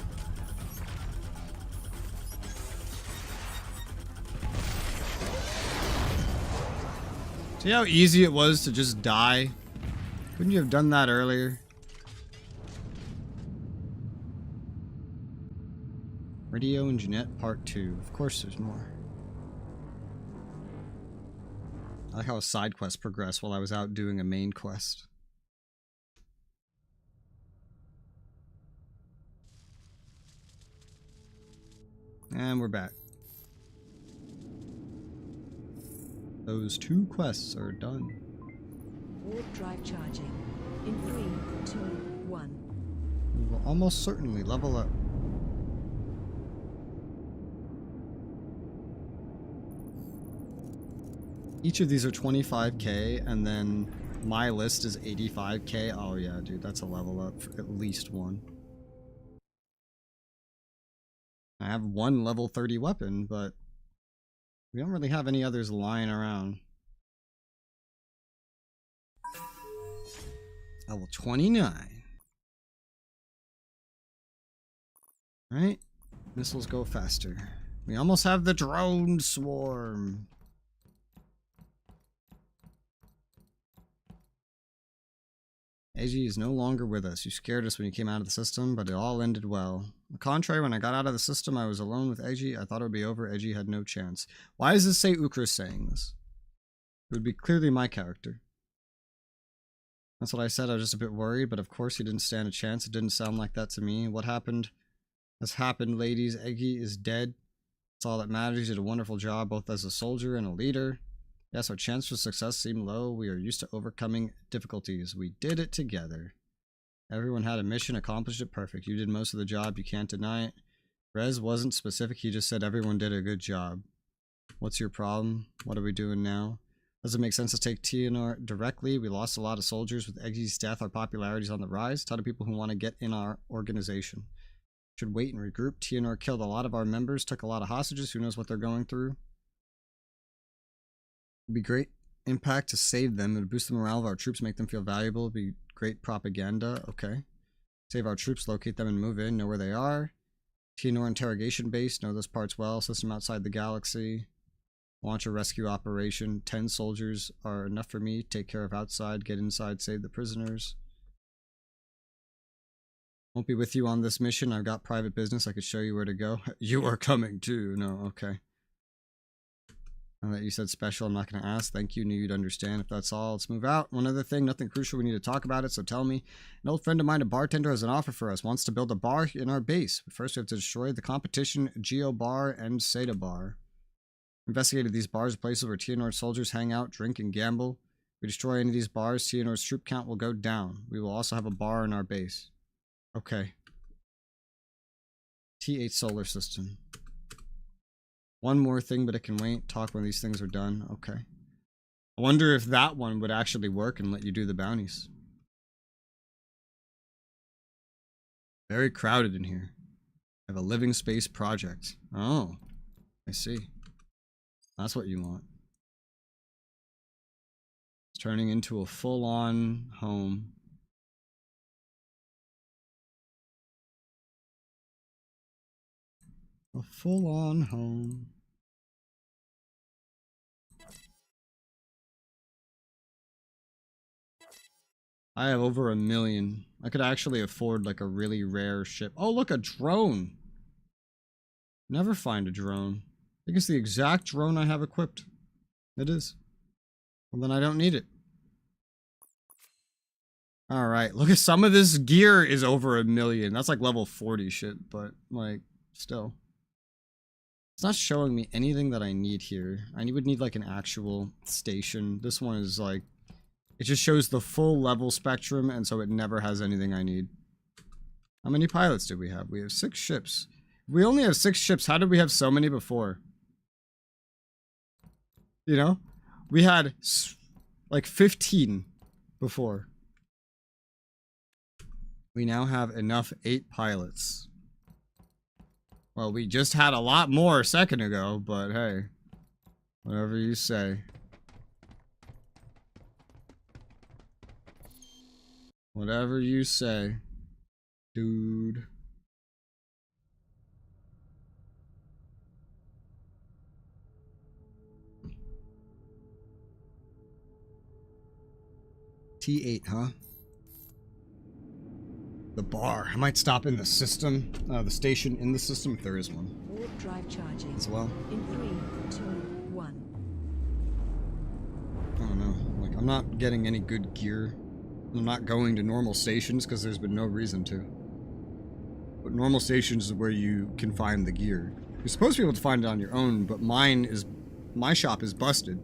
See how easy it was to just die? Couldn't you have done that earlier? Radio and Jeanette Part 2. Of course there's more. I like how a side quest progressed while I was out doing a main quest. And we're back. Those 2 quests are done.
Warp drive charging. In 3, 2, 1.
We will almost certainly level up. Each of these are 25k, and then my list is 85k. Oh yeah, dude, that's a level up for at least one. I have one level 30 weapon, but we don't really have any others lying around. Level 29. Right? Missiles go faster. We almost have the drone swarm. AG is no longer with us. You scared us when you came out of the system, but it all ended well. On the contrary, when I got out of the system, I was alone with AG. I thought it would be over. AG had no chance. Why does this say Ukra saying this? It would be clearly my character. That's what I said. I was just a bit worried, but of course he didn't stand a chance. It didn't sound like that to me. What happened has happened, ladies. Eggy is dead. That's all that matters. You did a wonderful job, both as a soldier and a leader. Yes, our chance for success seemed low. We are used to overcoming difficulties. We did it together. Everyone had a mission, accomplished it perfect. You did most of the job, you can't deny it. Rez wasn't specific, he just said everyone did a good job. What's your problem? What are we doing now? Does it make sense to take Tianor directly? We lost a lot of soldiers. With Eggy's death, our popularity is on the rise. A ton of people who want to get in our organization. Should wait and regroup. Tianor killed a lot of our members, took a lot of hostages. Who knows what they're going through? It'd be great impact to save them. It would boost the morale of our troops, make them feel valuable. It'd be great propaganda. Okay. Save our troops, locate them and move in. Know where they are. Tianor interrogation base. Know those parts well. System outside the galaxy. Launch a rescue operation. 10 soldiers are enough for me. Take care of outside. Get inside. Save the prisoners. Won't be with you on this mission. I've got private business. I could show you where to go. You are coming too. No, okay. Now that you said special, I'm not going to ask. Thank you. Knew you'd understand. If that's all, let's move out. One other thing, nothing crucial. We need to talk about it, so tell me. An old friend of mine, a bartender, has an offer for us. Wants to build a bar in our base. But first, we have to destroy the competition, Geo Bar and Seda Bar. Investigated these bars, places where Tianor soldiers hang out, drink, and gamble. If we destroy any of these bars, Tianor's troop count will go down. We will also have a bar in our base. Okay. T8 solar system. One more thing, but it can wait. Talk when these things are done. Okay. I wonder if that one would actually work and let you do the bounties. Very crowded in here. I have a living space project. Oh, I see. That's what you want. It's turning into a full-on home. A full-on home. I have over 1 million. I could actually afford like a really rare ship. Oh, look, a drone. Never find a drone. I think it's the exact drone I have equipped. It is. Well, then I don't need it. Alright, look at some of this gear is over 1 million. That's like level 40 shit, but like, still. It's not showing me anything that I need here. I would need like an actual station. This one is like, it just shows the full level spectrum, and so it never has anything I need. How many pilots do we have? We have 6 ships. If we only have 6 ships, how did we have so many before? You know? We had like 15 before. We now have enough 8 pilots. Well, we just had a lot more a second ago, but hey. Whatever you say. Whatever you say, dude. T8, huh? The bar. I might stop in the system, the station in the system if there is one.
Warp drive charging.
As well.
In 3, 2, 1.
I don't know. Like, I'm not getting any good gear. I'm not going to normal stations because there's been no reason to. But normal stations is where you can find the gear. You're supposed to be able to find it on your own, but my shop is busted.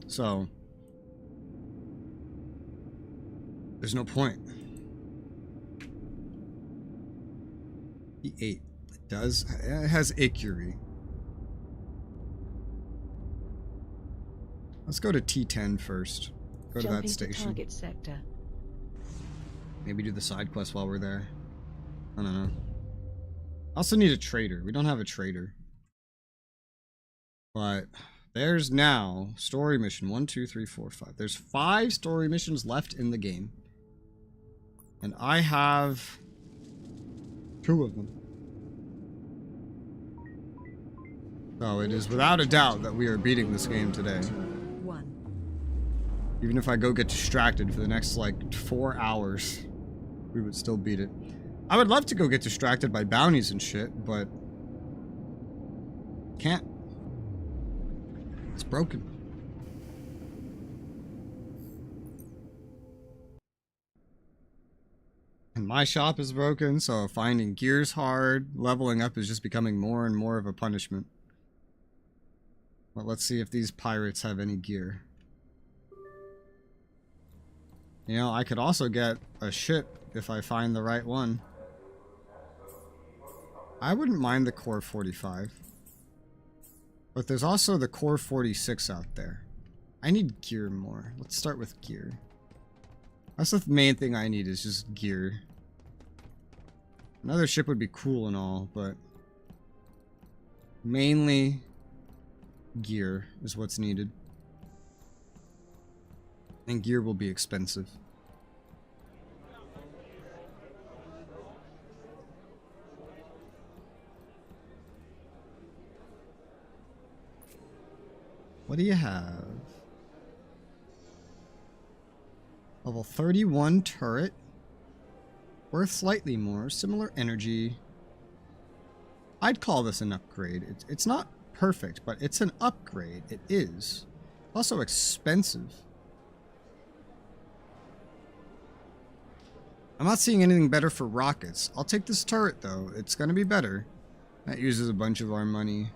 So there's no point. E8. It has Icury. Let's go to T10 first. Go to that station.
Target sector.
Maybe do the side quest while we're there. I don't know. I also need a trader. We don't have a trader. But there's now story mission 1, 2, 3, 4, 5. There's 5 story missions left in the game. And I have 2 of them. So it is without a doubt that we are beating this game today. Even if I go get distracted for the next like 4 hours, we would still beat it. I would love to go get distracted by bounties and shit, but can't. It's broken. And my shop is broken, so finding gear's hard. Leveling up is just becoming more and more of a punishment. But let's see if these pirates have any gear. You know, I could also get a ship if I find the right one. I wouldn't mind the Core 45. But there's also the Core 46 out there. I need gear more. Let's start with gear. That's the main thing I need, is just gear. Another ship would be cool and all, but mainly gear is what's needed. And gear will be expensive. What do you have? Level 31 turret. Worth slightly more. Similar energy. I'd call this an upgrade. It's not perfect, but it's an upgrade. It is. Also expensive. I'm not seeing anything better for rockets. I'll take this turret, though. It's going to be better. That uses a bunch of our money.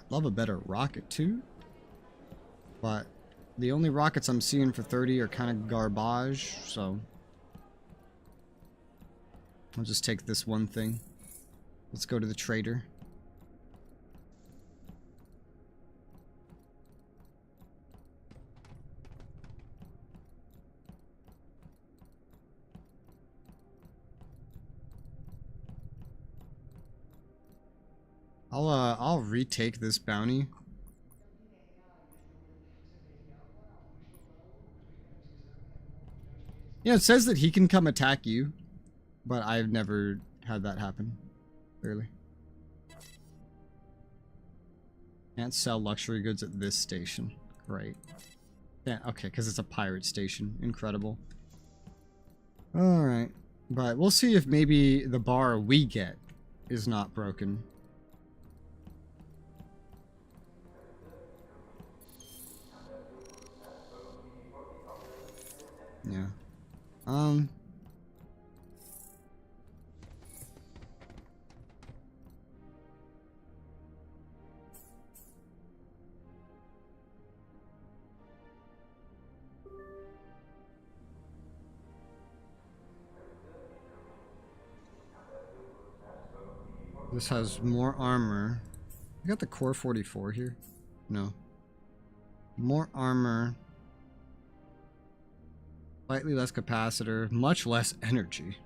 Love a better rocket too, but the only rockets I'm seeing for 30 are kind of garbage, so I'll just take this one thing. Let's go to the trader. I'll retake this bounty. Yeah, it says that he can come attack you, but I've never had that happen, clearly. Can't sell luxury goods at this station. Great. Yeah, okay, because it's a pirate station. Incredible. Alright, but we'll see if maybe the bar we get is not broken. Yeah. This has more armor. You got the Core 44 here? No. More armor. Slightly less capacitor. Much less energy.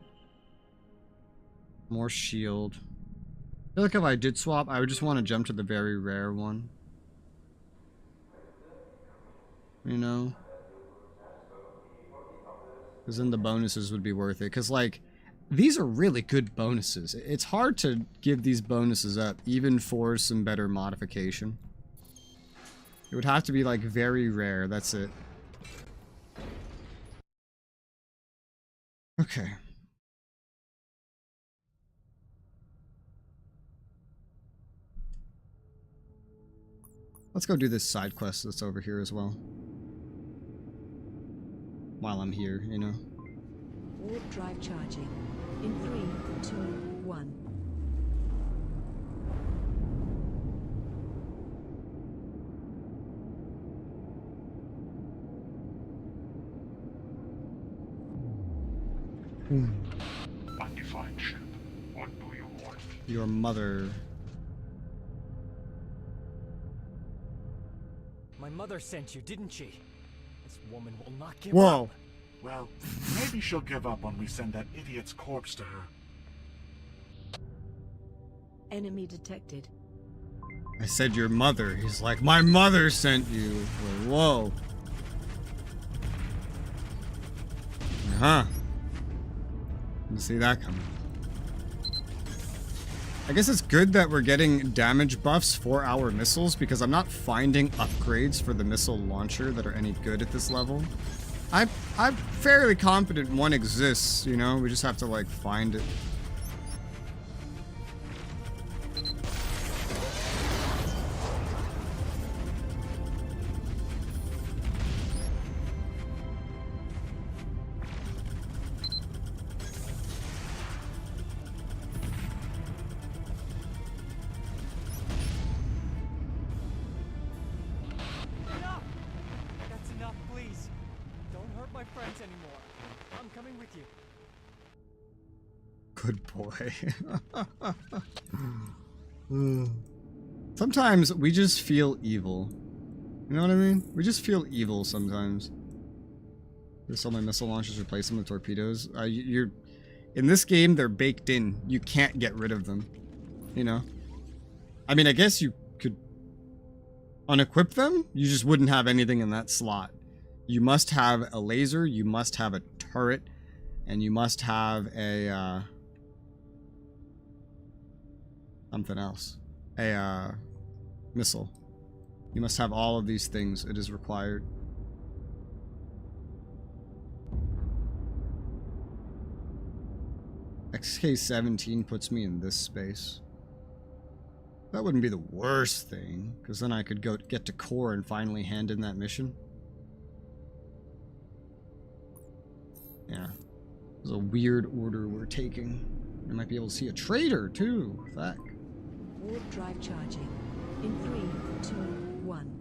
More shield. I feel like if I did swap, I would just want to jump to the very rare one. You know? Because then the bonuses would be worth it. Because, like, these are really good bonuses. It's hard to give these bonuses up, even for some better modification. It would have to be, like, very rare. That's it. Okay. Let's go do this side quest that's over here as well. While I'm here, you know.
Warp drive charging. In 3, 2, 1.
Undefined ship. What do you want?
Your mother.
My mother sent you, didn't she?
This woman will not give
Whoa.
up.
Well, maybe she'll give up when we send that idiot's corpse to her.
Enemy detected.
I said your mother. He's like, my mother sent you. Like, whoa. Uh-huh. Didn't see that coming. I guess it's good that we're getting damage buffs for our missiles because I'm not finding upgrades for the missile launcher that are any good at this level. I'm fairly confident one exists, you know? We just have to, like, find it.
Enough! That's enough, please. Don't hurt my friends anymore. I'm coming with you.
Good boy. Sometimes we just feel evil. You know what I mean? We just feel evil sometimes. There's all my missile launchers, replace them with torpedoes. You're in this game, they're baked in. You can't get rid of them. You know? I mean, I guess you could unequip them. You just wouldn't have anything in that slot. You must have a laser, you must have a turret, and you must have a, something else. A, missile. You must have all of these things. It is required. XK-17 puts me in this space. That wouldn't be the worst thing, because then I could go get to core and finally hand in that mission. Yeah. It's a weird order we're taking. I might be able to see a trader, too. Fuck.
Warp drive charging. In 3, 2, 1.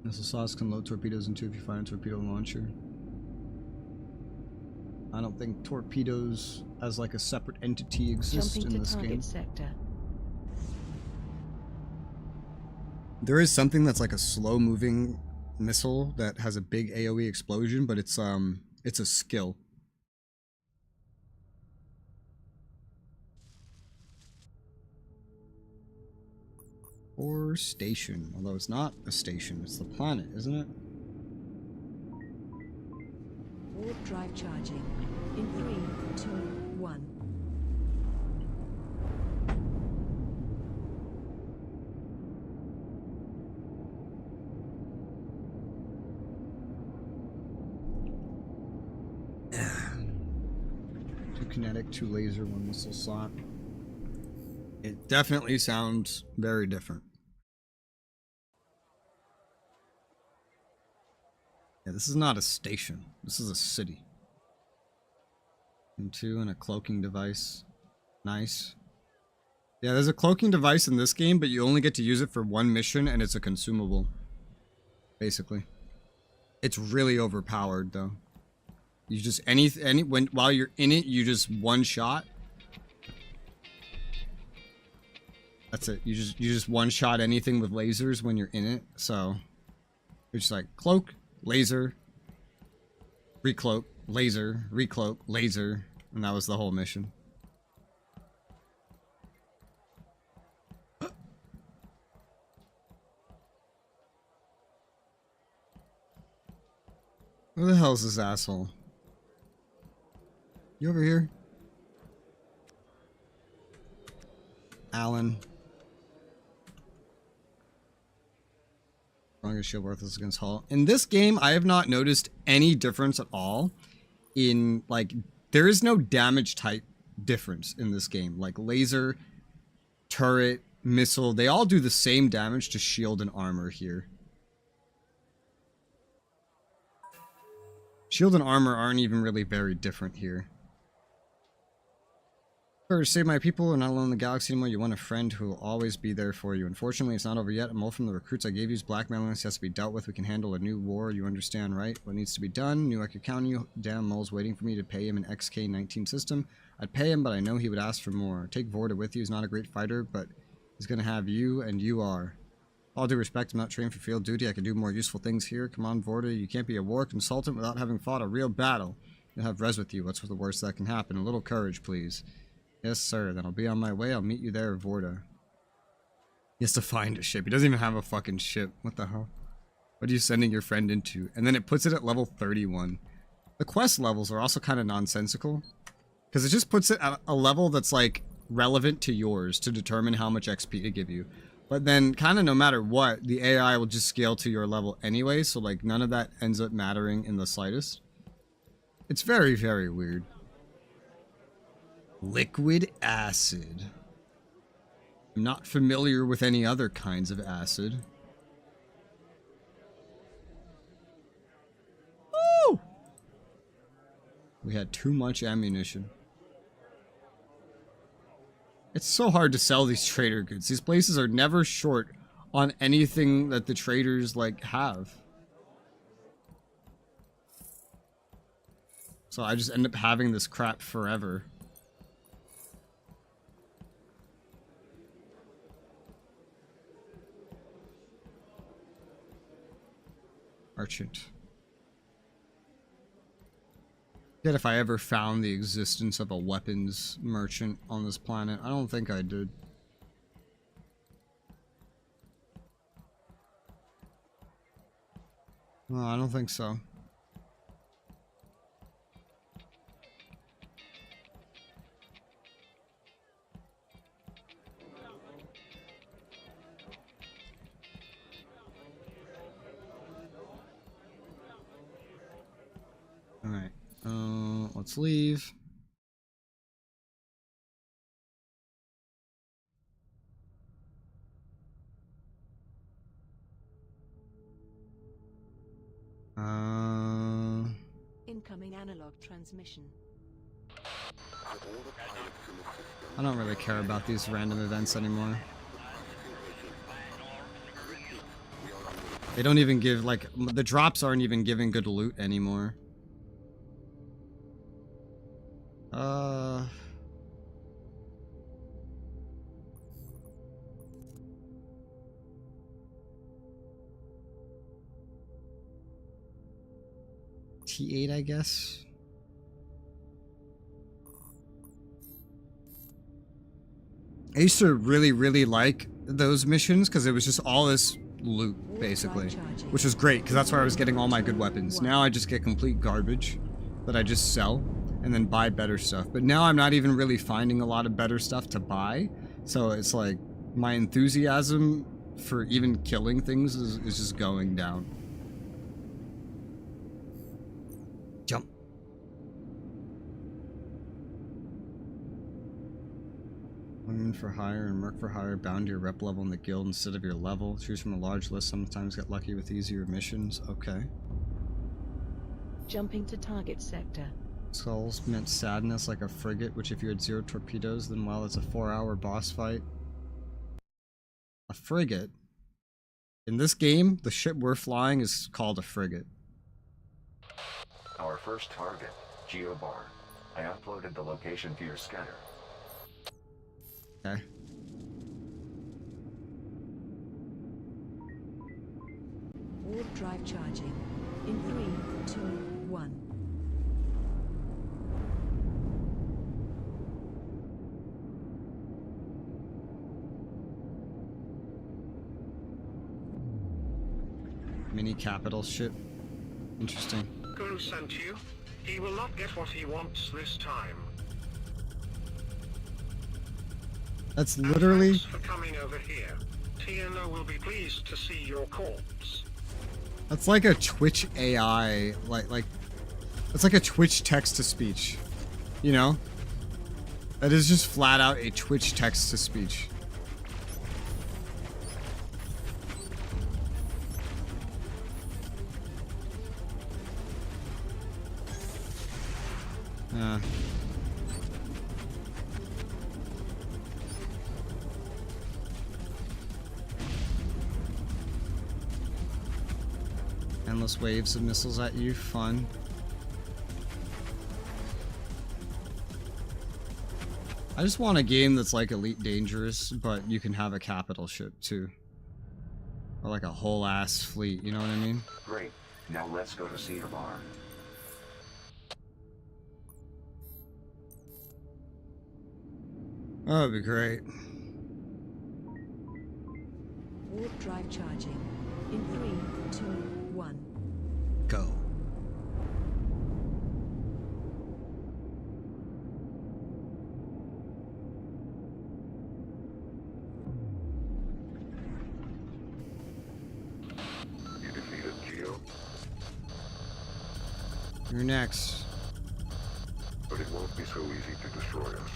Missile sauce can load torpedoes into if you find a torpedo launcher. I don't think torpedoes as like a separate entity exist
Jumping
in
to
this
target
game.
sector.
There is something that's like a slow-moving missile that has a big AoE explosion, but it's a skill. Or station, although it's not a station, it's the planet, isn't it?
Warp drive charging. In 3, 2, 1.
Two kinetic, two laser, one missile slot. It definitely sounds very different. Yeah, this is not a station. This is a city. And two, and a cloaking device. Nice. Yeah, there's a cloaking device in this game, but you only get to use it for one mission, and it's a consumable. Basically. It's really overpowered, though. You just, while you're in it, you just one shot. That's it. You just one shot anything with lasers when you're in it. So you're just like cloak, laser, recloak, laser, recloak, laser, and that was the whole mission. Who the hell is this asshole? You over here? Alan. Strongest shield worthless against Hull. In this game, I have not noticed any difference at all in, like, there is no damage type difference in this game. Like, laser, turret, missile, they all do the same damage to shield and armor here. Shield and armor aren't even really very different here. First, save my people and not alone in the galaxy anymore. You want a friend who will always be there for you. Unfortunately, it's not over yet. A mole from the recruits I gave you is blackmailing us. Has to be dealt with. We can handle a new war. You understand, right? What needs to be done? Knew I could count on you. Damn, mole's waiting for me to pay him an XK-19 system. I'd pay him, but I know he would ask for more. Take Vorta with you. He's not a great fighter, but he's going to have you, and you are. All due respect, I'm not trained for field duty. I can do more useful things here. Come on, Vorta. You can't be a war consultant without having fought a real battle. You'll have Res with you. What's the worst that can happen? A little courage, please. Yes, sir. Then I'll be on my way. I'll meet you there, Vorta. He has to find a ship. He doesn't even have a fucking ship. What the hell? What are you sending your friend into? And then it puts it at level 31. The quest levels are also kind of nonsensical. Because it just puts it at a level that's, like, relevant to yours to determine how much XP to give you. But then, kind of no matter what, the AI will just scale to your level anyway. So, like, none of that ends up mattering in the slightest. It's very, very weird. Liquid acid. I'm not familiar with any other kinds of acid. Woo! We had too much ammunition. It's so hard to sell these trader goods. These places are never short on anything that the traders, like, have. So I just end up having this crap forever. Merchant. Yet if I ever found the existence of a weapons merchant on this planet, I don't think I did. No, I don't think so. Alright, let's leave.
Incoming analog transmission.
I don't really care about these random events anymore. They don't even give, like, the drops aren't even giving good loot anymore. T8, I guess. I used to really like those missions because it was just all this loot, basically, which was great because that's where I was getting all my good weapons. Now I just get complete garbage that I just sell and then buy better stuff. But now I'm not even really finding a lot of better stuff to buy, so it's like my enthusiasm for even killing things is just going down. Jump. Women for hire and merc for hire bound to your rep level in the guild instead of your level. Choose from a large list. Sometimes get lucky with easier missions. Okay.
Jumping to target sector.
Skulls meant sadness like a frigate, which if you had 0 torpedoes, then well, it's a 4-hour boss fight. A frigate? In this game, the ship we're flying is called a frigate.
Our first target, Geobarn. I uploaded the location to your scanner.
Okay.
Warp drive charging. In 3, 2, 1.
Mini capital ship. Interesting.
Guru sent you. He will not get what he wants this time.
That's literally...
Thanks for coming over here. TNO will be pleased to see your corpse.
That's like a Twitch AI, like that's like a Twitch text-to-speech, you know? That is just flat out a Twitch text-to-speech. Endless waves of missiles at you. Fun. I just want a game that's like Elite Dangerous, but you can have a capital ship too. Or like a whole ass fleet, you know what I mean?
Great. Now let's go to Cedar Barn.
Oh, that'd be great.
Warp drive charging. In 3, 2, 1.
Go.
You defeated Geo,
You're next.
but it won't be so easy to destroy us.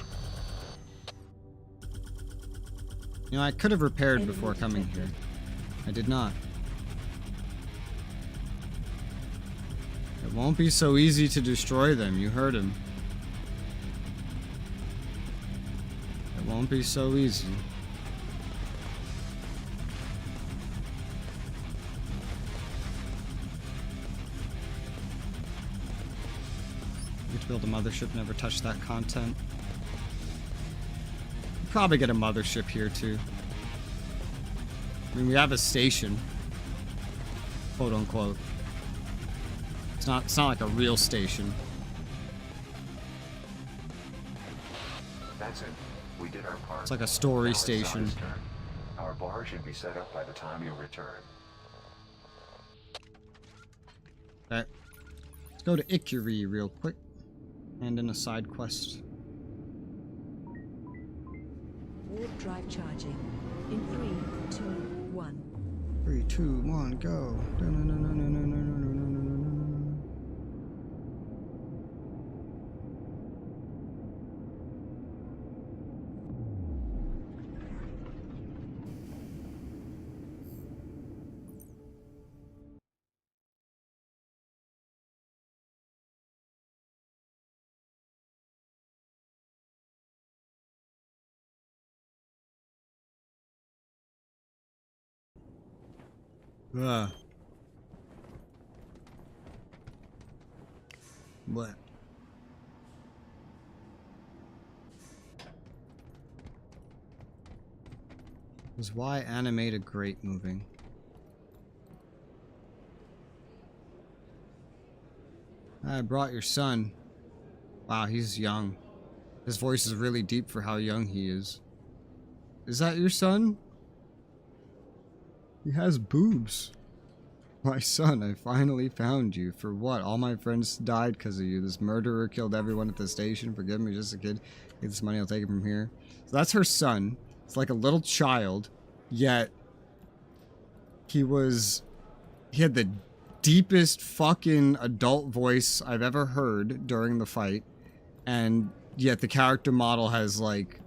You know, I could have repaired before coming here. I did not. It won't be so easy to destroy them. You heard him. It won't be so easy. Need to build a mothership. Never touch that content. Probably get a mothership here too. I mean, we have a station, quote unquote. It's not like a real station.
That's it. We did our part.
It's like a story
Now it's
station.
Zana's turn. Our bar should be set up by the time you return.
Okay. Let's go to Ikuri real quick. And in a side quest.
Warp drive charging. In 3, 2, 1.
3, 2, 1, go. What? Is why animate a grate moving? I brought your son. Wow, he's young. His voice is really deep for how young he is. Is that your son? He has boobs. My son, I finally found you. For what? All my friends died because of you. This murderer killed everyone at the station. Forgive me, just a kid. Get this money, I'll take it from here. So that's her son. It's like a little child, yet he had the deepest fucking adult voice I've ever heard during the fight, and yet the character model has like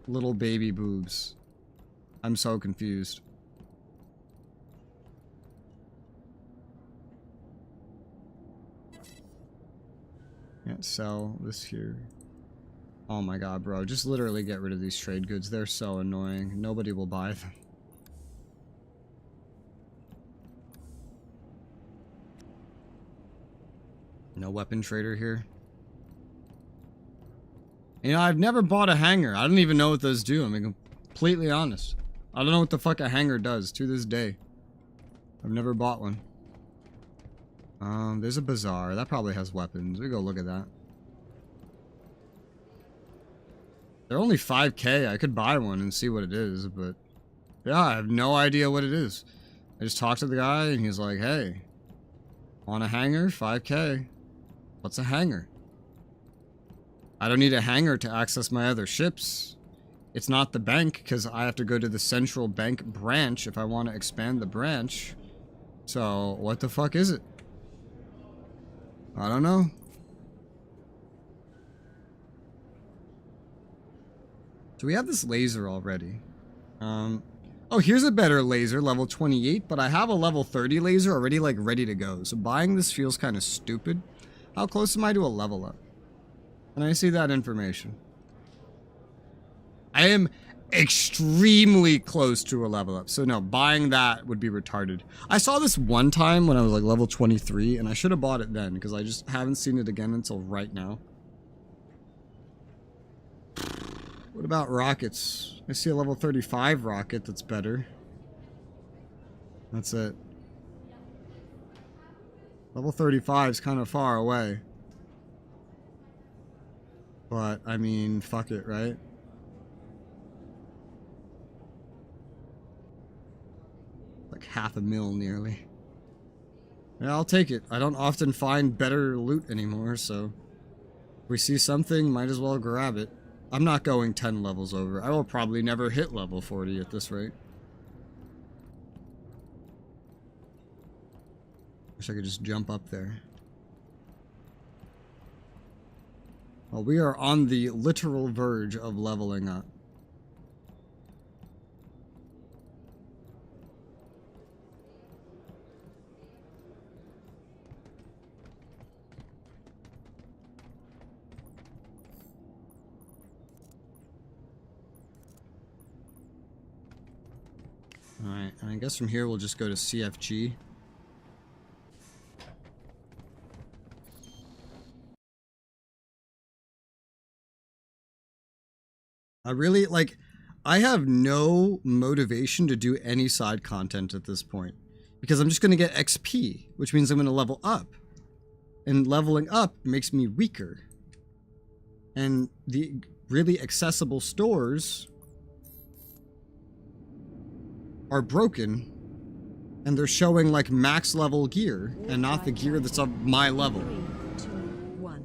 little baby boobs. I'm so confused. Can't sell this here. Oh my god, bro. Just literally get rid of these trade goods. They're so annoying. Nobody will buy them. No weapon trader here. You know, I've never bought a hanger. I don't even know what those do. I'm being completely honest. I don't know what the fuck a hanger does to this day. I've never bought one. There's a bazaar. That probably has weapons. We go look at that. They're only 5k. I could buy one and see what it is, but yeah, I have no idea what it is. I just talked to the guy and he's like, hey, want a hanger? 5k. What's a hanger? I don't need a hanger to access my other ships. It's not the bank because I have to go to the central bank branch if I want to expand the branch. So what the fuck is it? I don't know. So we have this laser already. Oh, here's a better laser, level 28, but I have a level 30 laser already, like, ready to go. So buying this feels kind of stupid. How close am I to a level up? Can I see that information? I am extremely close to a level up. So no, buying that would be retarded. I saw this one time when I was like level 23, and I should have bought it then because I just haven't seen it again until right now. What about rockets? I see a level 35 rocket that's better. That's it. Level 35 is kind of far away. But, I mean, fuck it, right? Like $500,000 nearly. Yeah, I'll take it. I don't often find better loot anymore, so... If we see something, might as well grab it. I'm not going 10 levels over. I will probably never hit level 40 at this rate. Wish I could just jump up there. Well, we are on the literal verge of leveling up. Alright, and I guess from here we'll just go to CFG. I really, like, I have no motivation to do any side content at this point. Because I'm just going to get XP, which means I'm going to level up. And leveling up makes me weaker. And the really accessible stores are broken. And they're showing, like, max level gear, and not the gear that's of my level.
3, 2, 1.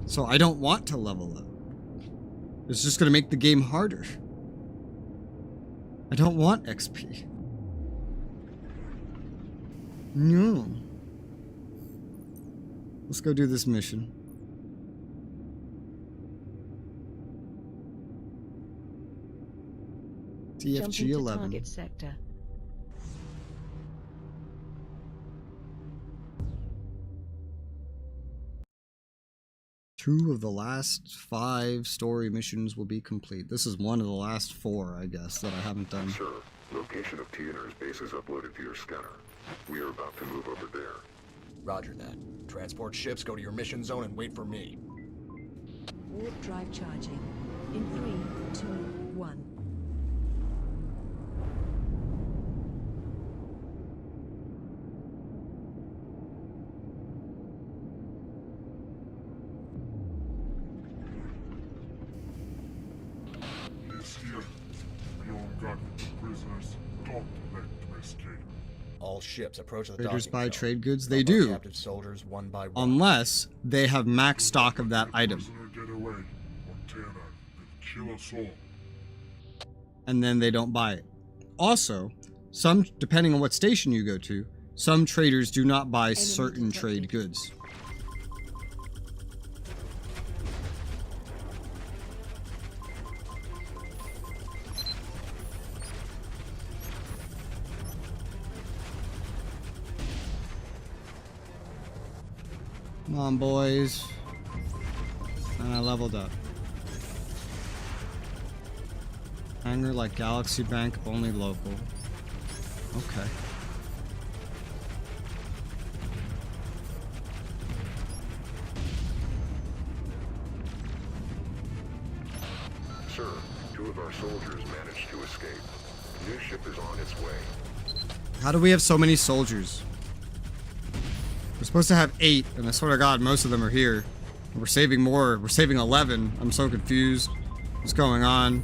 So I don't want to level up. It's just going to make the game harder. I don't want XP. No. Let's go do this mission. TFG 11.
Target sector.
Two of the last 5 story missions will be complete. This is one of the last 4, I guess, that I haven't done.
Sir, location of TNR's base is uploaded to your scanner. We are about to move over there.
Roger that. Transport ships, go to your mission zone and wait for me.
Warp drive charging. In 3, 2, 1.
All ships approach the
Traders
docking
buy
zone.
trade goods? They
Dump our
do.
captive soldiers one by one.
Unless they have max stock of that item.
Get away, Montana. They'll kill us all.
And then they don't buy it. Also, some, depending on what station you go to, some traders do not buy certain trade goods. Come on, boys. And I leveled up. Hangar like Galaxy Bank, only local. Okay.
Sir, 2 of our soldiers managed to escape. New ship is on its way.
How do we have so many soldiers? We're supposed to have 8, and I swear to God, most of them are here. We're saving more. We're saving 11. I'm so confused. What's going on?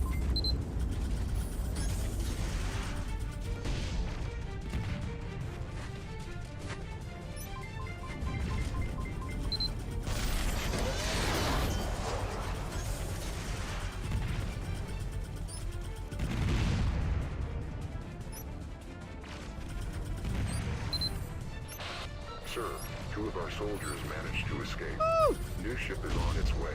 Sir, 2 of our soldiers managed to escape. New ship is on its way.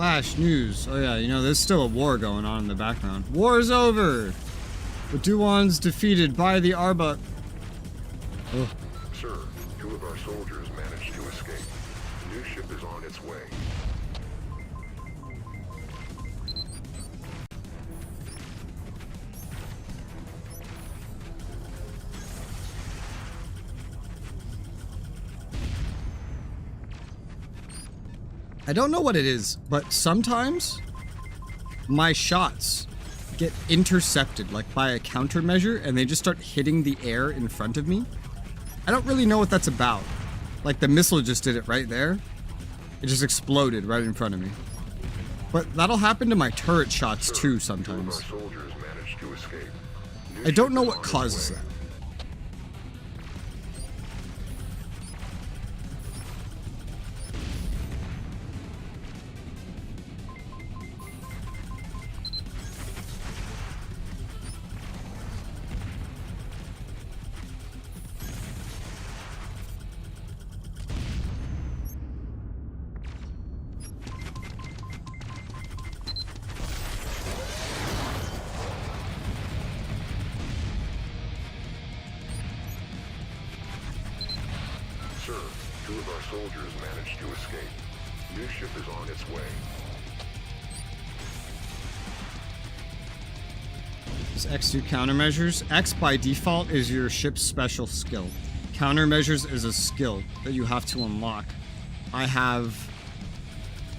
Flash news. Oh yeah, you know, there's still a war going on in the background. War's over! The Duans defeated by the Arba... Oh.
Sir, 2 of our soldiers managed to escape. The new ship is on its way.
I don't know what it is, but sometimes my shots get intercepted, like by a countermeasure, and they just start hitting the air in front of me. I don't really know what that's about. Like the missile just did it right there. It just exploded right in front of me. But that'll happen to my turret shots too sometimes. I don't know what causes that.
Sir, 2 of our soldiers managed to escape. New ship is on its way.
Does X do countermeasures? X by default is your ship's special skill. Countermeasures is a skill that you have to unlock. I have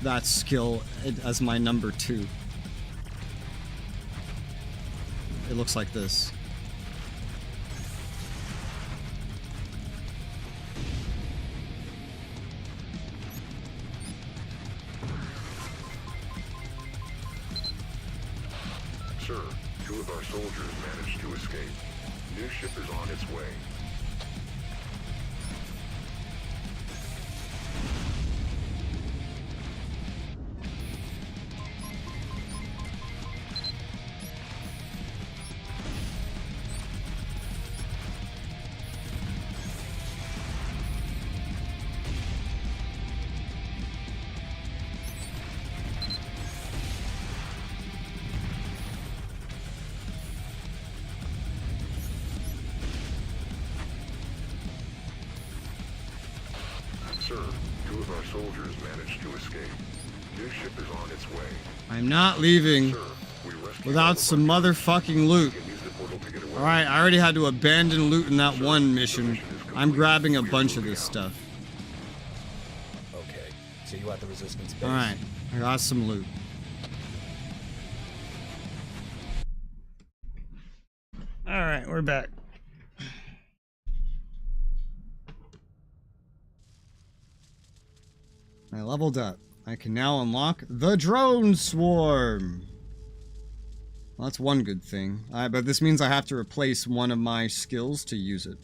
that skill as my number 2. It looks like this.
Sir, 2 of our soldiers managed to escape. New ship is on its way. Sir, 2 of our soldiers managed to escape. New ship is on its way.
I'm not leaving without some motherfucking loot. Alright, I already had to abandon loot in that one mission. I'm grabbing a bunch of this stuff.
Okay, see you at the Resistance base.
Alright, I got some loot. Alright, we're back. I leveled up. I can now unlock the drone swarm. Well, that's one good thing. But this means I have to replace one of my skills to use it.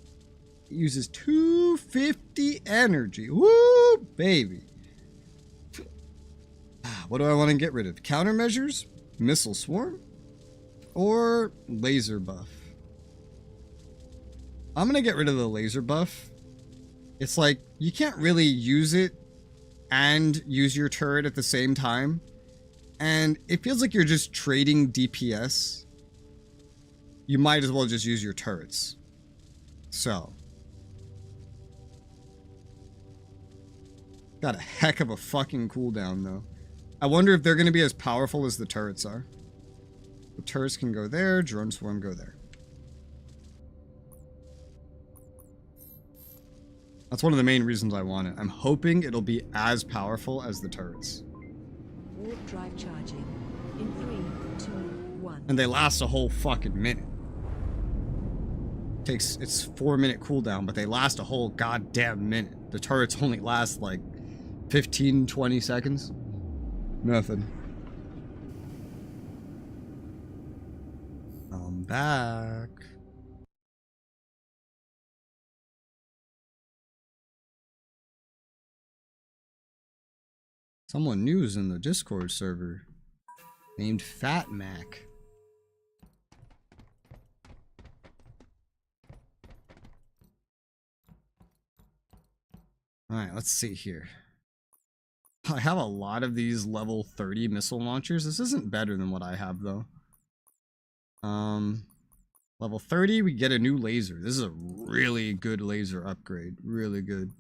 It uses 250 energy. Woo, baby. What do I want to get rid of? Countermeasures? Missile swarm? Or laser buff? I'm gonna get rid of the laser buff. It's like, you can't really use it and use your turret at the same time. And it feels like you're just trading DPS. You might as well just use your turrets. So. Got a heck of a fucking cooldown though. I wonder if they're going to be as powerful as the turrets are. The turrets can go there, drone swarm go there. That's one of the main reasons I want it. I'm hoping it'll be as powerful as the turrets.
Warp drive charging in 3, 2, 1.
And they last a whole fucking minute. It's 4-minute cooldown, but they last a whole goddamn minute. The turrets only last like 15, 20 seconds. Nothing. I'm back. Someone new is in the Discord server named Fat Mac. Alright, let's see here. I have a lot of these level 30 missile launchers. This isn't better than what I have, though. Level 30, we get a new laser. This is a really good laser upgrade. Really good.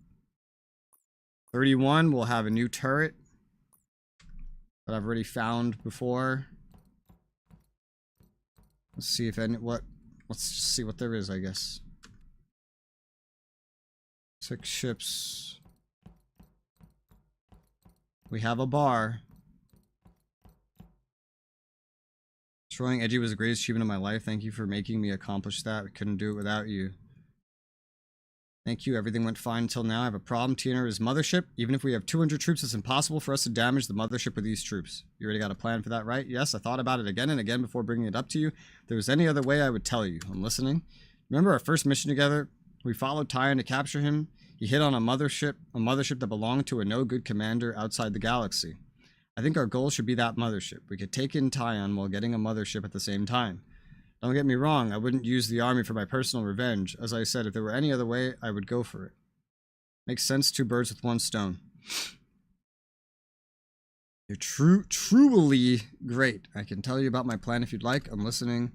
31, we'll have a new turret that I've already found before. Let's see if any, let's just see what there is, I guess. 6 ships. We have a bar. Destroying Edgy was the greatest achievement of my life. Thank you for making me accomplish that. I couldn't do it without you. Thank you. Everything went fine until now. I have a problem. TNR is mothership. Even if we have 200 troops, it's impossible for us to damage the mothership with these troops. You already got a plan for that, right? Yes, I thought about it again and again before bringing it up to you. If there was any other way, I would tell you. I'm listening. Remember our first mission together? We followed Tyon to capture him. He hit on a mothership that belonged to a no-good commander outside the galaxy. I think our goal should be that mothership. We could take in Tyon while getting a mothership at the same time. Don't get me wrong, I wouldn't use the army for my personal revenge. As I said, if there were any other way, I would go for it. Makes sense, 2 birds with 1 stone. You're truly great. I can tell you about my plan if you'd like. I'm listening.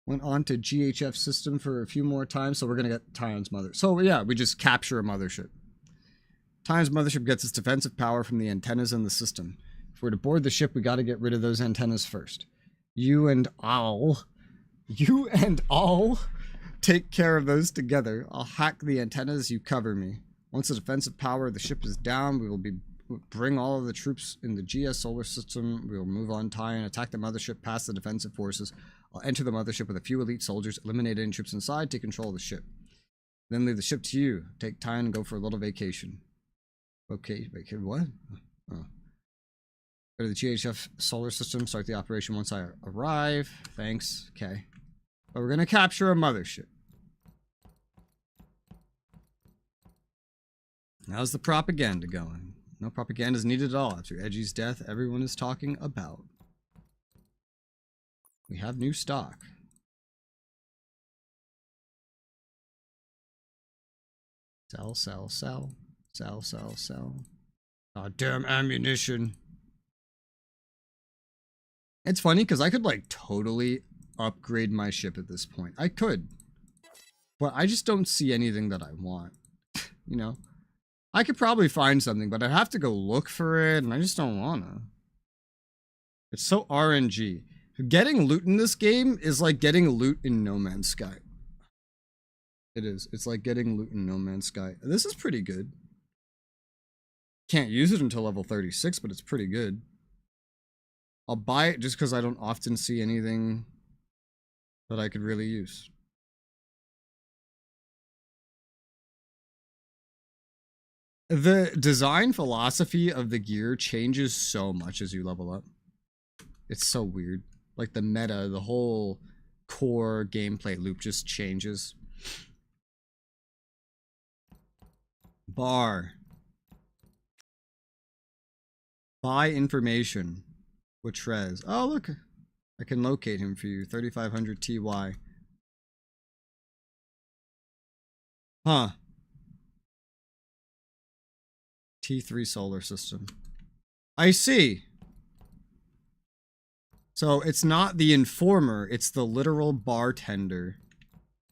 Went on to GHF system for a few more times, so we're going to get Tyon's mother. So yeah, we just capture a mothership. Tyon's mothership gets its defensive power from the antennas in the system. If we're to board the ship, we got to get rid of those antennas first. You and I'll take care of those together. I'll hack the antennas, you cover me. Once the defensive power of the ship is down, we will bring all of the troops in the GS solar system. We will move on Tyon, attack the mothership past the defensive forces. I'll enter the mothership with a few elite soldiers, eliminate any troops inside, take control of the ship. Then leave the ship to you. Take Tyon and go for a little vacation. Okay, what? Oh. Go to the GHF solar system, start the operation once I arrive. Thanks. Okay. But we're going to capture a mothership. How's the propaganda going? No propaganda is needed at all. After Edgy's death, everyone is talking about. We have new stock. Sell, sell, sell. Sell, sell, sell. Oh, damn ammunition. It's funny because I could like totally upgrade my ship at this point. I could. But I just don't see anything that I want. You know? I could probably find something, but I'd have to go look for it, and I just don't wanna. It's so RNG. Getting loot in this game is like getting loot in No Man's Sky. It is. It's like getting loot in No Man's Sky. This is pretty good. Can't use it until level 36, but it's pretty good. I'll buy it just because I don't often see anything that I could really use. The design philosophy of the gear changes so much as you level up. It's so weird. Like the meta, the whole core gameplay loop just changes. Bar. Buy information. Whitrez. Oh, look. I can locate him for you. 3500 TY. Huh. T3 solar system. I see. So it's not the informer, it's the literal bartender.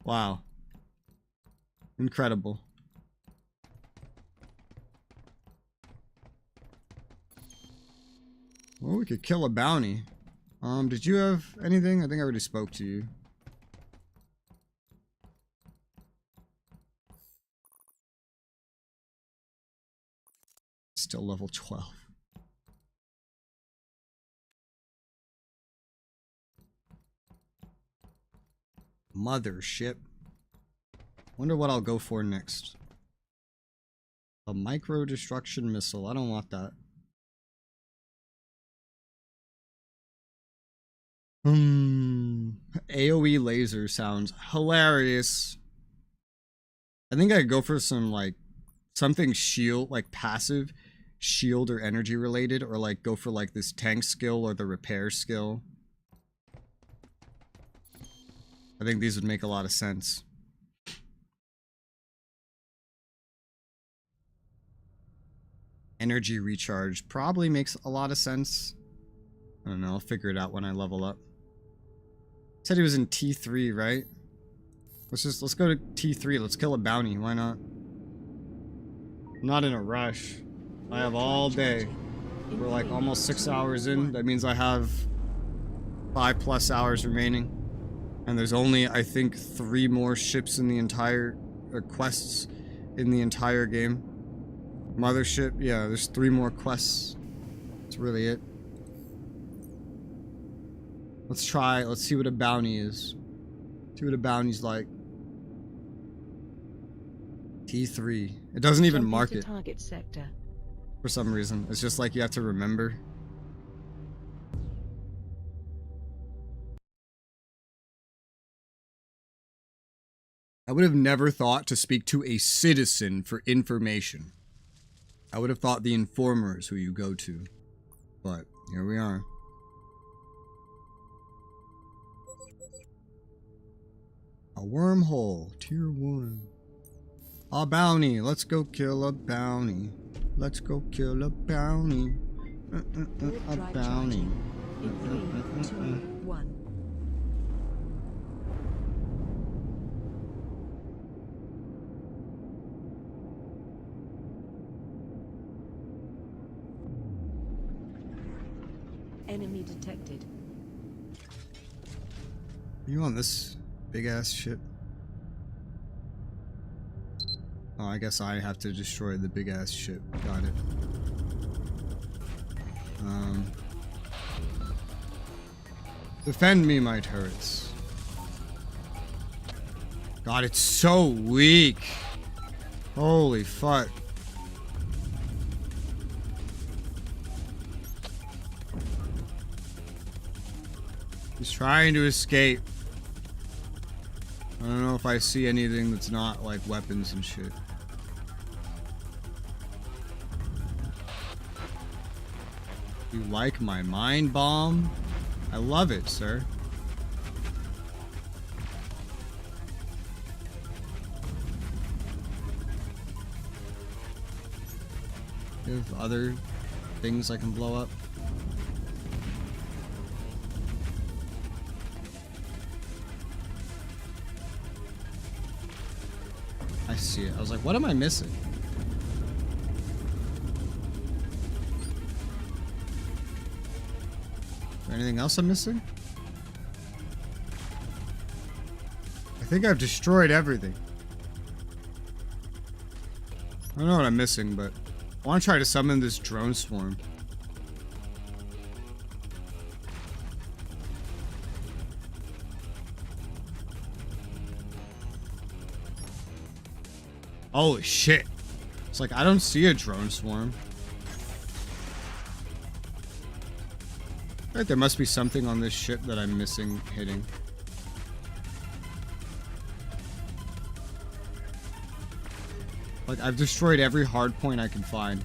Wow. Incredible. Well, we could kill a bounty. Did you have anything? I think I already spoke to you. Still level 12. Mothership. Wonder what I'll go for next. A micro destruction missile. I don't want that. AoE laser sounds hilarious. I think I'd go for some like something shield, like passive shield or energy related, or like go for like this tank skill or the repair skill. I think these would make a lot of sense. Energy recharge probably makes a lot of sense. I don't know, I'll figure it out when I level up. Said he was in T3, right? Let's go to T3. Let's kill a bounty. Why not? I'm not in a rush. I have all day. We're like almost 6 hours in. That means I have 5+ hours remaining. And there's only, I think, 3 more ships in the entire quests in the entire game. Mothership, yeah, there's 3 more quests. That's really it. Let's see what a bounty is. See what a bounty's like. T3. It doesn't even mark it.
Target sector.
For some reason. It's just like you have to remember. I would have never thought to speak to a citizen for information. I would have thought the informer is who you go to. But here we are. A wormhole. Tier 1. A bounty. Let's go kill a bounty. Let's go kill a bounty. A bounty.
In 3, 2, 1. Enemy detected.
You on this big ass ship? Oh, I guess I have to destroy the big ass ship. Got it. Defend me, my turrets. God, it's so weak. Holy fuck. He's trying to escape. I don't know if I see anything that's not like weapons and shit. You like my mind bomb? I love it, sir. You have other things I can blow up? I see it. I was like, what am I missing? Is there anything else I'm missing? I think I've destroyed everything. I don't know what I'm missing, but I want to try to summon this drone swarm. Holy shit. It's like, I don't see a drone swarm. I feel like there must be something on this ship that I'm missing hitting. Like, I've destroyed every hard point I can find.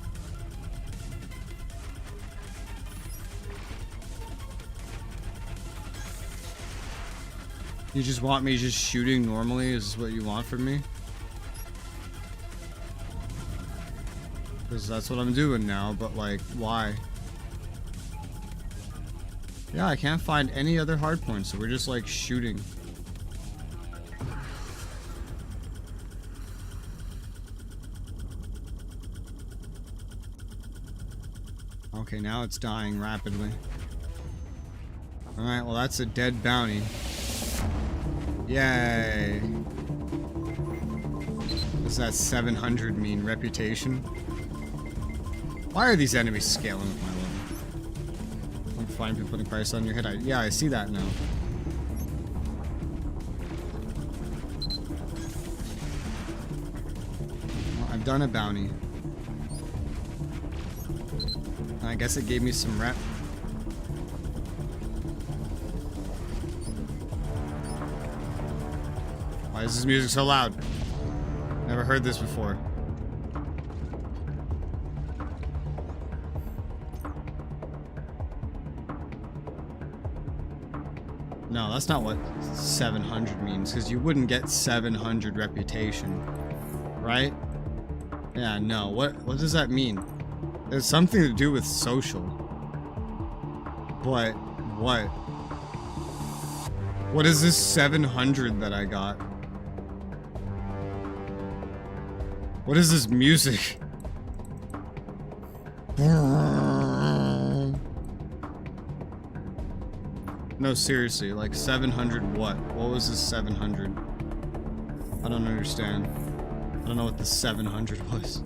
You just want me just shooting normally? Is this what you want from me? Because that's what I'm doing now, but like, why? Yeah, I can't find any other hard points, so we're just like shooting. Okay, now it's dying rapidly. Alright, well that's a dead bounty. Yay! What does that 700 mean? Reputation? Why are these enemies scaling with my level? I'm fine for putting price on your head. Yeah, I see that now. Well, I've done a bounty. I guess it gave me some rep. Why is this music so loud? Never heard this before. No, that's not what 700 means, because you wouldn't get 700 reputation, right? Yeah, no. What does that mean? It's something to do with social. But what? What is this 700 that I got? What is this music? No, seriously, like 700 what? What was this 700? I don't understand. I don't know what the 700 was.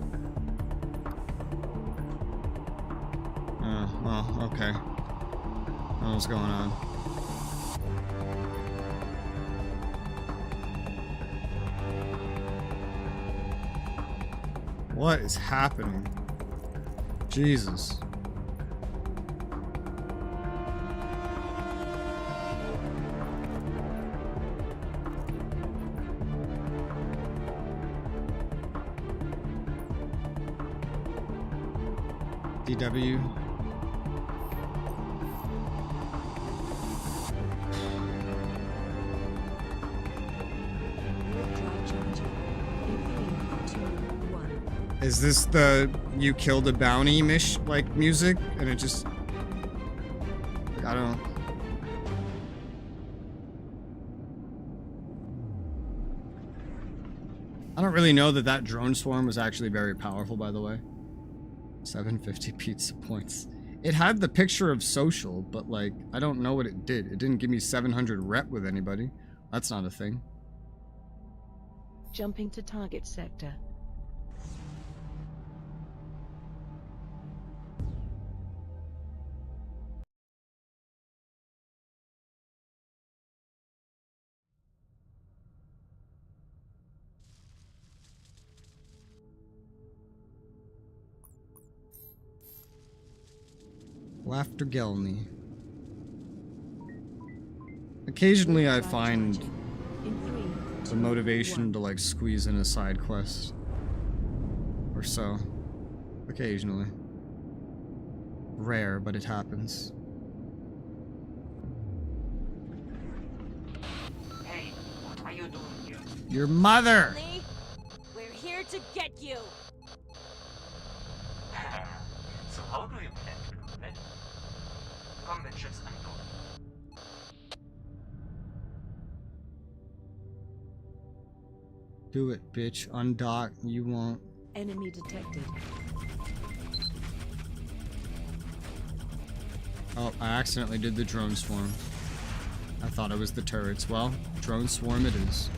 Oh, well, okay. I don't know what's going on. What is happening? Jesus. DW. Is this the you killed a bounty like music? And it just like, I don't really know that drone swarm was actually very powerful, by the way. 750 pizza points. It had the picture of social, but like I don't know what it did. It didn't give me 700 rep with anybody. That's not a thing.
Jumping to target sector.
Laughter Gelney. Occasionally I find the motivation to like squeeze in a side quest. Or so. Occasionally. Rare, but it happens.
Hey, what are you doing here?
Your mother!
Lee, we're here to get you!
So how do you plan to do that? Combat ships unknown.
Do it, bitch. Undock. You won't.
Enemy detected.
Oh, I accidentally did the drone swarm. I thought it was the turrets. Well, drone swarm it is.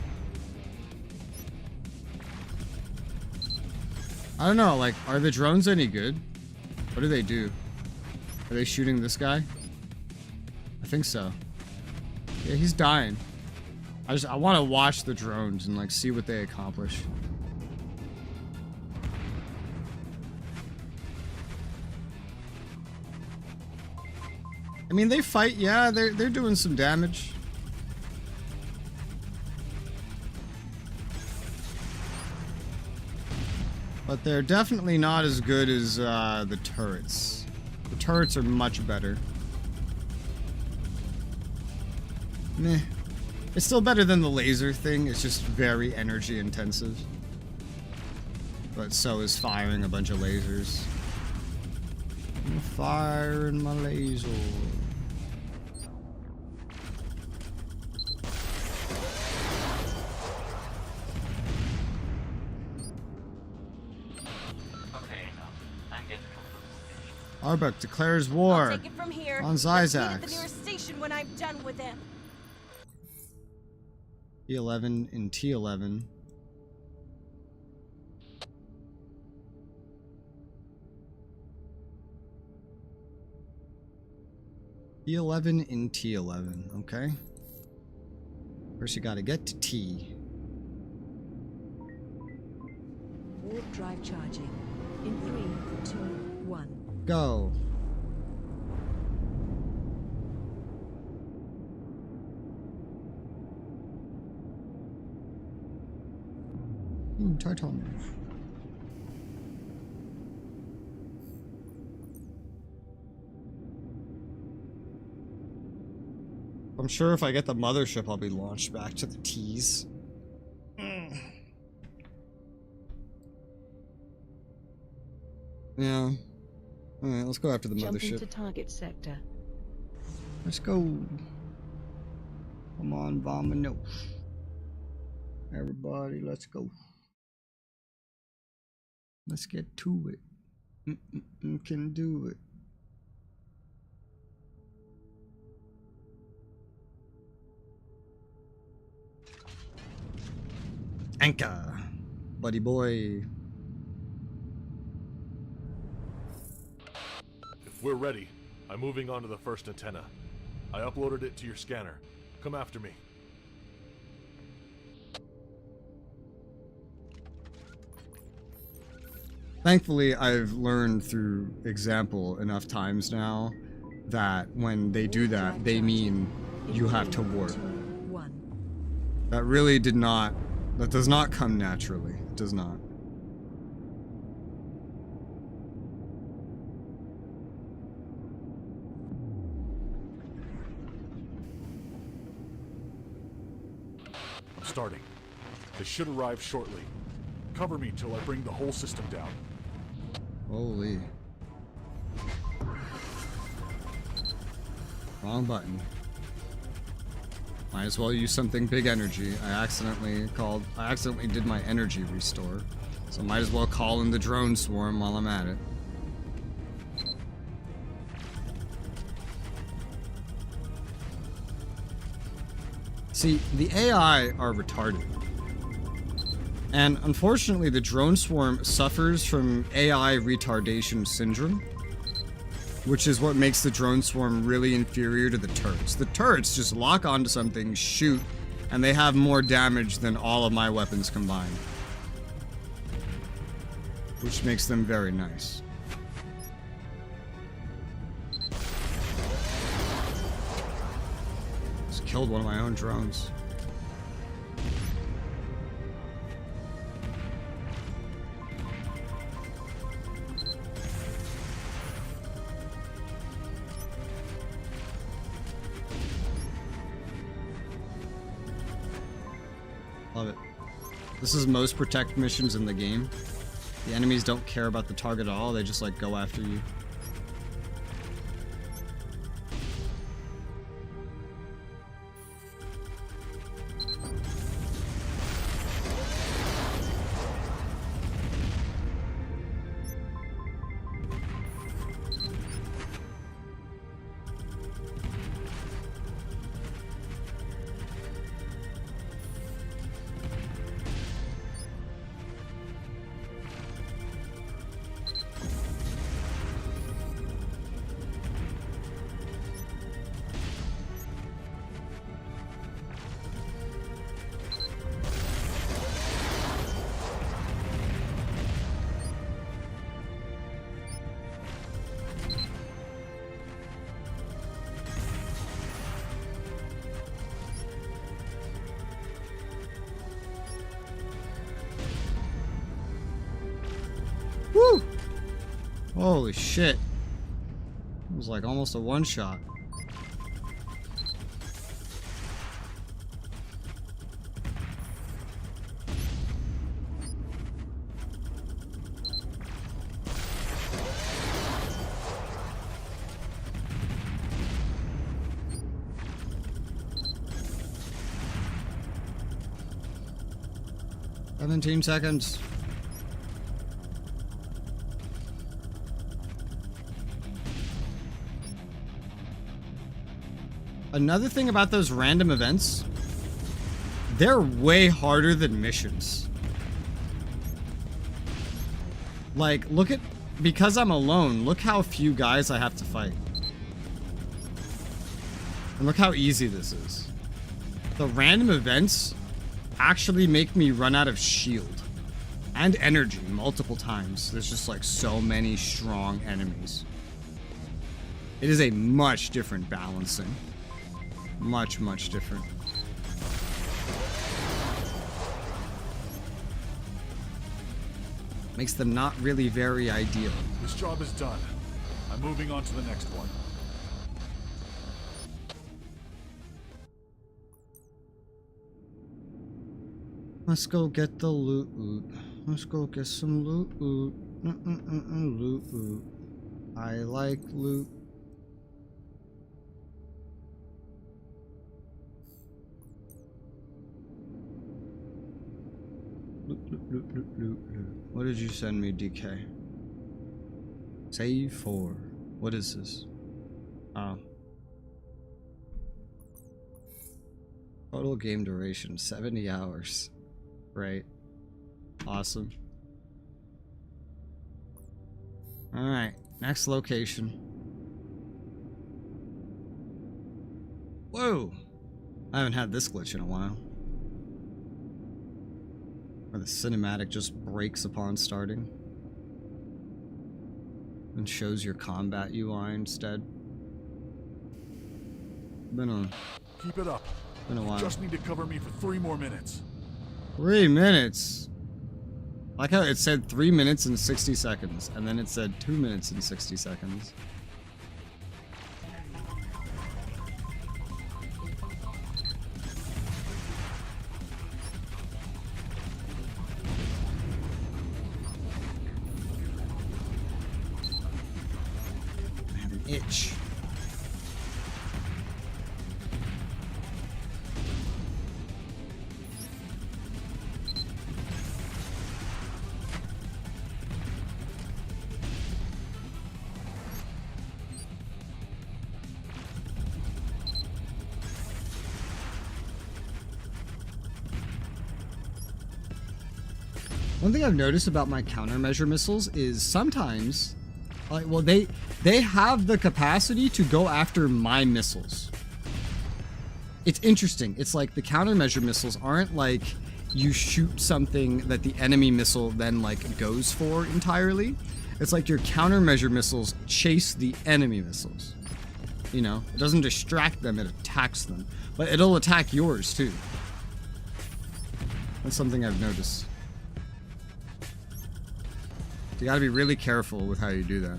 I don't know, like, are the drones any good? What do they do? Are they shooting this guy? I think so. Yeah, he's dying. I want to watch the drones and, like, see what they accomplish. I mean, they fight, yeah, they're doing some damage. But they're definitely not as good as the turrets. The turrets are much better. Meh. It's still better than the laser thing, it's just very energy intensive. But so is firing a bunch of lasers. I'm firing my laser. Arbuk declares war
I'll take it from here.
on
Let's meet at the
Zyzax.
nearest station when I'm done with him.
E11 and T11. E11 and T11, okay. First you gotta get to T.
Warp drive charging. In 3, 2, 1.
Go. Titan. I'm sure if I get the mothership, I'll be launched back to the T's. Yeah. Alright, let's go after the
Jump
mothership.
into target sector.
Let's go. Come on, Vamanos. Everybody, let's go. Let's get to it. Can do it. Anchor, buddy boy.
We're ready. I'm moving on to the first antenna. I uploaded it to your scanner. Come after me.
Thankfully, I've learned through example enough times now that when they do that, they mean you have to warp. That really did not, that does not come naturally. It does not.
I'm starting. They should arrive shortly. Cover me till I bring the whole system down.
Holy. Wrong button. Might as well use something big energy. I accidentally did my energy restore. So might as well call in the drone swarm while I'm at it. See, the AI are retarded. And unfortunately, the drone swarm suffers from AI retardation syndrome, which is what makes the drone swarm really inferior to the turrets. The turrets just lock onto something, shoot, and they have more damage than all of my weapons combined, which makes them very nice. Just killed one of my own drones. Love it. This is most protect missions in the game. The enemies don't care about the target at all, they just like go after you. Woo! Holy shit. It was like almost a one-shot. "17 seconds. Another thing about those random events, they're way harder than missions. Like, look at, because I'm alone, look how few guys I have to fight. And look how easy this is. The random events actually make me run out of shield and energy multiple times. There's just like so many strong enemies. It is a much different balancing. Much, much different. Makes them not really very ideal.
This job is done. I'm moving on to the next one.
Let's go get the loot. Let's go get some loot. Loot. I like loot. Loot. What did you send me, DK? Save 4. What is this? Oh. Total game duration, 70 hours. Right. Awesome. Alright, next location. Whoa! I haven't had this glitch in a while. Where the cinematic just breaks upon starting. And shows your combat UI instead.
Keep it up.
Been a while.
You just need to cover me for 3 more minutes.
3 minutes? I like how it said 3 minutes and 60 seconds, and then it said 2 minutes and 60 seconds. I have an itch. One thing I've noticed about my countermeasure missiles is sometimes, like, well, they have the capacity to go after my missiles. It's interesting. It's like the countermeasure missiles aren't like you shoot something that the enemy missile then like goes for entirely. It's like your countermeasure missiles chase the enemy missiles. You know, it doesn't distract them, it attacks them. But it'll attack yours too. That's something I've noticed. You gotta be really careful with how you do that.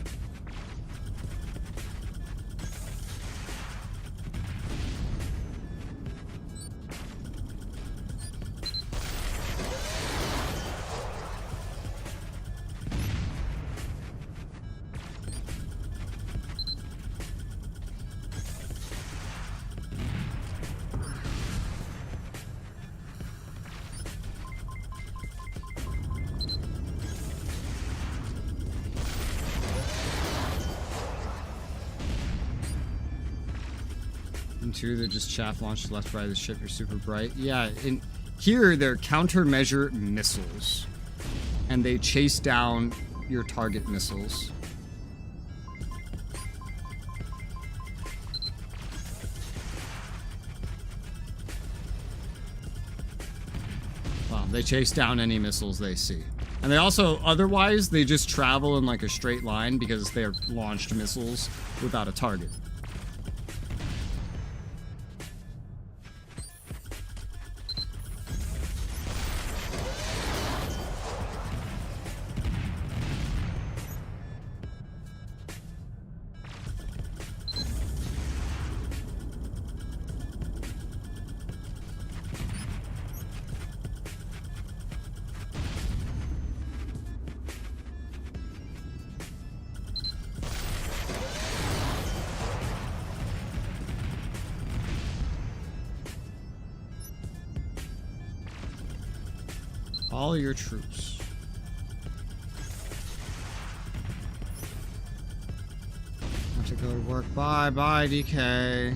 Two, they're just chaff launched left by the ship. You're super bright. Yeah, in here they're countermeasure missiles, and they chase down your target missiles. Well, they chase down any missiles they see. And they also, otherwise, they just travel in like a straight line because they're launched missiles without a target. All your troops. I have to go to work. Bye, DK.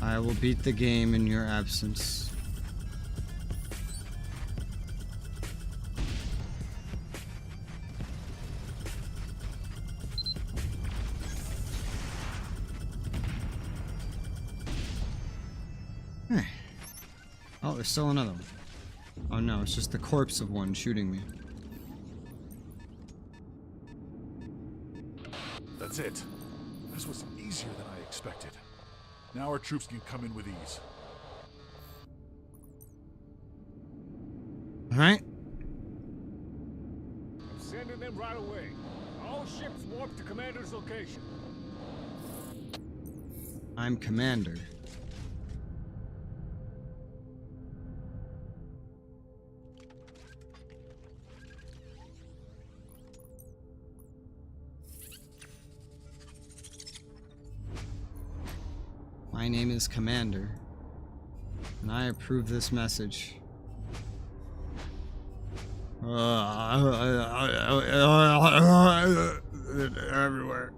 I will beat the game in your absence. Hey. Oh, there's still another one. Oh no, it's just the corpse of one shooting me.
That's it. This was easier than I expected. Now our troops can come in with ease.
Alright.
I'm sending them right away. All ships warp to Commander's location.
I'm Commander. name is Commander, and I approve this message. Everywhere.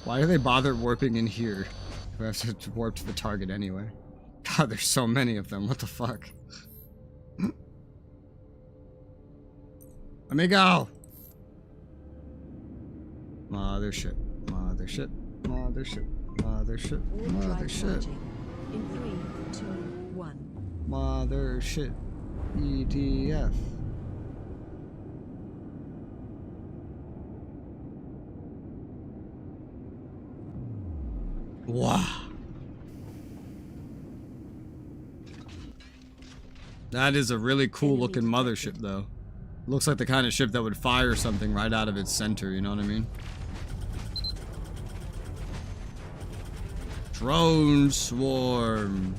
Why do they bother warping in here? We have to warp to the target anyway. God, there's so many of them. What the fuck? Let me go! Mothership. Mothership. Mothership. Mothership. Mothership.
In 3, 2, 1.
Mothership. EDF. Wow. That is a really cool looking mothership though. Looks like the kind of ship that would fire something right out of its center, you know what I mean? Drone swarm.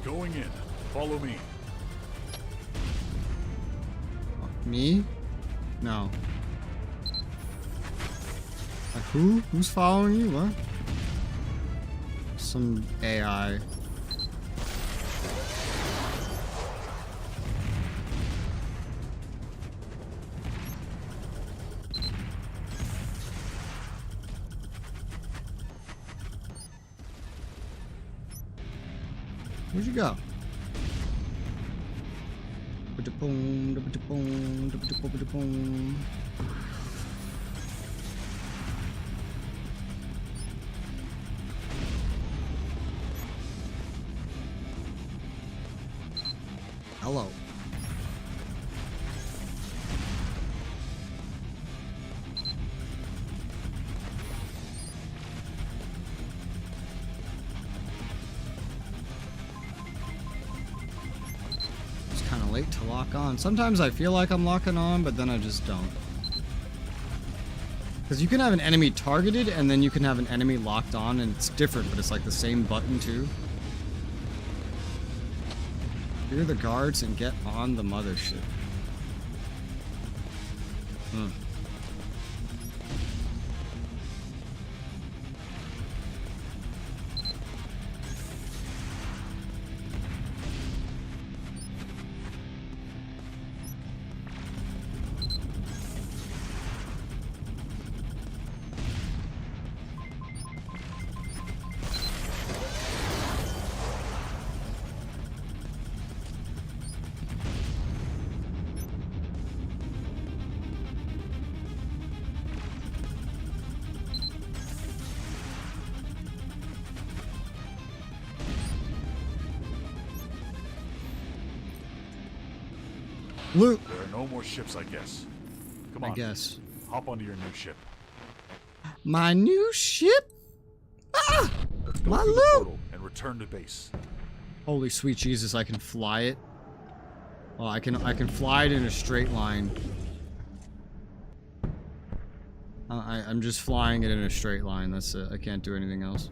Going in. Follow me.
Me? No. Like who? Who's following you? What? Some AI. Where'd you go? Hello. Kind of late to lock on. Sometimes I feel like I'm locking on, but then I just don't. Because you can have an enemy targeted, and then you can have an enemy locked on, and it's different, but it's like the same button too. Clear the guards and get on the mothership. Loot.
There are no more ships, I guess. Come on.
I guess.
Hop onto your new ship.
My new ship? Ah!
Go
My
through the
loot!
portal and return to base.
Holy sweet Jesus, I can fly it. Oh, I can fly it in a straight line. I'm just flying it in a straight line. That's it. I can't do anything else.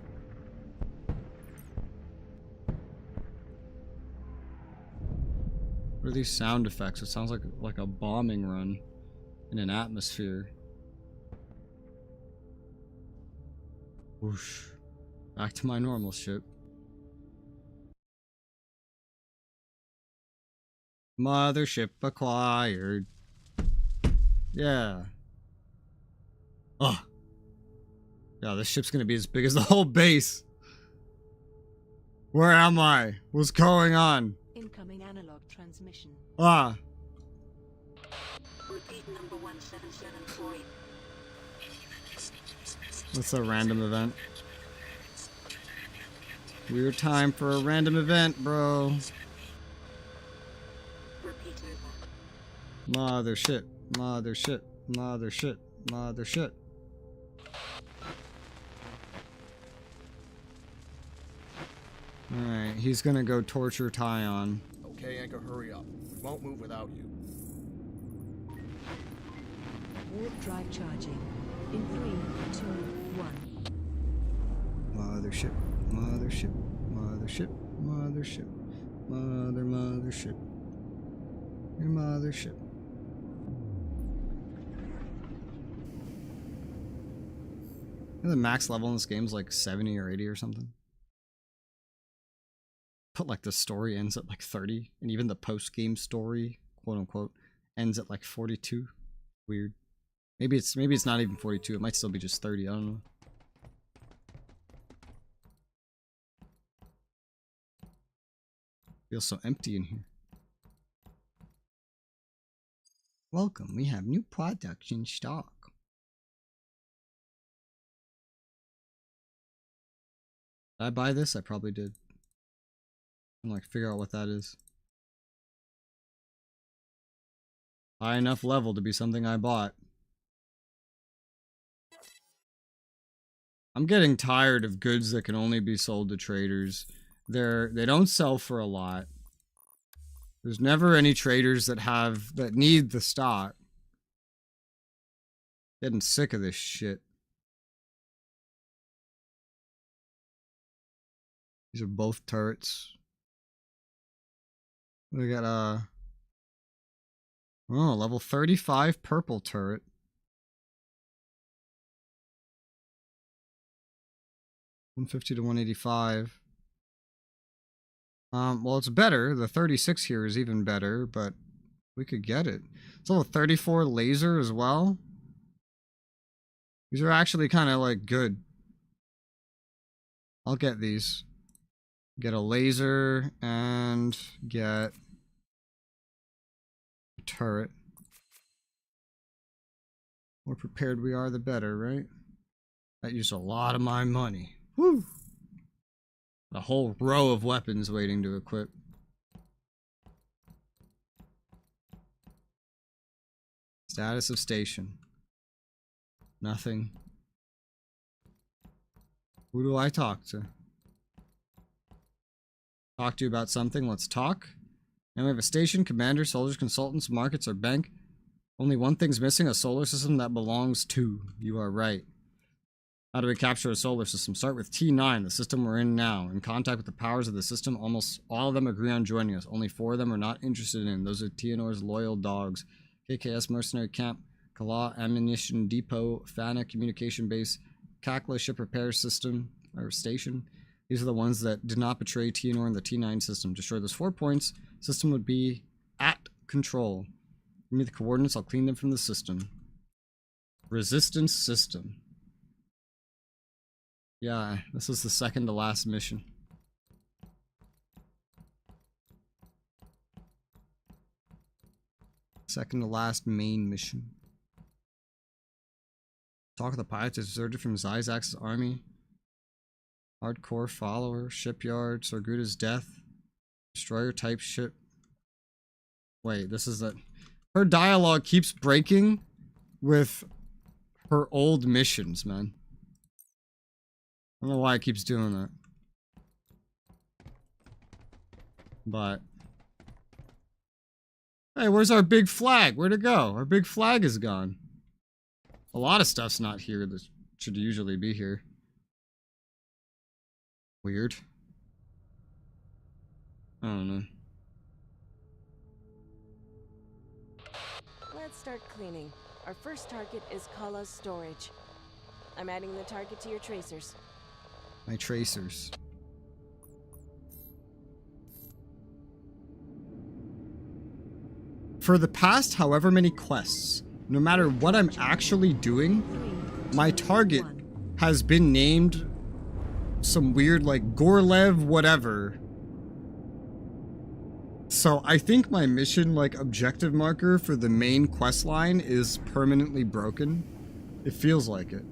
What are these sound effects? It sounds like a bombing run in an atmosphere. Whoosh. Back to my normal ship. Mothership acquired. Yeah. Oh. Yeah, this ship's gonna be as big as the whole base. Where am I? What's going on?
Incoming analog transmission.
Ah.
Repeat number 1774.
What's a random event? Weird time for a random event, bro. Mother shit. Mother shit. Mother shit. Mother shit. Alright, he's gonna go torture Tyon.
Okay, Anchor, hurry up. We won't move without you.
Warp drive charging. In 3, 2, 1.
Mothership. Mothership. Mothership. Mothership. Mothership. Your mothership. The max level in this game is like 70 or 80 or something. But like the story ends at like 30, and even the post-game story, quote unquote, ends at like 42. Weird. Maybe it's not even 42. It might still be just 30. I don't know. Feels so empty in here. Welcome. We have new products in stock. Did I buy this? I probably did. I'm like figure out what that is. High enough level to be something I bought. I'm getting tired of goods that can only be sold to traders. They don't sell for a lot. There's never any traders that need the stock. Getting sick of this shit. These are both turrets. We got level 35 purple turret. $150 to $185. Well, it's better. The 36 here is even better, but we could get it. It's level 34 laser as well. These are actually kind of like good. I'll get these. Get a laser and get a turret. The more prepared we are, the better, right? That used a lot of my money. Woo! A whole row of weapons waiting to equip. Status of station. Nothing. Who do I talk to? Talk to you about something. Let's talk. And we have a station, commander, soldiers, consultants, markets, or bank. Only one thing's missing, a solar system that belongs to. You are right. How do we capture a solar system? Start with T9, the system we're in now. In contact with the powers of the system, almost all of them agree on joining us. Only 4 of them are not interested in. Those are Tianor's loyal dogs. KKS Mercenary Camp, Kala Ammunition Depot, Fana Communication Base, Kakla Ship Repair System, or Station. These are the ones that did not betray Tianor in the T9 system. Destroy those 4 points. System would be at control. Give me the coordinates, I'll clean them from the system. Resistance system. Yeah, this is the second to last mission. Second to last main mission. Talk with the pilots who deserted from Zyzax's army. Hardcore follower, shipyard, Sorguta's death. Destroyer type ship. Wait, this is a... Her dialogue keeps breaking with her old missions, man. I don't know why it keeps doing that. But... Hey, where's our big flag? Where'd it go? Our big flag is gone. A lot of stuff's not here that should usually be here. Weird. I don't know.
Let's start cleaning. Our first target is Kala's storage. I'm adding the target to your tracers.
My tracers. For the past however many quests, no matter what I'm actually doing, my target has been named some weird, like, Gorlev whatever. So I think my mission, like, objective marker for the main quest line is permanently broken. It feels like it.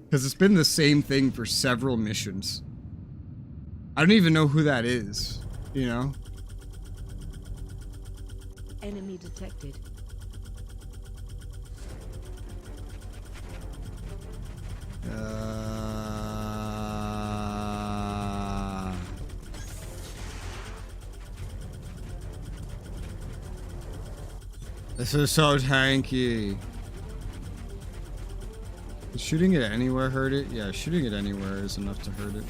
Because it's been the same thing for several missions. I don't even know who that is, you know?
Enemy detected.
This is so tanky. Is shooting it anywhere hurt it? Yeah, shooting it anywhere is enough to hurt it.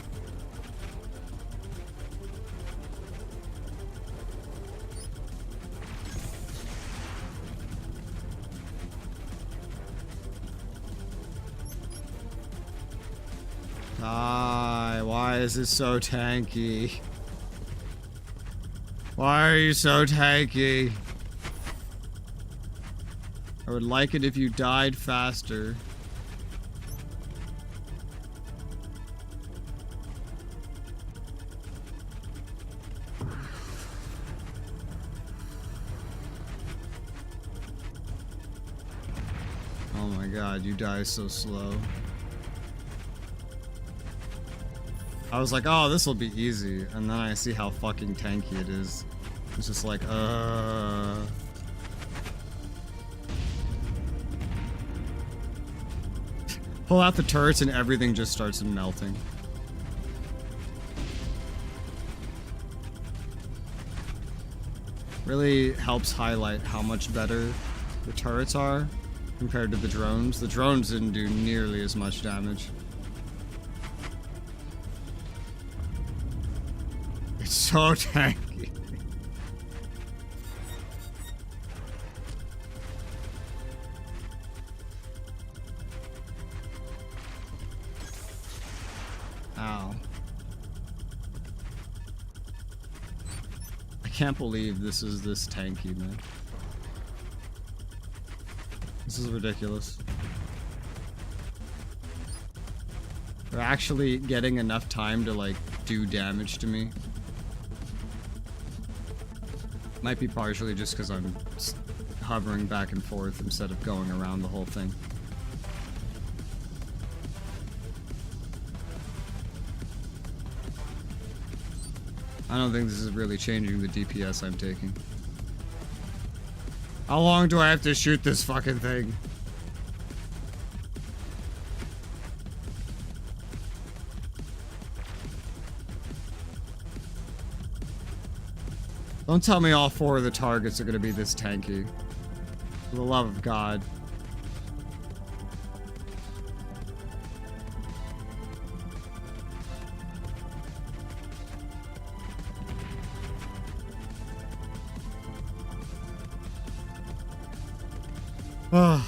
Why is it so tanky? Why are you so tanky? I would like it if you died faster. Oh my god, you die so slow. I was like, oh, this will be easy. And then I see how fucking tanky it is. It's just like, Pull out the turrets and everything just starts melting. Really helps highlight how much better the turrets are compared to the drones. The drones didn't do nearly as much damage. It's so tanky. Ow. I can't believe this is this tanky, man. This is ridiculous. They're actually getting enough time to, like, do damage to me. Might be partially just because I'm hovering back and forth instead of going around the whole thing. I don't think this is really changing the DPS I'm taking. How long do I have to shoot this fucking thing? Don't tell me all 4 of the targets are gonna be this tanky. For the love of God. Ugh.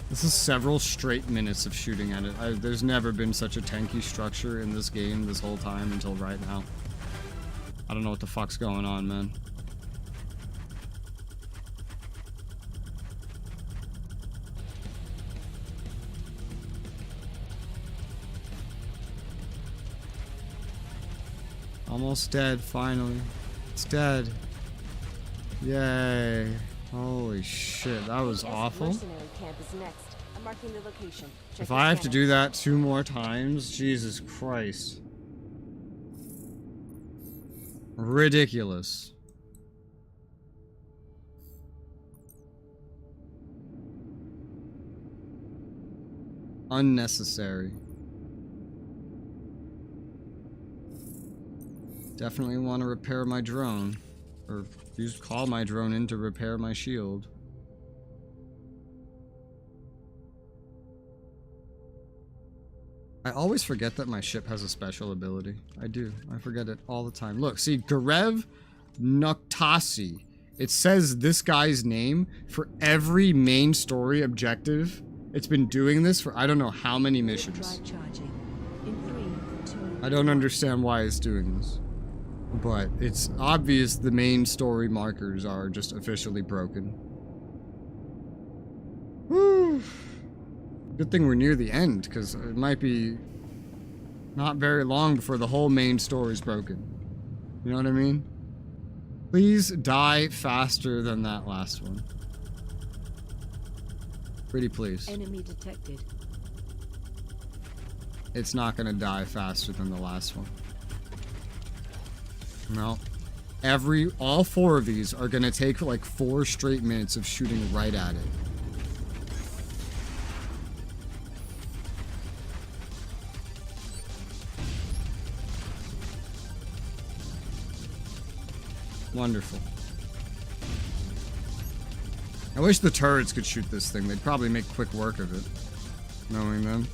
This is several straight minutes of shooting at it. There's never been such a tanky structure in this game this whole time until right now. I don't know what the fuck's going on, man. Almost dead, finally. It's dead. Yay. Holy shit, that was awful.
Mercenary camp is next. I'm marking the location. Check
If I have to do that 2 more times, Jesus Christ. Ridiculous. Unnecessary. Definitely want to repair my drone. Or call my drone in to repair my shield. I always forget that my ship has a special ability. I do. I forget it all the time. Look, see, Garev Noktasi it says this guy's name for every main story objective. It's been doing this for I don't know how many missions.
Drive charging. In 3, 2,
I don't understand why it's doing this. But it's obvious the main story markers are just officially broken. Whew. Good thing we're near the end, because it might be not very long before the whole main story's broken. You know what I mean? Please die faster than that last one. Pretty please.
Enemy detected.
It's not gonna die faster than the last one. No. All 4 of these are gonna take like 4 straight minutes of shooting right at it. Wonderful. I wish the turrets could shoot this thing. They'd probably make quick work of it, knowing them.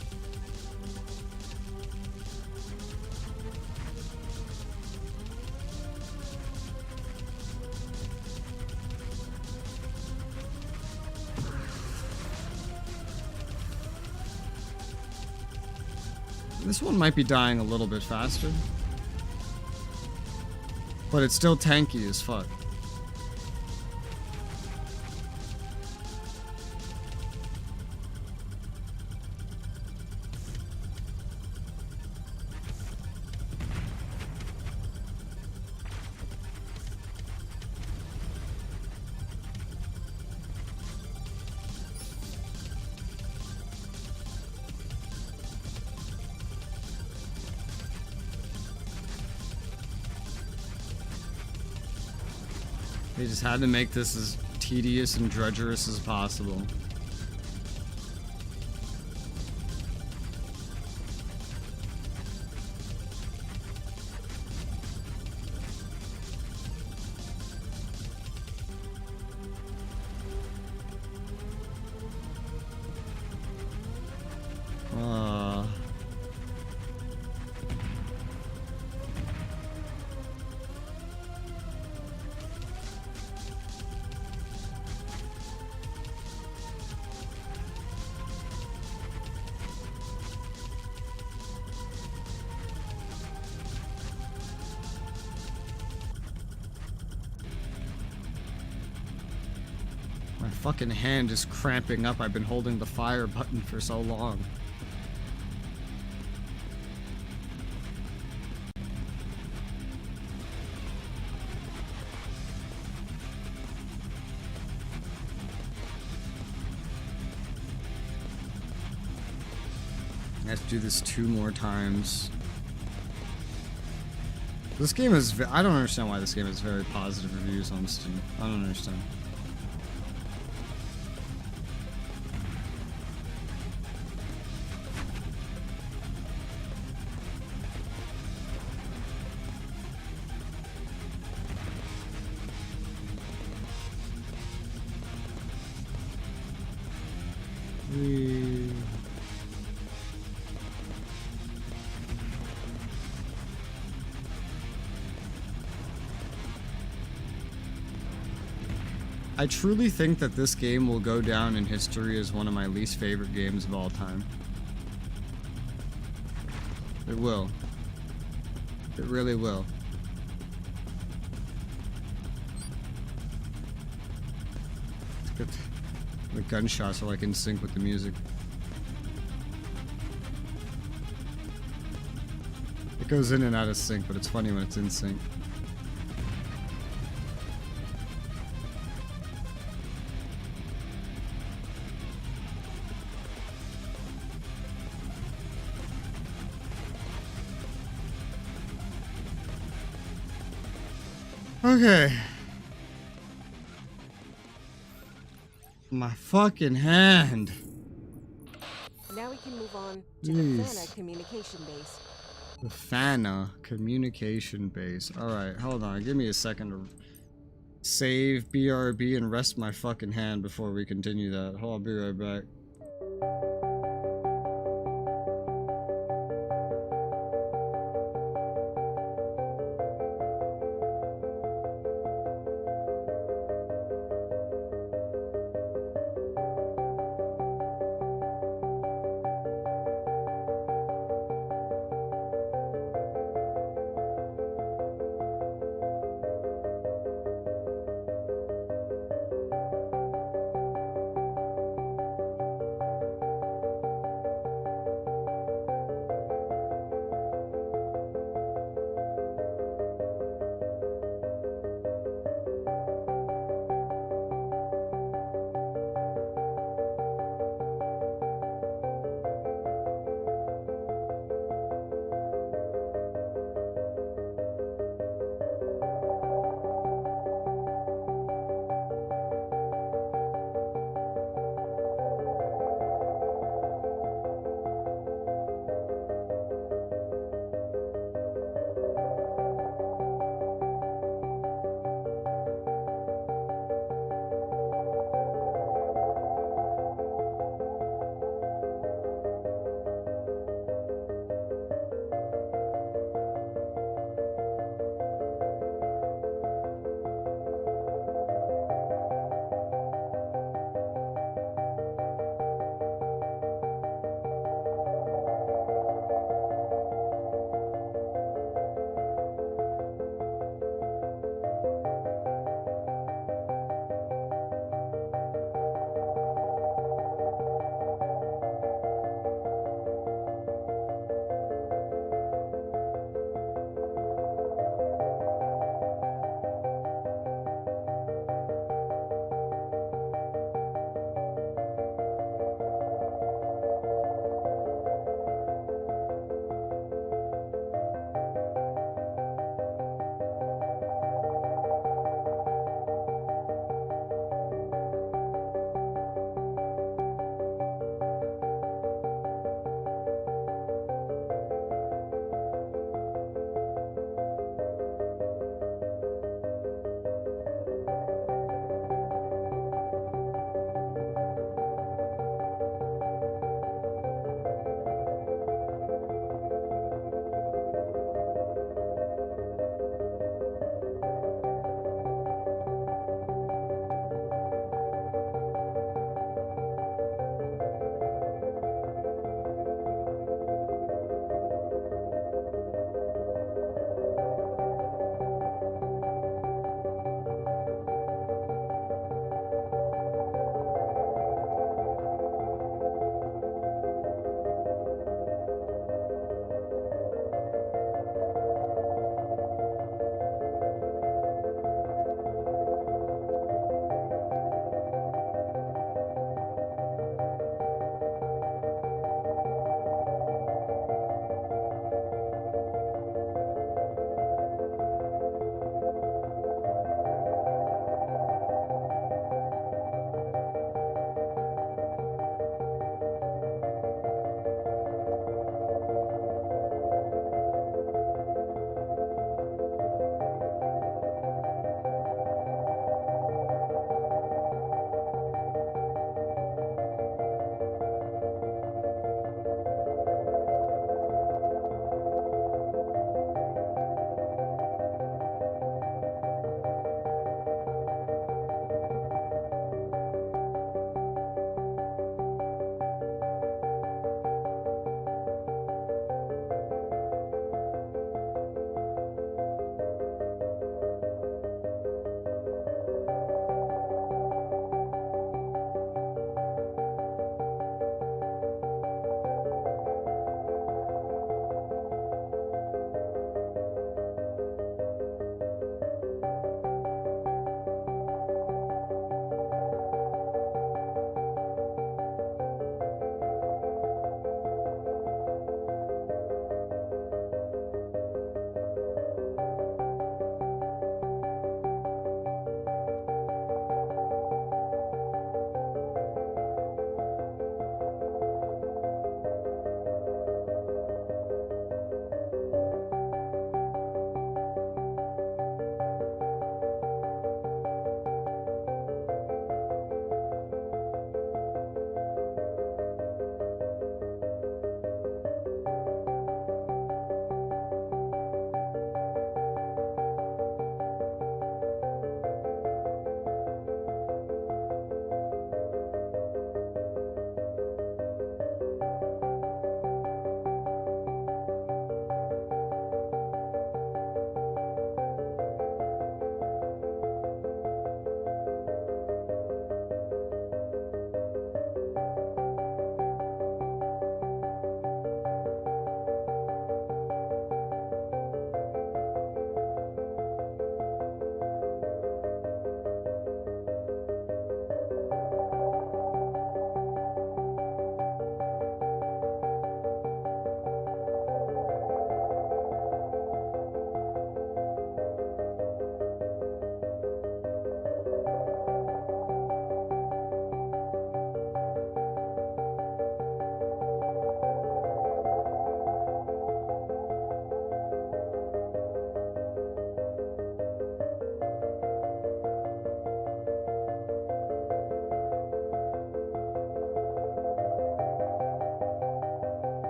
This one might be dying a little bit faster. But it's still tanky as fuck. They just had to make this as tedious and drudgerous as possible. My fucking hand is cramping up. I've been holding the fire button for so long. I have to do this 2 more times. This game is... I don't understand why this game has very positive reviews on Steam. I don't understand. I truly think that this game will go down in history as one of my least favorite games of all time. It will. It really will. It's good. The gunshots are like in sync with the music. It goes in and out of sync, but it's funny when it's in sync. Okay. My fucking hand.
Now we can move on to the Fana communication base.
The Fana communication base. Alright, hold on. Give me a second to save BRB and rest my fucking hand before we continue that. I'll be right back.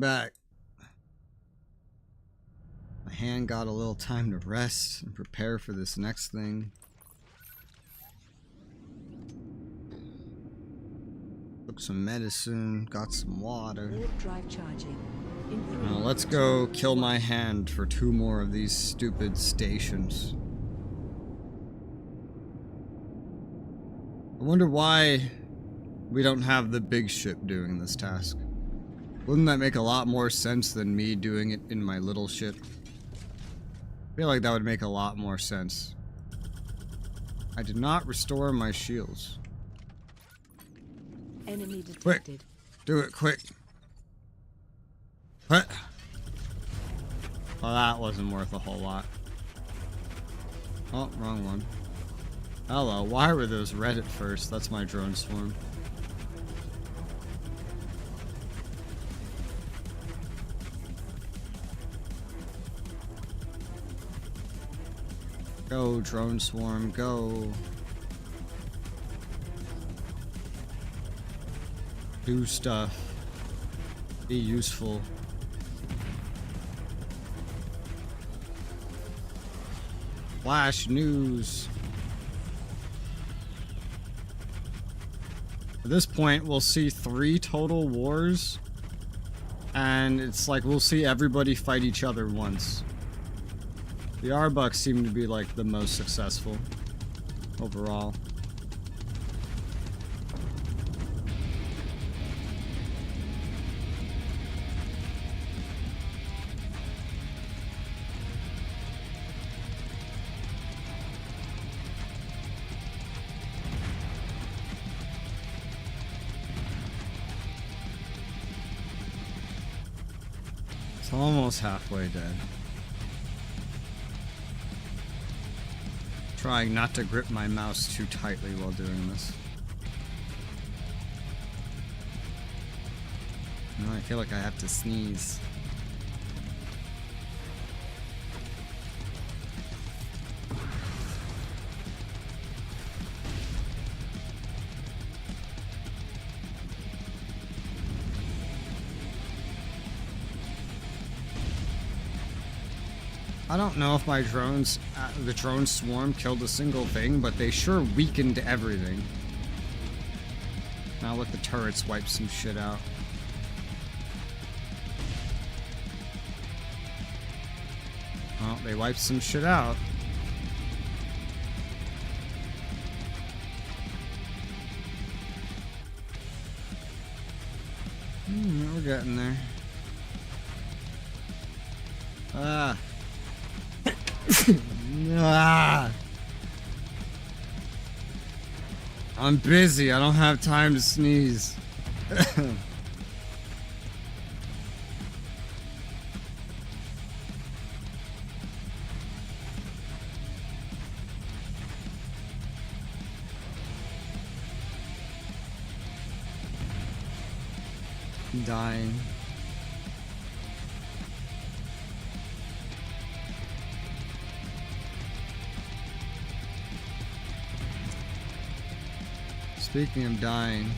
back. My hand got a little time to rest and prepare for this next thing. Took some medicine, got some water.
Warp drive charging.
Now let's go kill my hand for 2 more of these stupid stations. I wonder why we don't have the big ship doing this task. Wouldn't that make a lot more sense than me doing it in my little ship? I feel like that would make a lot more sense. I did not restore my shields.
Enemy detected.
Quick! Do it quick! What? Well, that wasn't worth a whole lot. Oh, wrong one. Hello, why were those red at first? That's my drone swarm. Go, drone swarm, go. Do stuff. Be useful. Flash news. At this point, we'll see 3 total wars. And it's like we'll see everybody fight each other once. The Arbucks seem to be like the most successful overall. It's almost halfway dead. Trying not to grip my mouse too tightly while doing this. No, I feel like I have to sneeze. I don't know if my drones, the drone swarm killed a single thing, but they sure weakened everything. Now let the turrets wipe some shit out. Well, they wiped some shit out. We're getting there. I'm busy. I don't have time to sneeze. I'm dying. Speaking of dying,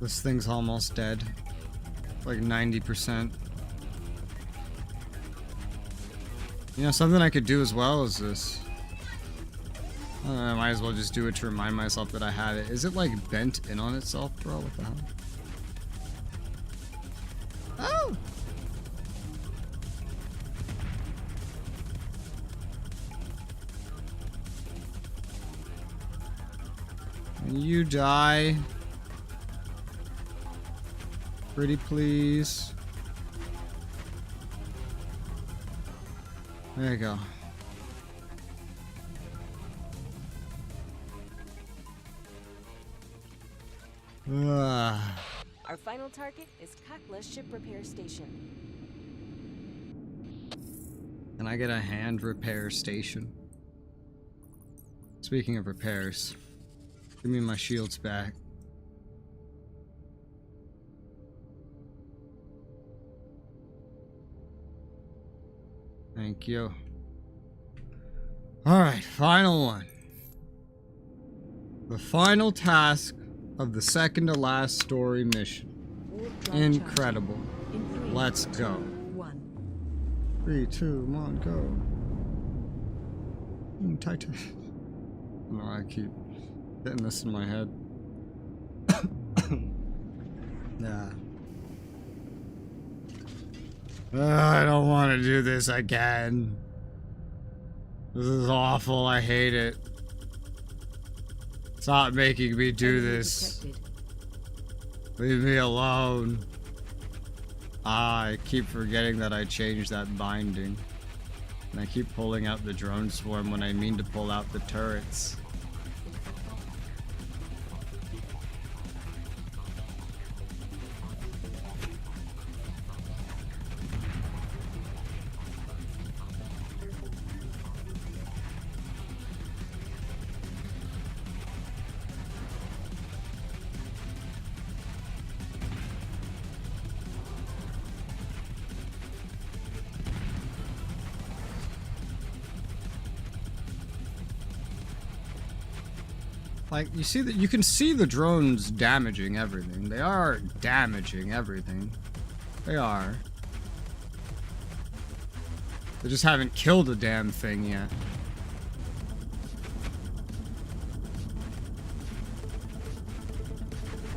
this thing's almost dead. Like 90%. You know, something I could do as well is this. I might as well just do it to remind myself that I had it. Is it like bent in on itself, bro? What the hell? Oh! Can you die? Pretty please. There you go.
Our final target is Kakla Ship Repair Station.
Can I get a hand repair station? Speaking of repairs, give me my shields back. Thank you. Alright, final one. The final task of the second to last story mission. Incredible. Let's go. 3, 2, 1, go. Titan. No, I keep getting this in my head. Yeah. I don't want to do this again. This is awful. I hate it. Stop making me do this. Leave me alone. I keep forgetting that I changed that binding. And I keep pulling out the drone swarm when I mean to pull out the turrets. Like, you see that you can see the drones damaging everything. They are damaging everything. They are. They just haven't killed a damn thing yet.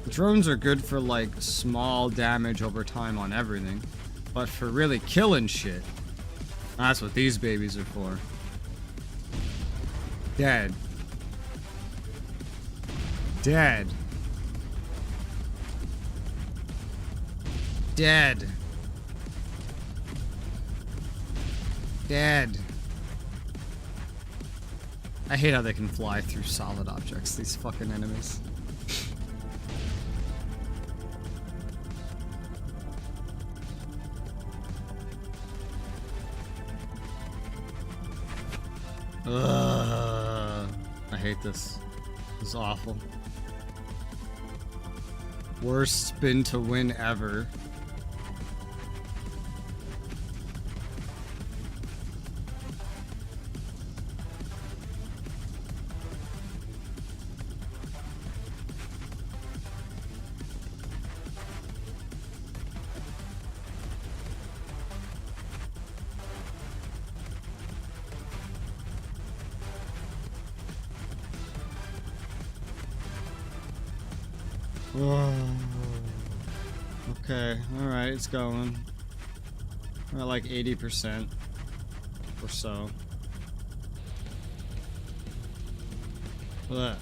The drones are good for like small damage over time on everything. But for really killing shit, that's what these babies are for. Dead. Dead. Dead. Dead. I hate how they can fly through solid objects, these fucking enemies. Ugh. I hate this. This is awful. Worst spin to win ever. Okay, alright, it's going. We're at like 80% or so. Ugh.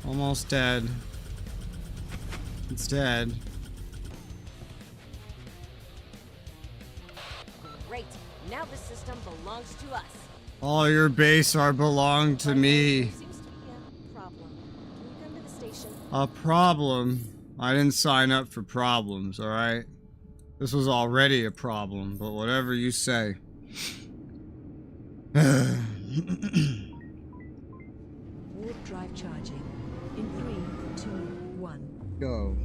Almost dead. It's dead.
Great. Now the system belongs to us.
All your base are belong to me.
Seems to be a problem. Can you come to the station?
A problem? I didn't sign up for problems, alright? This was already a problem, but whatever you say.
Warp drive charging. In 3, 2, 1.
Go.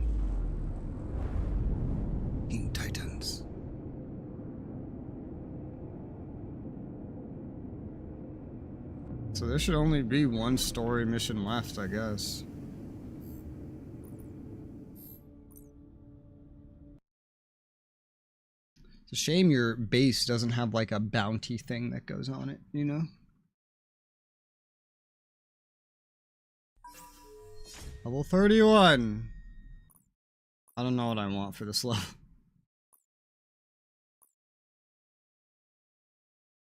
King Titans. So there should only be one story mission left, I guess. It's a shame your base doesn't have like a bounty thing that goes on it, you know? Level 31. I don't know what I want for this level.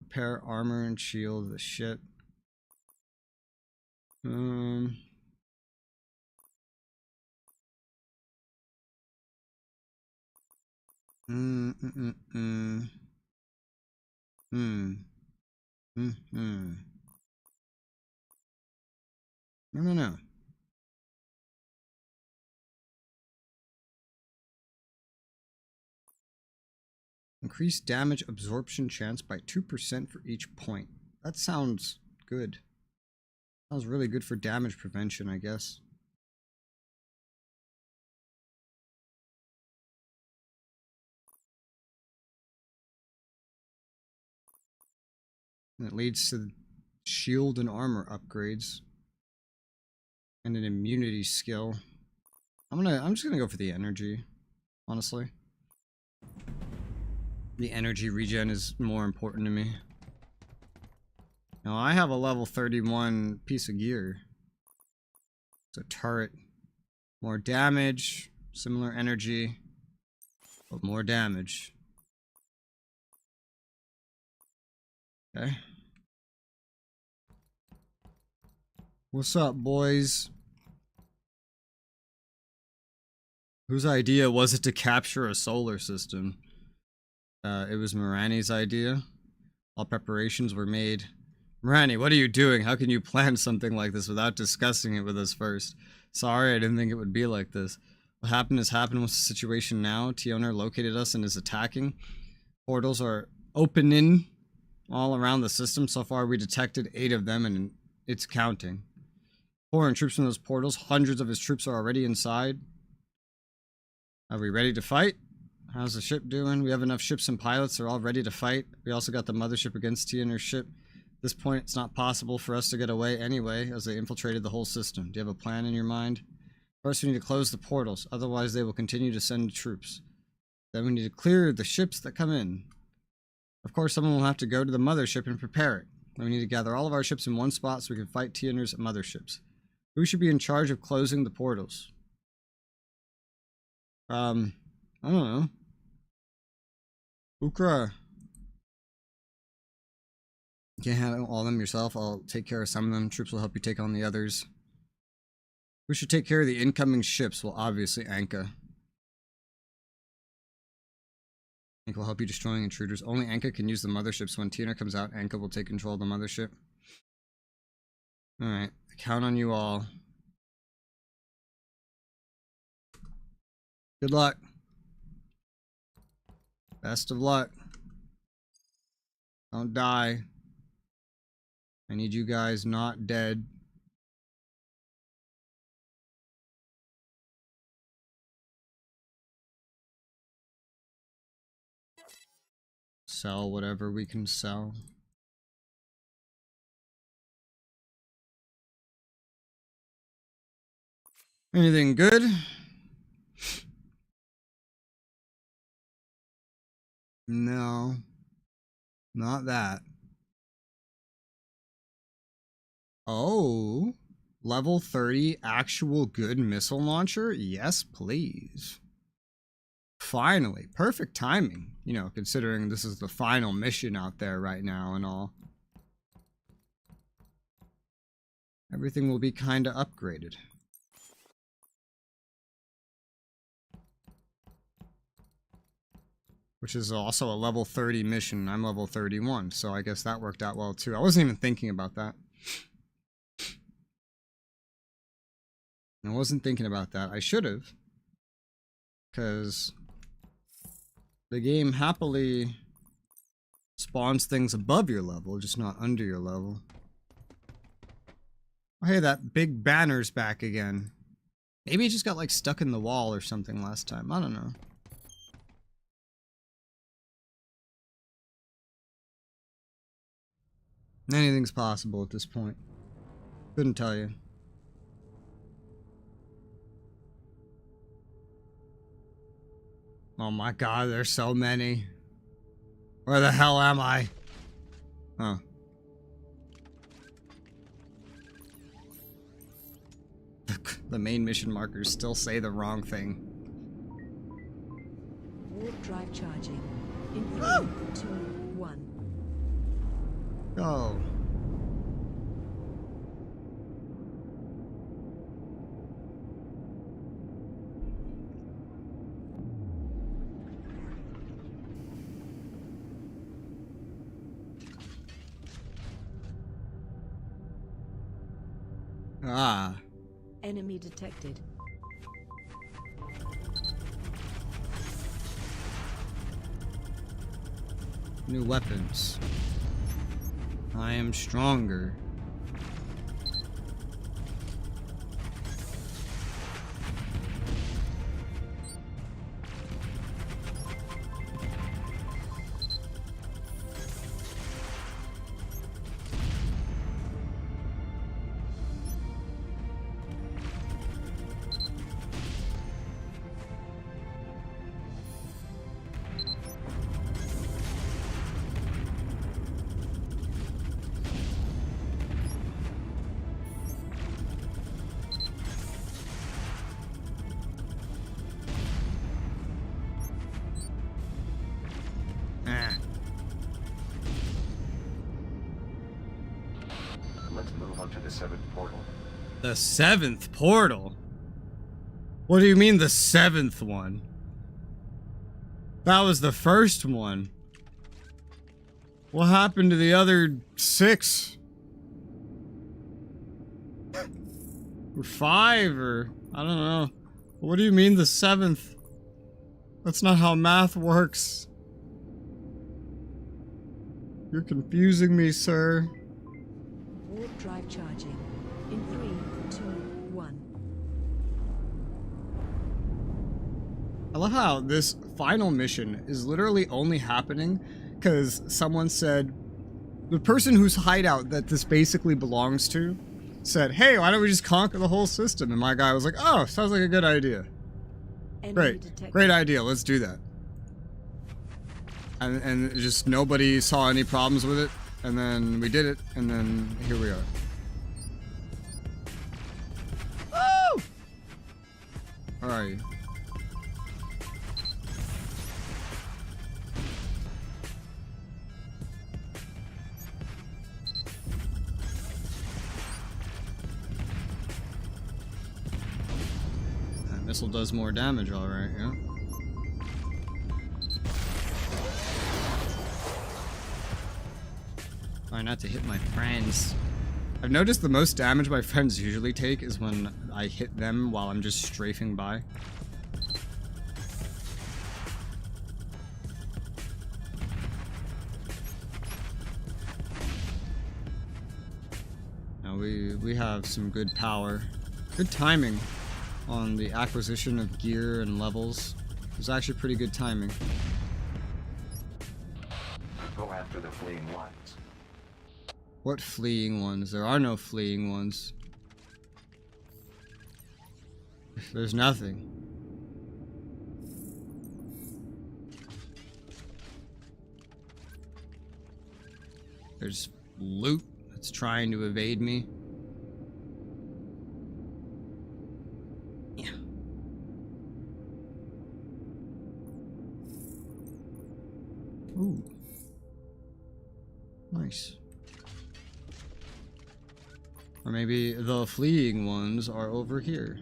Repair armor and shield, the shit. Um. No. Increase damage absorption chance by 2% for each point. That sounds good. Sounds really good for damage prevention, I guess. And it leads to shield and armor upgrades. And an immunity skill. I'm just gonna go for the energy, honestly. The energy regen is more important to me. Now I have a level 31 piece of gear. It's a turret. More damage, similar energy, but more damage. Okay. What's up, boys? Whose idea was it to capture a solar system? It was Mirani's idea. All preparations were made. Mirani, what are you doing? How can you plan something like this without discussing it with us first? Sorry, I didn't think it would be like this. What happened has happened. What's the situation now? Tioner located us and is attacking. Portals are opening all around the system. So far, we detected 8 of them, and it's counting. Pouring troops from those portals. Hundreds of his troops are already inside. Are we ready to fight? How's the ship doing? We have enough ships and pilots. They're all ready to fight. We also got the mothership against Tioner's ship. At this point, it's not possible for us to get away anyway, as they infiltrated the whole system. Do you have a plan in your mind? First, we need to close the portals. Otherwise, they will continue to send troops. Then we need to clear the ships that come in. Of course, someone will have to go to the mothership and prepare it. Then we need to gather all of our ships in one spot so we can fight Tioner's motherships. Who should be in charge of closing the portals? I don't know. Ukra. You can't handle all of them yourself. I'll take care of some of them. Troops will help you take on the others. Who should take care of the incoming ships? Well, obviously, Anka. Anka will help you destroying intruders. Only Anka can use the motherships. When Tioner comes out, Anka will take control of the mothership. Alright. I count on you all. Good luck. Best of luck. Don't die. I need you guys not dead. Sell whatever we can sell. Anything good? No. Not that. Oh. Level 30 actual good missile launcher? Yes, please. Finally. Perfect timing. You know, considering this is the final mission out there right now and all. Everything will be kinda upgraded. Which is also a level 30 mission. I'm level 31, so I guess that worked out well too. I wasn't even thinking about that. I wasn't thinking about that. I should have. Because the game happily spawns things above your level, just not under your level. Oh, hey, that big banner's back again. Maybe it just got like stuck in the wall or something last time. I don't know. Anything's possible at this point. Couldn't tell you. Oh my god, there's so many. Where the hell am I? Huh. The main mission markers still say the wrong thing.
Warp drive charging. In 3, 2, 1.
Go. Ah.
Enemy detected.
New weapons. I am stronger.
Let's move on to the 7th portal.
The 7th portal? What do you mean the 7th one? That was the first one. What happened to the other 6? Or 5, or I don't know. What do you mean the 7th? That's not how math works. You're confusing me, sir.
Warp drive charging. In 3, 2, 1.
I love how this final mission is literally only happening because someone said, the person whose hideout that this basically belongs to said, hey, why don't we just conquer the whole system? And my guy was like, oh, sounds like a good idea. Great idea, let's do that. And just nobody saw any problems with it, and then we did it, and then here we are. Woo! Where are you? That missile does more damage, alright, yeah. Try not to hit my friends. I've noticed the most damage my friends usually take is when I hit them while I'm just strafing by. Now we have some good power. Good timing on the acquisition of gear and levels. It was actually pretty good timing.
Go after the fleeing ones.
What fleeing ones? There are no fleeing ones. There's nothing. There's loot that's trying to evade me. Yeah. Ooh. Nice. Or maybe the fleeing ones are over here.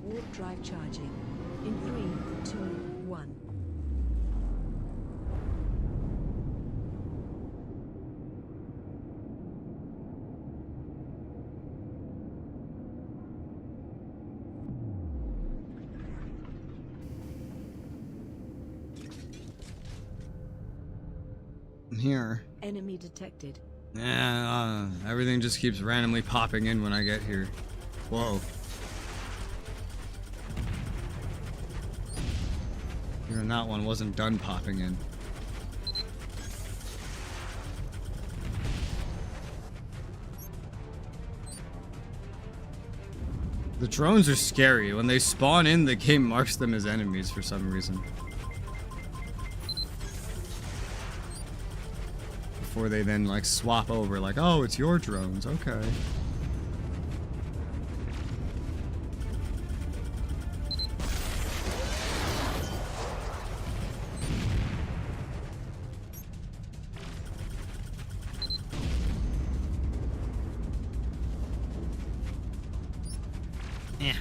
Warp drive charging. In 3, 2, 1.
I'm here.
Enemy detected.
Yeah, everything just keeps randomly popping in when I get here. Whoa. Even that one wasn't done popping in. The drones are scary. When they spawn in, the game marks them as enemies for some reason. Before they then like swap over, like, oh, it's your drones, okay. Yeah.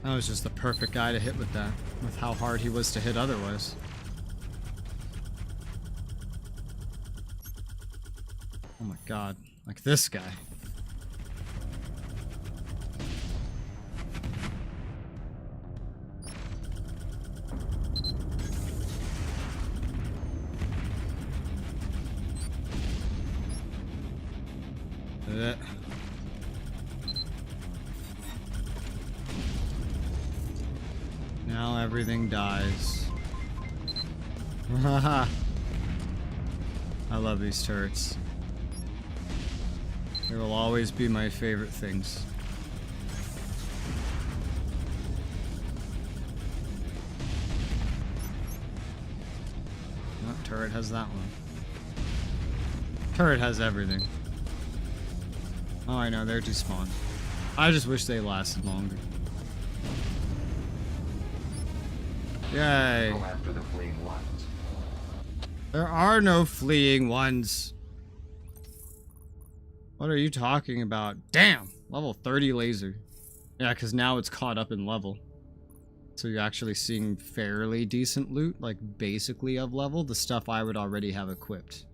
That was just the perfect guy to hit with that, with how hard he was to hit otherwise. Oh my god, like this guy. Now everything dies. I love these turrets. They will always be my favorite things. Oh, turret has that one. Turret has everything. Oh, I know, they're despawned. I just wish they lasted longer. Yay.
Go after the fleeing ones.
There are no fleeing ones. What are you talking about? Damn! Level 30 laser. Yeah, because now it's caught up in level. So you're actually seeing fairly decent loot, like basically of level, the stuff I would already have equipped.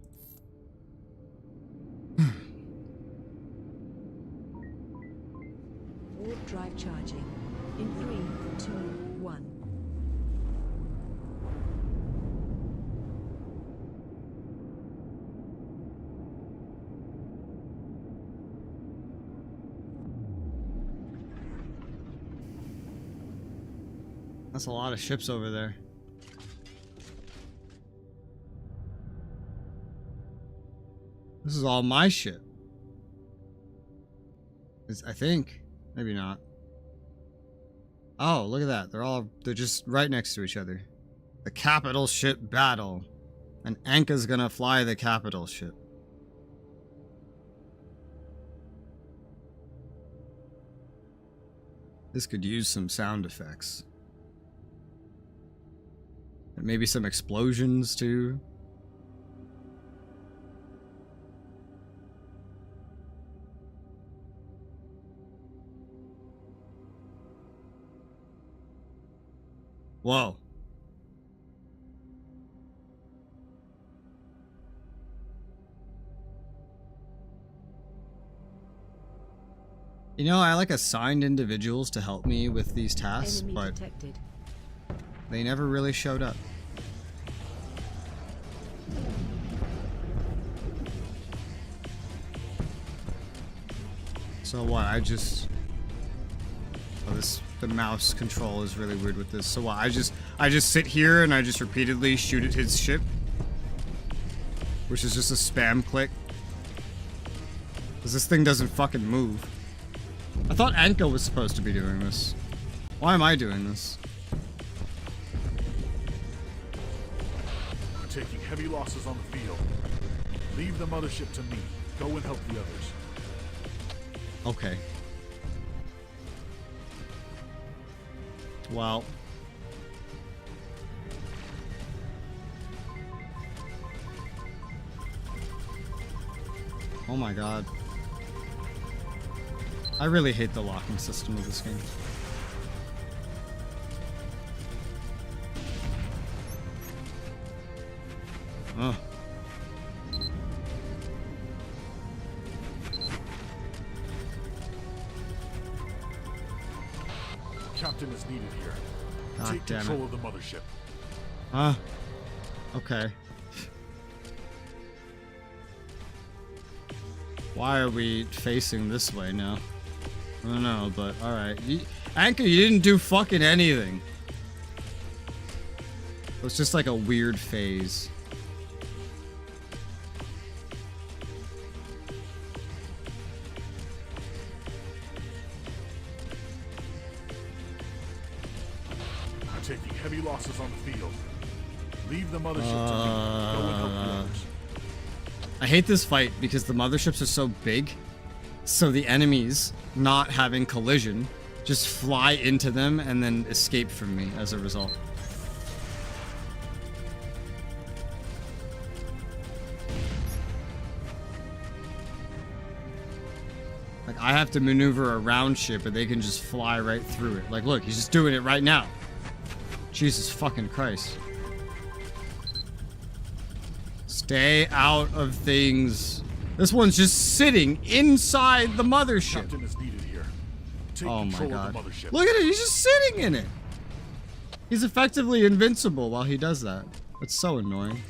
Warp drive charging. In 3, 2, 1.
That's a lot of ships over there. This is all my ship. I think. Maybe not. Oh, look at that. They're just right next to each other. The capital ship battle. And Anka's gonna fly the capital ship. This could use some sound effects. And maybe some explosions too. Whoa. You know, I like assigned individuals to help me with these tasks,
Enemy
but
detected.
they never really showed up. So what, the mouse control is really weird with this. So what, I just sit here and I just repeatedly shoot at his ship? Which is just a spam click. Because this thing doesn't fucking move. I thought Anka was supposed to be doing this. Why am I doing this?
We're taking heavy losses on the field. Leave the mothership to me. Go and help the others.
Okay. Well. Oh my god. I really hate the locking system of this game. Ugh.
Captain is needed here.
God
Take
damn
control
it.
of the mothership.
Okay. Why are we facing this way now? I don't know, but alright. Anka, you didn't do fucking anything. It was just like a weird phase.
We're taking heavy losses on the field. Leave the mothership to me. Go and help the others.
I hate this fight because the motherships are so big, so the enemies, not having collision, just fly into them and then escape from me as a result. Like, I have to maneuver around shit, but they can just fly right through it. Like, look, he's just doing it right now. Jesus fucking Christ. Stay out of things. This one's just sitting inside the mothership.
Captain is needed here. Take
Oh my
control
god.
of the mothership.
Look at it, he's just sitting in it. He's effectively invincible while he does that. It's so annoying.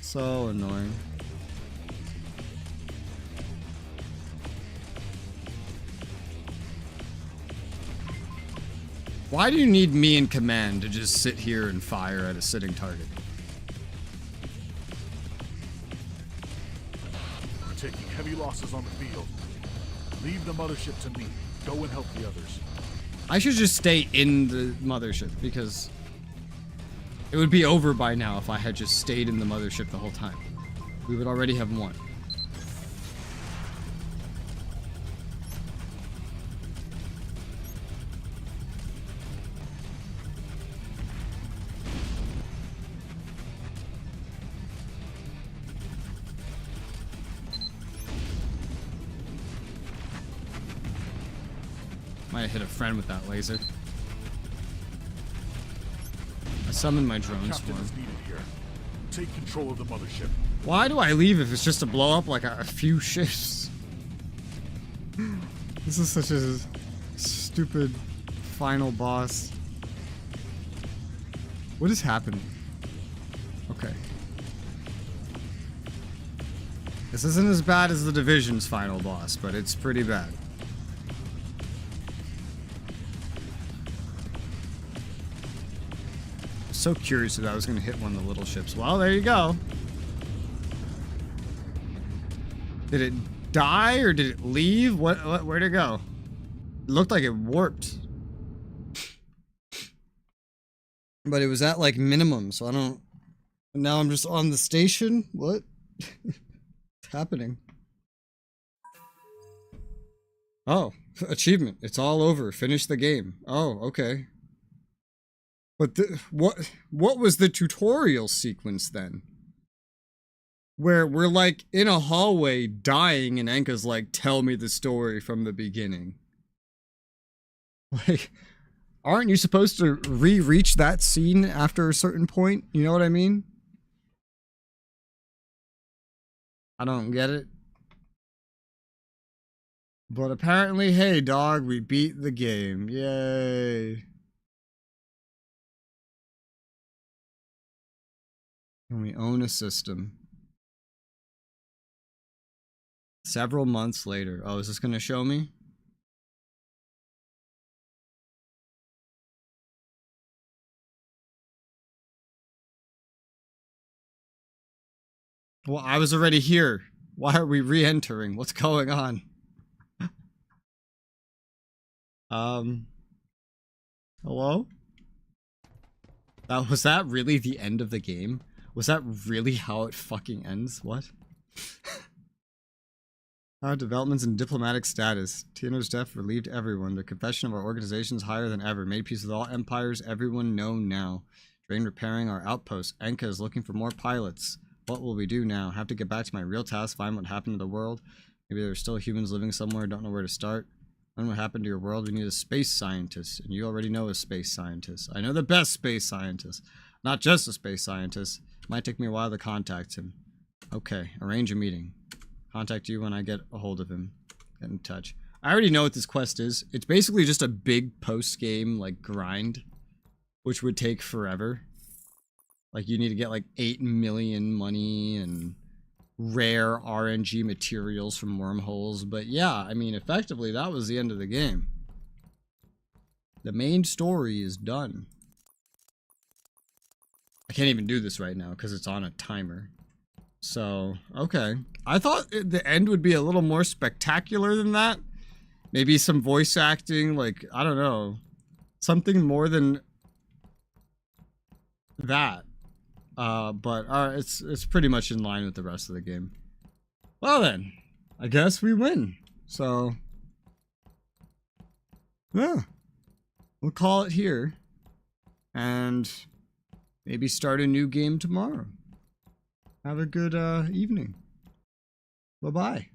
So annoying. Why do you need me in command to just sit here and fire at a sitting target?
We're taking heavy losses on the field. Leave the mothership to me. Go and help the others.
I should just stay in the mothership because it would be over by now if I had just stayed in the mothership the whole time. We would already have won. Might have hit a friend with that laser. I summoned my drones for
Captain
him.
is needed here. Take control of the mothership.
Why do I leave if it's just to blow up like a few ships? This is such a stupid final boss. What is happening? Okay. This isn't as bad as the Division's final boss, but it's pretty bad. So curious if I was going to hit one of the little ships. Well, there you go. Did it die or did it leave? Where'd it go? It looked like it warped. But it was at like minimum, so I don't... Now I'm just on the station? What? What's happening? Oh, achievement. It's all over. Finish the game. Oh, okay. But what was the tutorial sequence then? Where we're like in a hallway dying and Enka's like, tell me the story from the beginning. Like, aren't you supposed to re-reach that scene after a certain point? You know what I mean? I don't get it. But apparently, hey dog, we beat the game. Yay. And we own a system. Several months later. Oh, is this going to show me? Well, I was already here. Why are we re-entering? What's going on? Hello? Was that really the end of the game? Was that really how it fucking ends? What? Our developments in diplomatic status. Tino's death relieved everyone. The confession of our organization is higher than ever. Made peace with all empires. Everyone know now. Drain repairing our outposts. Enka is looking for more pilots. What will we do now? Have to get back to my real task. Find what happened to the world. Maybe there's still humans living somewhere. Don't know where to start. Learn what happened to your world. We need a space scientist. And you already know a space scientist. I know the best space scientist. Not just a space scientist. Might take me a while to contact him. Okay, arrange a meeting. Contact you when I get a hold of him. Get in touch. I already know what this quest is. It's basically just a big post-game, like, grind. Which would take forever. Like, you need to get, like, 8 million money and rare RNG materials from wormholes. But yeah, I mean, effectively, that was the end of the game. The main story is done. I can't even do this right now because it's on a timer. So, okay. I thought the end would be a little more spectacular than that. Maybe some voice acting, like, I don't know. Something more than that. But it's pretty much in line with the rest of the game. Well then, I guess we win. So, yeah. We'll call it here. And maybe start a new game tomorrow. Have a good evening. Bye-bye.